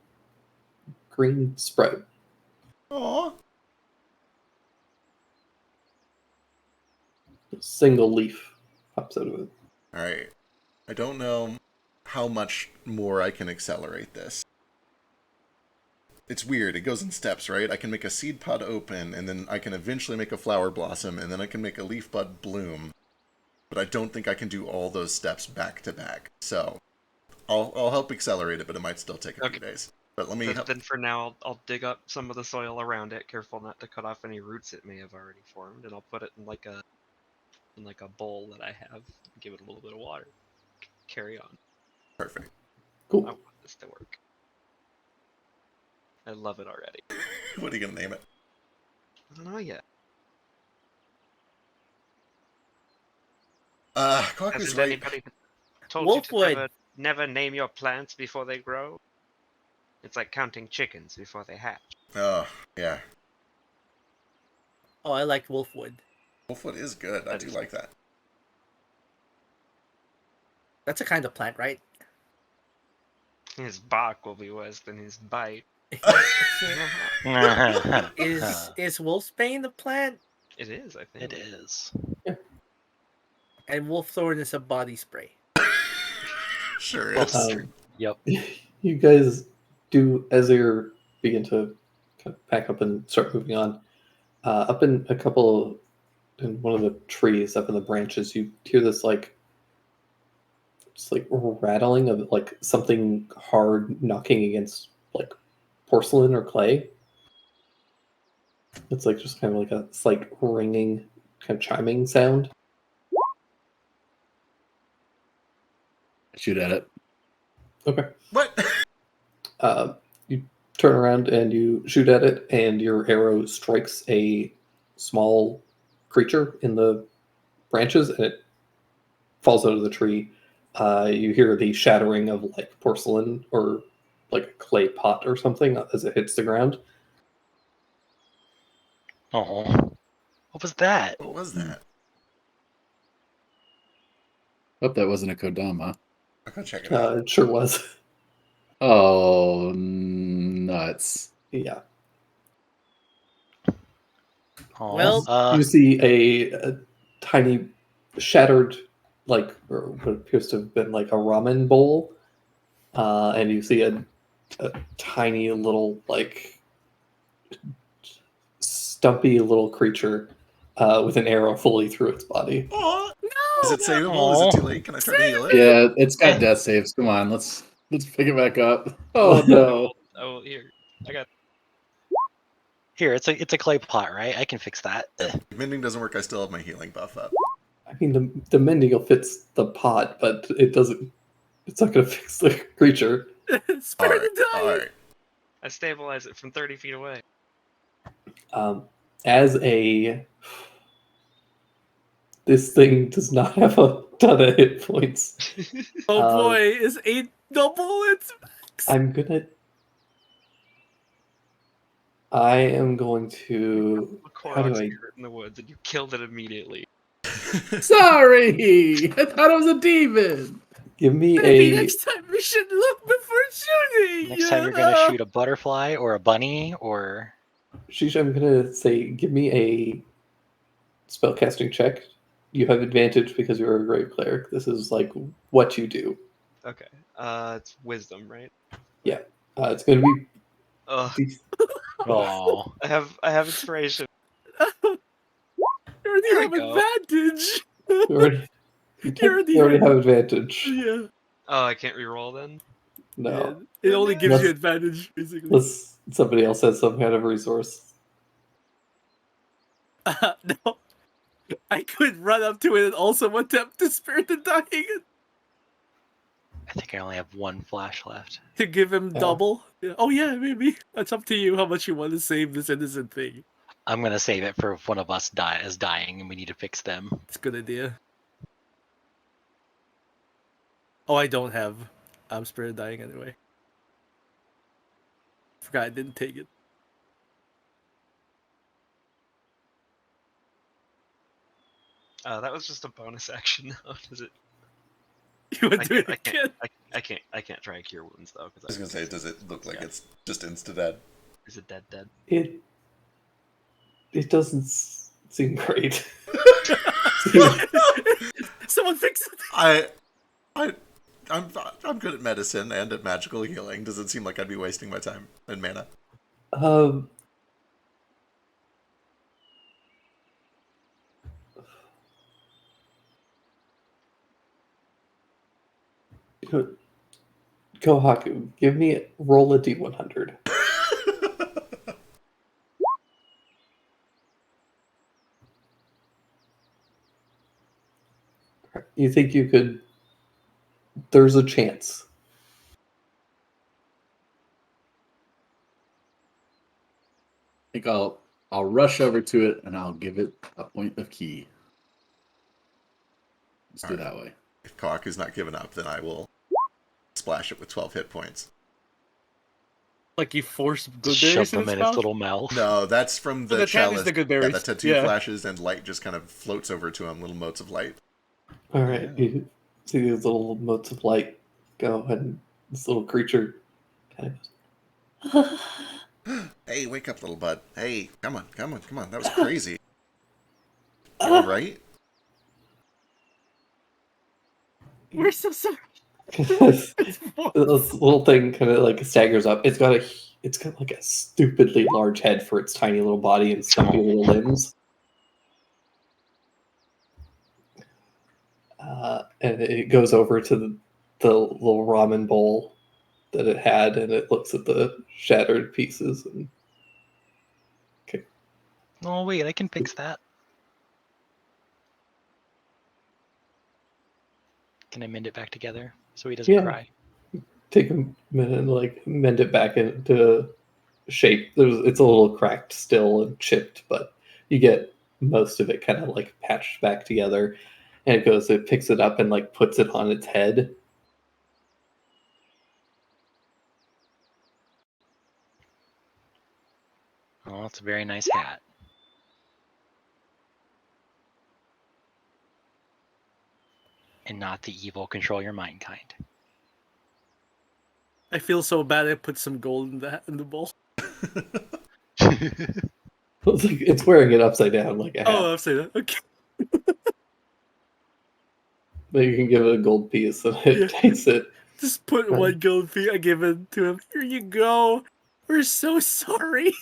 green sprout. Aww. A single leaf pops out of it. All right. I don't know how much more I can accelerate this. It's weird. It goes in steps, right? I can make a seed pod open, and then I can eventually make a flower blossom, and then I can make a leaf bud bloom. But I don't think I can do all those steps back to back. So I'll help accelerate it, but it might still take a few days. But let me help. Then for now, I'll dig up some of the soil around it, careful not to cut off any roots it may have already formed, and I'll put it in like a bowl that I have. Give it a little bit of water. Carry on. Perfect. I Cool. want this to work. I love it already. What are you gonna name it? I don't know yet. Kwaku's Hasn't right. anybody told Wolfwood. you to never name your plants before they grow? It's like counting chickens before they hatch. Oh, yeah. Oh, I like Wolfwood. Wolfwood is good. I That do is- like that. That's a kind of plant, right? His bark will be worse than his bite. Is wolfsbane a plant? It is, I think. It is. And wolfthorn is a body spray. Sure is. Yep. You guys do, as you begin to kind of pack up and start moving on, up in in one of the trees, up in the branches, you hear this like just like rattling of like something hard knocking against like porcelain or clay. It's like just kind of like a slight ringing, kind of chiming sound. Shoot at it. Okay. What? You turn around and you shoot at it, and your arrow strikes a small creature in the branches, and it falls out of the tree. You hear the shattering of like porcelain or like a clay pot or something as it hits the ground. Oh, what was that? What was that? Hope that wasn't a Kodama. I'll go check it out. It sure was. Oh, nuts. Yeah. Oh, Well, You see a tiny shattered, like, or what appears to have been like a ramen bowl, and you see a tiny little, like, stumpy little creature with an arrow fully through its body. Oh, is it savable? Is it too late? Can I try to heal it? Yeah, it's got death saves. Come on, let's pick it back up. Oh no. Oh, here. I got. here, it's a clay pot, right? I can fix that. If mending doesn't work, I still have my healing buff up. I mean, the mending will fix the pot, but it doesn't. It's not going to fix the creature. spare Alright, the dying. alright. I stabilize it from 30 feet away. As a this thing does not have a ton of hit points. Oh Um, boy, is 8 double its max? I am going to. How do Korok's I? here in the woods, and you killed it immediately. Sorry! I thought it was a demon. Give me Maybe a. next time we should look before shooting. Next time you're gonna shoot a butterfly or a bunny or Shisha, I'm gonna say, give me a spellcasting check. You have advantage because you're a grave cleric. This is like what you do. Okay. It's wisdom, right? It's going to Ugh. be. oh, I have inspiration. You already There we have go. advantage. You already, you already already have- have advantage. Yeah. Oh, I can't reroll then. No, Yeah. It only gives you Unless- advantage, basically. unless somebody else has some kind of resource. No. I could run up to it and also attempt to spare the dying I think I only have one flash left. to give him Yeah. double. Yeah. Oh yeah, maybe. That's up to you how much you want to save this innocent thing. I'm gonna save it for if one of us is dying and we need to fix them. It's a good idea. Oh, I don't have Spare the Dying anyway. Forgot I didn't take it. That was just a bonus action. Though. Does it? You would I do it can't, I again. can't. I can't try cure wounds though. I was gonna say, does it look like Yeah. it's just insta dead? Is it dead? Dead? It doesn't seem great. Someone fix it. I'm good at medicine and at magical healing. Does it seem like I'd be wasting my time and mana? Um, Kohaku, give me roll a d100. You think you could? There's a chance. I think I'll rush over to it and I'll give it a point of key. Let's do it that way. If Kawaku's not giving up, then I will splash it with 12 hit points. Like you force good Shove berries them in in its its mouth? little mouth. No, that's from the the tat is chalice. the good Yeah, berries. the tattoo Yeah. flashes and light just kind of floats over to him, little motes of light. All right, you see these little motes of light go, and this little creature kind of goes, Hey, wake up, little bud. Hey, come on. That was crazy. You all right? We're so sorry. this little thing kind of like staggers up. It's got like a stupidly large head for its tiny little body and stumpy little limbs. And it goes over to the little ramen bowl that it had, and it looks at the shattered pieces. And Oh wait, I can fix that. Can I mend it back together so he doesn't Yeah. cry? take a minute and like mend it back into shape. It's a little cracked still and chipped, but you get most of it kind of like patched back together. And it picks it up and like puts it on its head. Oh, it's a very nice hat. And not the evil control your mind kind. I feel so bad. I put some gold in the bowl. It's wearing it upside down like a hat. Oh, I'm saying that. Okay. But you can give it a gold piece and it Yeah. takes it. Just put Right. one gold fee. I give it to him. Here you go. We're so sorry.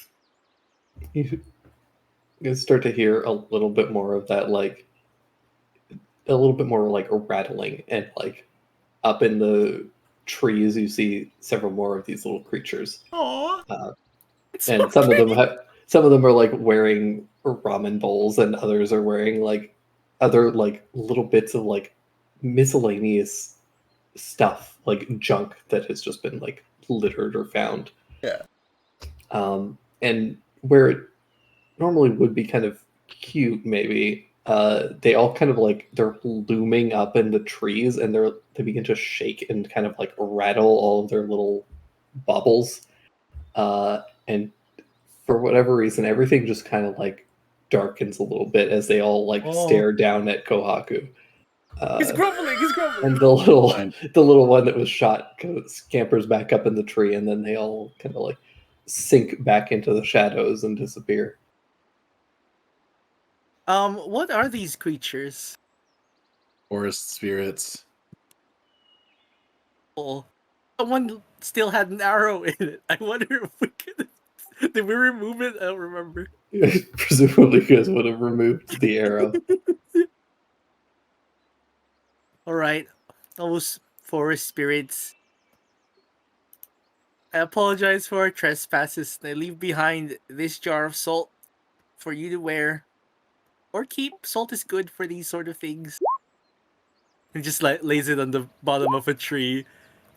You start to hear a little bit more of that, like a little bit more like a rattling, and like up in the trees you see several more of these little creatures. Aww. It's And okay. some of them are like wearing ramen bowls, and others are wearing like other like little bits of like miscellaneous stuff, like junk that has just been like littered or found. Yeah. And where it normally would be kind of cute, maybe they all kind of like they're looming up in the trees, and they begin to shake and kind of like rattle all of their little bubbles. And for whatever reason, everything just kind of like darkens a little bit as they all like Oh. stare down at Kohaku. He's grumbling. He's grumbling. And the little one that was shot scampers back up in the tree, and then they all kind of like sink back into the shadows and disappear. What are these creatures? Forest spirits. Oh, someone still had an arrow in it. I wonder if we could. Did we remove it? I don't remember. Presumably, you guys would have removed the arrow. All right, those forest spirits. I apologize for our trespasses. I leave behind this jar of salt for you to wear or keep. Salt is good for these sort of things. And just like lays it on the bottom of a tree,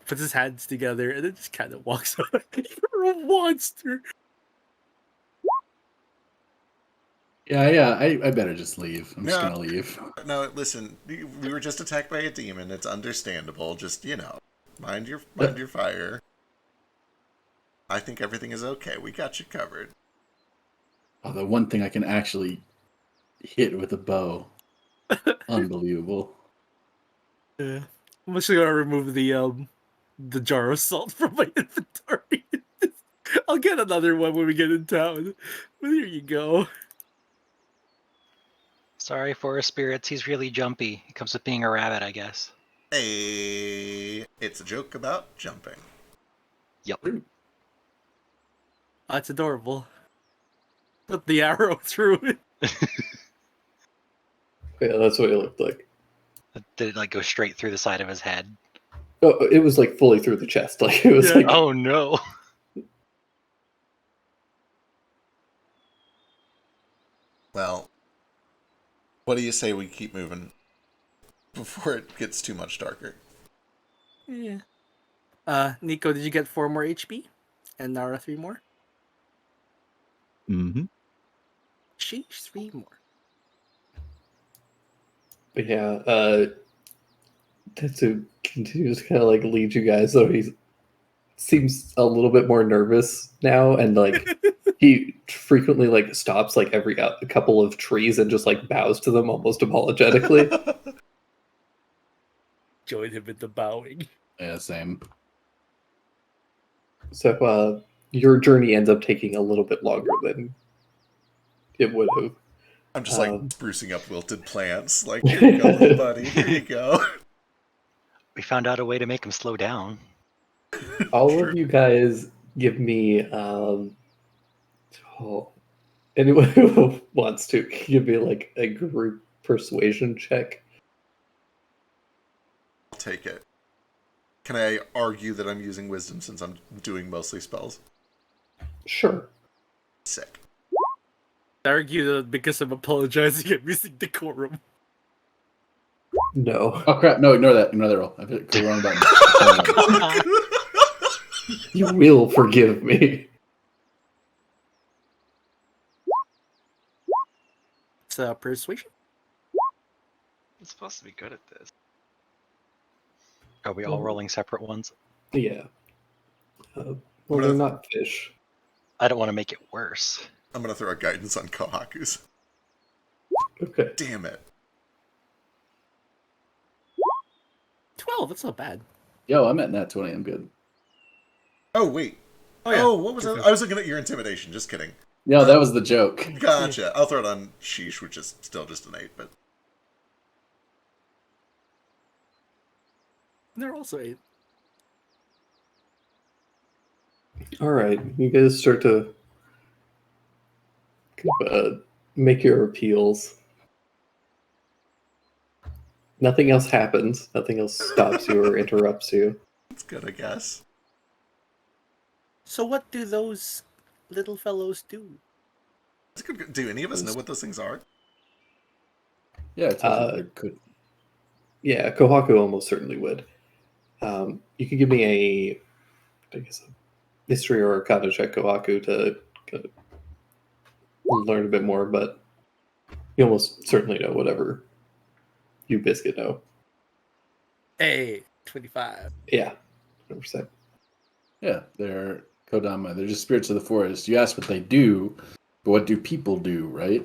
puts his hands together, and then just kind of walks away. You're a monster. Yeah. I better just leave. I'm just No. gonna leave. No, listen. We were just attacked by a demon. It's understandable. Just mind your fire. I think everything is okay. We got you covered. Oh, the one thing I can actually hit with a bow. Unbelievable. Yeah. I'm just gonna remove the jar of salt from my inventory. I'll get another one when we get in town. But here you go. Sorry, forest spirits. He's really jumpy. It comes with being a rabbit, I guess. Hey, it's a joke about jumping. Yep. That's adorable. Put the arrow through it. Yeah, that's what it looked like. Did it like go straight through the side of his head? Oh, it was like fully through the chest. Like it was Yeah. like Oh no. Well, what do you say we keep moving before it gets too much darker? Yeah. Nico, did you get 4 more HP? And Nara 3 more? Mm-hmm. Sheesh, 3 more. But yeah, Tetsu continues to kind of like lead you guys, so he seems a little bit more nervous now, and like he frequently like stops like every a couple of trees and just like bows to them almost apologetically. Join him in the bowing. Yeah, same. So your journey ends up taking a little bit longer than it would have. I'm just like sprucing up wilted plants. Like, here you go, little buddy. Here you go. We found out a way to make him slow down. All True. of you guys give me anyone who wants to give me like a group persuasion check. I'll take it. Can I argue that I'm using wisdom since I'm doing mostly spells? Sure. Sick. Argue that because I'm apologizing, I'm missing decorum. No. Oh crap! No, ignore that. Ignore that roll. I hit the wrong button. You will forgive me. It's persuasion. I'm supposed to be good at this. Are we all rolling separate ones? Yeah. Well, they're not fish. I don't want to make it worse. I'm gonna throw a guidance on Kohaku's. Okay. Damn it. 12. That's not bad. Yo, I'm at nat 20. I'm good. Oh, wait. Oh, yeah. What was that? I was looking at your intimidation. Just kidding. No, that was the joke. Gotcha. I'll throw it on Sheesh, which is still just an 8, but... They're also 8. All right. You guys start to make your appeals. Nothing else happens. Nothing else stops you or interrupts you. It's good, I guess. So what do those little fellows do? It's good. Do any of us know what those things are? Yeah, it's could. Yeah, Kohaku almost certainly would. You could give me I guess, a history or arcana check, Kohaku, to kind of learn a bit more, but you almost certainly know whatever you Biscuit know. Hey, 25. Yeah, 100%. Yeah, they're Kodama. They're just spirits of the forest. You ask what they do, but what do people do, right?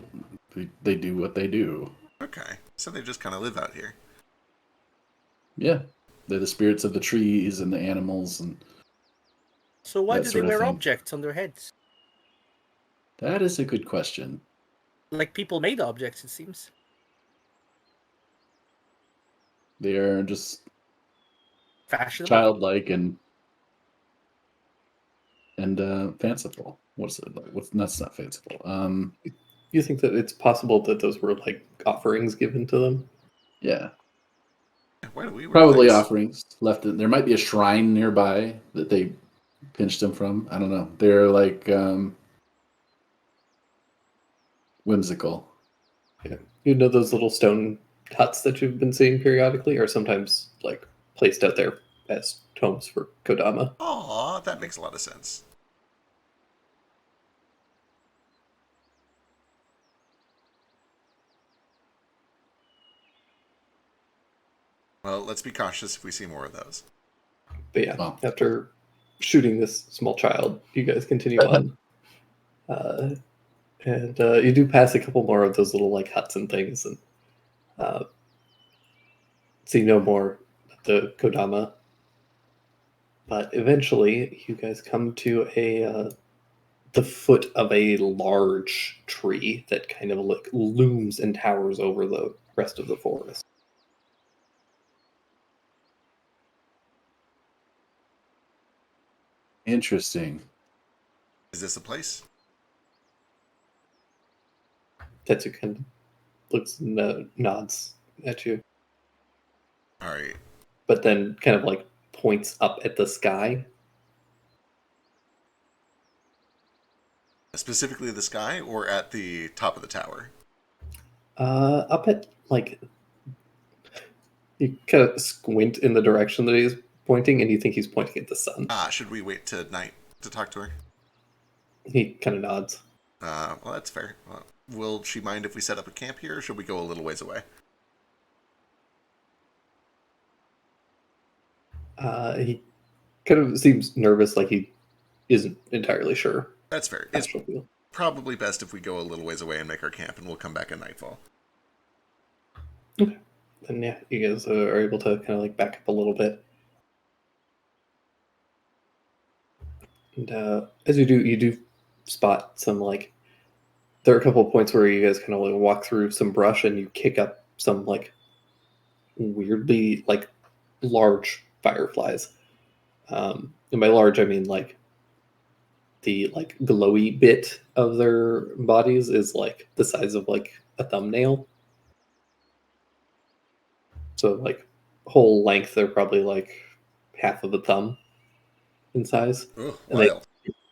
They do what they do. Okay. So they just kind of live out here. Yeah, they're the spirits of the trees and the animals, and So why That do they sort of wear thing. objects on their heads? that is a good question. Like people-made objects, it seems. They are just Fashionable. childlike and fanciful. What's it like? That's not fanciful. You think that it's possible that those were like offerings given to them? Yeah, Why do we wear probably things? offerings left. There might be a shrine nearby that they pinched them from. I don't know. They're like whimsical. You know those little stone huts that you've been seeing periodically are sometimes like placed out there as homes for Kodama. Aw, that makes a lot of sense. Well, let's be cautious if we see more of those. But yeah, Wow. after shooting this small child, you guys continue on. And you do pass a couple more of those little like huts and things, and see no more of the Kodama. But eventually, you guys come to the foot of a large tree that kind of looms and towers over the rest of the forest. Interesting. Is this a place? Tetsu kind of looks and nods at you, All right. but then kind of like points up at the sky. Specifically the sky or at the top of the tower? Up at like you kind of squint in the direction that he's pointing, and you think he's pointing at the sun. Should we wait to night to talk to her? He kind of nods. Well, that's fair. Well, will she mind if we set up a camp here, or should we go a little ways away? He kind of seems nervous, like he isn't entirely sure. That's fair. how It's she'll feel. probably best if we go a little ways away and make our camp, and we'll come back at nightfall. And yeah, you guys are able to kind of like back up a little bit. And as you do spot some like, there are a couple of points where you guys kind of like walk through some brush and you kick up some like weirdly like large fireflies. And by large, I mean like the like glowy bit of their bodies is like the size of like a thumbnail. So like whole length, they're probably like half of a thumb in size. Ugh, And they wild.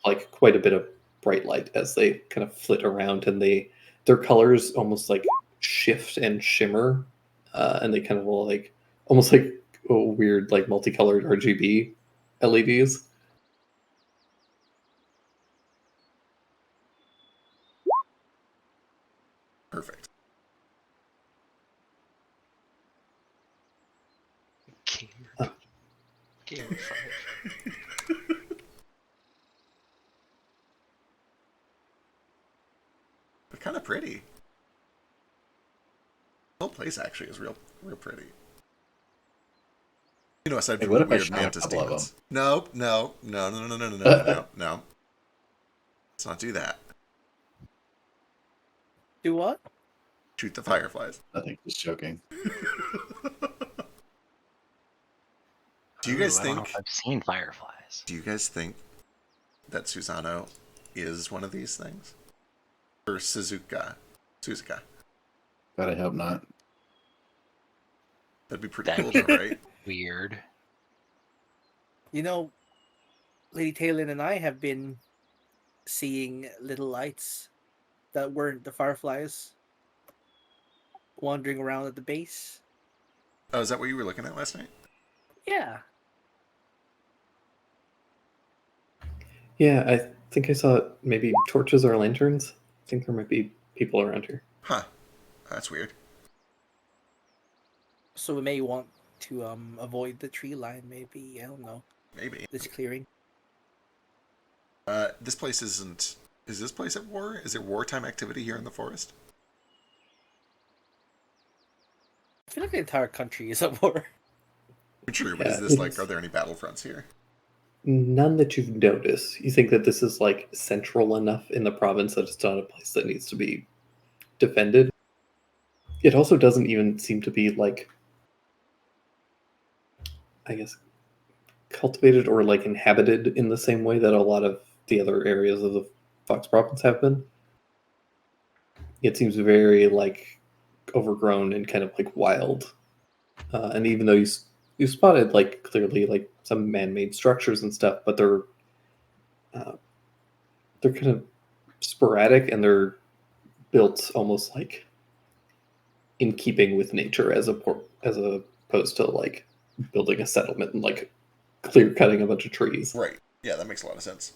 like quite a bit of bright light as they kind of flit around, and their colors almost like shift and shimmer, and they kind of will like almost like weird like multicolored RGB LEDs. Perfect. Gamer. Gamer 5. They're kind of pretty. The whole place actually is real pretty. You know, aside Hey, from what the if I weird shot a mantis couple of demons. No. Let's not do that. Do what? Shoot the fireflies. Nothing, just joking. Do you guys Ooh, I don't know think? if I've seen fireflies? Do you guys think that Susano is one of these things? Or Suzuka? God, I hope not. That'd be pretty That'd cool, though, right? Weird. You know, Lady Talon and I have been seeing little lights that weren't the fireflies wandering around at the base. Oh, is that what you were looking at last night? Yeah. Yeah, I think I saw maybe torches or lanterns. I think there might be people around here. Huh. That's weird. So we may want to avoid the tree line, maybe. I don't know. Maybe. This clearing. This place isn't... Is this place at war? Is there wartime activity here in the forest? I feel like the entire country is at war. True, but Yeah, is this like... it's- Are there any battlefronts here? None that you've noticed. You think that this is like central enough in the province that it's not a place that needs to be defended. It also doesn't even seem to be like, I guess, cultivated or like inhabited in the same way that a lot of the other areas of the Fox province have been. It seems very like overgrown and kind of like wild. And even though you spotted like clearly like some man-made structures and stuff, but they're kind of sporadic and they're built almost like in keeping with nature as opposed to like building a settlement and like clear cutting a bunch of trees. Right. Yeah, that makes a lot of sense.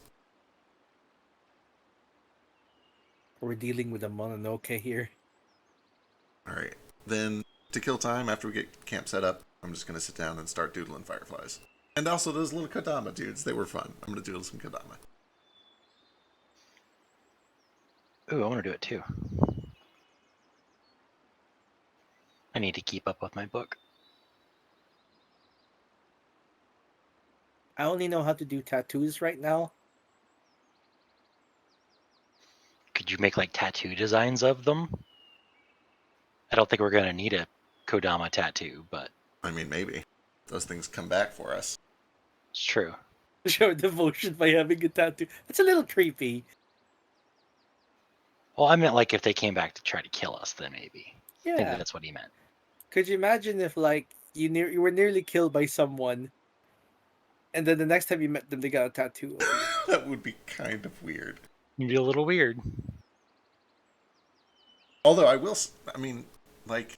We're dealing with a Mononoke here. Alright. Then, to kill time, after we get camp set up, I'm just going to sit down and start doodling fireflies. And also those little Kodama dudes, they were fun. I'm going to doodle some Kodama. Ooh, I want to do it too. I need to keep up with my book. I only know how to do tattoos right now. Could you make like tattoo designs of them? I don't think we're gonna need a Kodama tattoo, but I mean, maybe. Those things come back for us. it's true. Show devotion by having a tattoo. That's a little creepy. Well, I meant like if they came back to try to kill us, then maybe. I think Yeah. that's what he meant. Could you imagine if like you were nearly killed by someone, and then the next time you met them, they got a tattoo. That would be kind of weird. It'd be a little weird. Although I mean, like,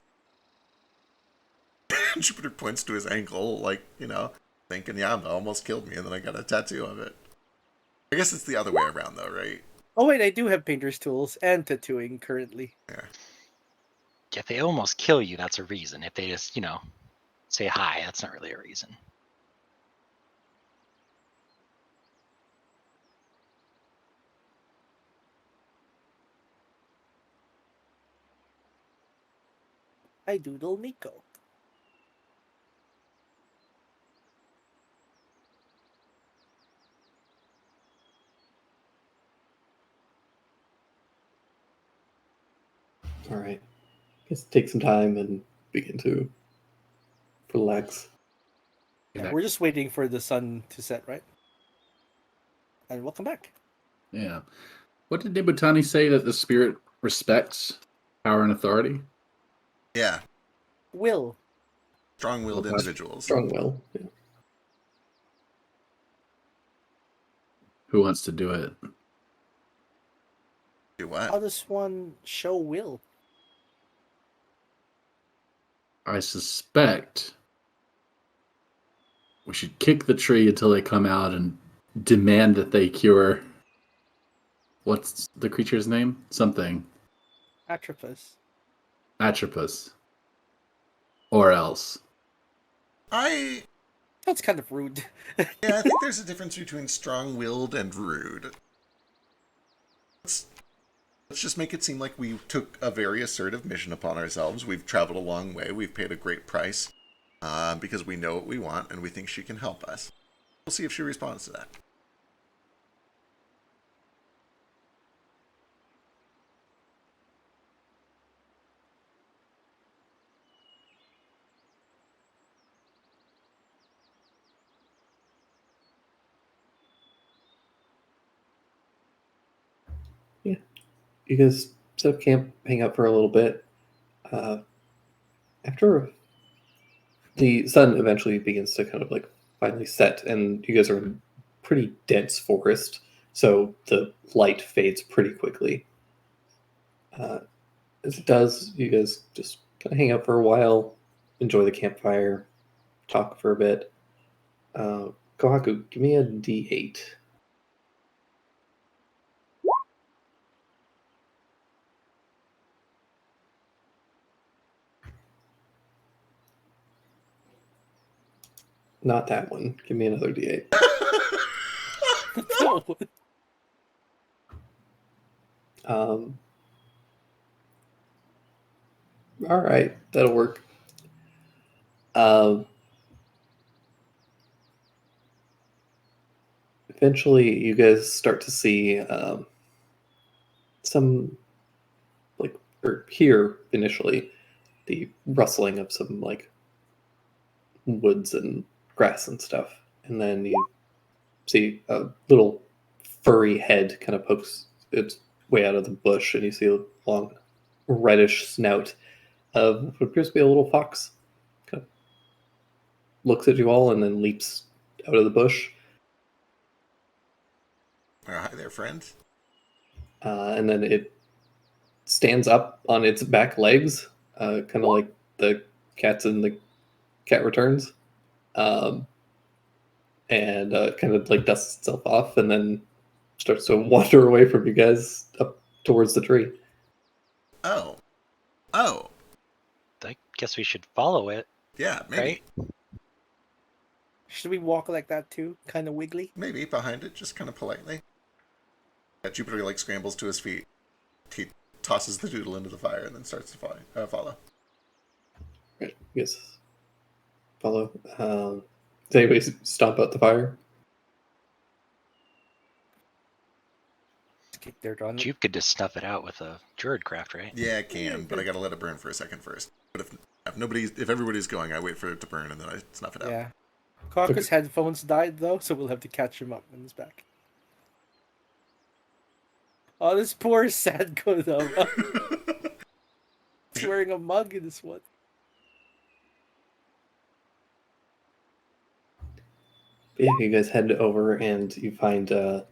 Jupiter points to his ankle, like, you know, thinking Yama almost killed me, and then I got a tattoo of it. I guess it's the other way around, though, right? Oh wait, I do have painter's tools and tattooing currently. If they almost kill you, that's a reason. If they just, say hi, that's not really a reason. I doodle Miko. All right. Guess take some time and begin to relax. Yeah, we're just waiting for the sun to set, right? And welcome back. Yeah. What did Nibutani say that the spirit respects power and authority? Yeah. Will. Strong-willed Okay. individuals. Strong will. Yeah. Who wants to do it? Do How what? does one show will? I suspect we should kick the tree until they come out and demand that they cure. What's the creature's name? Something. Atropus. Atropus. Or else. I That's kind of rude. Yeah, I think there's a difference between strong-willed and rude. Let's just make it seem like we took a very assertive mission upon ourselves. We've traveled a long way. We've paid a great price because we know what we want and we think she can help us. We'll see if she responds to that. You guys set up camp, hang out for a little bit. After the sun eventually begins to kind of like finally set, and you guys are in pretty dense forest, so the light fades pretty quickly. As it does, you guys just kind of hang out for a while, enjoy the campfire, talk for a bit. Kohaku, give me a D8. Not that one. Give me another D8. No. All right, that'll work. Eventually, you guys start to see some, like, or hear initially the rustling of some like woods and grass and stuff, and then you see a little furry head kind of pokes its way out of the bush, and you see a long reddish snout of what appears to be a little fox. Kind of looks at you all and then leaps out of the bush. Hi there, friend. And then it stands up on its back legs, kind of like the cats in the Cat Returns, and kind of like dusts itself off, and then starts to wander away from you guys up towards the tree. Oh, I guess we should follow it. yeah, maybe, Should we walk like that too? Kind of wiggly? maybe behind it, just kind of politely. Yeah, Jupiter like scrambles to his feet. He tosses the doodle into the fire and then starts to follow. Right, you guys follow. Does anybody stomp out the fire? Let's kick dirt on it. Jupe could just snuff it out with a Druidcraft, right? Yeah, I can, but I gotta let it burn for a second first. But if everybody's going, I wait for it to burn and then I snuff it out. Yeah. Kaku's headphones died though, so we'll have to catch him up when he's back. Oh, this poor Sadko though. He's wearing a mug in this one. Yeah, you guys head over and you find that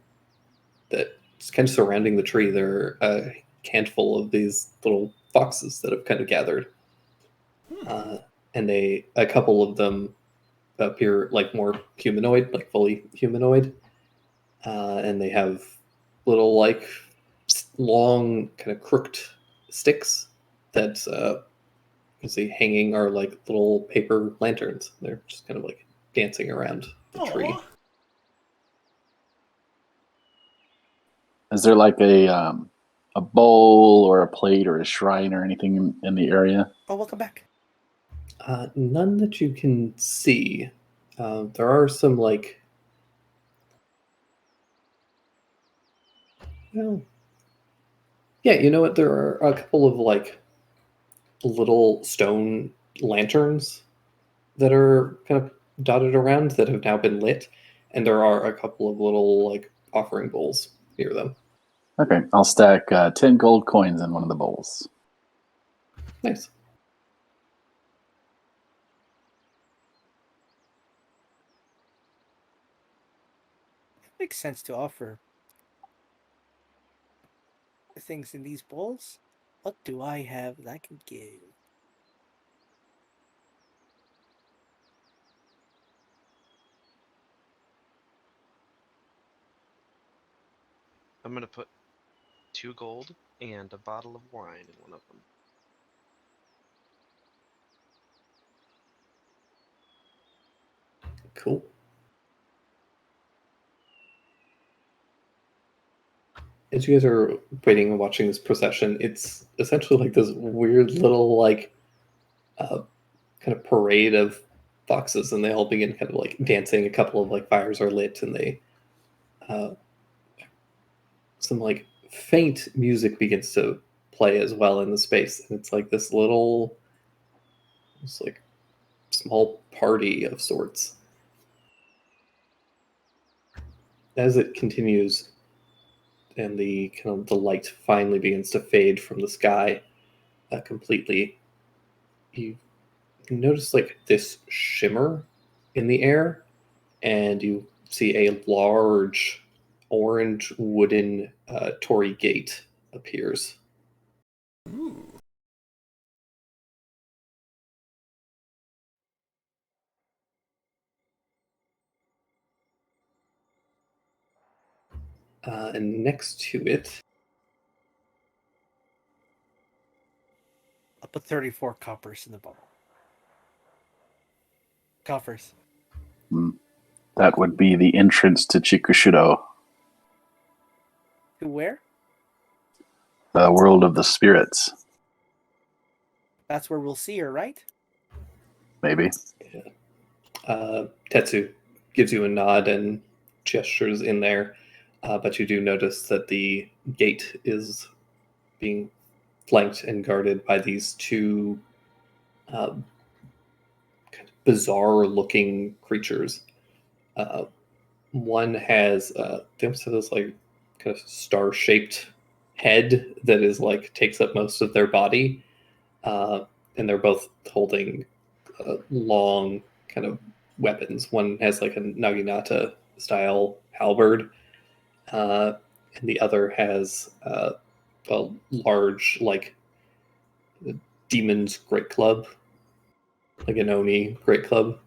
it's kind of surrounding the tree. There are a handful of these little foxes that have kind of gathered, and a couple of them appear like more humanoid, like fully humanoid, and they have little like long kind of crooked sticks that you see hanging are like little paper lanterns. They're just kind of like dancing around the tree. Aw. Is there like a bowl or a plate or a shrine or anything in the area? Oh, welcome back. None that you can see. There are some like, well, yeah, you know what? There are a couple of like little stone lanterns that are kind of dotted around that have now been lit, and there are a couple of little like offering bowls near them. Okay, I'll stack 10 gold coins in one of the bowls. Nice. makes sense to offer things in these bowls. What do I have that I can give? I'm gonna put 2 gold and a bottle of wine in one of them. Cool. As you guys are waiting and watching this procession, it's essentially like this weird little kind of parade of foxes, and they all begin kind of like dancing. A couple of like fires are lit, and they some like faint music begins to play as well in the space, and it's like this little, it's like small party of sorts. As it continues, and the kind of the light finally begins to fade from the sky completely, you notice like this shimmer in the air, and you see a large orange wooden torii gate appears. Ooh. And next to it, I'll put 34 coppers in the bottle. Coffers. That would be the entrance to Chikushiro, To where? the world of the spirits. That's where we'll see her, right? Maybe. Tetsu gives you a nod and gestures in there, but you do notice that the gate is being flanked and guarded by these two kind of bizarre-looking creatures. One has they almost have this like kind of star-shaped head that is like takes up most of their body, and they're both holding long kind of weapons. One has like a naginata style halberd, and the other has a large like demon's great club, like an oni great club.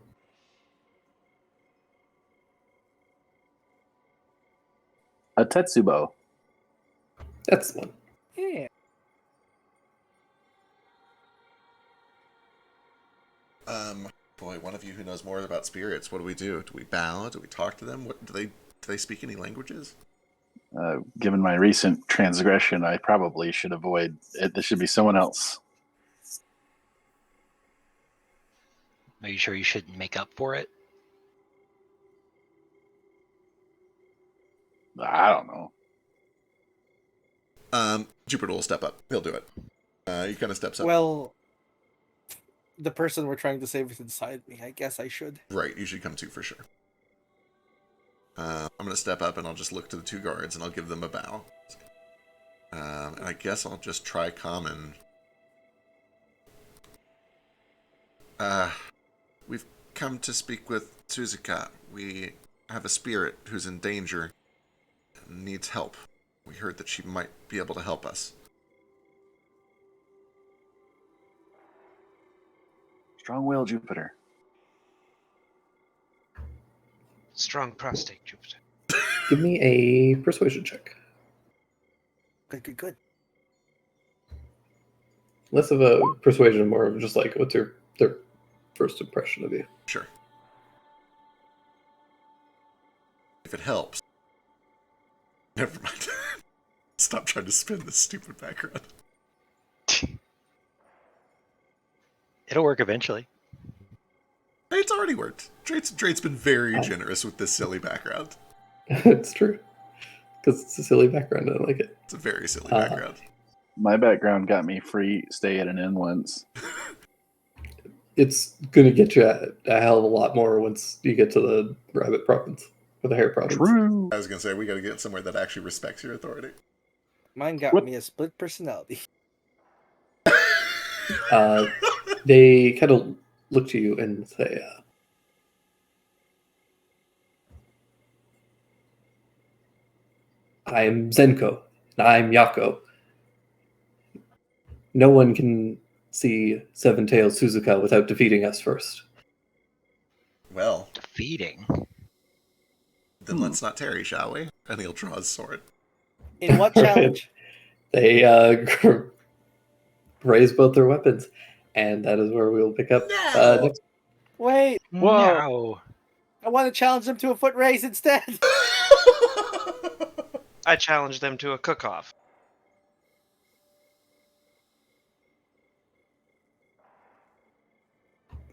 A Tetsubo. That's the one. Yeah. Boy, one of you who knows more about spirits, what do we do? Do we bow? Do we talk to them? What do they speak any languages? Given my recent transgression, I probably should avoid it. This should be someone else. Are you sure you shouldn't make up for it? I don't know. Jupiter will step up. He'll do it. He kind of steps up. Well, the person we're trying to save is inside me. I guess I should. Right, you should come too for sure. I'm going to step up and I'll just look to the two guards and I'll give them a bow. And I guess I'll just try common. We've come to speak with Suzuka. We have a spirit who's in danger and needs help. We heard that she might be able to help us. Strong will, Jupiter. Strong prostate, Jupiter. Give me a persuasion check. Good. Less of a persuasion, more of just like what's their first impression of you. Sure. If it helps. Never mind. Stop trying to spin this stupid background. It'll work eventually. It's already worked. Drake's been very generous with this silly background. It's true. Because it's a silly background. I like it. It's a very silly background. My background got me free stay at an inn once. It's going to get you a hell of a lot more once you get to the rabbit province. Or the hair province. True. I was going to say, we got to get somewhere that actually respects your authority. Mine got What? me a split personality. They kind of look to you and say, I'm Zenko, and I'm Yako. No one can see Seven-Tailed Suzuka without defeating us first. Well, Defeating. then let's not tarry, shall we? And he'll draw his sword. In what Right. challenge? They raise both their weapons, and that is where we'll pick up No! next. Wait, Whoa. I want to challenge them to a foot race instead. I challenged them to a cook-off.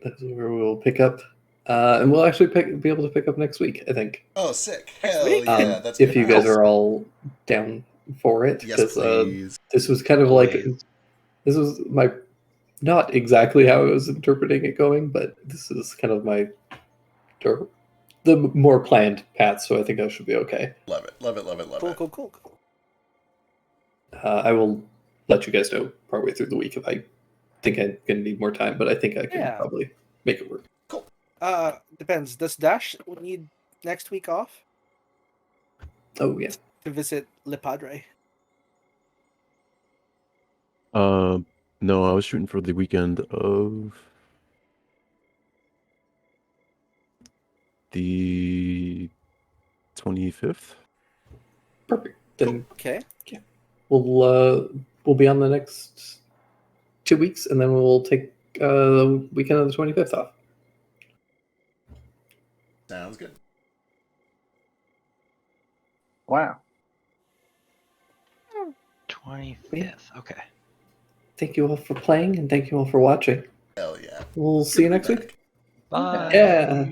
That's where we'll pick up, and we'll actually be able to pick up next week, I think. Oh, sick. Next Hell week? yeah. That's if good you guys news. are all down for it, Yes, because please. this was kind of like Please. this was my not exactly how I was interpreting it going, but this is kind of my the more planned path, so I think I should be okay. Love it. Love it. Love it. Love it. Cool. I will let you guys know partway through the week if I think I'm gonna need more time, but I think I can Yeah. probably make it work. Depends. Does Dash need next week off Oh yeah. to visit Le Padre? No, I was shooting for the weekend of the 25th. Perfect. Then Okay. we'll be on the next 2 weeks, and then we'll take the weekend of the 25th off. Sounds good. Wow. 25th. Okay. Thank you all for playing, and thank you all for watching. Hell yeah. We'll see you next week. Bye. Yeah.